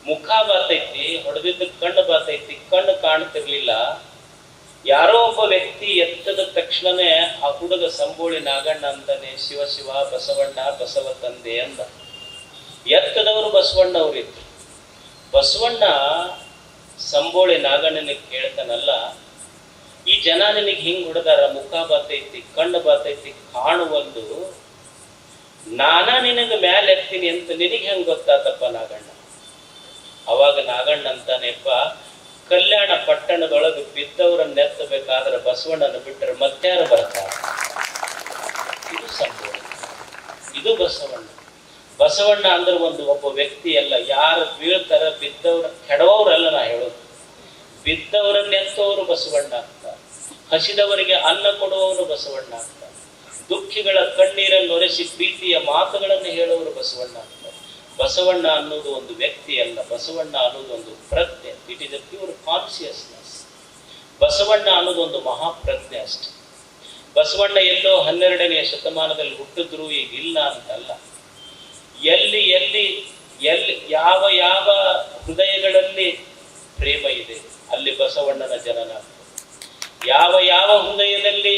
ಮುಖ ಬಾತೈತಿ, ಹೊಡೆದಿದ್ದ ಕಣ್ಣು ಬಾತೈತಿ, ಕಣ್ಣು ಕಾಣ್ತಿರ್ಲಿಲ್ಲ. ಯಾರೋ ಒಬ್ಬ ವ್ಯಕ್ತಿ ಎತ್ತದ ತಕ್ಷಣನೇ ಆ ಹುಡುಗ ಸಂಬೋಳಿ ನಾಗಣ್ಣ ಅಂತಾನೆ, ಶಿವ ಶಿವ ಬಸವಣ್ಣ, ಬಸವ ತಂದೆ ಅಂದ. ಎತ್ತದವರು ಬಸವಣ್ಣವರಿದ್ರು. ಬಸವಣ್ಣ ಸಂಬೋಳಿ ನಾಗಣ್ಣನಿಗೆ ಕೇಳ್ತಾನಲ್ಲ, ಈ ಜನ ನಿನಗೆ ಹಿಂಗ್ ಹೊಡೆದಾರ, ಮುಖ ಬಾತೈತಿ, ಕಣ್ಣು ಬಾತೈತಿ, ಕಾಣುವಲ್ದು, ನಾನಾ ನಿನಗೆ ಮ್ಯಾಲೆ ಎತ್ತೀನಿ ಅಂತ ನಿನಗೆ ಹೆಂಗ್ ಗೊತ್ತಾತಪ್ಪ ನಾಗಣ್ಣ? ಅವಾಗ ನಾಗಣ್ಣ ಅಂತಾನೆಪ್ಪ, ಕಲ್ಯಾಣ ಪಟ್ಟಣದೊಳಗೆ ಬಿದ್ದವರನ್ನ ಎತ್ತಬೇಕಾದ್ರೆ ಬಸವಣ್ಣನ ಬಿಟ್ಟರೆ ಮತ್ಯಾರು ಬರ್ತಾರೆ? ಇದು ಸಂಬೋಳಿ, ಇದು ಬಸವಣ್ಣ. ಬಸವಣ್ಣ ಅಂದ್ರೆ ಒಬ್ಬ ವ್ಯಕ್ತಿ ಅಲ್ಲ. ಯಾರು ಬೀಳ್ತಾರ ಬಿದ್ದವ್ರ ಕೆಡವವ್ರಲ್ಲ ನಾ ಹೇಳೋದು, ಬಿದ್ದವರನ್ನೆತ್ತೋರು ಬಸವಣ್ಣ ಅಂತ, ಹಸಿದವರಿಗೆ ಅನ್ನ ಕೊಡುವವರು ಬಸವಣ್ಣ ಅಂತ, ದುಃಖಿಗಳ ಕಣ್ಣೀರನ್ನು ಒರೆಸಿ ಪ್ರೀತಿಯ ಮಾತುಗಳನ್ನು ಹೇಳುವವರು ಬಸವಣ್ಣ ಅಂತ. ಬಸವಣ್ಣ ಅನ್ನೋದು ಒಂದು ವ್ಯಕ್ತಿ ಅಲ್ಲ, ಬಸವಣ್ಣ ಅನ್ನೋದು ಒಂದು ಪ್ರಜ್ಞೆ. It is a pure consciousness. Basavanna ಅನ್ನೋದು ಒಂದು ಮಹಾಪ್ರಜ್ಞೆ ಅಷ್ಟೆ. ಬಸವಣ್ಣ ಎಲ್ಲೋ 12ನೇ ಶತಮಾನದಲ್ಲಿ ಹುಟ್ಟಿದ್ರು ಈಗ ಇಲ್ಲ ಅಂತಲ್ಲ. ಎಲ್ಲಿ ಎಲ್ಲಿ ಎಲ್ಲಿ ಯಾವ ಯಾವ ಹೃದಯಗಳಲ್ಲಿ ಪ್ರೇಮ ಇದೆ ಅಲ್ಲಿ ಬಸವಣ್ಣನ ಜನನ. ಯಾವ ಯಾವ ಹೃದಯದಲ್ಲಿ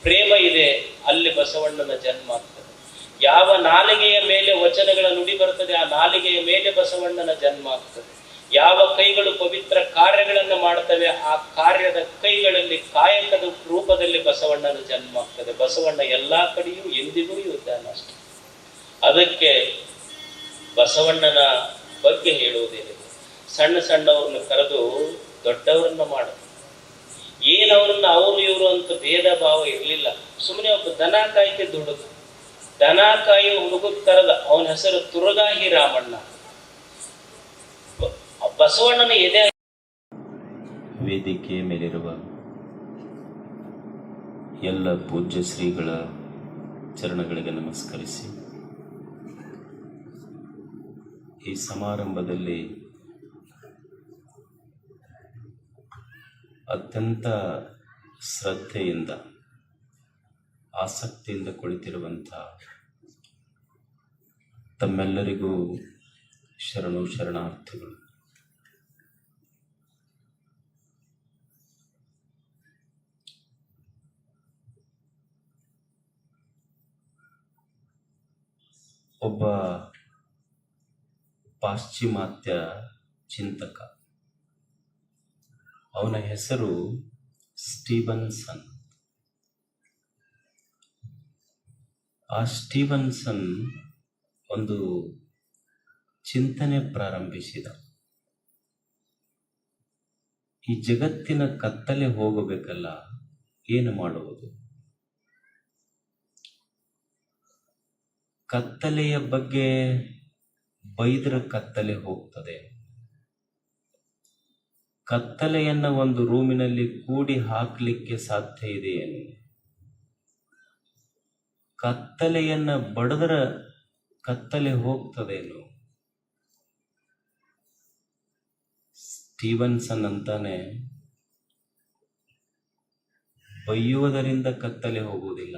ಪ್ರೇಮ ಇದೆ ಅಲ್ಲಿ ಬಸವಣ್ಣನ ಜನ್ಮ ಆಗ್ತದೆ. ಯಾವ ನಾಲಿಗೆಯ ಮೇಲೆ ವಚನಗಳ ನುಡಿ ಬರ್ತದೆ ಆ ನಾಲಿಗೆಯ ಮೇಲೆ ಬಸವಣ್ಣನ ಜನ್ಮ ಆಗ್ತದೆ. ಯಾವ ಕೈಗಳು ಪವಿತ್ರ ಕಾರ್ಯಗಳನ್ನು ಮಾಡ್ತವೆ ಆ ಕಾರ್ಯದ ಕೈಗಳಲ್ಲಿ ಕಾಯಕದ ರೂಪದಲ್ಲಿ ಬಸವಣ್ಣನ ಜನ್ಮ ಆಗ್ತದೆ. ಬಸವಣ್ಣ ಎಲ್ಲಾ ಕಡೆಯೂ ಎಂದಿಗೂ ಇದ್ದಾನೆ ಅಷ್ಟೆ. ಅದಕ್ಕೆ ಬಸವಣ್ಣನ ಬಗ್ಗೆ ಹೇಳುವುದೇನಿದೆ, ಸಣ್ಣ ಸಣ್ಣವ್ರನ್ನ ಕರೆದು ದೊಡ್ಡವರನ್ನ ಮಾಡ. ಏನವ್ರನ್ನ ಅವರು ಇವರು ಅಂತ ಭೇದ ಭಾವ ಇರಲಿಲ್ಲ. ಸುಮ್ಮನೆ ಒಬ್ಬ ದನ ಕಾಯ್ತಿದ್ದ ಹುಡುಗ, ದನ ಕಾಯುವ ಹುಡುಗ ಕರೆದ, ಅವನ ಹೆಸರು ತುರಗಾಹಿ ರಾಮಣ್ಣ. ಬಸವಣ್ಣನ ಎದೆ. ವೇದಿಕೆ ಮೇಲಿರುವ ಎಲ್ಲ ಪೂಜ್ಯ ಶ್ರೀಗಳ ಚರಣಗಳಿಗೆ ನಮಸ್ಕರಿಸಿ, ಈ ಸಮಾರಂಭದಲ್ಲಿ ಅತ್ಯಂತ ಶ್ರದ್ಧೆಯಿಂದ ಆಸಕ್ತಿಯಿಂದ ಕುಳಿತಿರುವಂಥ ತಮ್ಮೆಲ್ಲರಿಗೂ ಶರಣು ಶರಣಾರ್ಥಿಗಳು. ಒಬ್ಬ ಪಾಶ್ಚಿಮಾತ್ಯ ಚಿಂತಕ, ಅವನ ಹೆಸರು ಸ್ಟೀವನ್ಸನ್. ಆ ಸ್ಟೀವನ್ಸನ್ ಒಂದು ಚಿಂತನೆ ಪ್ರಾರಂಭಿಸಿದ. ಈ ಜಗತ್ತಿನ ಕತ್ತಲೆ ಹೋಗಬೇಕಲ್ಲ, ಏನು ಮಾಡುವುದು? ಕತ್ತಲೆಯ ಬಗ್ಗೆ ಬೈದ್ರ ಕತ್ತಲೆ ಹೋಗ್ತದೆ. ಕತ್ತಲೆಯನ್ನ ಒಂದು ರೂಮಿನಲ್ಲಿ ಕೂಡಿ ಹಾಕಲಿಕ್ಕೆ ಸಾಧ್ಯ ಇದೆಯೇನು? ಕತ್ತಲೆಯನ್ನ ಬಡದರ ಕತ್ತಲೆ ಹೋಗ್ತದೇನು? ಸ್ಟೀವನ್ಸನ್ ಅಂತಾನೆ, ಬೈಯುವುದರಿಂದ ಕತ್ತಲೆ ಹೋಗುವುದಿಲ್ಲ,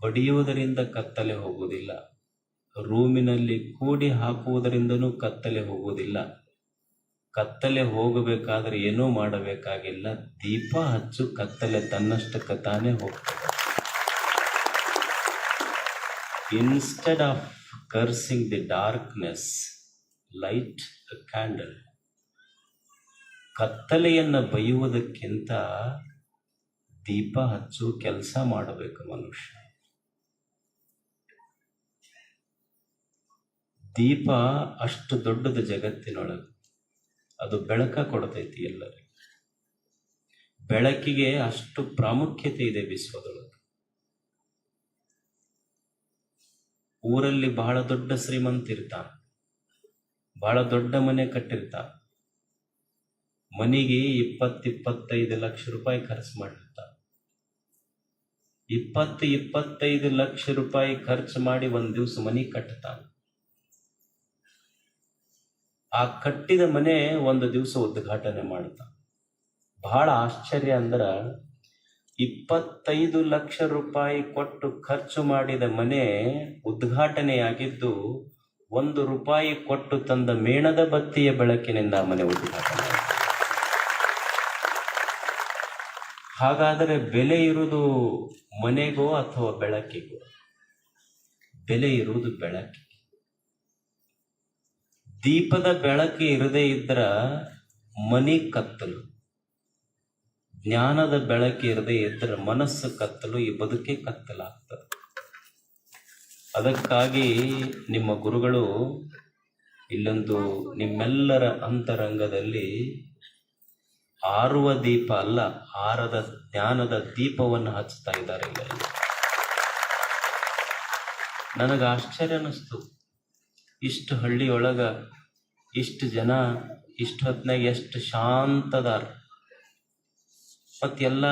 ಬಡಿಯುವುದರಿಂದ ಕತ್ತಲೆ ಹೋಗುವುದಿಲ್ಲ, ರೂಮಿನಲ್ಲಿ ಕೂಡಿ ಹಾಕುವುದರಿಂದನೂ ಕತ್ತಲೆ ಹೋಗುವುದಿಲ್ಲ. ಕತ್ತಲೆ ಹೋಗಬೇಕಾದ್ರೆ ಏನೂ ಮಾಡಬೇಕಾಗಿಲ್ಲ, ದೀಪ ಹಚ್ಚು, ಕತ್ತಲೆ ತನ್ನಷ್ಟಕ್ಕೆ ತಾನೇ ಹೋಗ್ತದೆ. Instead of cursing the darkness, light a candle. ಕತ್ತಲೆಯನ್ನು ಬೈಯುವುದಕ್ಕಿಂತ ದೀಪ ಹಚ್ಚು ಕೆಲಸ ಮಾಡಬೇಕು ಮನುಷ್ಯ. ದೀಪ ಅಷ್ಟು ದೊಡ್ಡದ ಜಗತ್ತಿನೊಳಗೆ, ಅದು ಬೆಳಕ ಕೊಡ್ತೈತಿ ಎಲ್ಲರಿಗೂ. ಬೆಳಕಿಗೆ ಅಷ್ಟು ಪ್ರಾಮುಖ್ಯತೆ ಇದೆ ವಿಶ್ವದೊಳಗೆ. ಊರಲ್ಲಿ ಬಹಳ ದೊಡ್ಡ ಶ್ರೀಮಂತ ಇರ್ತಾನ, ಬಹಳ ದೊಡ್ಡ ಮನೆ ಕಟ್ಟಿರ್ತಾನ, ಮನೆಗೆ 20-25 ಲಕ್ಷ ರೂಪಾಯಿ ಖರ್ಚು ಮಾಡಿರ್ತಾನ. 20-25 ಲಕ್ಷ ರೂಪಾಯಿ ಖರ್ಚು ಮಾಡಿ ಒಂದು ದಿವಸ ಮನೆ ಕಟ್ತಾನ. ಆ ಕಟ್ಟಿದ ಮನೆ ಒಂದು ದಿವಸ ಉದ್ಘಾಟನೆ ಮಾಡ್ತಾನ. ಬಹಳ ಆಶ್ಚರ್ಯ ಅಂದ್ರ 25 ಲಕ್ಷ ರೂಪಾಯಿ ಕೊಟ್ಟು ಖರ್ಚು ಮಾಡಿದ ಮನೆ ಉದ್ಘಾಟನೆಯಾಗಿದ್ದು 1 ರೂಪಾಯಿ ಕೊಟ್ಟು ತಂದ ಮೇಣದ ಬತ್ತಿಯ ಬೆಳಕಿನಿಂದ ಮನೆ ಉದ್ಘಾಟನೆ. ಹಾಗಾದರೆ ಬೆಲೆ ಇರುವುದು ಮನೆಗೋ ಅಥವಾ ಬೆಳಕಿಗೋ? ಬೆಲೆ ಇರುವುದು ಬೆಳಕಿಗೆ. ದೀಪದ ಬೆಳಕು ಇರದೇ ಇದ್ರ ಮನಿ ಕತ್ತಲು, ಜ್ಞಾನದ ಬೆಳಕು ಇರದೇ ಇದ್ರೆ ಮನಸ್ಸು ಕತ್ತಲು, ಈ ಬದುಕೆ ಕತ್ತಲಾಗ್ತದೆ. ಅದಕ್ಕಾಗಿ ನಿಮ್ಮ ಗುರುಗಳು ಇಲ್ಲೊಂದು ನಿಮ್ಮೆಲ್ಲರ ಅಂತರಂಗದಲ್ಲಿ ಆರುವ ದೀಪ ಅಲ್ಲ, ಆರದ ಜ್ಞಾನದ ದೀಪವನ್ನು ಹಚ್ತಾ ಇದ್ದಾರೆ. ನನಗೆ ಆಶ್ಚರ್ಯ ಅನ್ನಿಸ್ತು. ಇಷ್ಟು ಹಳ್ಳಿಯೊಳಗ ಇಷ್ಟು ಜನ ಇಷ್ಟು ಹೊತ್ನಾಗ ಎಷ್ಟು ಶಾಂತದಾರ, ಮತ್ತೆಲ್ಲ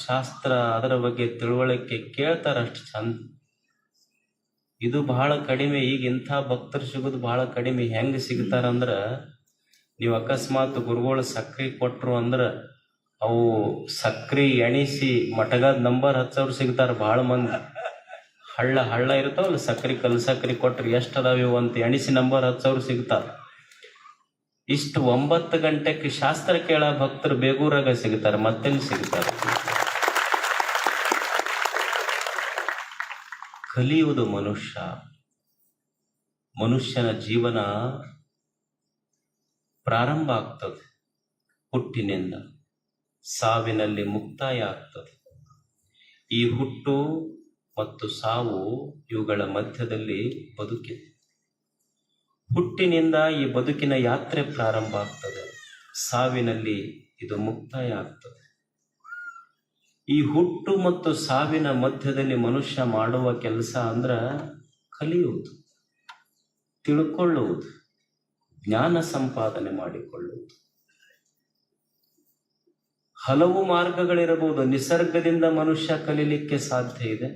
ಶಾಸ್ತ್ರ ಅದರ ಬಗ್ಗೆ ತಿಳುವಳಿಕೆ ಕೇಳ್ತಾರ ಅಷ್ಟು ಚಂದ. ಇದು ಬಹಳ ಕಡಿಮೆ. ಈಗ ಇಂಥ ಭಕ್ತರು ಸಿಗೋದು ಬಹಳ ಕಡಿಮೆ. ಹೆಂಗೆ ಸಿಗ್ತಾರಂದ್ರ, ನೀವು ಅಕಸ್ಮಾತ್ ಗುರುಗಳು ಸಕ್ರೆ ಕೊಟ್ರು ಅಂದ್ರೆ ಅವು ಸಕ್ರೆ ಎಣಿಸಿ ಮಟಗಾದ ನಂಬರ್ ಹಚ್ಚೋರು ಸಿಗ್ತಾರೆ ಭಾಳ ಮಂದಿ. ಹಳ್ಳ ಇರ್ತಾವಲ್ಲ, ಸಕ್ರೆ ಕಲ್ ಸಕ್ರೆ ಕೊಟ್ರಿ ಎಷ್ಟು ಅದಾವ ಅಂತ ಎಣಿಸಿ ನಂಬರ್ ಹಚ್ಚೋರು ಸಿಗ್ತಾರೆ. ಇಷ್ಟು 9 ಗಂಟೆಗೆ ಶಾಸ್ತ್ರ ಕೇಳ ಭಕ್ತರು ಬೇಗೂರಾಗ ಸಿಗ್ತಾರೆ, ಮತ್ತೆಲ್ಲಿ ಸಿಗ್ತಾರೆ? ಕಲಿಯುವುದು ಮನುಷ್ಯನ ಜೀವನ ಪ್ರಾರಂಭ ಆಗ್ತದೆ ಹುಟ್ಟಿನಿಂದ, ಸಾವಿನಲ್ಲಿ ಮುಕ್ತಾಯ ಆಗ್ತದೆ. ಈ ಹುಟ್ಟು ಮತ್ತು ಸಾವು ಇವುಗಳ ಮಧ್ಯದಲ್ಲಿ ಬದುಕಿದೆ. ಹುಟ್ಟಿನಿಂದ ಈ ಬದುಕಿನ ಯಾತ್ರೆ ಪ್ರಾರಂಭ ಆಗ್ತದೆ, ಸಾವಿನಲ್ಲಿ ಇದು ಮುಕ್ತಾಯ ಆಗ್ತದೆ. ಈ ಹುಟ್ಟು ಮತ್ತು ಸಾವಿನ ಮಧ್ಯದಲ್ಲಿ ಮನುಷ್ಯ ಮಾಡುವ ಕೆಲಸ ಅಂದ್ರ ಕಲಿಯುವುದು, ತಿಳ್ಕೊಳ್ಳುವುದು, ಜ್ಞಾನ ಸಂಪಾದನೆ ಮಾಡಿಕೊಳ್ಳುವುದು. ಹಲವು ಮಾರ್ಗಗಳಿರಬಹುದು. ನಿಸರ್ಗದಿಂದ ಮನುಷ್ಯ ಕಲಿಯಲಿಕ್ಕೆ ಸಾಧ್ಯ ಇದೆ,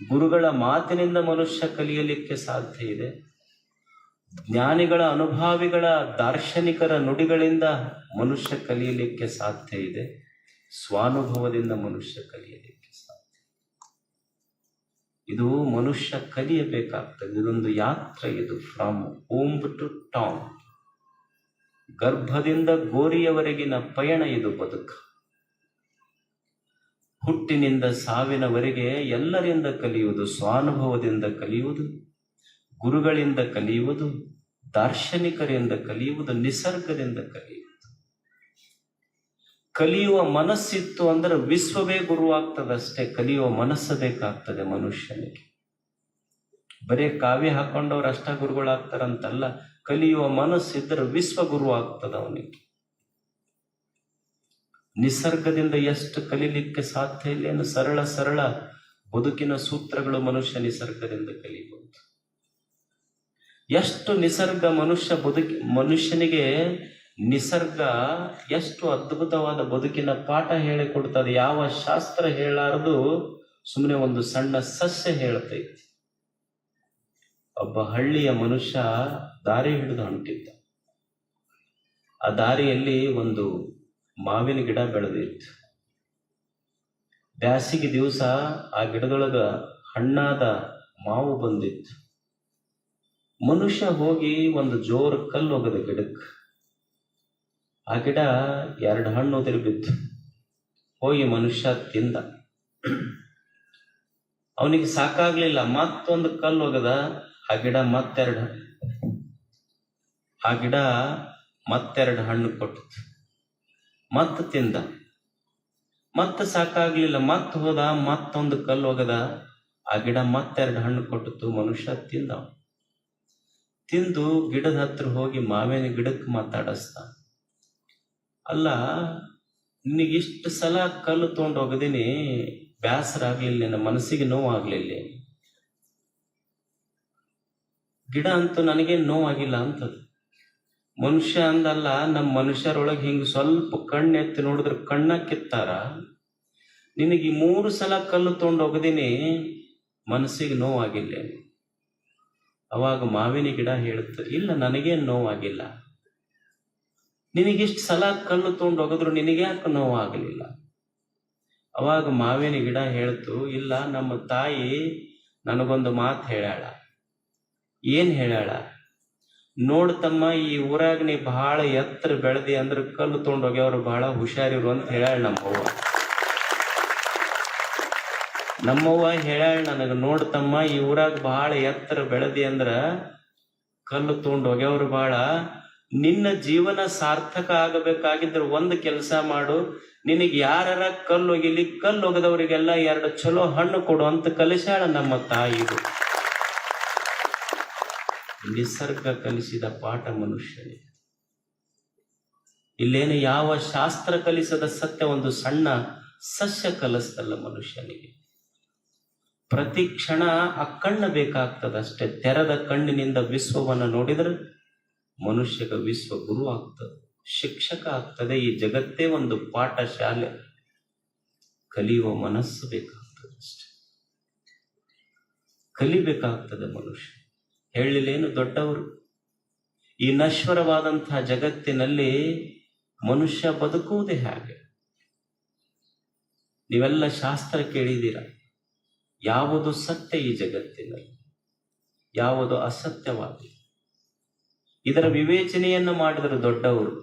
ಗುರುಗಳ ಮಾತಿನಿಂದ ಮನುಷ್ಯ ಕಲಿಯಲಿಕ್ಕೆ ಸಾಧ್ಯ ಇದೆ, ಜ್ಞಾನಿಗಳ ಅನುಭಾವಿಗಳ ದಾರ್ಶನಿಕರ ನುಡಿಗಳಿಂದ ಮನುಷ್ಯ ಕಲಿಯಲಿಕ್ಕೆ ಸಾಧ್ಯ ಇದೆ, ಸ್ವಾನುಭವದಿಂದ ಮನುಷ್ಯ ಕಲಿಯಲಿಕ್ಕೆ ಸಾಧ್ಯ. ಇದು ಮನುಷ್ಯ ಕಲಿಯಬೇಕಾಗ್ತದೆ. ಇದೊಂದು ಯಾತ್ರೆ. ಇದು ಫ್ರಮ್ ಓಂಬ್ ಟು ಟಾಮ್, ಗರ್ಭದಿಂದ ಗೋರಿಯವರೆಗಿನ ಪಯಣ. ಇದು ಬದುಕು. ಹುಟ್ಟಿನಿಂದ ಸಾವಿನವರೆಗೆ ಎಲ್ಲರಿಂದ ಕಲಿಯುವುದು, ಸ್ವಾನುಭವದಿಂದ ಕಲಿಯುವುದು, ಗುರುಗಳಿಂದ ಕಲಿಯುವುದು, ದಾರ್ಶನಿಕರಿಂದ ಕಲಿಯುವುದು, ನಿಸರ್ಗದಿಂದ ಕಲಿಯುವುದು. ಕಲಿಯುವ ಮನಸ್ಸಿತ್ತು ಅಂದ್ರೆ ವಿಶ್ವವೇ ಗುರುವಾಗ್ತದಷ್ಟೇ. ಕಲಿಯುವ ಮನಸ್ಸು ಬೇಕಾಗ್ತದೆ ಮನುಷ್ಯನಿಗೆ. ಬರೇ ಕಾವ್ಯ ಹಾಕೊಂಡವ್ರು ಅಷ್ಟ ಗುರುಗಳಾಗ್ತಾರಂತಲ್ಲ, ಕಲಿಯುವ ಮನಸ್ಸಿದ್ರೆ ವಿಶ್ವ ಗುರು ಆಗ್ತದ ಅವನಿಗೆ. ನಿಸರ್ಗದಿಂದ ಎಷ್ಟು ಕಲಿಲಿಕ್ಕೆ ಸಾಧ್ಯ ಇಲ್ಲ. ಸರಳ ಬದುಕಿನ ಸೂತ್ರಗಳು ಮನುಷ್ಯ ನಿಸರ್ಗದಿಂದ ಕಲಿಬಹುದು. ಎಷ್ಟು ನಿಸರ್ಗ ಮನುಷ್ಯನಿಗೆ ನಿಸರ್ಗ ಎಷ್ಟು ಅದ್ಭುತವಾದ ಬದುಕಿನ ಪಾಠ ಹೇಳಿಕೊಡ್ತದೆ. ಯಾವ ಶಾಸ್ತ್ರ ಹೇಳಾರದು ಸುಮ್ಮನೆ ಒಂದು ಸಣ್ಣ ಸಸ್ಯ ಹೇಳ್ತೈತಿ. ಒಬ್ಬ ಹಳ್ಳಿಯ ಮನುಷ್ಯ ದಾರಿ ಹಿಡಿದು ಹೊಂಟಿದ್ದ. ಆ ದಾರಿಯಲ್ಲಿ ಒಂದು ಮಾವಿನ ಗಿಡ ಬೆಳೆದಿತ್ತು. ಬ್ಯಾಸಿಗೆ ದಿವಸ ಆ ಗಿಡದೊಳಗ ಹಣ್ಣಾದ ಮಾವು ಬಂದಿತ್ತು. ಮನುಷ್ಯ ಹೋಗಿ ಒಂದು ಜೋರು ಕಲ್ಲು ಒಗದ ಗಿಡಕ್ಕೆ. ಆ ಗಿಡ 2 ಹಣ್ಣು ಉದುರಿ ಬಿತ್ತು. ಹೋಗಿ ಮನುಷ್ಯ ತಿಂದ. ಅವನಿಗೆ ಸಾಕಾಗ್ಲಿಲ್ಲ, ಮತ್ತೊಂದು ಕಲ್ಲು ಒಗದ. ಆ ಗಿಡ ಮತ್ತೆರಡು ಹಣ್ಣು ಕೊಟ್ಟಿತು. ಮತ್ತೆ ತಿಂದ. ಮತ್ತೆ ಸಾಕಾಗ್ಲಿಲ್ಲ, ಮತ್ತೆ ಹೋದ, ಮತ್ತೊಂದು ಕಲ್ಲು ಒಗದ. ಆ ಗಿಡ ಮತ್ತೆರಡು ಹಣ್ಣು ಕೊಟ್ಟಿತು. ಮನುಷ್ಯ ತಿಂದು ಗಿಡದ ಹತ್ರ ಹೋಗಿ ಮಾವಿನ ಗಿಡಕ್ಕೆ ಮಾತಾಡಿಸ್ದ. ಅಲ್ಲ, ನಿನಗಿಷ್ಟು ಸಲ ಕಲ್ಲು ತೊಗೊಂಡು ಹೋಗದೀನಿ, ಬೇಸರ ಆಗ್ಲಿಲ್ಲ, ನನ್ನ ಮನಸ್ಸಿಗೆ ನೋವು ಆಗ್ಲಿಲ್ಲ. ಗಿಡ ಅಂತೂ ನನಗೇನು ನೋವಾಗಿಲ್ಲ ಅಂತದ. ಮನುಷ್ಯ ಅಂದಲ್ಲ, ನಮ್ಮ ಮನುಷ್ಯರೊಳಗೆ ಹಿಂಗೆ ಸ್ವಲ್ಪ ಕಣ್ಣೆತ್ತಿ ನೋಡಿದ್ರೆ ಕಣ್ಣ ಕಿತ್ತಾರ. ನಿನಗೆ 3 ಸಲ ಕಲ್ಲು ತೊಗೊಂಡು ಹೋಗದೀನಿ, ಮನಸ್ಸಿಗೆ ನೋವಾಗಿಲ್ಲ. ಅವಾಗ ಮಾವಿನ ಗಿಡ ಹೇಳುತ್ತೆ, ಇಲ್ಲ, ನನಗೇನು ನೋವಾಗಿಲ್ಲ. ನಿನಗಿಷ್ಟು ಸಲ ಕಲ್ಲು ತೊಗೊಂಡು ಹೋಗಿದ್ರು ನಿನಗ್ಯಾಕೆ ನೋವಾಗಲಿಲ್ಲ? ಅವಾಗ ಮಾವಿನ ಗಿಡ ಹೇಳ್ತು, ಇಲ್ಲ, ನಮ್ಮ ತಾಯಿ ನನಗೊಂದು ಮಾತು ಹೇಳ್ಯಾಳ. ಏನ್ ಹೇಳ್ಯಾಳ? ನೋಡ್ತಮ್ಮ, ಈ ಊರಾಗ ನೀ ಬಹಳ ಎತ್ತರ ಬೆಳೆದಿ ಅಂದ್ರೆ ಕಲ್ಲು ತೊಗೊಂಡು ಹೋಗ್ಯವ್ರು ಬಹಳ ಹುಷಾರಿರು ಅಂತ ಹೇಳ್ಯಾಳ ನಮ್ಮವ್ವ ಹೇಳ್ಯಾಳ ನನಗೆ. ನೋಡ್ತಮ್ಮ, ಈ ಊರಾಗ ಬಹಳ ಎತ್ತರ ಬೆಳೆದಿ ಅಂದ್ರ ಕಲ್ಲು ತೊಗೊಂಡು ಹೋಗ್ಯವ್ರು ಬಹಳ. ನಿನ್ನ ಜೀವನ ಸಾರ್ಥಕ ಆಗಬೇಕಾಗಿದ್ರೆ ಒಂದು ಕೆಲಸ ಮಾಡು, ನಿನಗೆ ಯಾರ ಕಲ್ಲು ಒಗಿಲಿ, ಕಲ್ಲು ಒಗದವರಿಗೆಲ್ಲ 2 ಚಲೋ ಹಣ್ಣು ಕೊಡು ಅಂತ ಕಲಿಸ್ಯಾಳ ನಮ್ಮ ತಾಯಿದು. ನಿಸರ್ಗ ಕಲಿಸಿದ ಪಾಠ ಮನುಷ್ಯನಿಗೆ. ಇಲ್ಲೇನು ಯಾವ ಶಾಸ್ತ್ರ ಕಲಿಸದ ಸತ್ಯ ಒಂದು ಸಣ್ಣ ಸಸ್ಯ ಕಲಿಸ್ತಲ್ಲ ಮನುಷ್ಯನಿಗೆ. ಪ್ರತಿ ಕ್ಷಣ ಆ ಕಣ್ಣು ಬೇಕಾಗ್ತದಷ್ಟೇ. ತೆರೆದ ಕಣ್ಣಿನಿಂದ ವಿಶ್ವವನ್ನು ನೋಡಿದ್ರೆ ಮನುಷ್ಯಗ ವಿಶ್ವ ಗುರು ಆಗ್ತದೆ, ಶಿಕ್ಷಕ ಆಗ್ತದೆ. ಈ ಜಗತ್ತೇ ಒಂದು ಪಾಠ ಶಾಲೆ. ಕಲಿಯುವ ಮನಸ್ಸು ಬೇಕಾಗ್ತದೆ ಅಷ್ಟೆ, ಕಲಿಬೇಕಾಗ್ತದೆ ಮನುಷ್ಯ. ಹೇಳಲೇನು ದೊಡ್ಡವರು, ಈ ನಶ್ವರವಾದಂತಹ ಜಗತ್ತಿನಲ್ಲಿ ಮನುಷ್ಯ ಬದುಕುವುದೇ ಹಾಗೆ. ನೀವೆಲ್ಲ ಶಾಸ್ತ್ರ ಕೇಳಿದ್ದೀರ. ಯಾವುದು ಸತ್ಯ ಈ ಜಗತ್ತಿನಲ್ಲಿ, ಯಾವುದು ಅಸತ್ಯವಾಗಿದೆ, ಇದರ ವಿವೇಚನೆಯನ್ನು ಮಾಡಿದರು ದೊಡ್ಡವರು.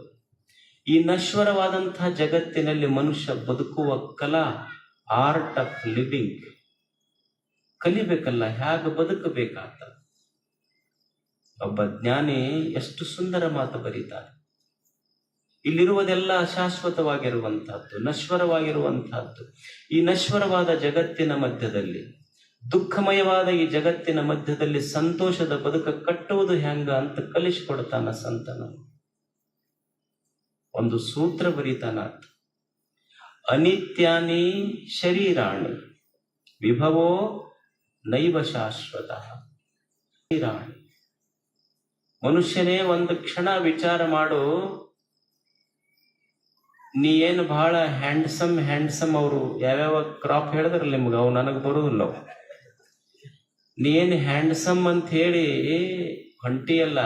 ಈ ನಶ್ವರವಾದಂತಹ ಜಗತ್ತಿನಲ್ಲಿ ಮನುಷ್ಯ ಬದುಕುವ ಕಲಾ, ಆರ್ಟ್ ಆಫ್ ಲಿವಿಂಗ್ ಕಲಿಬೇಕಲ್ಲ, ಹೇಗೆ ಬದುಕಬೇಕಾದ. ಒಬ್ಬ ಜ್ಞಾನಿ ಎಷ್ಟು ಸುಂದರ ಮಾತು ಬರೀತಾರೆ. ಇಲ್ಲಿರುವುದೆಲ್ಲ ಶಾಶ್ವತವಾಗಿರುವಂತಹದ್ದು, ನಶ್ವರವಾಗಿರುವಂತಹದ್ದು. ಈ ನಶ್ವರವಾದ ಜಗತ್ತಿನ ಮಧ್ಯದಲ್ಲಿ, ದುಃಖಮಯವಾದ ಈ ಜಗತ್ತಿನ ಮಧ್ಯದಲ್ಲಿ ಸಂತೋಷದ ಬದುಕ ಕಟ್ಟುವುದು ಹೆಂಗ ಅಂತ ಕಲಿಸಿಕೊಡ್ತಾನ ಸಂತನ. ಒಂದು ಸೂತ್ರ ಬರೀತಾನ, ಅನಿತ್ಯಾನಿ ಶರೀರಾಣಿ ವಿಭವೋ ನೈವ ಶಾಶ್ವತ. ಶರೀರಾಣಿ, ಮನುಷ್ಯನೇ ಒಂದು ಕ್ಷಣ ವಿಚಾರ ಮಾಡು. ನೀ ಏನು ಬಹಳ ಹ್ಯಾಂಡ್ಸಮ್ ಅವರು ಯಾವ್ಯಾವ ಕ್ರಾಪ್ ಹೇಳಿದ್ರಲ್ಲ ನಿಮ್ಗೆ, ಅವು ನನಗೆ ಬರುದಿಲ್ಲ. ನೀ ಏನು ಹ್ಯಾಂಡ್ಸಮ್ ಅಂತ ಹೇಳಿ ಹೊಂಟಿಯಲ್ಲ,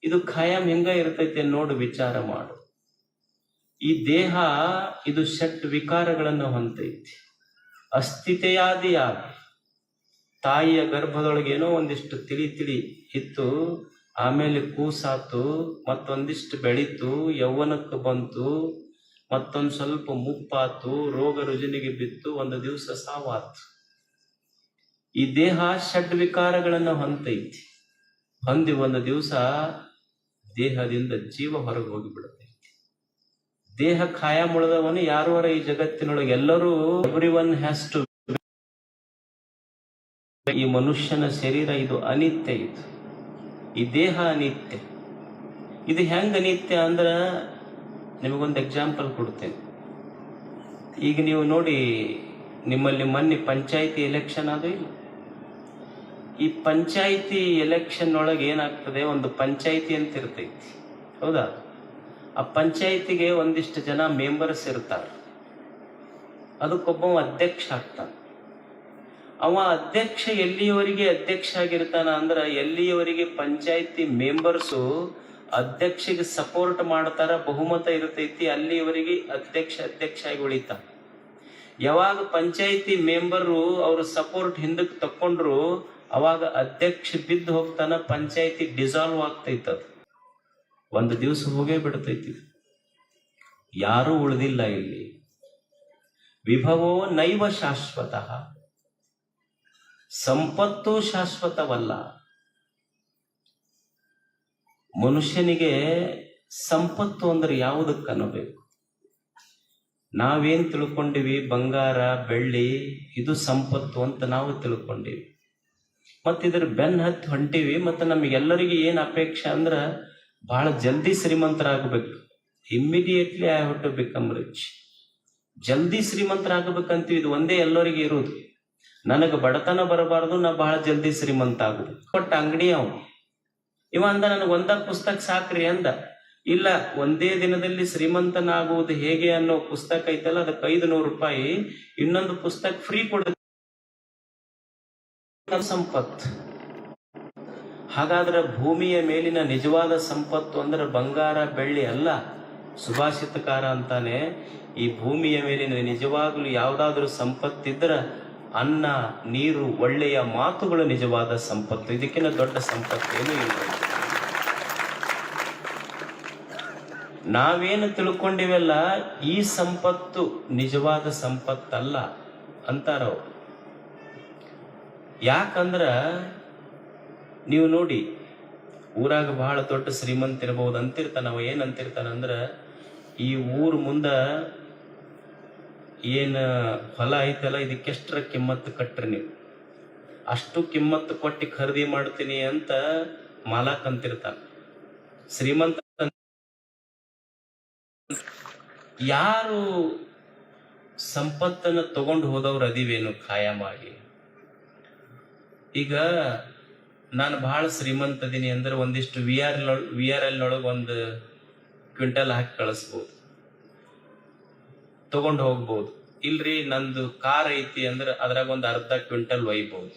ಇದು ಖಾಯಂ ಹಿಂಗ ಇರ್ತೈತೆ ನೋಡು, ವಿಚಾರ ಮಾಡು. ಈ ದೇಹ ಇದು ಷಟ್ ವಿಕಾರಗಳನ್ನು ಹೊಂದೈತಿ. ಅಸ್ಥಿತೆಯಾದಿಯಾಗಿ ತಾಯಿಯ ಗರ್ಭದೊಳಗೆ ಏನೋ ಒಂದಿಷ್ಟು ತಿಳಿ ಇತ್ತು, ಆಮೇಲೆ ಕೂಸಾತು, ಮತ್ತೊಂದಿಷ್ಟು ಬೆಳೀತು, ಯೌವನಕ್ಕೆ ಬಂತು, ಮತ್ತೊಂದು ಸ್ವಲ್ಪ ಮುಪ್ಪಾತು, ರೋಗ ರುಜಿನಿಗೆ ಬಿತ್ತು, ಒಂದು ದಿವಸ ಸಾವಾತು. ಈ ದೇಹ ಷಡ್ ವಿಕಾರಗಳನ್ನು ಹೊಂದೈತಿ. ಹೊಂದಿ ಒಂದು ದಿವಸ ದೇಹದಿಂದ ಜೀವ ಹೊರಗೆ ಹೋಗಿಬಿಡುತ್ತೈತಿ. ದೇಹ ಖಾಯಂ ಉಳಿದವನು ಯಾರುವರ ಈ ಜಗತ್ತಿನೊಳಗೆ ಎಲ್ಲರೂ, ಎವ್ರಿ ಒನ್ ಹ್ಯಾಸ್ ಟು. ಈ ಮನುಷ್ಯನ ಶರೀರ ಇದು ಅನಿತ್ಯ, ಇದು ಈ ದೇಹ ಅನಿತ್ಯ. ಇದು ಹೆಂಗ ಅನಿತ್ಯ ಅಂದ್ರೆ ನಿಮಗೊಂದು ಎಕ್ಸಾಂಪಲ್ ಕೊಡ್ತೇನೆ. ಈಗ ನೀವು ನೋಡಿ, ನಿಮ್ಮಲ್ಲಿ ಮೊನ್ನೆ ಪಂಚಾಯಿತಿ ಎಲೆಕ್ಷನ್ ಅದು ಇಲ್ಲ. ಈ ಪಂಚಾಯಿತಿ ಎಲೆಕ್ಷನ್ ಒಳಗೆ ಏನಾಗ್ತದೆ, ಒಂದು ಪಂಚಾಯಿತಿ ಅಂತ ಇರ್ತೈತಿ, ಹೌದಾ? ಆ ಪಂಚಾಯಿತಿಗೆ ಒಂದಿಷ್ಟು ಜನ ಮೆಂಬರ್ಸ್ ಇರ್ತಾರೆ. ಅದಕ್ಕೊಬ್ಬ ಅಧ್ಯಕ್ಷ ಆಗ್ತಾನೆ. ಅವ ಅಧ್ಯಕ್ಷ ಎಲ್ಲಿಯವರೆಗೆ ಅಧ್ಯಕ್ಷ ಆಗಿರ್ತಾನ ಅಂದ್ರೆ, ಎಲ್ಲಿಯವರೆಗೆ ಪಂಚಾಯಿತಿ ಮೆಂಬರ್ಸು ಅಧ್ಯಕ್ಷಗೆ ಸಪೋರ್ಟ್ ಮಾಡ್ತಾರ, ಬಹುಮತ ಇರ್ತೈತಿ, ಅಲ್ಲಿಯವರೆಗೆ ಅಧ್ಯಕ್ಷ ಆಗಿ ಉಳಿತಾನ. ಯಾವಾಗ ಪಂಚಾಯಿತಿ ಮೆಂಬರು ಅವ್ರ ಸಪೋರ್ಟ್ ಹಿಂದಕ್ಕೆ ತಕ್ಕೊಂಡ್ರು, ಅವಾಗ ಅಧ್ಯಕ್ಷ ಬಿದ್ದು ಹೋಗ್ತಾನ, ಪಂಚಾಯಿತಿ ಡಿಸಾಲ್ವ್ ಆಗ್ತೈತದ. ಒಂದು ದಿವಸ ಹೋಗೇ ಬಿಡ್ತೈತಿ, ಯಾರೂ ಉಳಿದಿಲ್ಲ ಇಲ್ಲಿ. ವಿಭವೋ ನೈವ ಶಾಶ್ವತ, ಸಂಪತ್ತು ಶಾಶ್ವತವಲ್ಲ. ಮನುಷ್ಯನಿಗೆ ಸಂಪತ್ತು ಅಂದ್ರೆ ಯಾವುದಕ್ಕೆ ಅನ್ನಬೇಕು? ನಾವೇನ್ ತಿಳ್ಕೊಂಡಿವಿ, ಬಂಗಾರ ಬೆಳ್ಳಿ ಇದು ಸಂಪತ್ತು ಅಂತ ನಾವು ತಿಳ್ಕೊಂಡಿವಿ. ಮತ್ತಿದ್ರ ಬೆನ್ನ ಹತ್ತಿ ಹೊಂಟಿವಿ. ಮತ್ತು ನಮಗೆಲ್ಲರಿಗೆ ಏನ್ ಅಪೇಕ್ಷೆ ಅಂದ್ರ, ಬಹಳ ಜಲ್ದಿ ಶ್ರೀಮಂತರಾಗಬೇಕು. Immediately I have to become rich. ಜಲ್ದಿ ಶ್ರೀಮಂತರಾಗಬೇಕಂತೀವಿ, ಇದು ಒಂದೇ ಎಲ್ಲರಿಗೆ ಇರುವುದು. ನನಗೆ ಬಡತನ ಬರಬಾರದು, ನಾ ಬಹಳ ಜಲ್ದಿ ಶ್ರೀಮಂತ ಆಗುದು. ಕೊಟ್ಟ ಅಂಗಡಿ ಇವ ಅಂದ, ನನಗೆ ಒಂದ ಪುಸ್ತಕ ಸಾಕ್ರಿ ಅಂದ. ಇಲ್ಲ, ಒಂದೇ ದಿನದಲ್ಲಿ ಶ್ರೀಮಂತನಾಗುವುದು ಹೇಗೆ ಅನ್ನೋ ಪುಸ್ತಕ ಐತಲ್ಲ, ಅದಕ್ಕೆ 500 ರೂಪಾಯಿ. ಇನ್ನೊಂದು ಪುಸ್ತಕ ಫ್ರೀ ಕೊಡ ಸಂಪತ್ತು. ಹಾಗಾದ್ರೆ ಭೂಮಿಯ ಮೇಲಿನ ನಿಜವಾದ ಸಂಪತ್ತು ಅಂದ್ರೆ ಬಂಗಾರ ಬೆಳ್ಳಿ ಅಲ್ಲ. ಸುಭಾಷಿತಕಾರ ಅಂತಾನೆ, ಈ ಭೂಮಿಯ ಮೇಲಿನ ನಿಜವಾಗ್ಲೂ ಯಾವ್ದಾದ್ರೂ ಸಂಪತ್ತಿದ್ರ ಅನ್ನ, ನೀರು, ಒಳ್ಳೆಯ ಮಾತುಗಳು ನಿಜವಾದ ಸಂಪತ್ತು. ಇದಕ್ಕಿಂತ ದೊಡ್ಡ ಸಂಪತ್ತು ಏನೂ ಇಲ್ಲ. ನಾವೇನು ತಿಳ್ಕೊಂಡಿವೆಲ್ಲ ಈ ಸಂಪತ್ತು ನಿಜವಾದ ಸಂಪತ್ತಲ್ಲ ಅಂತಾರವ್ರು. ಯಾಕಂದ್ರ ನೀವು ನೋಡಿ, ಊರಾಗ ಬಹಳ ದೊಡ್ಡ ಶ್ರೀಮಂತ ಇರಬಹುದು ಅಂತಿರ್ತಾನ. ಅವ ಏನಂತಿರ್ತಾನಂದ್ರ, ಈ ಊರು ಮುಂದ ಏನ್ ಹೊಲ ಐತಲ್ಲ, ಇದಕ್ಕೆಷ್ಟರ ಕಿಮ್ಮತ್ತು ಕಟ್ರಿ ನೀವು, ಅಷ್ಟು ಕಿಮ್ಮತ್ತು ಕೊಟ್ಟು ಖರೀದಿ ಮಾಡ್ತೀನಿ ಅಂತ ಮಾಲಕ್ ಅಂತಿರ್ತಾನ. ಶ್ರೀಮಂತ ಯಾರು ಸಂಪತ್ತನ್ನು ತಗೊಂಡು ಹೋದವ್ರು ಅದಿವೇನು ಖಾಯಮಾಗಿ. ಈಗ ನಾನು ಬಹಳ ಶ್ರೀಮಂತ ಅದೀನಿ ಅಂದ್ರೆ ಒಂದಿಷ್ಟು ವಿ ಆರ್ ಎಲ್ ಒಳಗೆ ಒಂದು ಕ್ವಿಂಟಲ್ ಹಾಕಿ ಕಳಿಸ್ಬೋದು, ತಗೊಂಡು ಹೋಗ್ಬೋದು. ಇಲ್ರಿ ನಂದು ಕಾರ್ ಐತಿ ಅಂದ್ರೆ ಅದ್ರಾಗ ಒಂದು ಅರ್ಧ ಕ್ವಿಂಟಲ್ ಒಯ್ಬೋದು.